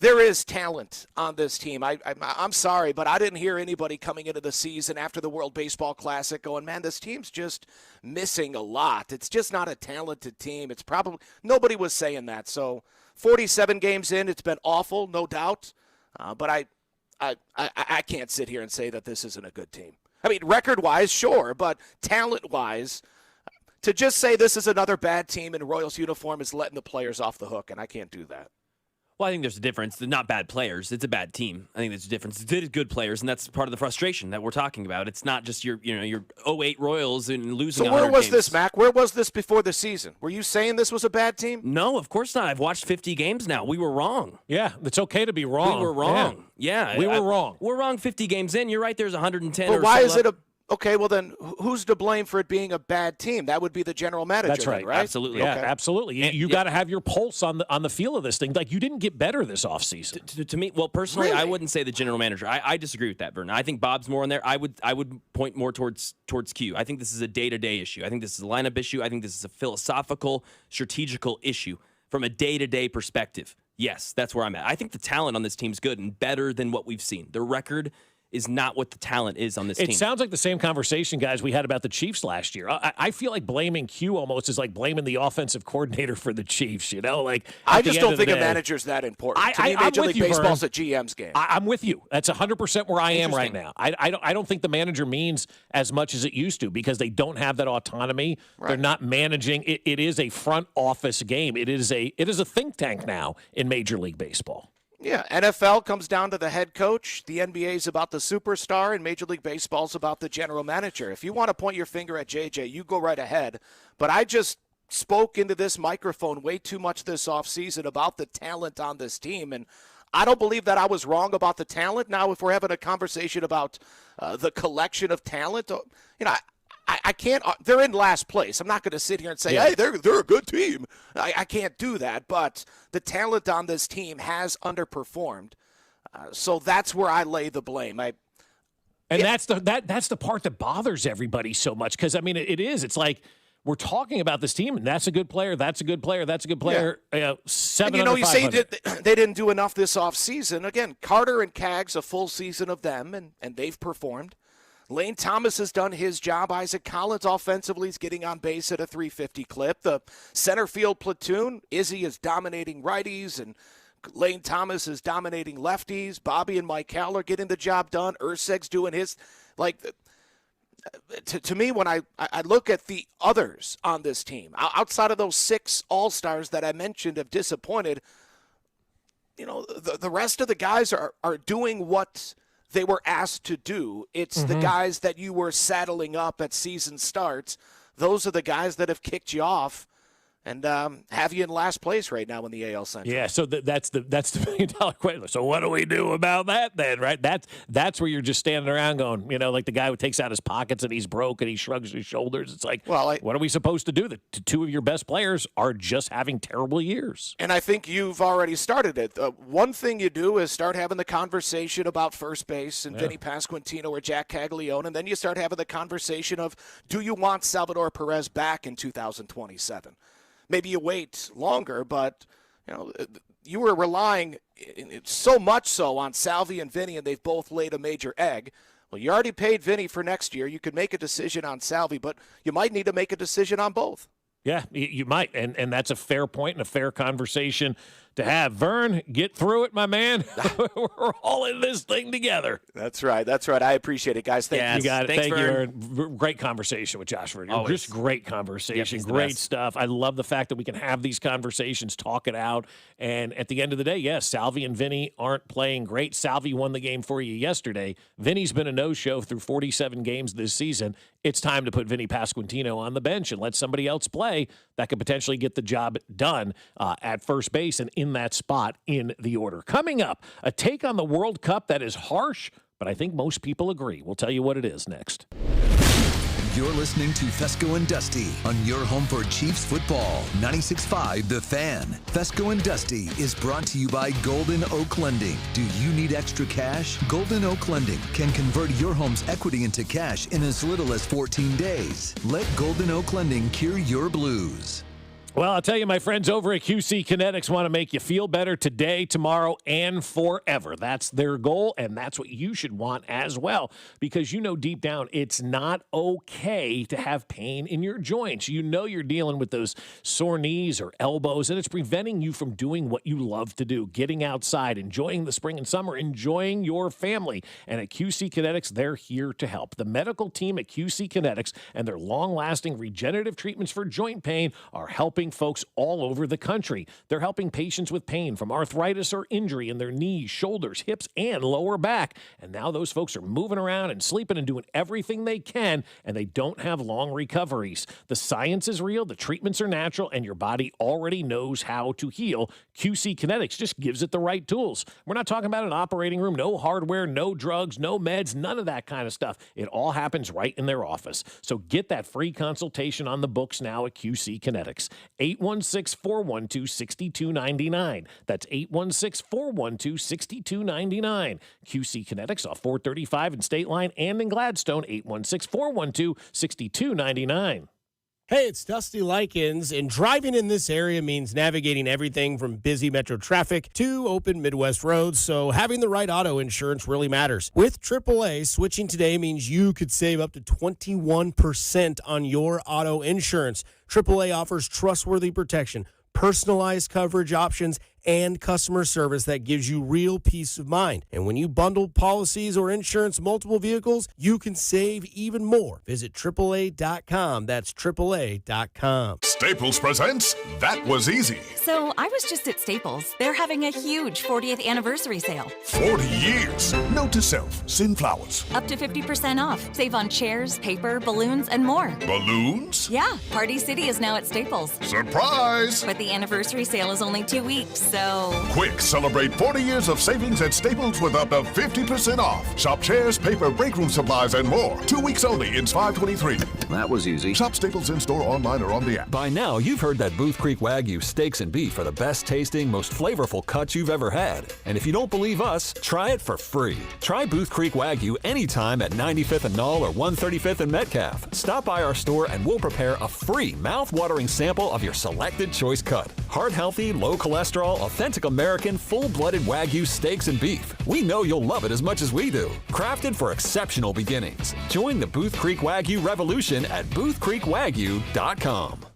there is talent on this team. I'm sorry, but I didn't hear anybody coming into the season after the World Baseball Classic going, man, this team's just missing a lot. It's just not a talented team. It's probably nobody was saying that. So 47 games in, it's been awful, no doubt. But I can't sit here and say that this isn't a good team. I mean, record-wise, sure, but talent-wise, to just say this is another bad team in Royals uniform is letting the players off the hook, and I can't do that. Well, I think there's a difference. They're not bad players. It's a bad team. I think there's a difference. It's good players, and that's part of the frustration that we're talking about. It's not just your 08 Royals and losing. So where was this, Mac? Where was this before the season? Were you saying this was a bad team? No, of course not. I've watched 50 games now. We were wrong. Yeah, it's okay to be wrong. We were wrong. Yeah, we were wrong. We're wrong 50 games in. You're right. There's 110. But why is it a? Okay, well then, who's to blame for it being a bad team? That would be the general manager. That's right. Then, right? Absolutely. Yeah, okay. absolutely. You got to have your pulse on the feel of this thing. You didn't get better this offseason. To me, well, personally, Really? I wouldn't say the general manager. I disagree with that, Vernon. I think Bob's more in there. I would point more towards Q. I think this is a day-to-day issue. I think this is a lineup issue. I think this is a philosophical, strategical issue from a day-to-day perspective. Yes, that's where I'm at. I think the talent on this team's good and better than what we've seen. The record is not what the talent is on this team. It sounds like the same conversation, guys, we had about the Chiefs last year. I feel like blaming Q almost is like blaming the offensive coordinator for the Chiefs, I just don't think a manager's that important. To me, Major League Baseball's a GM's game. I'm with you. That's 100% where I am right now. I don't think the manager means as much as it used to because they don't have that autonomy. Right. They're not managing. It is a front office game. It is a think tank now in Major League Baseball. Yeah, NFL comes down to the head coach. The NBA is about the superstar, and Major League Baseball is about the general manager. If you want to point your finger at JJ, you go right ahead. But I just spoke into this microphone way too much this offseason about the talent on this team, and I don't believe that I was wrong about the talent. Now, if we're having a conversation about the collection of talent, I can't. They're in last place. I'm not going to sit here and say, hey, they're a good team. I can't do that. But the talent on this team has underperformed. So that's where I lay the blame. That's the part that bothers everybody so much because, I mean, it is. It's like we're talking about this team, and that's a good player, that's a good player, that's a good player. Yeah. 7 and you say they didn't do enough this offseason. Again, Carter and Cags, a full season of them, and they've performed. Lane Thomas has done his job. Isaac Collins offensively is getting on base at a 350 clip. The center field platoon, Izzy is dominating righties, and Lane Thomas is dominating lefties. Bobby and Michael are getting the job done. Urseg's doing his, to me, when I look at the others on this team, outside of those 6 All-Stars that I mentioned have disappointed, the rest of the guys are doing what they were asked to do. It's the guys that you were saddling up at season starts. Those are the guys that have kicked you off and have you in last place right now in the AL Central. Yeah, so that's the $1 million question. So what do we do about that then, right? That's where you're just standing around going, like the guy who takes out his pockets and he's broke and he shrugs his shoulders. It's like, what are we supposed to do? The 2 of your best players are just having terrible years. And I think you've already started it. One thing you do is start having the conversation about first base and Vinny Pasquantino or Jack Caglione, and then you start having the conversation of, do you want Salvador Perez back in 2027? Maybe you wait longer, but you were relying so much so on Salvi and Vinny, and they've both laid a major egg. Well, you already paid Vinny for next year. You could make a decision on Salvi, but you might need to make a decision on both. Yeah, you might, and that's a fair point and a fair conversation to have. Vern, get through it, my man. We're all in this thing together. That's right. I appreciate it, guys. Thank you. You got it. Thanks, Thank Vern. you, Aaron. Great conversation with Josh Vern. Always. Just great conversation. Yep, great stuff. I love the fact that we can have these conversations, talk it out, and at the end of the day, yes, Salvi and Vinny aren't playing great. Salvi won the game for you yesterday. Vinny's been a no-show through 47 games this season. It's time to put Vinny Pasquantino on the bench and let somebody else play that could potentially get the job done at first base and in that spot in the order. Coming up, a take on the World Cup that is harsh, but I think most people agree. We'll tell you what it is next. You're listening to Fescoe and Dusty on your home for Chiefs football, 96.5 The Fan. Fescoe and Dusty is brought to you by Golden Oak Lending. Do you need extra cash? Golden Oak Lending can convert your home's equity into cash in as little as 14 days. Let Golden Oak Lending cure your blues. Well, I'll tell you, my friends over at QC Kinetics want to make you feel better today, tomorrow, and forever. That's their goal, and that's what you should want as well, because deep down it's not okay to have pain in your joints. You're dealing with those sore knees or elbows, and it's preventing you from doing what you love to do, getting outside, enjoying the spring and summer, enjoying your family. And at QC Kinetics, they're here to help. The medical team at QC Kinetics and their long-lasting regenerative treatments for joint pain are helping folks all over the country. They're helping patients with pain from arthritis or injury in their knees, shoulders, hips, and lower back. And now those folks are moving around and sleeping and doing everything they can, and they don't have long recoveries. The science is real, the treatments are natural, and your body already knows how to heal. QC Kinetics just gives it the right tools. We're not talking about an operating room, no hardware, no drugs, no meds, none of that kind of stuff. It all happens right in their office. So get that free consultation on the books now at QC Kinetics. 816-412-6299. That's 816-412-6299. QC Kinetics off 435 in State Line and in Gladstone, 816-412-6299. Hey, it's Dusty Likens, and driving in this area means navigating everything from busy metro traffic to open Midwest roads, so having the right auto insurance really matters. With AAA, switching today means you could save up to 21% on your auto insurance. AAA offers trustworthy protection, personalized coverage options, and customer service that gives you real peace of mind. And when you bundle policies or insurance multiple vehicles, you can save even more. Visit AAA.com. That's AAA.com. Staples presents That Was Easy. So I was just at Staples. They're having a huge 40th anniversary sale. 40 years. Note to self, send flowers. Up to 50% off. Save on chairs, paper, balloons, and more. Balloons? Yeah, Party City is now at Staples. Surprise! But the anniversary sale is only 2 weeks. So quick, celebrate 40 years of savings at Staples with up to 50% off. Shop chairs, paper, break room supplies, and more. 2 weeks only in 523. That was easy. Shop Staples in-store, online, or on the app. By now, you've heard that Booth Creek Wagyu steaks and beef are the best tasting, most flavorful cuts you've ever had. And if you don't believe us, try it for free. Try Booth Creek Wagyu anytime at 95th and Knoll or 135th and Metcalf. Stop by our store and we'll prepare a free mouth-watering sample of your selected choice cut. Heart-healthy, low-cholesterol, authentic American, full-blooded Wagyu steaks and beef. We know you'll love it as much as we do. Crafted for exceptional beginnings. Join the Booth Creek Wagyu revolution at boothcreekwagyu.com.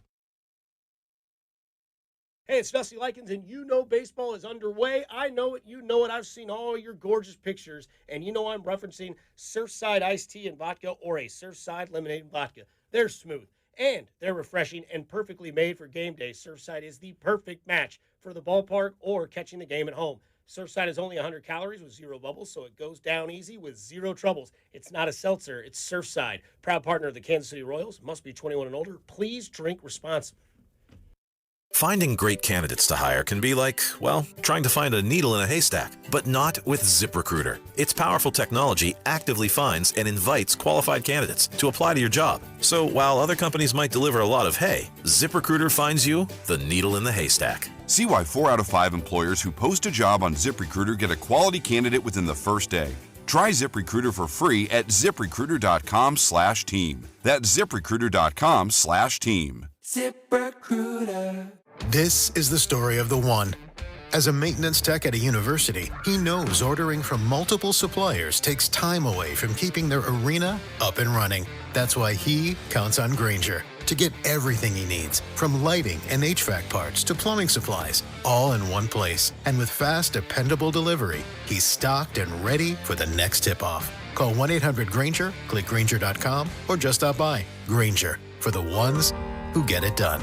Hey, it's Dusty Likens, and you know baseball is underway. I know it. You know it. I've seen all your gorgeous pictures, and you know I'm referencing Surfside iced tea and vodka or a Surfside lemonade and vodka. They're smooth, and they're refreshing and perfectly made for game day. Surfside is the perfect match for the ballpark or catching the game at home. Surfside is only 100 calories with 0 bubbles, so it goes down easy with 0 troubles. It's not a seltzer. It's Surfside. Proud partner of the Kansas City Royals. Must be 21 and older. Please drink responsibly. Finding great candidates to hire can be like, well, trying to find a needle in a haystack, but not with ZipRecruiter. Its powerful technology actively finds and invites qualified candidates to apply to your job. So while other companies might deliver a lot of hay, ZipRecruiter finds you the needle in the haystack. See why 4 out of 5 employers who post a job on ZipRecruiter get a quality candidate within the first day. Try ZipRecruiter for free at ZipRecruiter.com/team. That's ZipRecruiter.com/team. ZipRecruiter. This is the story of the one. As a maintenance tech at a university, he knows ordering from multiple suppliers takes time away from keeping their arena up and running. That's why he counts on Grainger to get everything he needs, from lighting and HVAC parts to plumbing supplies, all in one place. And with fast, dependable delivery, he's stocked and ready for the next tip-off. Call 1-800-GRAINGER, click Grainger.com, or just stop by. Grainger, for the ones who get it done.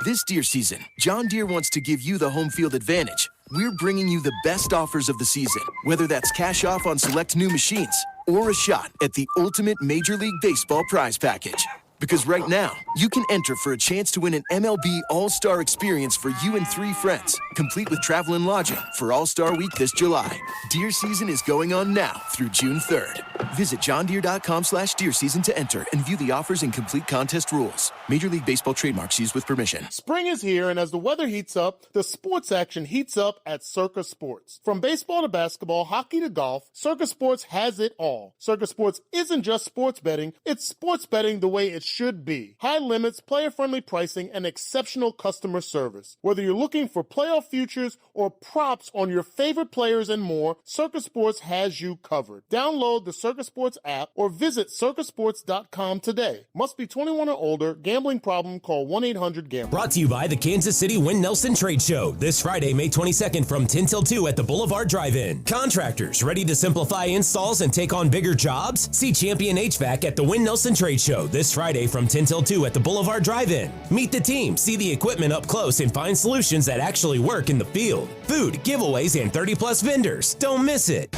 This deer season, John Deere wants to give you the home field advantage. We're bringing you the best offers of the season, whether that's cash off on select new machines or a shot at the ultimate Major League Baseball prize package. Because right now, you can enter for a chance to win an MLB All-Star experience for you and 3 friends, complete with travel and lodging for All-Star Week this July. Deer season is going on now through June 3rd. Visit johndeere.com/deer season to enter and view the offers and complete contest rules. Major League Baseball trademarks used with permission. Spring is here, and as the weather heats up, the sports action heats up at Circa Sports. From baseball to basketball, hockey to golf, Circa Sports has it all. Circa Sports isn't just sports betting, it's sports betting the way it should be. High limits, player-friendly pricing, and exceptional customer service. Whether you're looking for playoff futures or props on your favorite players and more, Circa Sports has you covered. Download the Circa Sports app or visit circasports.com today. Must be 21 or older. Gambling problem? Call 1-800-GAMBLER. Brought to you by the Kansas City Win Nelson Trade Show this Friday, May 22nd from 10 till 2 at the Boulevard Drive-In. Contractors ready to simplify installs and take on bigger jobs? See Champion HVAC at the Win Nelson Trade Show this Friday from 10 till 2 at the Boulevard Drive-In. Meet the team, see the equipment up close, and find solutions that actually work in the field. Food, giveaways, and 30-plus vendors. Don't miss it.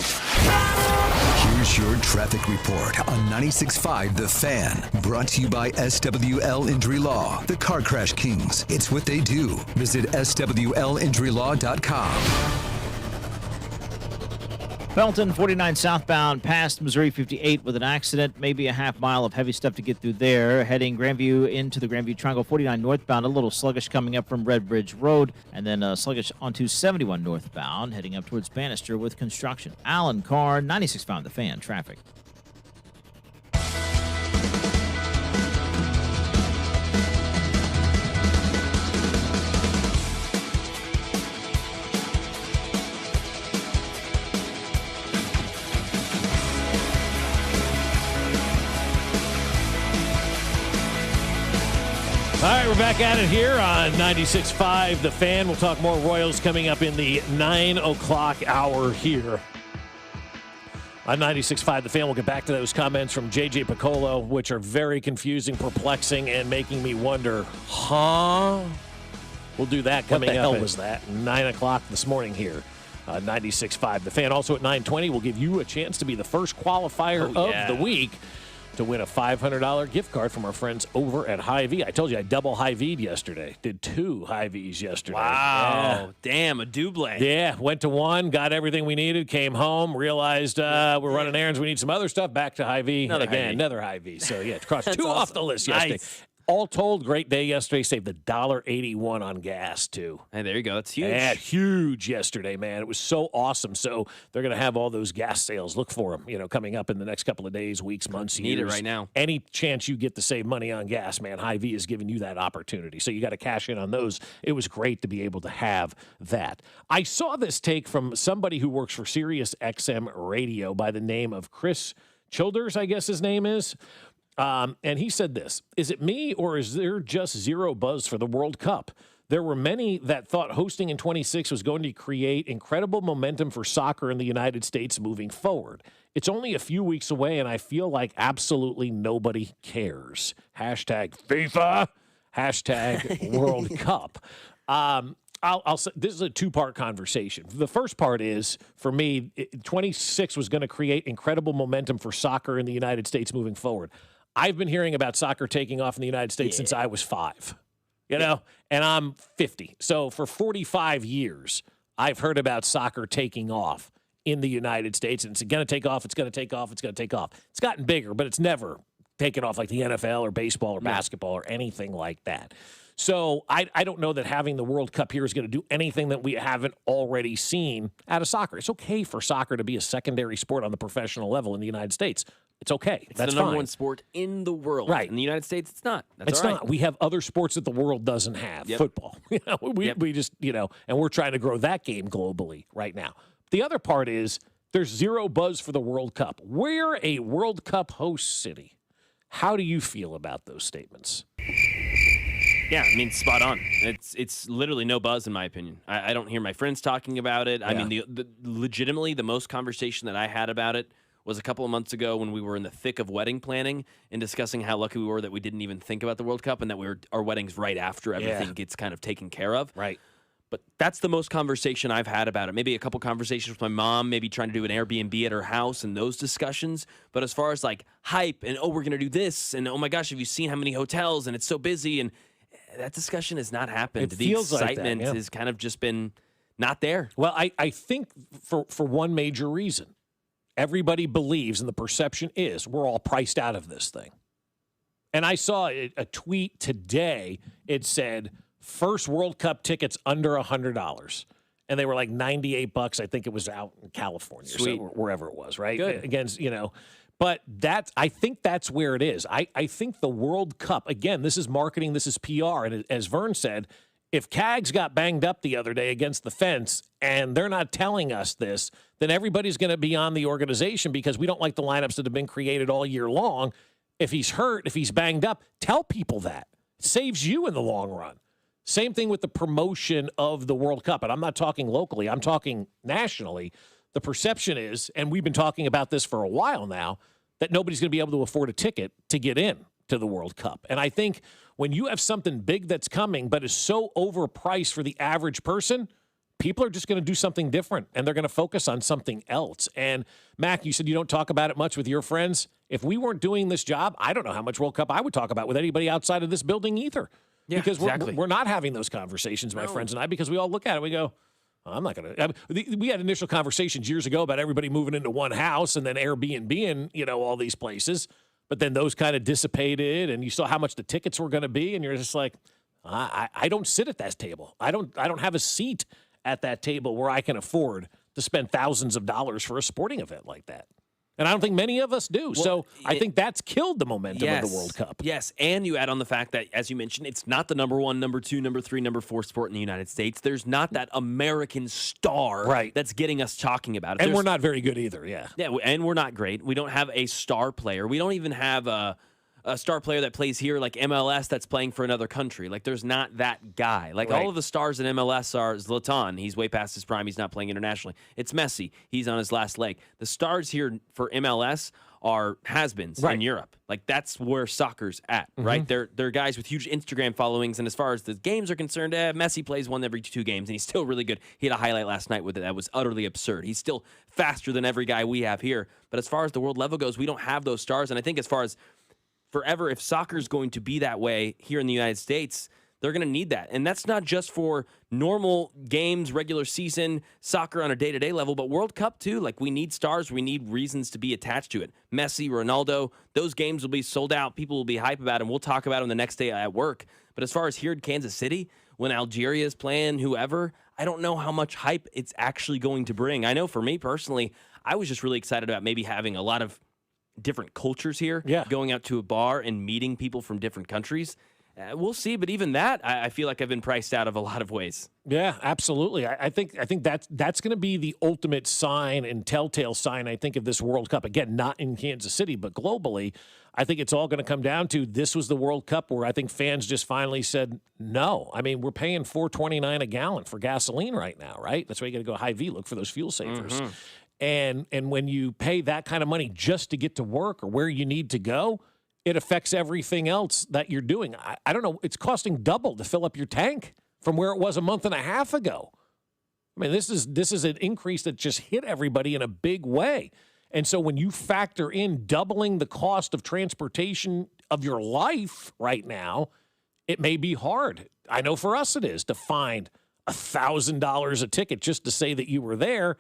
Here's your traffic report on 96.5 The Fan. Brought to you by SWL Injury Law, the Car Crash Kings. It's what they do. Visit SWLinjurylaw.com. Felton, 49 southbound past Missouri 58 with an accident. Maybe a half mile of heavy stuff to get through there. Heading Grandview into the Grandview Triangle. 49 northbound, a little sluggish coming up from Red Bridge Road. And then sluggish onto 71 northbound, heading up towards Bannister with construction. Alan Carr, 96.5 The Fan, traffic. All right, we're back at it here on 96.5 The Fan. We'll talk more Royals coming up in the 9 o'clock hour here on 96.5 The Fan. We'll get back to those comments from J.J. Piccolo, which are very confusing, perplexing, and making me wonder, We'll do that coming up. What the hell was that? 9 o'clock this morning here. 96.5 The Fan. Also at 9:20, we'll give you a chance to be the first qualifier of the week to win a $500 gift card from our friends over at Hy-Vee. I told you I double Hy-Vee'd yesterday. Did 2 Hy-Vees yesterday. Wow. Yeah. Damn, a double. Yeah, went to 1, got everything we needed, came home, realized we're running errands, we need some other stuff, back to Hy-Vee. Another Hy-Vee. Another Hy-Vee. So, yeah, crossed 2 awesome. off the list yesterday. Nice. All told, great day yesterday. Saved $1.81 on gas, too. Hey, there you go. That's huge. Yeah, huge yesterday, man. It was so awesome. So they're going to have all those gas sales. Look for them, coming up in the next couple of days, weeks, months, years. Need it right now. Any chance you get to save money on gas, man, Hy-Vee is giving you that opportunity. So you got to cash in on those. It was great to be able to have that. I saw this take from somebody who works for Sirius XM Radio by the name of Chris Childers, I guess his name is. And he said this: is it me, or is there just zero buzz for the World Cup? There were many that thought hosting in 26 was going to create incredible momentum for soccer in the United States moving forward. It's only a few weeks away, and I feel like absolutely nobody cares. Hashtag FIFA, hashtag World Cup. I'll say this is a two-part conversation. The first part is, for me, 26 was going to create incredible momentum for soccer in the United States moving forward. I've been hearing about soccer taking off in the United States since I was 5, and I'm 50. So for 45 years, I've heard about soccer taking off in the United States, and it's going to take off, it's going to take off, it's going to take off. It's gotten bigger, but it's never taken off like the NFL or baseball or basketball or anything like that. So I don't know that having the World Cup here is going to do anything that we haven't already seen out of soccer. It's okay for soccer to be a secondary sport on the professional level in the United States. It's okay. It's That's the number fine. one sport in the world. Right. In the United States, it's not. That's It's all right. not. We have other sports that the world doesn't have. Yep. Football. We just, and we're trying to grow that game globally right now. The other part is there's zero buzz for the World Cup. We're a World Cup host city. How do you feel about those statements? Yeah, I mean, spot on. It's literally no buzz in my opinion. I don't hear my friends talking about it. I mean, legitimately, the most conversation that I had about it was a couple of months ago when we were in the thick of wedding planning and discussing how lucky we were that we didn't even think about the World Cup and that our wedding's right after everything gets kind of taken care of. Right. But that's the most conversation I've had about it. Maybe a couple conversations with my mom, maybe trying to do an Airbnb at her house and those discussions. But as far as like hype and, we're going to do this and, oh my gosh, have you seen how many hotels and it's so busy, and that discussion has not happened. It the feels excitement like that, has kind of just been not there. Well, I think for one major reason, everybody believes, and the perception is, we're all priced out of this thing. And I saw a tweet today. It said, first World Cup tickets under $100. And they were like $98. I think it was out in California, Sweet. or wherever it was, right? Good. Against, But I think that's where it is. I think the World Cup, again, this is marketing, this is PR. And as Vern said, if Cags got banged up the other day against the fence and they're not telling us this, then everybody's going to be on the organization because we don't like the lineups that have been created all year long. If he's hurt, if he's banged up, tell people that. It saves you in the long run. Same thing with the promotion of the World Cup. And I'm not talking locally, I'm talking nationally. The perception is, and we've been talking about this for a while now, that nobody's going to be able to afford a ticket to get in to the World Cup. And I think when you have something big that's coming but is so overpriced for the average person, people are just going to do something different, and they're going to focus on something else. And, Mac, you said you don't talk about it much with your friends. If we weren't doing this job, I don't know how much World Cup I would talk about with anybody outside of this building either. Yeah, because exactly. we're not having those conversations, my friends and I, because we all look at it and we go, I'm not going to. We had initial conversations years ago about everybody moving into one house and then Airbnb, all these places. But then those kind of dissipated, and you saw how much the tickets were going to be, and you're just like, I don't sit at that table. I don't have a seat at that table where I can afford to spend thousands of dollars for a sporting event like that. And I don't think many of us do. Well, so I think that's killed the momentum of the World Cup. Yes, and you add on the fact that, as you mentioned, it's not the number 1, number 2, number 3, number 4 sport in the United States. There's not that American star that's getting us talking about it. And we're not very good either, yeah. Yeah, and we're not great. We don't have a star player. We don't even have a star player that plays here like MLS that's playing for another country. Like, there's not that guy. Like, all of the stars in MLS are Zlatan. He's way past his prime. He's not playing internationally. It's Messi. He's on his last leg. The stars here for MLS are has-beens in Europe. Like, that's where soccer's at, right? They're guys with huge Instagram followings, and as far as the games are concerned, Messi plays one every 2 games, and he's still really good. He had a highlight last night with it that was utterly absurd. He's still faster than every guy we have here. But as far as the world level goes, we don't have those stars, and I think as far as forever, if soccer is going to be that way here in the United States, They're going to need that. And that's not just for normal games, regular season, soccer on a day-to-day level, but World Cup too. Like, we need stars. We need reasons to be attached to it. Messi, Ronaldo, those games will be sold out. People will be hype about them. We'll talk about them the next day at work. But as far as here in Kansas City, when Algeria is playing whoever, I don't know how much hype it's actually going to bring. I know for me personally, I was just really excited about maybe having a lot of different cultures here, going out to a bar and meeting people from different countries. We'll see, but even that, I feel like I've been priced out of a lot of ways. Yeah, absolutely. I think that's going to be the ultimate sign and telltale sign, I think, of this World Cup. Again, not in Kansas City, but globally. I think it's all going to come down to this was the World Cup where I think fans just finally said no. I mean, we're paying $4.29 a gallon for gasoline right now, right? That's why you got to go Hy-Vee, look for those fuel savers. And when you pay that kind of money just to get to work or where you need to go, it affects everything else that you're doing. I don't know. It's costing double to fill up your tank from where it was a month and a half ago. I mean, this is an increase that just hit everybody in a big way. And so when you factor in doubling the cost of transportation of your life right now, it may be hard. I know for us it is to find $1,000 a ticket just to say that you were there,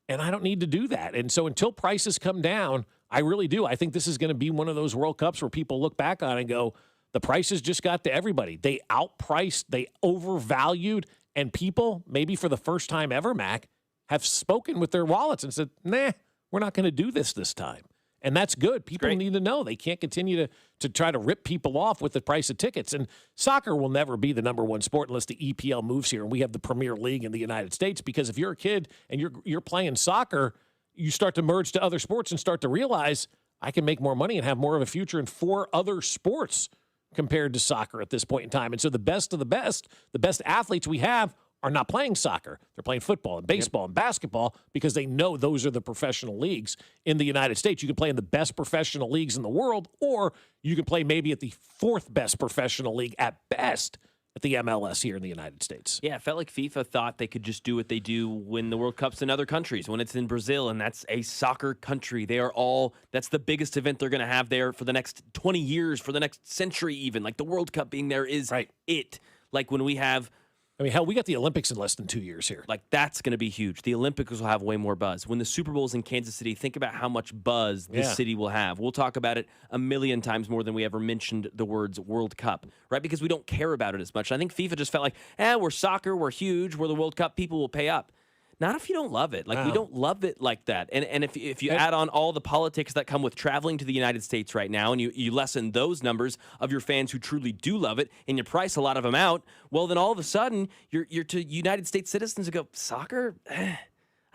and I don't need to do that. And so until prices come down, I really do. I think this is going to be one of those World Cups where people look back on it and go, the prices just got to everybody. They outpriced, they overvalued, and people, maybe for the first time ever, Mac, have spoken with their wallets and said, nah, we're not going to do this time. And that's good. People need to know. They can't continue to try to rip people off with the price of tickets. And soccer will never be the number one sport unless the EPL moves here and we have the Premier League in the United States. Because if you're a kid and you're playing soccer, you start to merge to other sports and start to realize I can make more money and have more of a future in 4 other sports compared to soccer at this point in time. And so the best of the best athletes we have are not playing soccer. They're playing football and baseball and basketball because they know those are the professional leagues in the United States. You can play in the best professional leagues in the world, or you can play maybe at the 4th best professional league at best at the MLS here in the United States. Yeah, it felt like FIFA thought they could just do what they do when the World Cup's in other countries, when it's in Brazil, and that's a soccer country. That's the biggest event they're going to have there for the next 20 years, for the next century even. Like, the World Cup being there is it. Like, when we have... I mean, hell, we got the Olympics in less than 2 years here. Like, that's going to be huge. The Olympics will have way more buzz. When the Super Bowl's in Kansas City, think about how much buzz this city will have. We'll talk about it a million times more than we ever mentioned the words World Cup, right? Because we don't care about it as much. I think FIFA just felt like, we're soccer, we're huge, we're the World Cup, people will pay up. Not if you don't love it. Like, we don't love it like that. And if you add on all the politics that come with traveling to the United States right now, and you lessen those numbers of your fans who truly do love it, and you price a lot of them out, well, then all of a sudden, you're to United States citizens who go, soccer? I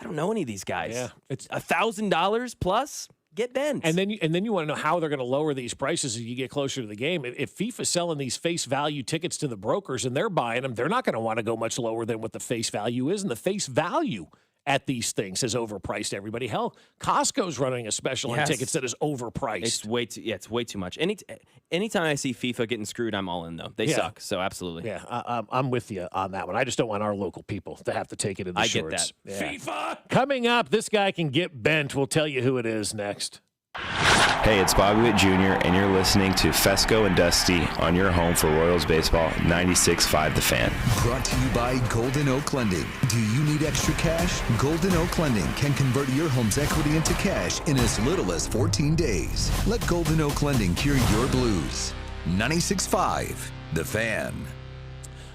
don't know any of these guys. Yeah. It's $1,000 plus? Get bent. And then you want to know how they're going to lower these prices as you get closer to the game. If FIFA's selling these face value tickets to the brokers and they're buying them, they're not going to want to go much lower than what the face value is. And the face value at these things has overpriced everybody. Hell, Costco's running a special on tickets that is overpriced. It's way too much. Anytime I see FIFA getting screwed, I'm all in, though. They suck, so absolutely. Yeah, I'm with you on that one. I just don't want our local people to have to take it in the shorts. I get that. Yeah. FIFA! Coming up, this guy can get bent. We'll tell you who it is next. Hey, it's Bobby Witt Jr., and you're listening to Fescoe and Dusty on your home for Royals baseball, 96.5 The Fan. Brought to you by Golden Oak Lending. Do you need extra cash? Golden Oak Lending can convert your home's equity into cash in as little as 14 days. Let Golden Oak Lending cure your blues. 96.5 The Fan.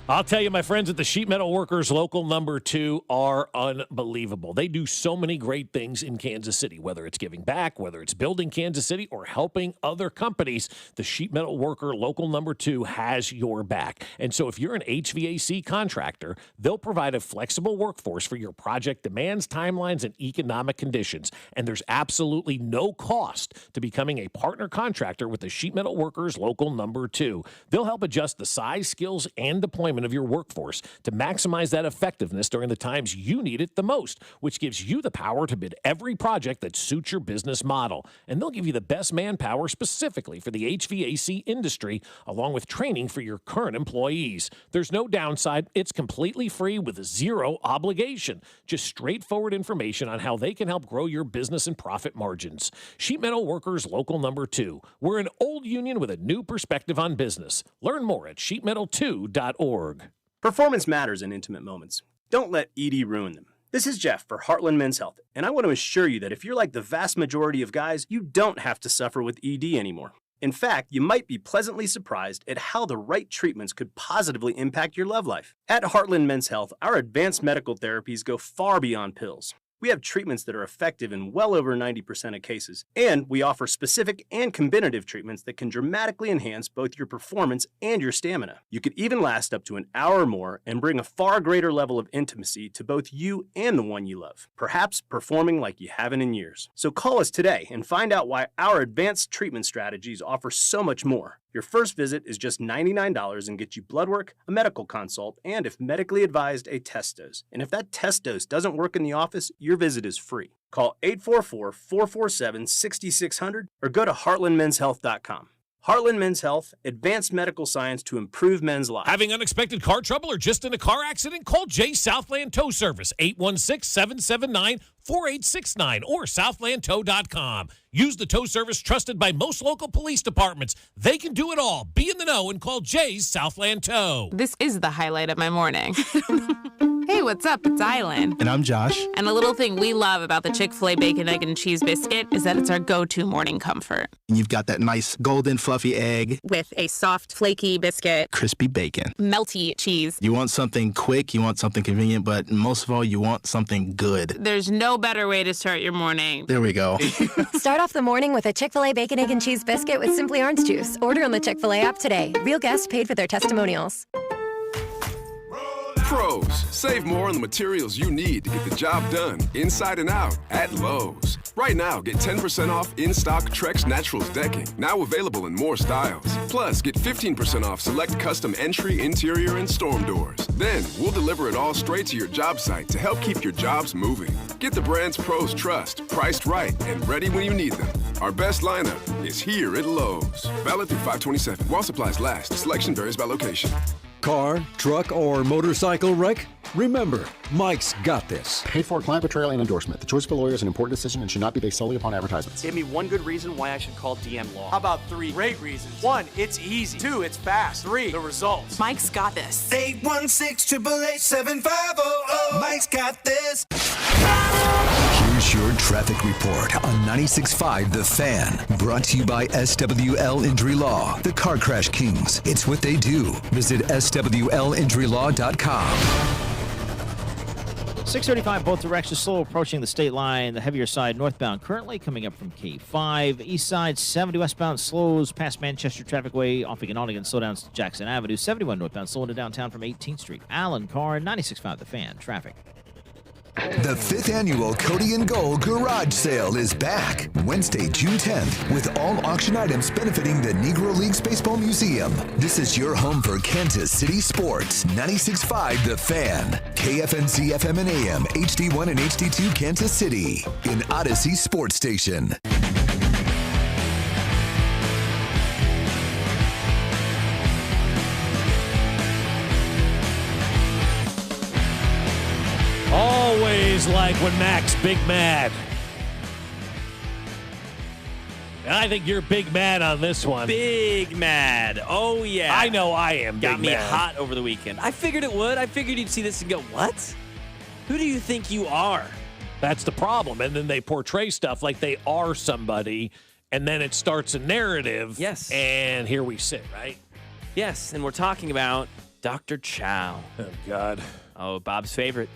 I'll tell you, my friends at the Sheet Metal Workers Local Number 2 are unbelievable. They do so many great things in Kansas City, whether it's giving back, whether it's building Kansas City, or helping other companies. The Sheet Metal Worker Local Number 2 has your back. And so if you're an HVAC contractor, they'll provide a flexible workforce for your project demands, timelines, and economic conditions. And there's absolutely no cost to becoming a partner contractor with the Sheet Metal Workers Local Number 2. They'll help adjust the size, skills, and deployment deployment of your workforce to maximize that effectiveness during the times you need it the most, which gives you the power to bid every project that suits your business model. And they'll give you the best manpower specifically for the HVAC industry, along with training for your current employees. There's no downside. It's completely free with zero obligation. Just straightforward information on how they can help grow your business and profit margins. Sheet Metal Workers Local Number 2. We're an old union with a new perspective on business. Learn more at sheetmetal2.org. Performance matters in intimate moments. Don't let ED ruin them. This is Jeff for Heartland Men's Health, and I want to assure you that if you're like the vast majority of guys, you don't have to suffer with ED anymore. In fact, you might be pleasantly surprised at how the right treatments could positively impact your love life. At Heartland Men's Health, our advanced medical therapies go far beyond pills. We have treatments that are effective in well over 90% of cases, and we offer specific and combinative treatments that can dramatically enhance both your performance and your stamina. You could even last up to an hour or more and bring a far greater level of intimacy to both you and the one you love, perhaps performing like you haven't in years. So call us today and find out why our advanced treatment strategies offer so much more. Your first visit is just $99 and gets you blood work, a medical consult, and if medically advised, a test dose. And if that test dose doesn't work in the office, your visit is free. Call 844-447-6600 or go to heartlandmenshealth.com. Heartland Men's Health, advanced medical science to improve men's lives. Having unexpected car trouble or just in a car accident? Call Jay Southland Tow Service, 816-779-4869 or southlandtow.com. Use the tow service trusted by most local police departments. They can do it all. Be in the know and call Jay's Southland Tow. This is the highlight of my morning. Hey, what's up? It's Island. And I'm Josh. And a little thing we love about the Chick-fil-A Bacon, Egg, and Cheese Biscuit is that it's our go-to morning comfort. And you've got that nice golden fluffy egg. With a soft, flaky biscuit. Crispy bacon. Melty cheese. You want something quick, you want something convenient, but most of all, you want something good. There's no better way to start your morning. There we go. Start off the morning with a Chick-fil-A Bacon, Egg, and Cheese Biscuit with Simply Orange Juice. Order on the Chick-fil-A app today. Real guests paid for their testimonials. Pros, save more on the materials you need to get the job done inside and out at Lowe's. Right now, get 10% off in-stock Trex Naturals decking, now available in more styles. Plus, get 15% off select custom entry, interior, and storm doors. Then, we'll deliver it all straight to your job site to help keep your jobs moving. Get the brands pros trust, priced right, and ready when you need them. Our best lineup is here at Lowe's. Valid through 5/27. While supplies last, selection varies by location. Car, truck, or motorcycle wreck? Remember, Mike's got this. Paid for client betrayal and endorsement. The choice of a lawyer is an important decision and should not be based solely upon advertisements. Give me one good reason why I should call DM Law. How about 3 great reasons? 1, it's easy. 2, it's fast. 3, the results. Mike's got this. 816-888-7500. Mike's got this. Here's your traffic report on 96.5 The Fan. Brought to you by SWL Injury Law, the Car Crash Kings. It's what they do. Visit SWLinjurylaw.com. 635 both directions, slow approaching the state line. The heavier side northbound currently coming up from K5. East side 70 westbound slows past Manchester Traffic Way. Off again on again, slow down to Jackson Avenue. 71 northbound slowing to downtown from 18th Street. Allen Carr, 96.5 The Fan. Traffic. The 5th annual Cody and Gold Garage Sale is back Wednesday, June 10th, with all auction items benefiting the Negro Leagues Baseball Museum. This is your home for Kansas City sports. 96.5 The Fan, KFNC FM and AM, HD1 and HD2 Kansas City, in Odyssey Sports Station. Always like when Mac's big mad. I think you're big mad on this one. Big mad. Oh, yeah. I know I am. Got big me mad. hot over the weekend. I figured it would. I figured you'd see this and go, what? Who do you think you are? That's the problem. And then they portray stuff like they are somebody, and then it starts a narrative. Yes. And here we sit, right? Yes, and we're talking about Dr. Chow. Oh, God. Oh, Bob's favorite.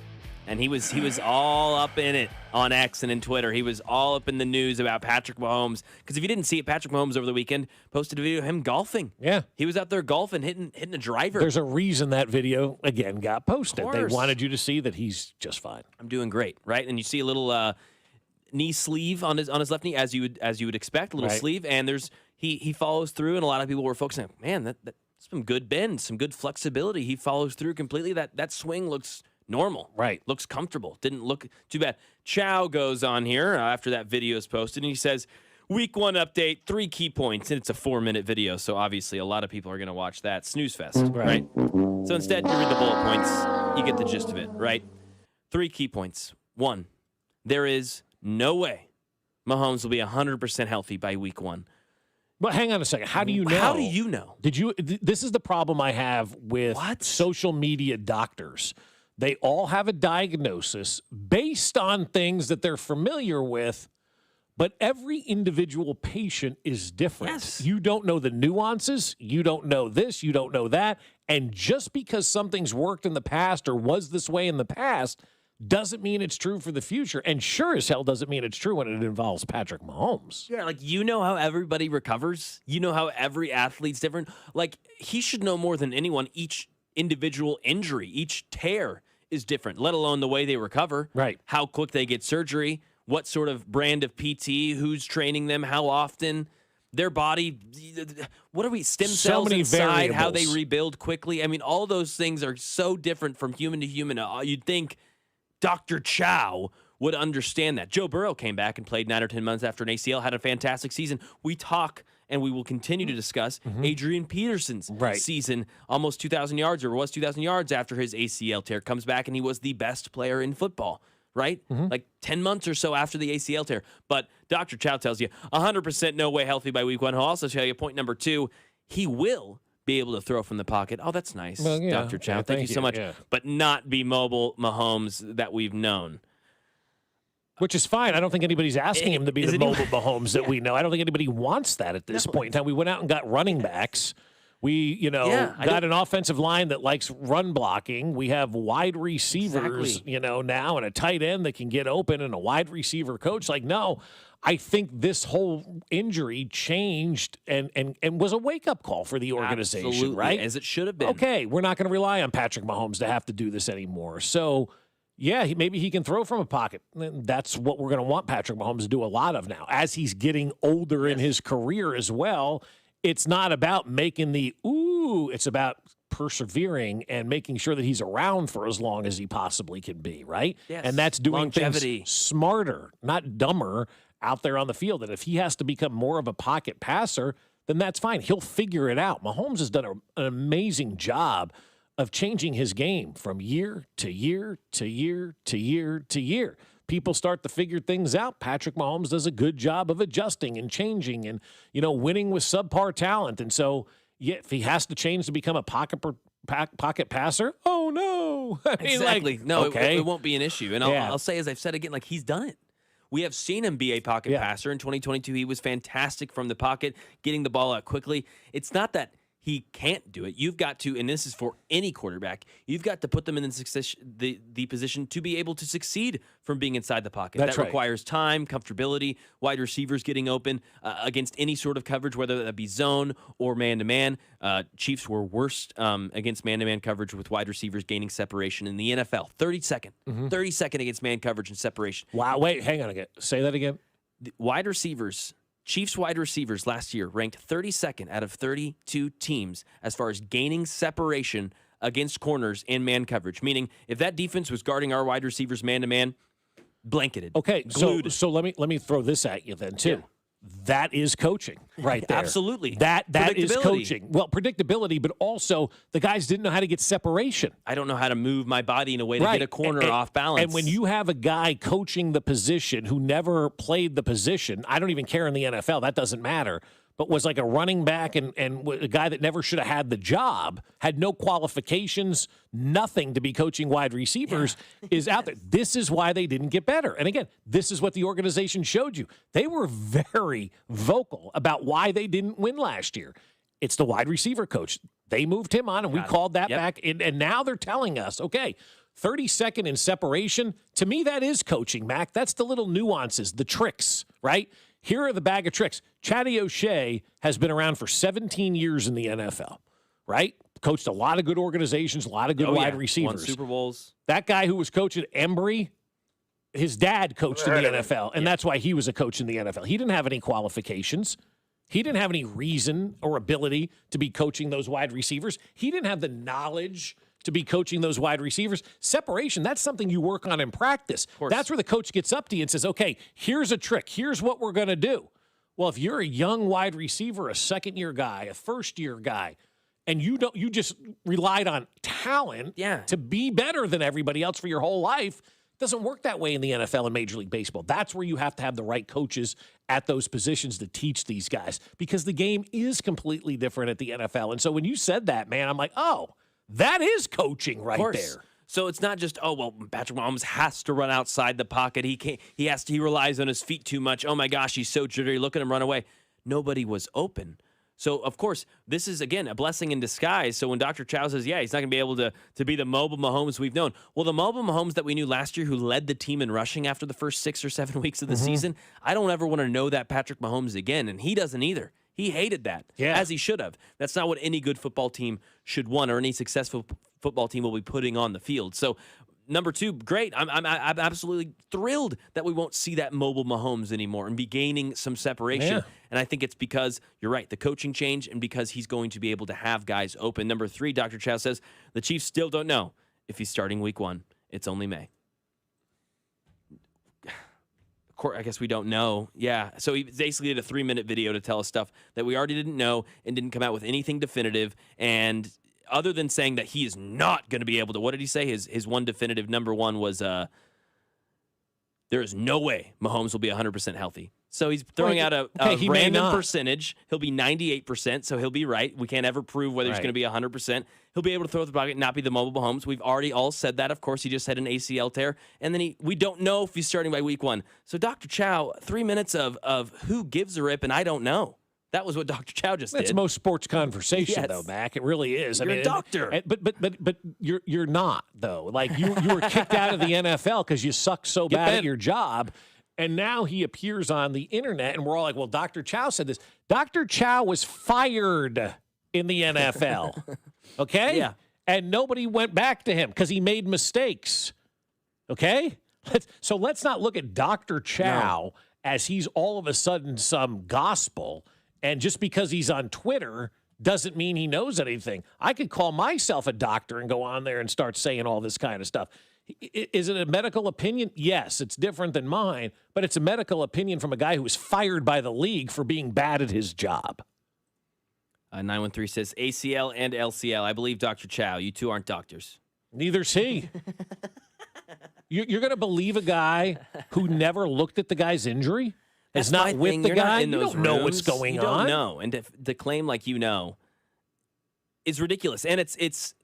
And he was all up in it on X and in Twitter. He was all up in the news about Patrick Mahomes. Because if you didn't see it, Patrick Mahomes over the weekend posted a video of him golfing. Yeah. He was out there golfing, hitting a driver. There's a reason that video, again, got posted. They course. wanted you to see that he's just fine. I'm doing great, right? And you see a little knee sleeve on his left knee, as you would expect, a little right. sleeve. And he follows through, and a lot of people were focusing, man, that some good bends, some good flexibility. He follows through completely. That swing looks normal. Right. Looks comfortable. Didn't look too bad. Chow goes on here after that video is posted, and he says, Week 1 update, 3 key points, and it's a 4-minute video, so obviously a lot of people are going to watch that. Snooze fest, right? So instead, you read the bullet points. You get the gist of it, right? 3 key points. 1, there is no way Mahomes will be 100% healthy by week 1. But hang on a second. How do you know? How do you know? This is the problem I have with social media doctors. They all have a diagnosis based on things that they're familiar with, but every individual patient is different. Yes. You don't know the nuances. You don't know this. You don't know that. And just because something's worked in the past or was this way in the past doesn't mean it's true for the future. And sure as hell doesn't mean it's true when it involves Patrick Mahomes. Yeah, like, you know how everybody recovers. You know how every athlete's different. Like, he should know more than anyone. Each individual injury, each tear is different, let alone the way they recover. Right. How quick they get surgery, what sort of brand of PT, who's training them, how often, their body, what are we, stem cells inside, how they rebuild quickly. I mean, all those things are so different from human to human. You'd think Dr. Chow would understand that. Joe Burrow came back and played 9 or 10 months after an ACL, had a fantastic season. We talk, and we will continue to discuss Adrian Peterson's season, almost 2,000 yards, or was 2,000 yards after his ACL tear. Comes back, and he was the best player in football, right? Like 10 months or so after the ACL tear. But Dr. Chow tells you 100% no way healthy by week 1. He'll also tell you point number 2, he will be able to throw from the pocket. Oh, that's nice, well, yeah, Dr. Chow. yeah, Thank you so much. Yeah. But not be mobile Mahomes that we've known. Which is fine. I don't think anybody's asking him to be the mobile Mahomes that we know. I don't think anybody wants that at this point in time. We went out and got running backs. We, got an offensive line that likes run blocking. We have wide receivers, now, and a tight end that can get open, and a wide receiver coach. Like, no, I think this whole injury changed and was a wake-up call for the organization, Absolutely, right? as it should have been. Okay, we're not going to rely on Patrick Mahomes to have to do this anymore. So, yeah, maybe he can throw from a pocket. That's what we're going to want Patrick Mahomes to do a lot of now. As he's getting older in his career as well, it's not about making it's about persevering and making sure that he's around for as long as he possibly can be, right? Yes. And that's doing Longevity. things smarter, not dumber, out there on the field. And if he has to become more of a pocket passer, then that's fine. He'll figure it out. Mahomes has done an amazing job of changing his game from year to year to year to year to year. People start to figure things out. Patrick Mahomes does a good job of adjusting and changing and, winning with subpar talent. And so, if he has to change to become a pocket passer, oh, no. I mean, Exactly. No, okay. it won't be an issue. And I'll say, as I've said again, like, he's done it. We have seen him be a pocket passer. In 2022, he was fantastic from the pocket, getting the ball out quickly. It's not that he can't do it. You've got to, and this is for any quarterback, you've got to put them in the position to be able to succeed from being inside the pocket. That's that right. requires time, comfortability, wide receivers getting open against any sort of coverage, whether that be zone or man-to-man. Chiefs were worst against man-to-man coverage with wide receivers gaining separation in the NFL. 32nd. 32nd against man coverage and separation. Wow, wait, hang on again. Say that again. The wide receivers, Chiefs wide receivers last year ranked 32nd out of 32 teams as far as gaining separation against corners in man coverage, meaning if that defense was guarding our wide receivers man-to-man, blanketed. Okay, glued. so let me throw this at you then too. Yeah. That is coaching right there. Absolutely. That is coaching. Well, predictability, but also the guys didn't know how to get separation. I don't know how to move my body in a way to get a corner off balance. And when you have a guy coaching the position who never played the position, I don't even care in the NFL, that doesn't matter, but was like a running back and a guy that never should have had the job, had no qualifications, nothing to be coaching wide receivers, is out there. This is why they didn't get better. And again, this is what the organization showed you. They were very vocal about why they didn't win last year. It's the wide receiver coach. They moved him on, and we called that back. And now they're telling us, okay, 32nd in separation. To me, that is coaching, Mac. That's the little nuances, the tricks, right? Here are the bag of tricks. Chatty O'Shea has been around for 17 years in the NFL, right? Coached a lot of good organizations, a lot of good wide receivers. Won Super Bowls. That guy who was coaching Embry, his dad coached in the NFL, and that's why he was a coach in the NFL. He didn't have any qualifications. He didn't have any reason or ability to be coaching those wide receivers. He didn't have the knowledge to be coaching those wide receivers. Separation, that's something you work on in practice. That's where the coach gets up to you and says, okay, here's a trick. Here's what we're going to do. Well, if you're a young wide receiver, a second-year guy, a first-year guy, and you just relied on talent to be better than everybody else for your whole life, it doesn't work that way in the NFL and Major League Baseball. That's where you have to have the right coaches at those positions to teach these guys, because the game is completely different at the NFL. And so when you said that, man, I'm like, oh, that is coaching right there. So it's not just, oh, well, Patrick Mahomes has to run outside the pocket. He relies on his feet too much. Oh, my gosh, he's so jittery. Look at him run away. Nobody was open. So, of course, this is, again, a blessing in disguise. So when Dr. Chow says, yeah, he's not going to be able to be the mobile Mahomes we've known. Well, the mobile Mahomes that we knew last year who led the team in rushing after the first 6 or 7 weeks of the season, I don't ever want to know that Patrick Mahomes again, and he doesn't either. He hated that, as he should have. That's not what any good football team should want, or any successful football team will be putting on the field. So, number 2, great. I'm absolutely thrilled that we won't see that mobile Mahomes anymore and be gaining some separation. Yeah. And I think it's because, you're right, the coaching change, and because he's going to be able to have guys open. Number 3, Dr. Chow says, the Chiefs still don't know if he's starting week 1. It's only May. I guess we don't know. Yeah. So he basically did a 3-minute video to tell us stuff that we already didn't know and didn't come out with anything definitive. And other than saying that he is not going to be able to, what did he say? His one definitive number 1 was there is no way Mahomes will be 100% healthy. So he's throwing out a random percentage. He'll be 98%, so he'll be right. We can't ever prove whether he's going to be 100%. He'll be able to throw the pocket, not be the mobile Mahomes. We've already all said that. Of course, he just had an ACL tear. And then we don't know if he's starting by week 1. So Dr. Chow, 3 minutes of who gives a rip, and I don't know. That was what Dr. Chow just did. That's most sports conversation, though, Mac. It really is. You're a doctor. But you're not, though. Like, you were kicked out of the NFL because you suck so bad at your job. And now he appears on the internet, and we're all like, well, Dr. Chow said this. Dr. Chow was fired in the NFL, okay? Yeah. And nobody went back to him because he made mistakes, okay? So let's not look at Dr. Chow as he's all of a sudden some gospel, and just because he's on Twitter doesn't mean he knows anything. I could call myself a doctor and go on there and start saying all this kind of stuff. Is it a medical opinion? Yes, it's different than mine, but it's a medical opinion from a guy who was fired by the league for being bad at his job. 913 says ACL and LCL. I believe Dr. Chow. You two aren't doctors. Neither's he. You're going to believe a guy who never looked at the guy's injury? Has not with the guy? You don't know what's going on. You don't know. And to claim like you know is ridiculous. And it's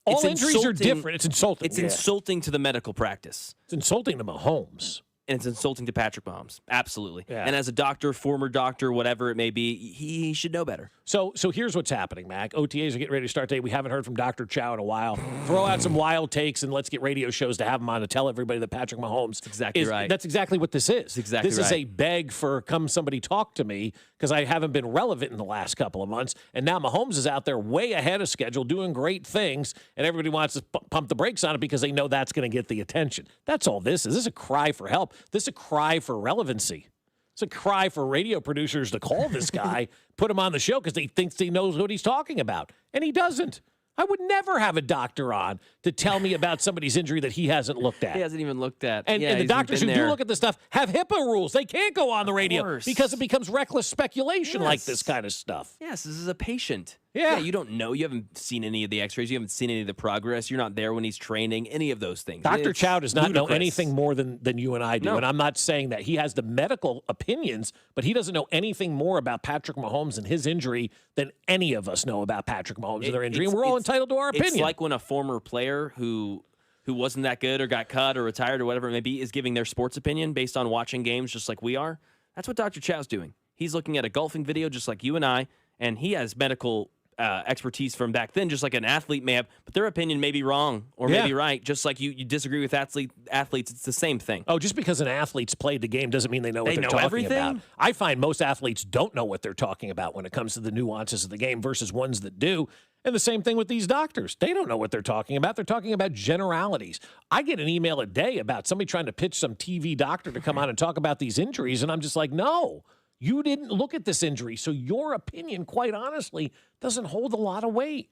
all injuries are different. It's insulting. It's insulting to the medical practice. It's insulting to Mahomes. And it's insulting to Patrick Mahomes. Absolutely. Yeah. And as a doctor, former doctor, whatever it may be, he should know better. So here's what's happening, Mac. OTAs are getting ready to start today. We haven't heard from Dr. Chow in a while. Throw out some wild takes, and let's get radio shows to have him on to tell everybody that Patrick Mahomes right. That's exactly what this is. That's exactly This is a beg for come somebody talk to me because I haven't been relevant in the last couple of months. And now Mahomes is out there way ahead of schedule doing great things, and everybody wants to pump the brakes on it because they know that's going to get the attention. That's all this is. This is a cry for help. This is a cry for relevancy. It's a cry for radio producers to call this guy, put him on the show because he thinks he knows what he's talking about. And he doesn't. I would never have a doctor on to tell me about somebody's injury that he hasn't looked at. He hasn't even looked at. And the doctors who do look at this stuff have HIPAA rules. They can't go on the radio because it becomes reckless speculation like this kind of stuff. Yes, this is a patient. Yeah. You don't know. You haven't seen any of the x-rays. You haven't seen any of the progress. You're not there when he's training, any of those things. Dr. Chow does not know ludicrous. anything more than you and I do. No. And I'm not saying that. He has the medical opinions, but he doesn't know anything more about Patrick Mahomes and his injury than any of us know about Patrick Mahomes and their injury. And we're all entitled to our opinion. It's like when a former player who wasn't that good or got cut or retired or whatever it may be is giving their sports opinion based on watching games just like we are. That's what Dr. Chow's doing. He's looking at a golfing video just like you and I, and he has medical expertise from back then, just like an athlete may have, but their opinion may be wrong or may be right, just like you disagree with athletes. It's the same thing. Oh, just because an athlete's played the game doesn't mean they know what they're talking everything? about. I find most athletes don't know what they're talking about when it comes to the nuances of the game versus ones that do. And the same thing with these doctors. They don't know what they're talking about. They're talking about generalities. I get an email a day about somebody trying to pitch some TV doctor to come on and talk about these injuries, and I'm just like, no. You didn't look at this injury, so your opinion, quite honestly, doesn't hold a lot of weight.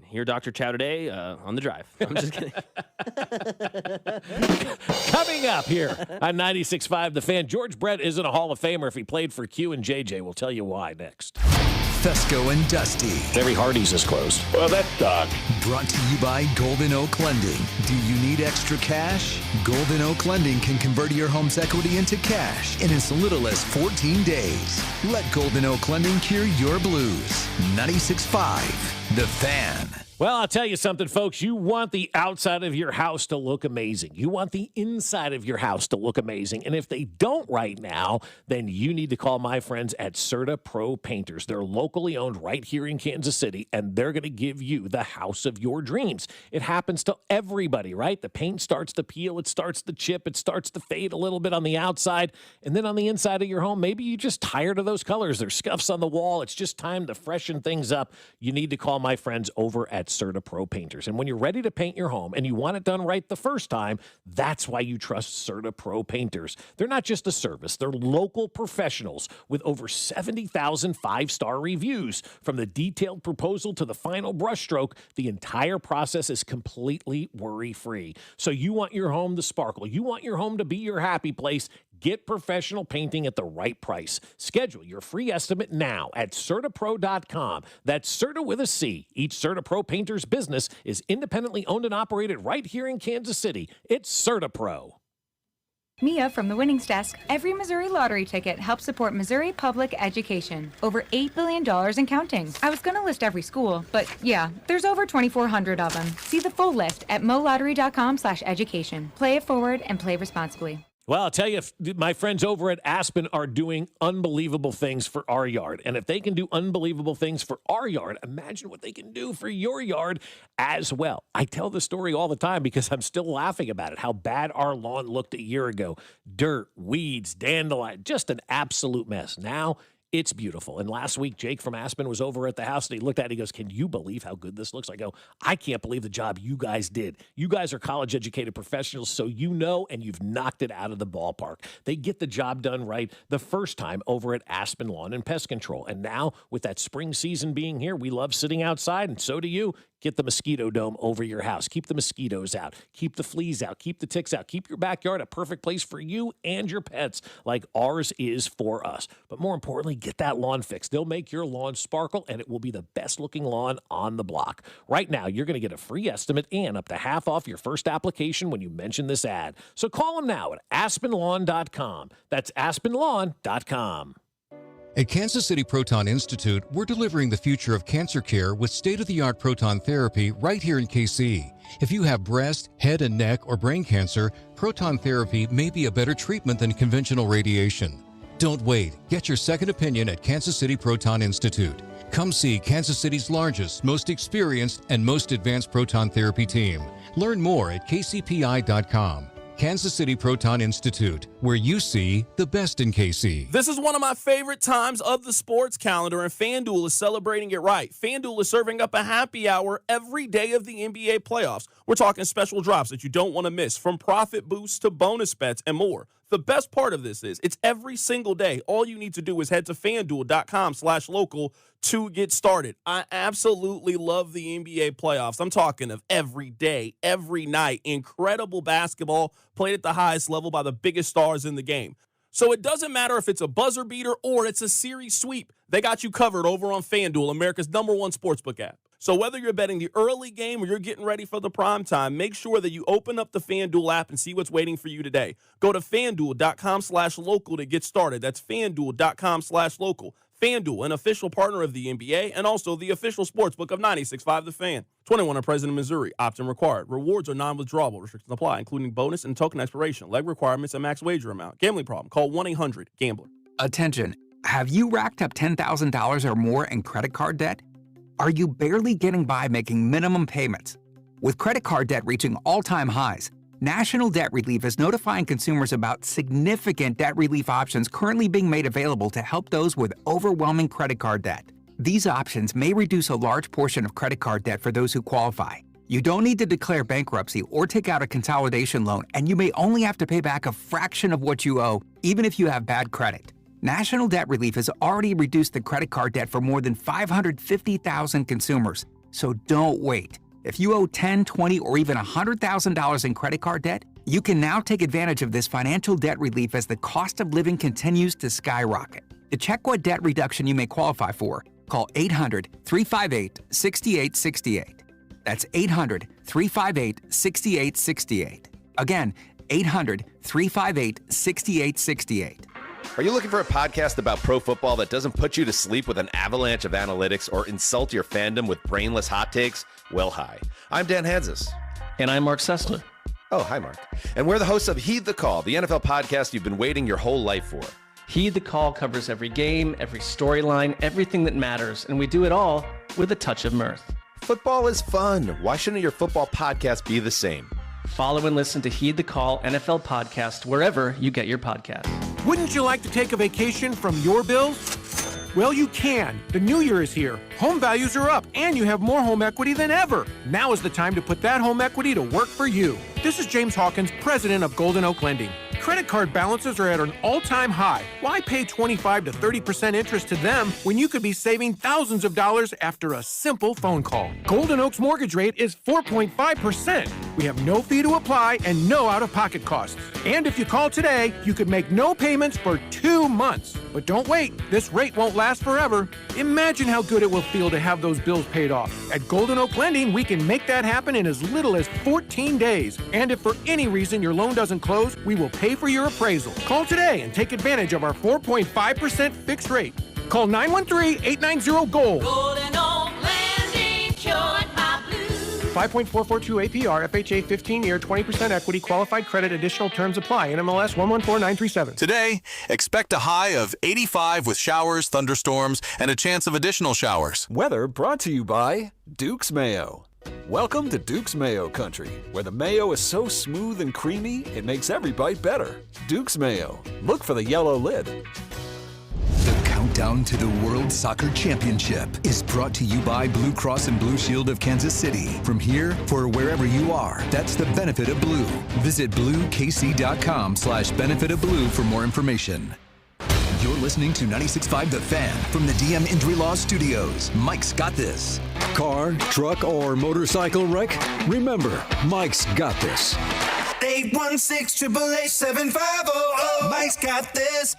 Hear Dr. Chow today on the drive. I'm just kidding. Coming up here on 96.5 The Fan, George Brett isn't a Hall of Famer if he played for Q and JJ. We'll tell you why next. Fescoe and Dusty. Every Hardee's is closed. Well, that dog. Brought to you by Golden Oak Lending. Do you need extra cash? Golden Oak Lending can convert your home's equity into cash in as little as 14 days. Let Golden Oak Lending cure your blues. 96.5 The Fan. Well, I'll tell you something, folks. You want the outside of your house to look amazing. You want the inside of your house to look amazing. And if they don't right now, then you need to call my friends at Serta Pro Painters. They're locally owned right here in Kansas City, and they're going to give you the house of your dreams. It happens to everybody, right? The paint starts to peel, it starts to chip, it starts to fade a little bit on the outside. And then on the inside of your home, maybe you're just tired of those colors. There's scuffs on the wall. It's just time to freshen things up. You need to call my friends over at Serta Pro Painters. And when you're ready to paint your home and you want it done right the first time, that's why you trust Serta Pro Painters. They're not just a service. They're local professionals with over 70,000 five-star reviews. From the detailed proposal to the final brushstroke, the entire process is completely worry-free. So you want your home to sparkle. You want your home to be your happy place. Get professional painting at the right price. Schedule your free estimate now at CertaPro.com. That's Serta with a C. Each Serta Pro Painter's business is independently owned and operated right here in Kansas City. It's Serta Pro. Mia from the Winnings Desk. Every Missouri lottery ticket helps support Missouri public education. Over $8 billion and counting. I was going to list every school, but yeah, there's over 2,400 of them. See the full list at molottery.com/education. Play it forward and play responsibly. Well, I'll tell you, my friends over at Aspen are doing unbelievable things for our yard. And if they can do unbelievable things for our yard, imagine what they can do for your yard as well. I tell the story all the time because I'm still laughing about it, how bad our lawn looked a year ago. Dirt, weeds, dandelion, just an absolute mess. Now it's beautiful. And last week, Jake from Aspen was over at the house and he looked at it. He goes, "Can you believe how good this looks?" I go, "I can't believe the job you guys did. You guys are college-educated professionals, so you know, and you've knocked it out of the ballpark." They get the job done right the first time over at Aspen Lawn and Pest Control. And now, with that spring season being here, we love sitting outside, and so do you. Get the mosquito dome over your house. Keep the mosquitoes out. Keep the fleas out. Keep the ticks out. Keep your backyard a perfect place for you and your pets like ours is for us. But more importantly, get that lawn fixed. They'll make your lawn sparkle, and it will be the best-looking lawn on the block. Right now, you're going to get a free estimate and up to half off your first application when you mention this ad. So call them now at aspenlawn.com. That's aspenlawn.com. At Kansas City Proton Institute, we're delivering the future of cancer care with state-of-the-art proton therapy right here in KC. If you have breast, head and neck, or brain cancer, proton therapy may be a better treatment than conventional radiation. Don't wait. Get your second opinion at Kansas City Proton Institute. Come see Kansas City's largest, most experienced, and most advanced proton therapy team. Learn more at kcpi.com. Kansas City Proton Institute, where you see the best in KC. This is one of my favorite times of the sports calendar, and FanDuel is celebrating it right. FanDuel is serving up a happy hour every day of the NBA playoffs. We're talking special drops that you don't want to miss, from profit boosts to bonus bets and more. The best part of this is it's every single day. All you need to do is head to FanDuel.com/local to get started. I absolutely love the NBA playoffs. I'm talking of every day, every night. Incredible basketball played at the highest level by the biggest stars in the game. So it doesn't matter if it's a buzzer beater or it's a series sweep. They got you covered over on FanDuel, America's #1 sportsbook app. So whether you're betting the early game or you're getting ready for the prime time, make sure that you open up the FanDuel app and see what's waiting for you today. Go to FanDuel.com/local to get started. That's FanDuel.com/local. FanDuel, an official partner of the NBA and also the official sportsbook of 96.5 The Fan. 21 and present in Missouri. Opt-in required. Rewards are non-withdrawable. Restrictions apply, including bonus and token expiration, leg requirements, and max wager amount. Gambling problem? Call 1-800-GAMBLER. Attention. Have you racked up $10,000 or more in credit card debt? Are you barely getting by making minimum payments? With credit card debt reaching all-time highs, National Debt Relief is notifying consumers about significant debt relief options currently being made available to help those with overwhelming credit card debt. These options may reduce a large portion of credit card debt for those who qualify. You don't need to declare bankruptcy or take out a consolidation loan, and you may only have to pay back a fraction of what you owe, even if you have bad credit. National Debt Relief has already reduced the credit card debt for more than 550,000 consumers. So don't wait. If you owe $10, $20, or even $100,000 in credit card debt, you can now take advantage of this financial debt relief as the cost of living continues to skyrocket. To check what debt reduction you may qualify for, call 800-358-6868. That's 800-358-6868. Again, 800-358-6868. Are you looking for a podcast about pro football that doesn't put you to sleep with an avalanche of analytics or insult your fandom with brainless hot takes? Well, hi. I'm Dan Hansis. And I'm Mark Sessler. Oh, hi, Mark. And we're the hosts of Heed the Call, the NFL podcast you've been waiting your whole life for. Heed the Call covers every game, every storyline, everything that matters, and we do it all with a touch of mirth. Football is fun. Why shouldn't your football podcast be the same? Follow and listen to Heed the Call NFL podcast wherever you get your podcast. Wouldn't you like to take a vacation from your bills? Well, you can. The new year is here. Home values are up, and you have more home equity than ever. Now is the time to put that home equity to work for you. This is James Hawkins, president of Golden Oak Lending. Credit card balances are at an all-time high. Why pay 25 to 30% interest to them when you could be saving thousands of dollars after a simple phone call? Golden Oak's mortgage rate is 4.5%. We have no fee to apply and no out-of-pocket costs. And if you call today, you could make no payments for 2 months. But don't wait. This rate won't last forever. Imagine how good it will feel to have those bills paid off. At Golden Oak Lending, we can make that happen in as little as 14 days. And if for any reason your loan doesn't close, we will pay for your appraisal. Call today and take advantage of our 4.5% fixed rate. Call 913-890-GOLD. Golden Oak Lending, cured my blues. 5.442 APR, FHA 15-year, 20% equity, qualified credit, additional terms apply. NMLS 114937. Today, expect a high of 85 with showers, thunderstorms, and a chance of additional showers. Weather brought to you by Duke's Mayo. Welcome to Duke's Mayo Country, where the mayo is so smooth and creamy, it makes every bite better. Duke's Mayo. Look for the yellow lid. The countdown to the World Soccer Championship is brought to you by Blue Cross and Blue Shield of Kansas City. From here, for wherever you are, that's the benefit of blue. Visit bluekc.com/benefit of blue for more information. You're listening to 96.5 The Fan from the DM Injury Law Studios. Mike's got this. Car, truck, or motorcycle wreck? Remember, Mike's got this. 816-888-7500. Mike's got this.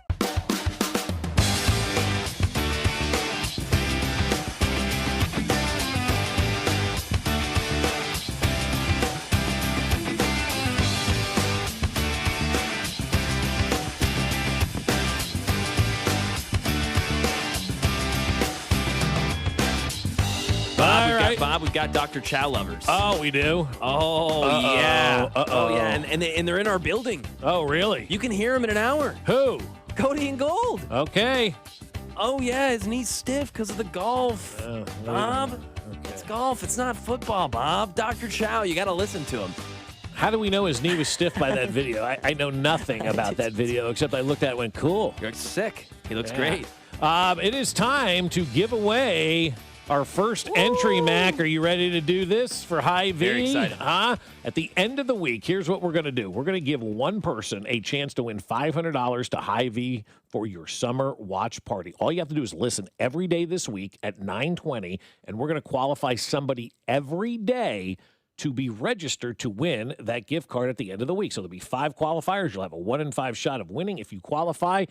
Bob, we've got Dr. Chow lovers. Oh, we do? Yeah. Uh-oh. Oh, yeah. And they're in our building. Oh, really? You can hear him in an hour. Who? Cody and Gold. Okay. Oh, yeah. His knee's stiff because of the golf. Bob, it's golf. It's not football, Bob. Dr. Chow, you got to listen to him. How do we know his knee was stiff by that video? I know nothing about that video except I looked at it and went, cool. You're sick. He looks great. It is time to give away our first entry, Mac. Are you ready to do this for Hy-Vee? Very excited. At the end of the week, here's what we're going to do. We're going to give one person a chance to win $500 to Hy-Vee for your summer watch party. All you have to do is listen every day this week at 9:20, and we're going to qualify somebody every day to be registered to win that gift card at the end of the week. So there'll be 5 qualifiers. You'll have a 1 in 5 shot of winning if you qualify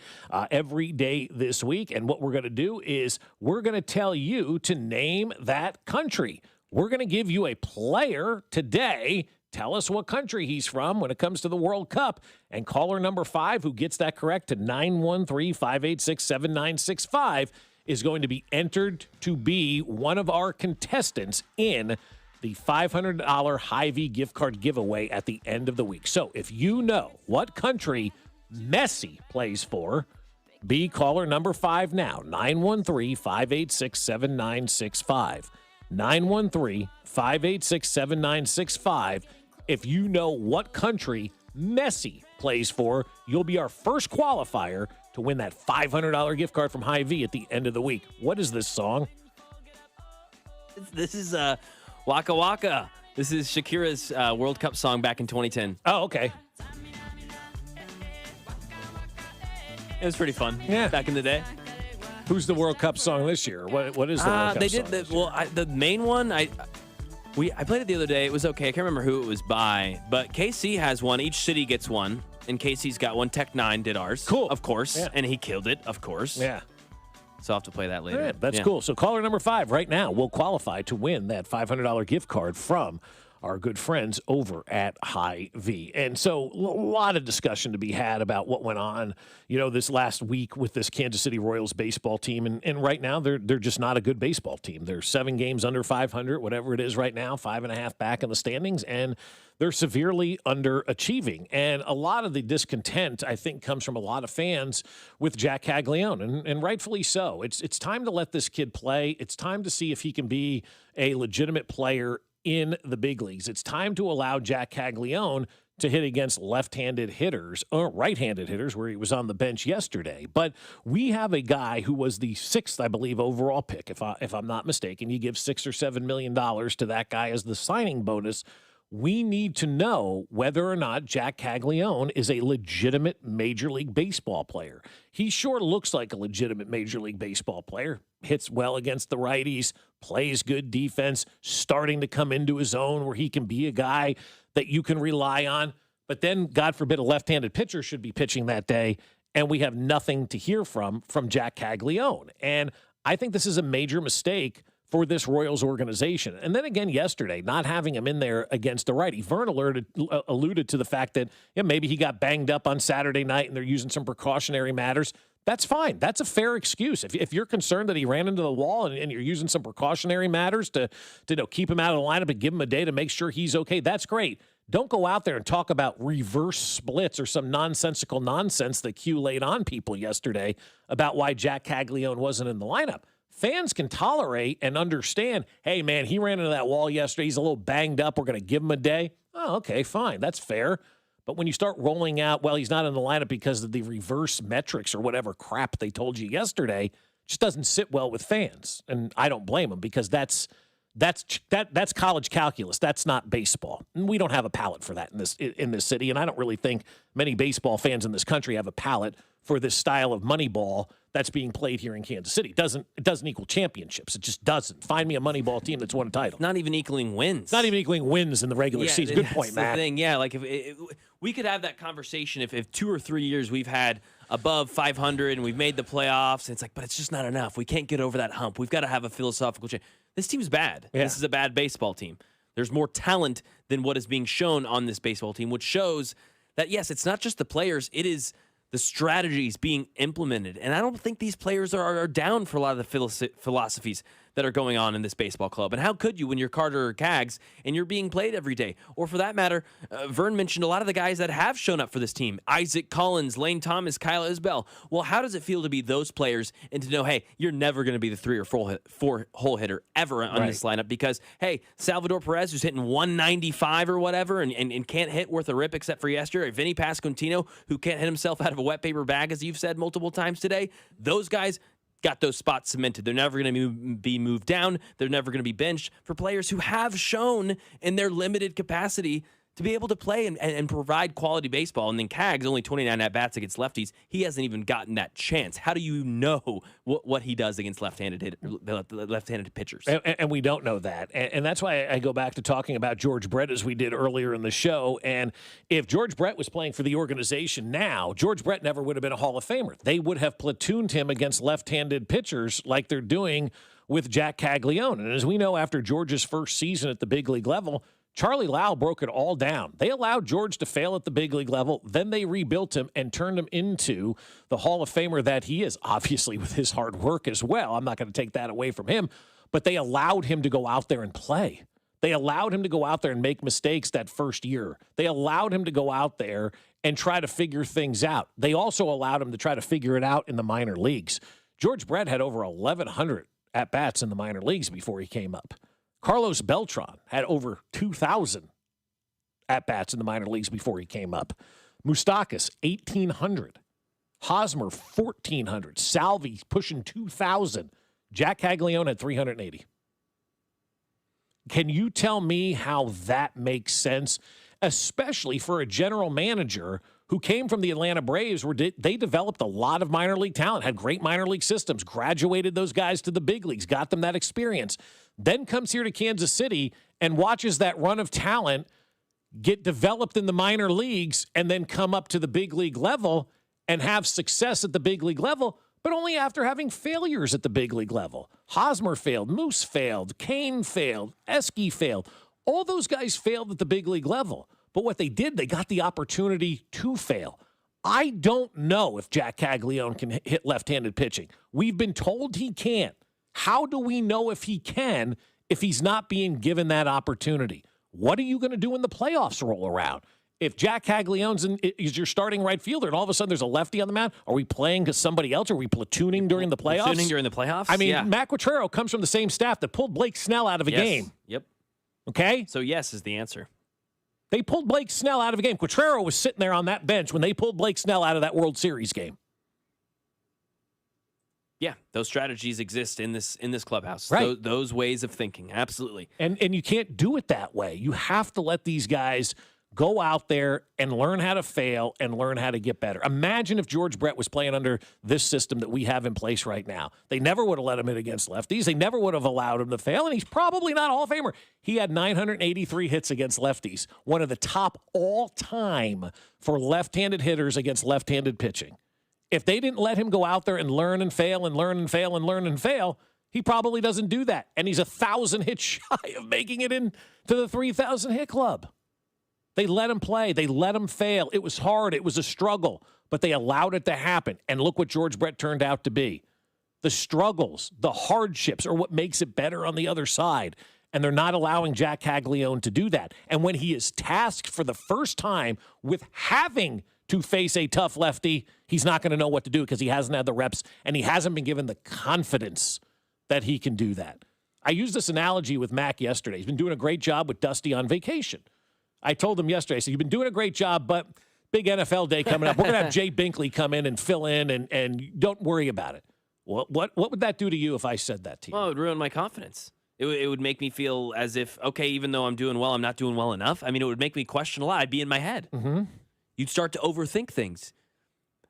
every day this week. And what we're going to do is we're going to tell you to name that country. We're going to give you a player today. Tell us what country he's from when it comes to the World Cup. And caller number 5 who gets that correct to 913-586-7965 is going to be entered to be one of our contestants in the $500 Hy-Vee gift card giveaway at the end of the week. So if you know what country Messi plays for, be caller number 5 now, 913-586-7965. 913-586-7965. If you know what country Messi plays for, you'll be our first qualifier to win that $500 gift card from Hy-Vee at the end of the week. What is this song? This is Waka Waka. This is Shakira's World Cup song back in 2010. Oh, okay. It was pretty fun. Yeah. Back in the day. Who's the World Cup song this year? What is the World Cup they song? did the main one. I played it the other day. It was okay. I can't remember who it was by, but KC has one. Each city gets one, and KC's got one. Tech 9 did ours. Cool. Of course. Yeah. And he killed it, of course. Yeah. So I'll have to play that later. Yeah, that's cool. So caller number 5 right now will qualify to win that $500 gift card from our good friends over at Hy-Vee. And so a lot of discussion to be had about what went on, this last week with this Kansas City Royals baseball team. And right now, they're just not a good baseball team. They're 7 games under 500, whatever it is right now, 5.5 back in the standings, and they're severely underachieving. And a lot of the discontent, I think, comes from a lot of fans with Jack Caglione, and rightfully so. It's time to let this kid play. It's time to see if he can be a legitimate player in the big leagues. It's time to allow Jack Caglione to hit against left-handed hitters or right-handed hitters, where he was on the bench yesterday. But we have a guy who was the 6th, I believe, overall pick, if I'm not mistaken. You give $6 or $7 million to that guy as the signing bonus. We need to know whether or not Jack Caglione is a legitimate Major League Baseball player. He sure looks like a legitimate Major League Baseball player. Hits well against the righties, plays good defense, starting to come into his own where he can be a guy that you can rely on. But then, God forbid, a left-handed pitcher should be pitching that day, and we have nothing to hear from Jack Caglione. And I think this is a major mistake for this Royals organization. And then again yesterday, not having him in there against the righty. Vern alluded to the fact that maybe he got banged up on Saturday night and they're using some precautionary matters. That's fine. That's a fair excuse. If you're concerned that he ran into the wall and you're using some precautionary matters to keep him out of the lineup and give him a day to make sure he's okay, that's great. Don't go out there and talk about reverse splits or some nonsensical nonsense that Q laid on people yesterday about why Jack Caglione wasn't in the lineup. Fans can tolerate and understand, hey, man, he ran into that wall yesterday. He's a little banged up. We're going to give him a day. Oh, okay, fine. That's fair. But when you start rolling out, well, he's not in the lineup because of the reverse metrics or whatever crap they told you yesterday, it just doesn't sit well with fans. And I don't blame them, because that's college calculus. That's not baseball. And we don't have a palate for that in this city. And I don't really think many baseball fans in this country have a palate for this style of Moneyball that's being played here in Kansas City. It doesn't equal championships. It just doesn't. Find me a Moneyball team that's won a title. Not even equaling wins. Not even equaling wins in the regular season. Good point, Matt. That's the thing. Yeah, like if we could have that conversation if 2 or 3 years we've had above 500 and we've made the playoffs, and it's like, but it's just not enough. We can't get over that hump. We've got to have a philosophical change. This team's bad. Yeah. This is a bad baseball team. There's more talent than what is being shown on this baseball team, which shows that, yes, it's not just the players. It is the strategies being implemented. And I don't think these players are down for a lot of the philosophies that are going on in this baseball club. And how could you when you're Carter or Cags and you're being played every day? Or for that matter, Vern mentioned a lot of the guys that have shown up for this team. Isaac Collins, Lane Thomas, Kyle Isbell. Well, how does it feel to be those players and to know, hey, you're never going to be the 3 or 4 hole hitter ever on this lineup? Because, hey, Salvador Perez, who's hitting 195 or whatever and can't hit worth a rip except for yesterday, or Vinny Pasquantino, who can't hit himself out of a wet paper bag, as you've said multiple times today, those guys got those spots cemented. They're never going to be moved down. They're never going to be benched for players who have shown in their limited capacity to be able to play and provide quality baseball. And then Cags, only 29 at-bats against lefties. He hasn't even gotten that chance. How do you know what he does against left-handed pitchers? And we don't know that. And that's why I go back to talking about George Brett as we did earlier in the show. And if George Brett was playing for the organization now, George Brett never would have been a Hall of Famer. They would have platooned him against left-handed pitchers like they're doing with Jack Caglione. And as we know, after George's first season at the big league level, Charlie Lau broke it all down. They allowed George to fail at the big league level. Then they rebuilt him and turned him into the Hall of Famer that he is, obviously with his hard work as well. I'm not going to take that away from him. But they allowed him to go out there and play. They allowed him to go out there and make mistakes that first year. They allowed him to go out there and try to figure things out. They also allowed him to try to figure it out in the minor leagues. George Brett had over 1,100 at-bats in the minor leagues before he came up. Carlos Beltran had over 2,000 at-bats in the minor leagues before he came up. Moustakas, 1,800. Hosmer, 1,400. Salvi pushing 2,000. Jack Caglione had 380. Can you tell me how that makes sense, especially for a general manager who came from the Atlanta Braves, they developed a lot of minor league talent, had great minor league systems, graduated those guys to the big leagues, got them that experience, then comes here to Kansas City and watches that run of talent get developed in the minor leagues and then come up to the big league level and have success at the big league level, but only after having failures at the big league level. Hosmer failed, Moose failed, Kane failed, Esky failed. All those guys failed at the big league level. But what they did, they got the opportunity to fail. I don't know if Jack Caglione can hit left-handed pitching. We've been told he can't. How do we know if he can if he's not being given that opportunity? What are you going to do when the playoffs roll around? If Jack Caglione's is your starting right fielder and all of a sudden there's a lefty on the mound, are we playing somebody else? Are we platooning during the playoffs? Platooning during the playoffs? I mean, yeah. Matt Quatraro comes from the same staff that pulled Blake Snell out of a game. Yep. Okay? So yes is the answer. They pulled Blake Snell out of a game. Quatraro was sitting there on that bench when they pulled Blake Snell out of that World Series game. Yeah, those strategies exist in this clubhouse. Right. Those ways of thinking, absolutely. And you can't do it that way. You have to let these guys go out there and learn how to fail and learn how to get better. Imagine if George Brett was playing under this system that we have in place right now. They never would have let him in against lefties. They never would have allowed him to fail, and he's probably not a Hall of Famer. He had 983 hits against lefties, one of the top all-time for left-handed hitters against left-handed pitching. If they didn't let him go out there and learn and fail and learn and fail and learn and fail, he probably doesn't do that. And he's 1,000 hits shy of making it into the 3,000 hit club. They let him play. They let him fail. It was hard. It was a struggle, but they allowed it to happen. And look what George Brett turned out to be. The struggles, the hardships are what makes it better on the other side. And they're not allowing Jack Caglione to do that. And when he is tasked for the first time with having to face a tough lefty, he's not going to know what to do because he hasn't had the reps and he hasn't been given the confidence that he can do that. I used this analogy with Mac yesterday. He's been doing a great job with Dusty on vacation. I told him yesterday, I said, you've been doing a great job, but big NFL day coming up. We're going to have Jay Binkley come in and fill in, and don't worry about it. What would that do to you if I said that to you? Well, it would ruin my confidence. It would make me feel as if, okay, even though I'm doing well, I'm not doing well enough. I mean, it would make me question a lot. I'd be in my head. Mm-hmm. You'd start to overthink things.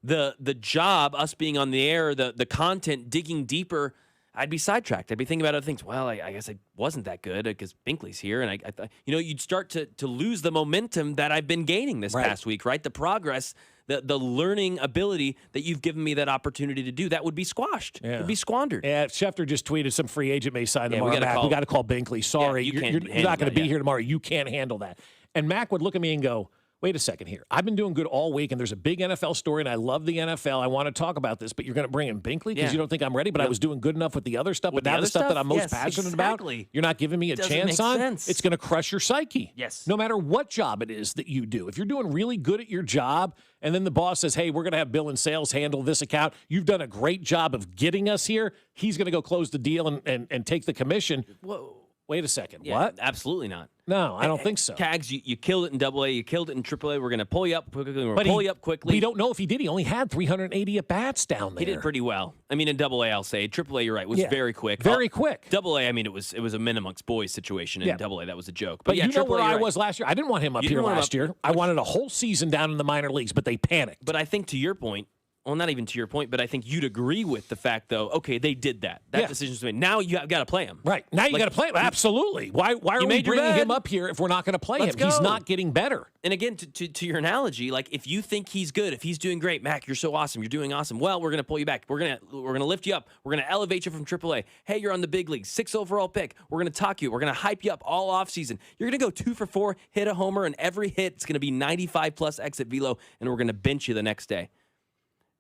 The job, us being on the air, the content, digging deeper, I'd be sidetracked. I'd be thinking about other things. Well, I guess I wasn't that good because Binkley's here. And I thought, you'd start to lose the momentum that I've been gaining this past week, right? The progress, the learning ability that you've given me that opportunity to do, that would be squashed. Yeah. It would be squandered. Yeah, Schefter just tweeted some free agent may sign tomorrow. We got to call Binkley. Sorry, you're you're not going to be here tomorrow. You can't handle that. And Mac would look at me and go, wait a second here. I've been doing good all week, and there's a big NFL story, and I love the NFL. I want to talk about this, but you're going to bring in Binkley because you don't think I'm ready, but I was doing good enough with the other stuff. But now the stuff that I'm most passionate about, you're not giving me a chance on. Sense. It's going to crush your psyche. Yes. No matter what job it is that you do. If you're doing really good at your job, and then the boss says, hey, we're going to have Bill in sales handle this account. You've done a great job of getting us here. He's going to go close the deal and take the commission. Whoa. Wait a second. Yeah, what? Absolutely not. No, I don't think so. Cags, you killed it in AA. You killed it in AAA. We're going to pull you up quickly. We're going to pull you up quickly. We don't know if he did. He only had 380 at-bats down there. He did pretty well. I mean, in AA, I'll say. AAA, you're right, was very quick. Very quick. AA, I mean, it was a men amongst boys situation. In AA, that was a joke. But yeah, you know where I right. was last year? I didn't want him up here last year. I wanted a whole season down in the minor leagues, but they panicked. But I think to your point, well, not even to your point, but I think you'd agree with the fact, though, okay, they did that. That decision's made. Now you got to play him. Right. Now you got to play him. Absolutely. Why are we bringing him up here if we're not going to play him? He's not getting better. And again, to your analogy, like if you think he's good, if he's doing great, Mac, you're so awesome, you're doing awesome. Well, we're going to pull you back. We're going to lift you up. We're going to elevate you from AAA. Hey, you're on the big league, 6th overall pick. We're going to talk you. We're going to hype you up all offseason. You're going to go 2 for 4, hit a homer, and every hit it's going to be 95+ exit velo, and we're going to bench you the next day.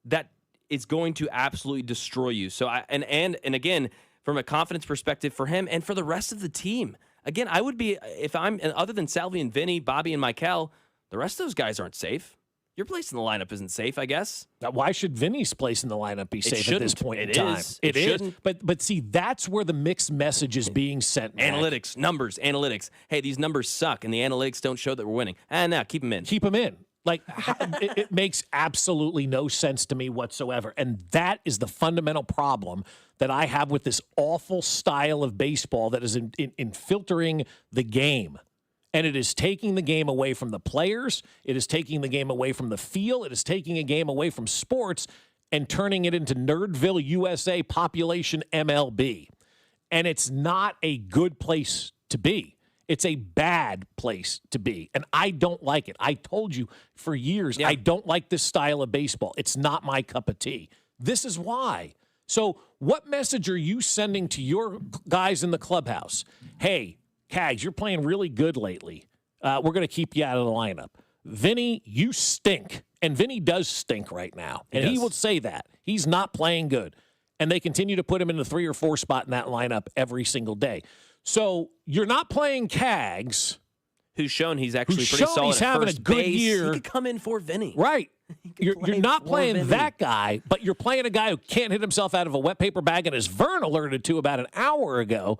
That is going to absolutely destroy you. So and again, from a confidence perspective for him and for the rest of the team, again, I would be, if I'm, other than Salvi and Vinny, Bobby and Michael, the rest of those guys aren't safe. Your place in the lineup isn't safe, I guess. Now, why should Vinny's place in the lineup be safe at this point in time? It is. But see, that's where the mixed message is being sent. Analytics, numbers, analytics. Hey, these numbers suck, and the analytics don't show that we're winning. Now, keep them in. Keep them in. Like, it makes absolutely no sense to me whatsoever. And that is the fundamental problem that I have with this awful style of baseball that is in filtering the game. And it is taking the game away from the players. It is taking the game away from the feel. It is taking a game away from sports and turning it into Nerdville, USA, population MLB. And it's not a good place to be. It's a bad place to be. And I don't like it. I told you for years, I don't like this style of baseball. It's not my cup of tea. This is why. So what message are you sending to your guys in the clubhouse? Hey, Cags, you're playing really good lately. We're going to keep you out of the lineup. Vinny, you stink. And Vinny does stink right now. And he will say that. He's not playing good. And they continue to put him in the 3 or 4 spot in that lineup every single day. So you're not playing Cags. Who's shown he's actually pretty solid. He's having a good year. He could come in for Vinny. Right. You're not playing that guy, but you're playing a guy who can't hit himself out of a wet paper bag, and as Vern alerted to about an hour ago,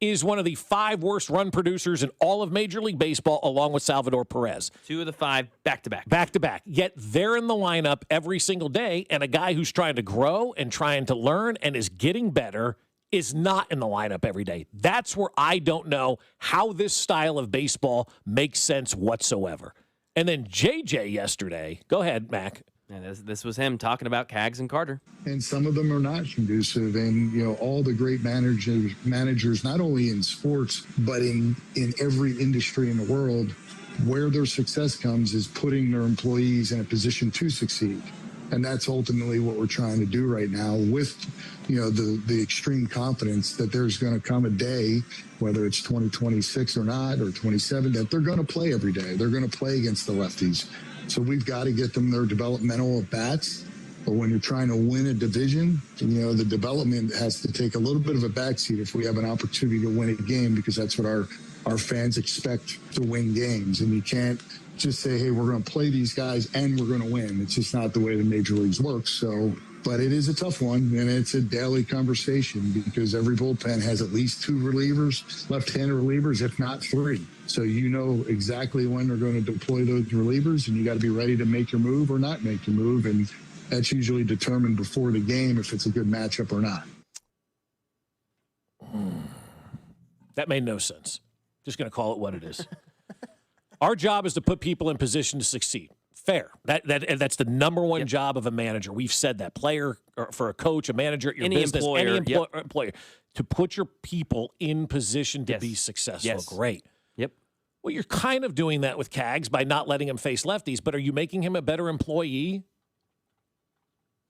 is one of the 5 worst run producers in all of Major League Baseball, along with Salvador Perez. 2 of the 5 back-to-back. Back-to-back. Yet they're in the lineup every single day, and a guy who's trying to grow and trying to learn and is getting better is not in the lineup every day. That's where I don't know how this style of baseball makes sense whatsoever. And then JJ yesterday, go ahead, Mac. And this was him talking about Cags and Carter. And some of them are not conducive. And, all the great managers, not only in sports, but in every industry in the world, where their success comes is putting their employees in a position to succeed. And that's ultimately what we're trying to do right now with, the extreme confidence that there's going to come a day, whether it's 2026 or not, or 27, that they're going to play every day. They're going to play against the lefties. So we've got to get them their developmental at-bats. But when you're trying to win a division, the development has to take a little bit of a backseat if we have an opportunity to win a game, because that's what our fans expect to win games. And you can't just say, hey, we're going to play these guys and we're going to win. It's just not the way the major leagues work. So, but it is a tough one, and it's a daily conversation because every bullpen has at least 2 relievers, left-handed relievers, if not 3. So you know exactly when they're going to deploy those relievers, and you got to be ready to make your move or not make your move. And that's usually determined before the game if it's a good matchup or not. That made no sense. Just going to call it what it is. Our job is to put people in position to succeed. Fair. That's the number one job of a manager. We've said that. Player, or for a coach, a manager, your business, any employer, to put your people in position to be successful. Yes. Great. Yep. Well, you're kind of doing that with Cags by not letting him face lefties, but are you making him a better employee?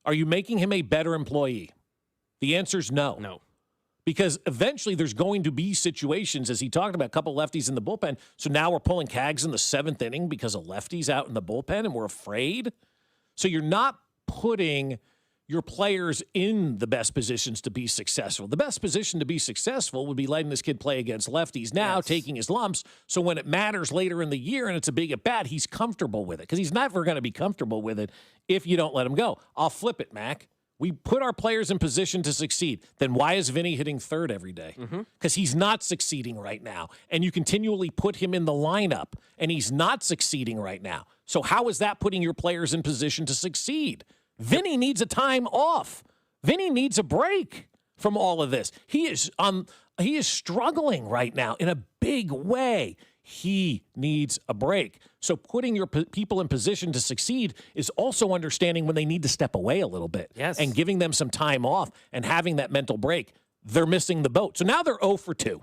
Are you making him a better employee? The answer is no. No. Because eventually there's going to be situations, as he talked about, a couple lefties in the bullpen. So now we're pulling Cags in the 7th inning because of lefties out in the bullpen, and we're afraid. So you're not putting your players in the best positions to be successful. The best position to be successful would be letting this kid play against lefties now, taking his lumps, so when it matters later in the year and it's a big at-bat, he's comfortable with it, because he's never going to be comfortable with it if you don't let him go. I'll flip it, Mac. We put our players in position to succeed. Then why is Vinny hitting 3rd every day? Because he's not succeeding right now. And you continually put him in the lineup, and he's not succeeding right now. So how is that putting your players in position to succeed? Vinny needs a time off. Vinny needs a break from all of this. He is struggling right now in a big way. He needs a break. So putting your people in position to succeed is also understanding when they need to step away a little bit and giving them some time off and having that mental break. They're missing the boat. So now they're 0 for 2.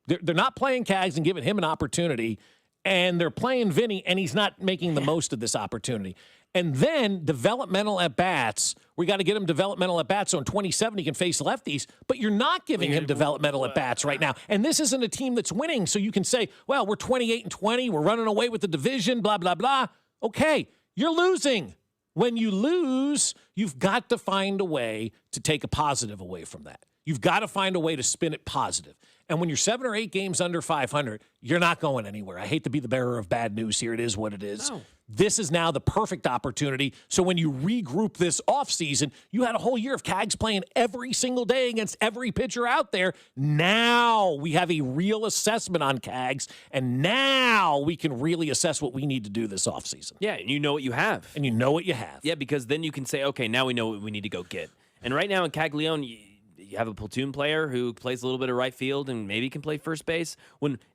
They're not playing Cags and giving him an opportunity, and they're playing Vinny, and he's not making the most of this opportunity. And then developmental at-bats, we got to get him developmental at-bats so in 27 he can face lefties, but you're not giving him developmental at-bats right now. And this isn't a team that's winning, so you can say, well, we're 28-20, we're running away with the division, blah, blah, blah. Okay, you're losing. When you lose, you've got to find a way to take a positive away from that. You've got to find a way to spin it positive. And when you're 7 or 8 games under 500, you're not going anywhere. I hate to be the bearer of bad news here. It is what it is. No. This is now the perfect opportunity. So when you regroup this offseason, you had a whole year of Cags playing every single day against every pitcher out there. Now we have a real assessment on Cags, and now we can really assess what we need to do this offseason. Yeah, and you know what you have. And you know what you have. Yeah, because then you can say, okay, now we know what we need to go get. And right now in Caglione, you have a platoon player who plays a little bit of right field and maybe can play first base.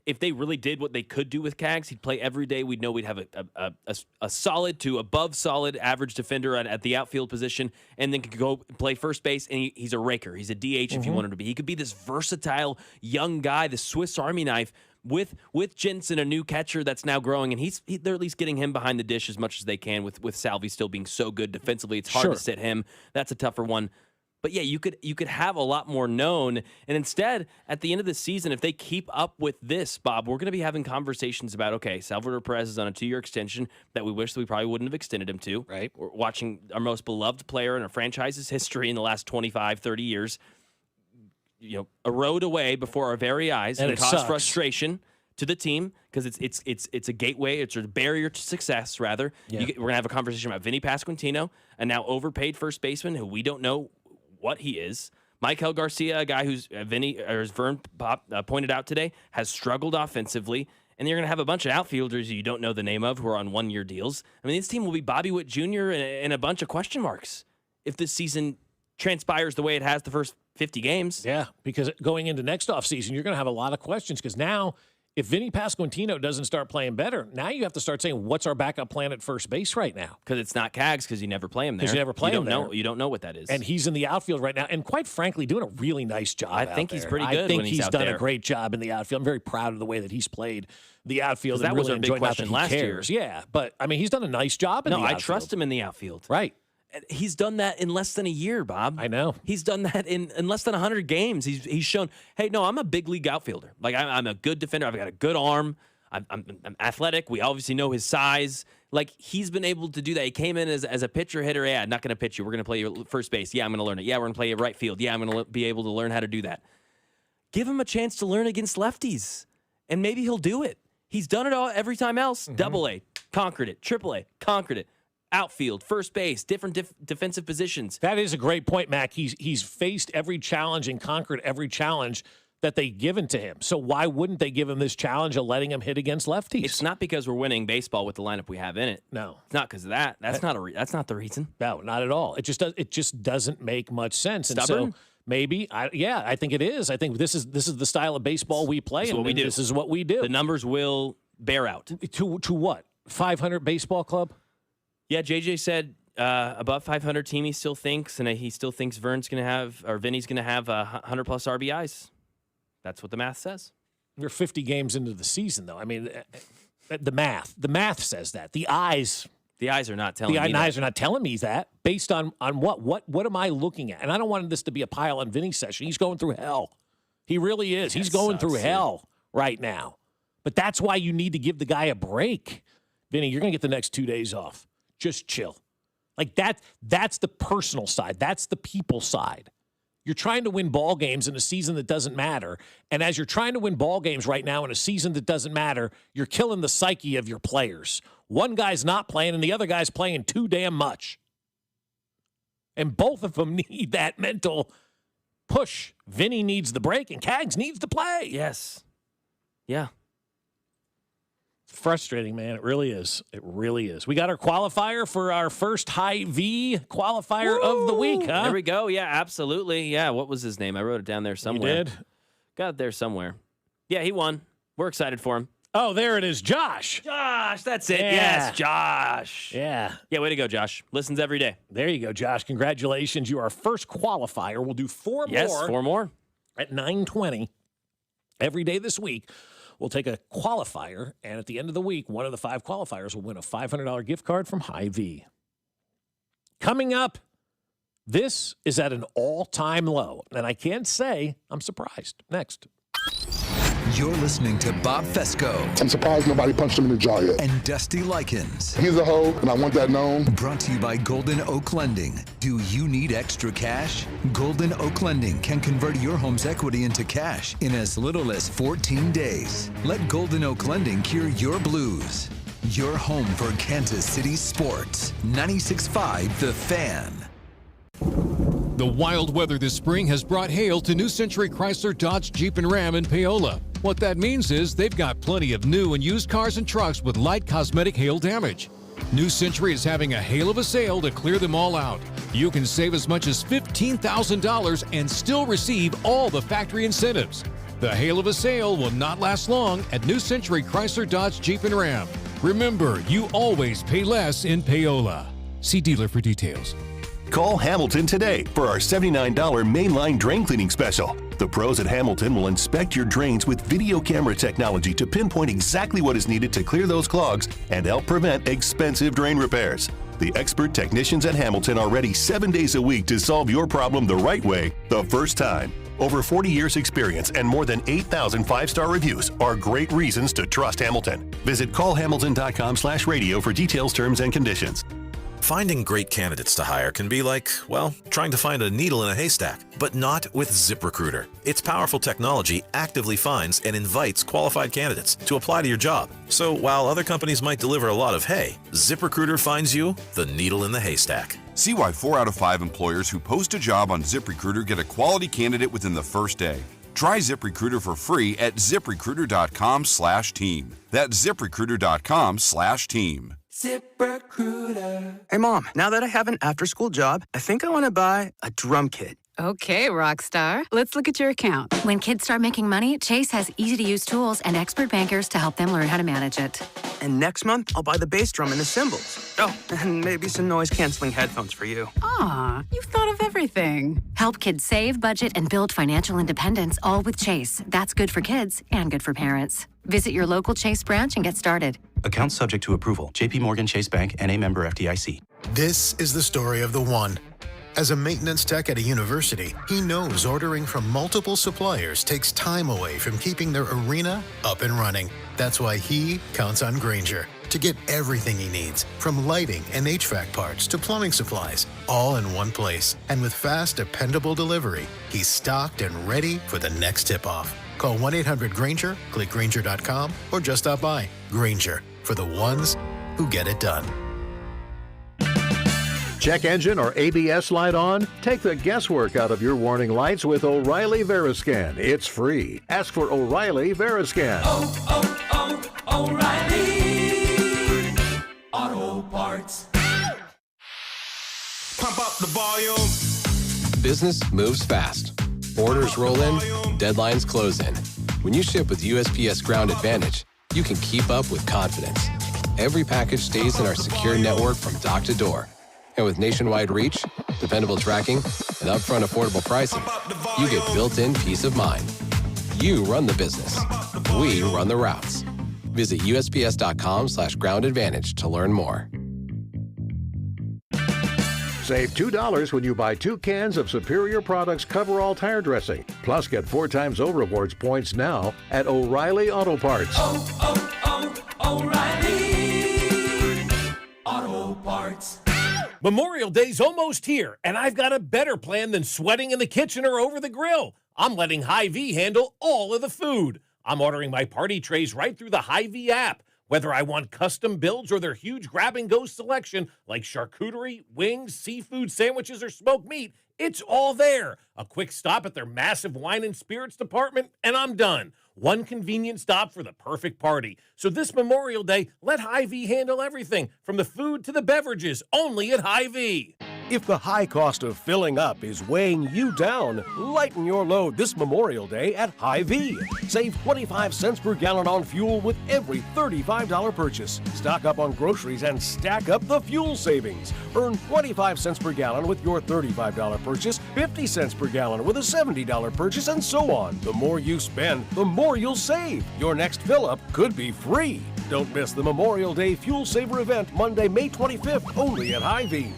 If they really did what they could do with Cags, he'd play every day. We'd know we'd have a solid to above solid average defender at the outfield position, and then could go play first base, and he's a raker. He's a DH if you want him to be. He could be this versatile young guy, the Swiss Army knife, with Jensen, a new catcher that's now growing, and they're at least getting him behind the dish as much as they can with Salvi still being so good defensively. It's hard to sit him. That's a tougher one. But yeah, you could have a lot more known. And instead, at the end of the season, if they keep up with this, Bob, we're going to be having conversations about, okay, Salvador Perez is on a 2-year extension that we wish that we probably wouldn't have extended him to. Right. We're watching our most beloved player in our franchise's history in the last 25, 30 years, erode away before our very eyes and cause frustration to the team because it's a gateway, it's a barrier to success, rather. Yeah. We're going to have a conversation about Vinny Pasquantino, a now overpaid first baseman who we don't know what he is. Michael Garcia, a guy who's as Vern pointed out today, has struggled offensively. And you're going to have a bunch of outfielders you don't know the name of who are on 1-year deals. I mean, this team will be Bobby Witt Jr. and a bunch of question marks if this season transpires the way it has the first 50 games. Yeah, because going into next offseason, you're going to have a lot of questions because now if Vinny Pasquantino doesn't start playing better, now you have to start saying, what's our backup plan at first base right now? Because it's not Cags because you never play him there. Because you never play him there. You don't know what that is. And he's in the outfield right now, and quite frankly, doing a really nice job I think he's pretty good. I think when he's done out there. A great job in the outfield. I'm very proud of the way that he's played the outfield. That and was really our big question last year. Yeah, but I mean, he's done a nice job in the outfield. No, I trust him in the outfield. Right. He's done that in less than a year, Bob. I know. He's done that in less than 100 games. He's shown, hey, no, I'm a big league outfielder. Like, I'm a good defender. I've got a good arm. I'm athletic. We obviously know his size. Like, he's been able to do that. He came in as a pitcher hitter. Yeah, I'm not going to pitch you. We're going to play your first base. Yeah, I'm going to learn it. Yeah, we're going to play your right field. Yeah, I'm going to be able to learn how to do that. Give him a chance to learn against lefties, and maybe he'll do it. He's done it all every time else. AA, conquered it. AAA, conquered it. Outfield, first base, different defensive positions. That is a great point, Mac. He's faced every challenge and conquered every challenge that they've given to him. So why wouldn't they give him this challenge of letting him hit against lefties? It's not because we're winning baseball with the lineup we have in it. No, it's not because of that. That's not the reason. No, not at all. It just doesn't make much sense. Stubborn? And so maybe, I think it is. I think this is the style of baseball we play, and this is what we do. The numbers will bear out. To what? 500 baseball club? Yeah, JJ said above 500 team he still thinks, and he still thinks Vinny's going to have 100 plus RBIs. That's what the math says. We're 50 games into the season, though. I mean, the math says that. The eyes are not telling me. The eyes are not telling me that. Based on what am I looking at? And I don't want this to be a pile on Vinny's session. He's going through hell. He really is. He's going through hell right now. But that's why you need to give the guy a break. Vinny, you're going to get the next 2 days off. Just chill. Like that's the personal side. That's the people side. You're trying to win ball games in a season that doesn't matter. And as you're trying to win ball games right now in a season that doesn't matter, you're killing the psyche of your players. One guy's not playing and the other guy's playing too damn much. And both of them need that mental push. Vinny needs the break and Cags needs to play. Yes. Yeah. Frustrating, man. It really is. It really is. We got our qualifier for our first High V qualifier of the week, huh? There we go. Yeah, absolutely. Yeah, what was his name? I wrote it down there somewhere. You did? Got it there somewhere. Yeah, he won. We're excited for him. Oh, there it is. Josh. Josh, that's it. Yeah. Yes, Josh. Yeah. Yeah, way to go, Josh. Listens every day. There you go, Josh. Congratulations. You are our first qualifier. We'll do four more. Yes, 4 more. At 9:20 every day this week. We'll take a qualifier, and at the end of the week, one of the 5 qualifiers will win a $500 gift card from Hy-Vee. Coming up, this is at an all-time low, and I can't say I'm surprised. Next. You're listening to Bob Fescoe. I'm surprised nobody punched him in the jaw yet. And Dusty Likens. He's a hoe, and I want that known. Brought to you by Golden Oak Lending. Do you need extra cash? Golden Oak Lending can convert your home's equity into cash in as little as 14 days. Let Golden Oak Lending cure your blues. Your home for Kansas City sports. 96.5 The Fan. The wild weather this spring has brought hail to New Century Chrysler, Dodge, Jeep, and Ram in Paola. What that means is they've got plenty of new and used cars and trucks with light cosmetic hail damage. New Century is having a hail of a sale to clear them all out. You can save as much as $15,000 and still receive all the factory incentives. The hail of a sale will not last long at New Century Chrysler, Dodge, Jeep, and Ram. Remember, you always pay less in Payola. See dealer for details. Call Hamilton today for our $79 mainline drain cleaning special. The pros at Hamilton will inspect your drains with video camera technology to pinpoint exactly what is needed to clear those clogs and help prevent expensive drain repairs. The expert technicians at Hamilton are ready 7 days a week to solve your problem the right way, the first time. Over 40 years experience and more than 8,000 five-star reviews are great reasons to trust Hamilton. Visit callhamilton.com/radio for details, terms, and conditions. Finding great candidates to hire can be like, well, trying to find a needle in a haystack, but not with ZipRecruiter. Its powerful technology actively finds and invites qualified candidates to apply to your job. So while other companies might deliver a lot of hay, ZipRecruiter finds you the needle in the haystack. See why 4 out of 5 employers who post a job on ZipRecruiter get a quality candidate within the first day. Try ZipRecruiter for free at ZipRecruiter.com/team. That's ZipRecruiter.com/team. ZipRecruiter. Hey, Mom, now that I have an after-school job, I think I want to buy a drum kit. Okay, Rockstar. Let's look at your account. When kids start making money, Chase has easy-to-use tools and expert bankers to help them learn how to manage it. And next month, I'll buy the bass drum and the cymbals. Oh, and maybe some noise-canceling headphones for you. Aw, you've thought of everything. Help kids save, budget, and build financial independence, all with Chase. That's good for kids and good for parents. Visit your local Chase branch and get started. Account subject to approval. J.P. Morgan Chase Bank, N.A. member FDIC. This is the story of the one. As a maintenance tech at a university, he knows ordering from multiple suppliers takes time away from keeping their arena up and running. That's why he counts on Grainger to get everything he needs, from lighting and HVAC parts to plumbing supplies, all in one place. And with fast, dependable delivery, he's stocked and ready for the next tip-off. Call 1-800-GRAINGER, click Grainger.com, or just stop by. Grainger, for the ones who get it done. Check engine or ABS light on? Take the guesswork out of your warning lights with O'Reilly Veriscan. It's free. Ask for O'Reilly Veriscan. O'Reilly Auto Parts. Pump up the volume. Business moves fast. Orders roll in, deadlines close in. When you ship with USPS Ground Advantage, you can keep up with confidence. Every package stays in our secure network from dock to door. And with nationwide reach, dependable tracking, and upfront affordable pricing, you get built-in peace of mind. You run the business. We run the routes. Visit USPS.com/Ground Advantage to learn more. Save $2 when you buy 2 cans of Superior Products Coverall Tire Dressing. Plus, get 4 times O Rewards points now at O'Reilly Auto Parts. O'Reilly Auto Parts. Memorial Day's almost here, and I've got a better plan than sweating in the kitchen or over the grill. I'm letting Hy-Vee handle all of the food. I'm ordering my party trays right through the Hy-Vee app. Whether I want custom builds or their huge grab-and-go selection like charcuterie, wings, seafood, sandwiches, or smoked meat, it's all there. A quick stop at their massive wine and spirits department, and I'm done. One convenient stop for the perfect party. So this Memorial Day, let Hy-Vee handle everything, from the food to the beverages, only at Hy-Vee. If the high cost of filling up is weighing you down, lighten your load this Memorial Day at Hy-Vee. Save 25 cents per gallon on fuel with every $35 purchase. Stock up on groceries and stack up the fuel savings. Earn 25 cents per gallon with your $35 purchase, 50 cents per gallon with a $70 purchase, and so on. The more you spend, the more you'll save. Your next fill-up could be free. Don't miss the Memorial Day Fuel Saver event Monday, May 25th, only at Hy-Vee.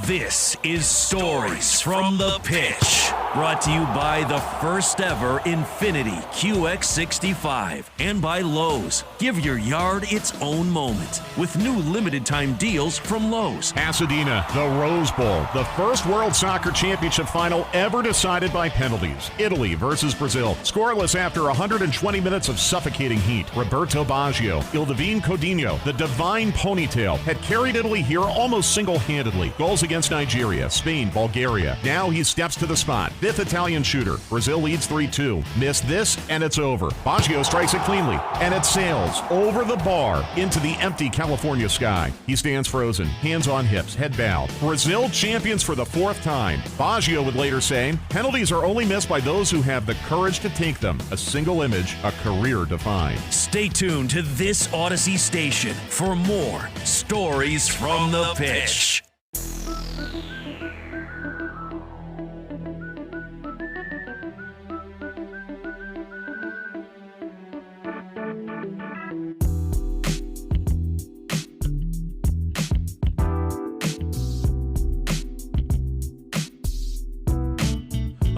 This is Stories from the Pitch, brought to you by the first ever Infiniti QX65 and by Lowe's. Give your yard its own moment with new limited time deals from Lowe's. Pasadena, the Rose Bowl, the first World Soccer Championship final ever decided by penalties. Italy versus Brazil, scoreless after 120 minutes of suffocating heat. Roberto Baggio, Il Divine Codino, the divine ponytail, had carried Italy here almost single-handedly. Goals against Nigeria, Spain, Bulgaria. Now he steps to the spot. Fifth Italian shooter. Brazil leads 3-2. Miss this, and it's over. Baggio strikes it cleanly, and it sails over the bar into the empty California sky. He stands frozen, hands on hips, head bowed. Brazil champions for the 4th time. Baggio would later say, penalties are only missed by those who have the courage to take them. A single image, a career defined. Stay tuned to this Odyssey station for more Stories from the Pitch.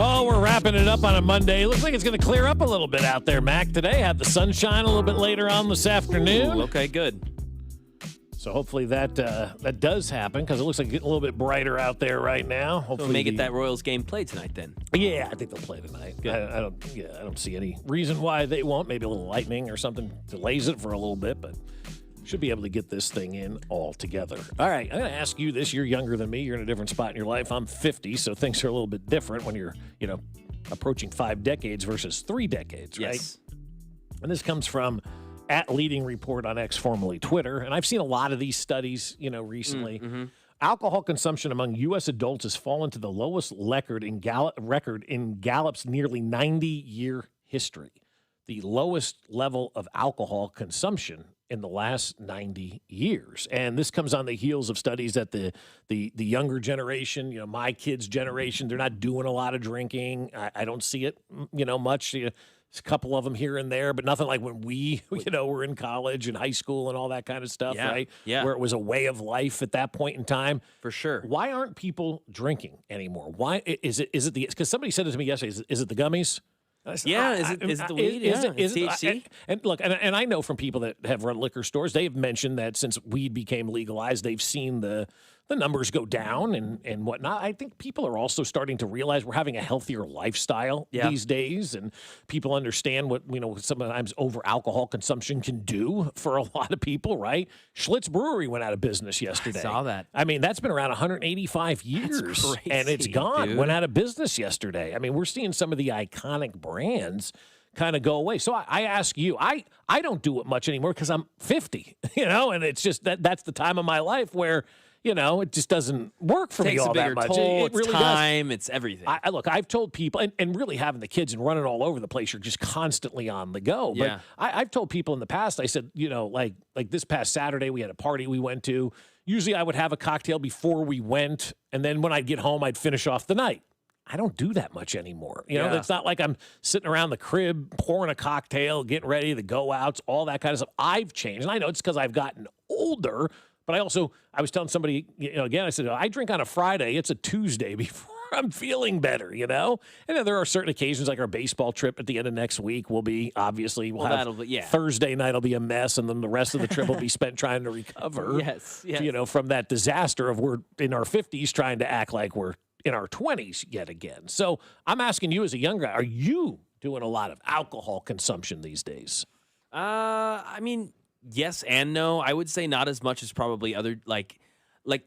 Oh, we're wrapping it up on a Monday. Looks like it's going to clear up a little bit out there, Mac, today. Have the sunshine a little bit later on this afternoon. Ooh, okay, good. So hopefully that does happen because it looks like it's getting a little bit brighter out there right now. Hopefully so may get that Royals game played tonight then. Yeah, I think they'll play tonight. I don't see any reason why they won't. Maybe a little lightning or something delays it for a little bit, but should be able to get this thing in all together. All right, I'm going to ask you this. You're younger than me. You're in a different spot in your life. I'm 50, so things are a little bit different when you're, approaching 5 decades versus 3 decades, right? Yes. And this comes from @Leading Report on X, formerly Twitter. And I've seen a lot of these studies, recently. Mm-hmm. Alcohol consumption among U.S. adults has fallen to the lowest record in Gallup's nearly 90-year history. The lowest level of alcohol consumption in the last 90 years. And this comes on the heels of studies that the younger generation, my kids' generation, they're not doing a lot of drinking. I don't see it, much. There's a couple of them here and there, but nothing like when we, were in college and high school and all that kind of stuff, right? Yeah. Where it was a way of life at that point in time. For sure. Why aren't people drinking anymore? Why is it because somebody said it to me yesterday, is it the gummies? Yeah, is it the weed? Is it THC? And look, and I know from people that have run liquor stores, they've mentioned that since weed became legalized, they've seen the numbers go down and whatnot. I think people are also starting to realize we're having a healthier lifestyle these days, and people understand what sometimes over alcohol consumption can do for a lot of people. Right? Schlitz Brewery went out of business yesterday. I saw that. I mean, that's been around 185 years, That's crazy, and it's gone. dude. Went out of business yesterday. I mean, we're seeing some of the iconic brands kind of go away. So I ask you, I don't do it much anymore because I'm 50, and it's just that's the time of my life where it just doesn't work for me Takes all a bigger that much. toll, It really it's time, it's everything. Look, I've told people, and really having the kids and running all over the place, you're just constantly on the go. Yeah. But I've told people in the past, I said, like this past Saturday, we had a party we went to. Usually I would have a cocktail before we went, and then when I'd get home, I'd finish off the night. I don't do that much anymore. It's not like I'm sitting around the crib, pouring a cocktail, getting ready, the go outs, all that kind of stuff. I've changed. And I know it's because I've gotten older, but I was telling somebody, again, I said, I drink on a Friday. It's a Tuesday before I'm feeling better, And then there are certain occasions like our baseball trip at the end of next week will be, obviously, Thursday night will be a mess, and then the rest of the trip will be spent trying to recover, Yes. from that disaster of we're in our 50s trying to act like we're in our 20s yet again. So I'm asking you as a young guy, are you doing a lot of alcohol consumption these days? I mean, yes and no. I would say not as much as probably other, like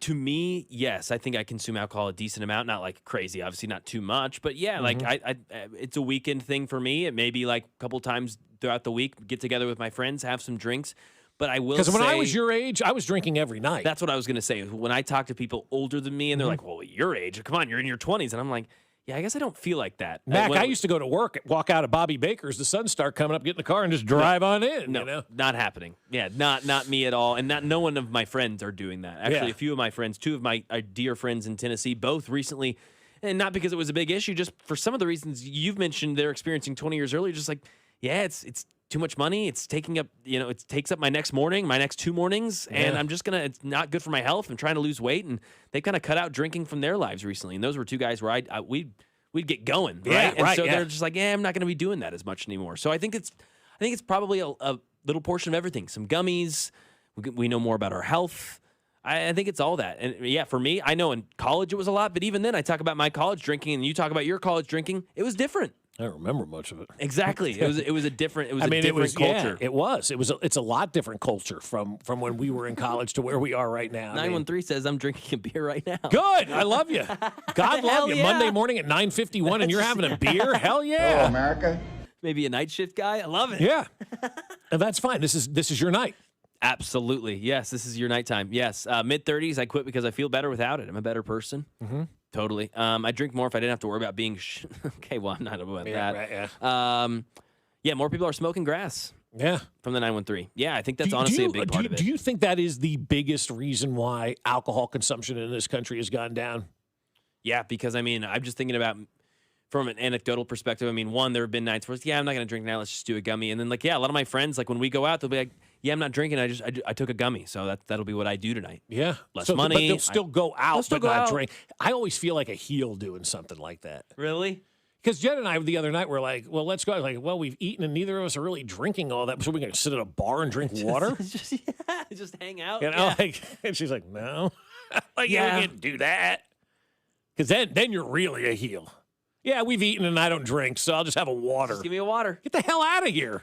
to me, yes, I think I consume alcohol a decent amount, not like crazy, obviously not too much, but yeah, like I it's a weekend thing for me. It may be like a couple times throughout the week, get together with my friends, have some drinks. But I will say, because when I was your age, I was drinking every night. That's what I was going to say. When I talk to people older than me, and they're like, "Well, your age? Come on, you're in your 20s," and I'm like, "Yeah, I guess I don't feel like that." Mac, I used to go to work, walk out of Bobby Baker's, the sun start coming up, get in the car, and just drive on in. No, not happening. Yeah, not me at all, and no one of my friends are doing that. Actually, a few of my friends, 2 of my dear friends in Tennessee, both recently, and not because it was a big issue, just for some of the reasons you've mentioned, they're experiencing 20 years earlier. Just like, yeah, it's too much money. It's taking up, it takes up my next morning, my next 2 mornings, and I'm just it's not good for my health. I'm trying to lose weight, and they've kind of cut out drinking from their lives recently. And those were 2 guys where we'd get going, right? And so they're just like, I'm not going to be doing that as much anymore. So I think it's probably a little portion of everything. Some gummies. We know more about our health. I think it's all that. And yeah, for me, I know in college it was a lot, but even then I talk about my college drinking and you talk about your college drinking. It was different. I don't remember much of it. Exactly. It was a different different culture. Yeah, it was. It's a lot different culture from when we were in college to where we are right now. 913 says I'm drinking a beer right now. Good. I love you. God love you. Yeah. Monday morning at 9:51 and you're having a beer? Hell yeah. Hello, America. Maybe a night shift guy. I love it. Yeah. And that's fine. This is your night. Absolutely. Yes, this is your nighttime. Yes. Mid-30s, I quit because I feel better without it. I'm a better person. Mm-hmm. Totally. I drink more if I didn't have to worry about being okay, well, I'm not about that. Right, yeah. Yeah, more people are smoking grass. Yeah. From the 913. Yeah, I think that's honestly a big part of it. Do you think that is the biggest reason why alcohol consumption in this country has gone down? Yeah, because, I'm just thinking about from an anecdotal perspective. One, there have been nights where it's, I'm not going to drink now. Let's just do a gummy. And then, a lot of my friends, when we go out, they'll be like, I'm not drinking. I took a gummy. So that'll be what I do tonight. Yeah. Less money. But they'll still go out, but not out. drink. I always feel like a heel doing something like that. Really? Because Jen and I the other night were like, well, let's go. We've eaten and neither of us are really drinking all that. So we're going to sit at a bar and drink water? just hang out. And she's like, no. We can't do that. Because then you're really a heel. Yeah, we've eaten and I don't drink, so I'll just have a water. Just give me a water. Get the hell out of here.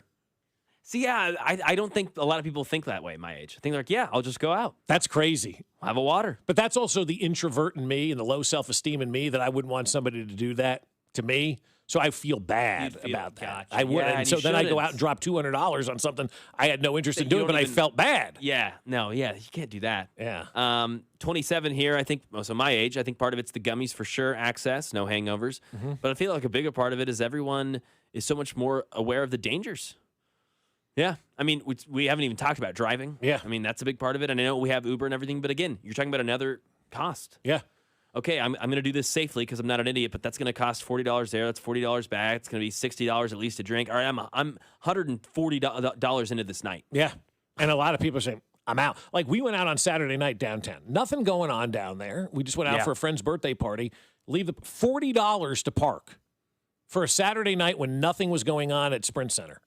See, I don't think a lot of people think that way at my age. I think they're like, I'll just go out. That's crazy. I'll have a water. But that's also the introvert in me and the low self-esteem in me that I wouldn't want somebody to do that to me. So I feel bad about that. Gotcha. I would. Yeah, and so then I go out and drop $200 on something I had no interest in doing, but I felt bad. Yeah. No, you can't do that. Yeah. 27 here, I think, so my age, I think part of it's the gummies for sure, access, no hangovers. Mm-hmm. But I feel like a bigger part of it is everyone is so much more aware of the dangers. Yeah. We haven't even talked about driving. Yeah. That's a big part of it. And I know we have Uber and everything, but again, you're talking about another cost. Yeah. Okay, I'm going to do this safely because I'm not an idiot, but that's going to cost $40 there. That's $40 back. It's going to be $60 at least to drink. All right, I'm $140 into this night. Yeah. And a lot of people are saying, I'm out. We went out on Saturday night downtown. Nothing going on down there. We just went out for a friend's birthday party. $40 to park for a Saturday night when nothing was going on at Sprint Center.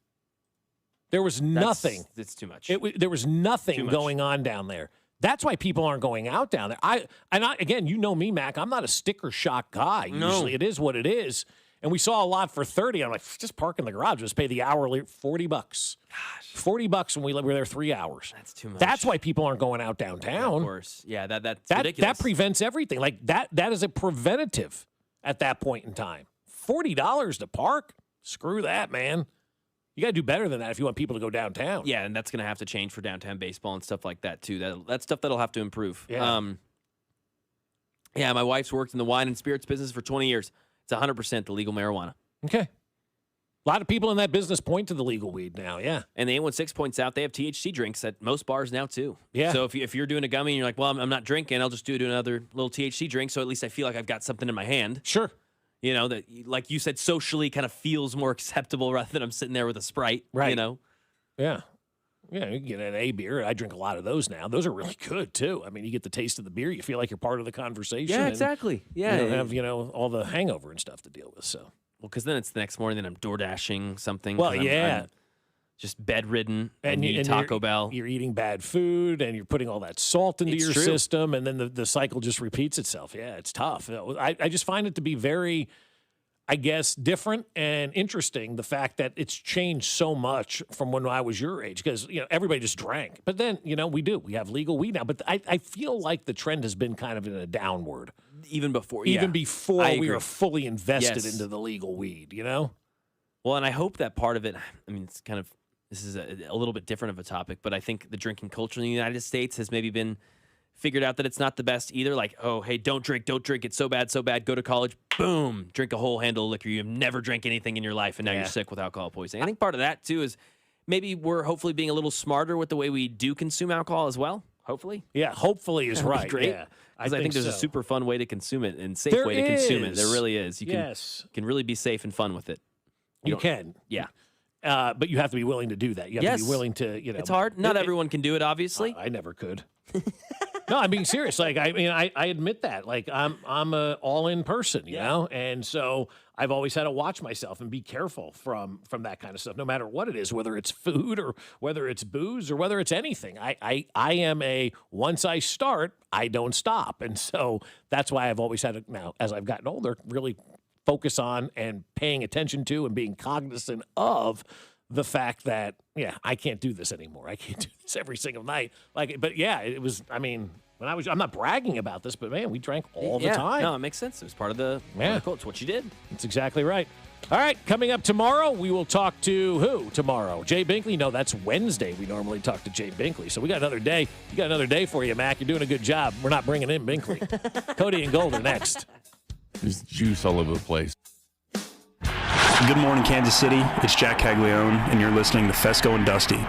There was nothing. It's too much. There was nothing going on down there. That's why people aren't going out down there. Again, you know me, Mac. I'm not a sticker shock guy. Usually it is what it is. And we saw a lot for $30. I'm like, just park in the garage. Just pay the hourly $40. Gosh. $40 when we were there 3 hours. That's too much. That's why people aren't going out downtown. Yeah, of course. Yeah, that's ridiculous. That prevents everything. That is a preventative at that point in time. $40 to park? Screw that, man. You got to do better than that if you want people to go downtown. Yeah, and that's going to have to change for downtown baseball and stuff like that, too. That's stuff that'll have to improve. Yeah. My wife's worked in the wine and spirits business for 20 years. It's 100% the legal marijuana. Okay. A lot of people in that business point to the legal weed now, yeah. And the 816 points out they have THC drinks at most bars now, too. Yeah. So if you're doing a gummy and you're like, well, I'm not drinking, I'll just do another little THC drink, so at least I feel like I've got something in my hand. Sure. That, like you said, socially kind of feels more acceptable rather than I'm sitting there with a Sprite, right? Yeah. Yeah, you can get an A beer. I drink a lot of those now. Those are really good, too. You get the taste of the beer. You feel like you're part of the conversation. Yeah, exactly. Yeah. You don't have, all the hangover and stuff to deal with, so. Well, because then it's the next morning, then I'm door dashing something. Well, I'm just bedridden and eating Taco Bell. You're eating bad food, and you're putting all that salt into your system, and then the cycle just repeats itself. Yeah, it's tough. I just find it to be very, I guess, different and interesting, the fact that it's changed so much from when I was your age, because, everybody just drank. But then, we have legal weed now. But I feel like the trend has been kind of in a downward. Even before we were fully invested into the legal weed, Well, and I hope that part of it, it's kind of, this is a little bit different of a topic, but I think the drinking culture in the United States has maybe been figured out that it's not the best either. Like, oh, hey, don't drink. It's so bad. Go to college, boom, drink a whole handle of liquor. You've never drank anything in your life, and now you're sick with alcohol poisoning. I think part of that, too, is maybe we're hopefully being a little smarter with the way we do consume alcohol as well, hopefully. Yeah, hopefully is right. Great. Yeah, I think there's a super fun way to consume it and safe way to consume it. There really is. You can really be safe and fun with it. You can. Yeah. But you have to be willing to do that. You have to be willing to, It's hard. Not everyone can do it, obviously. I never could. No, I'm being serious. I admit that. I'm a all-in person, you know? And so I've always had to watch myself and be careful from that kind of stuff, no matter what it is, whether it's food or whether it's booze or whether it's anything. I am once I start, I don't stop. And so that's why I've always had to, now, as I've gotten older, really focus on and paying attention to and being cognizant of the fact that, I can't do this anymore. I can't do this every single night. But it was, I'm not bragging about this, but man, we drank all the time. No, it makes sense. It was part of the cult. It's what you did. That's exactly right. All right, coming up tomorrow, we will talk to who tomorrow? Jay Binkley? No, that's Wednesday. We normally talk to Jay Binkley. So we got another day. You got another day for you, Mac. You're doing a good job. We're not bringing in Binkley. Cody and Gold are next. There's juice all over the place. Good morning, Kansas City. It's Jack Caglione, and you're listening to Fescoe and Dusty.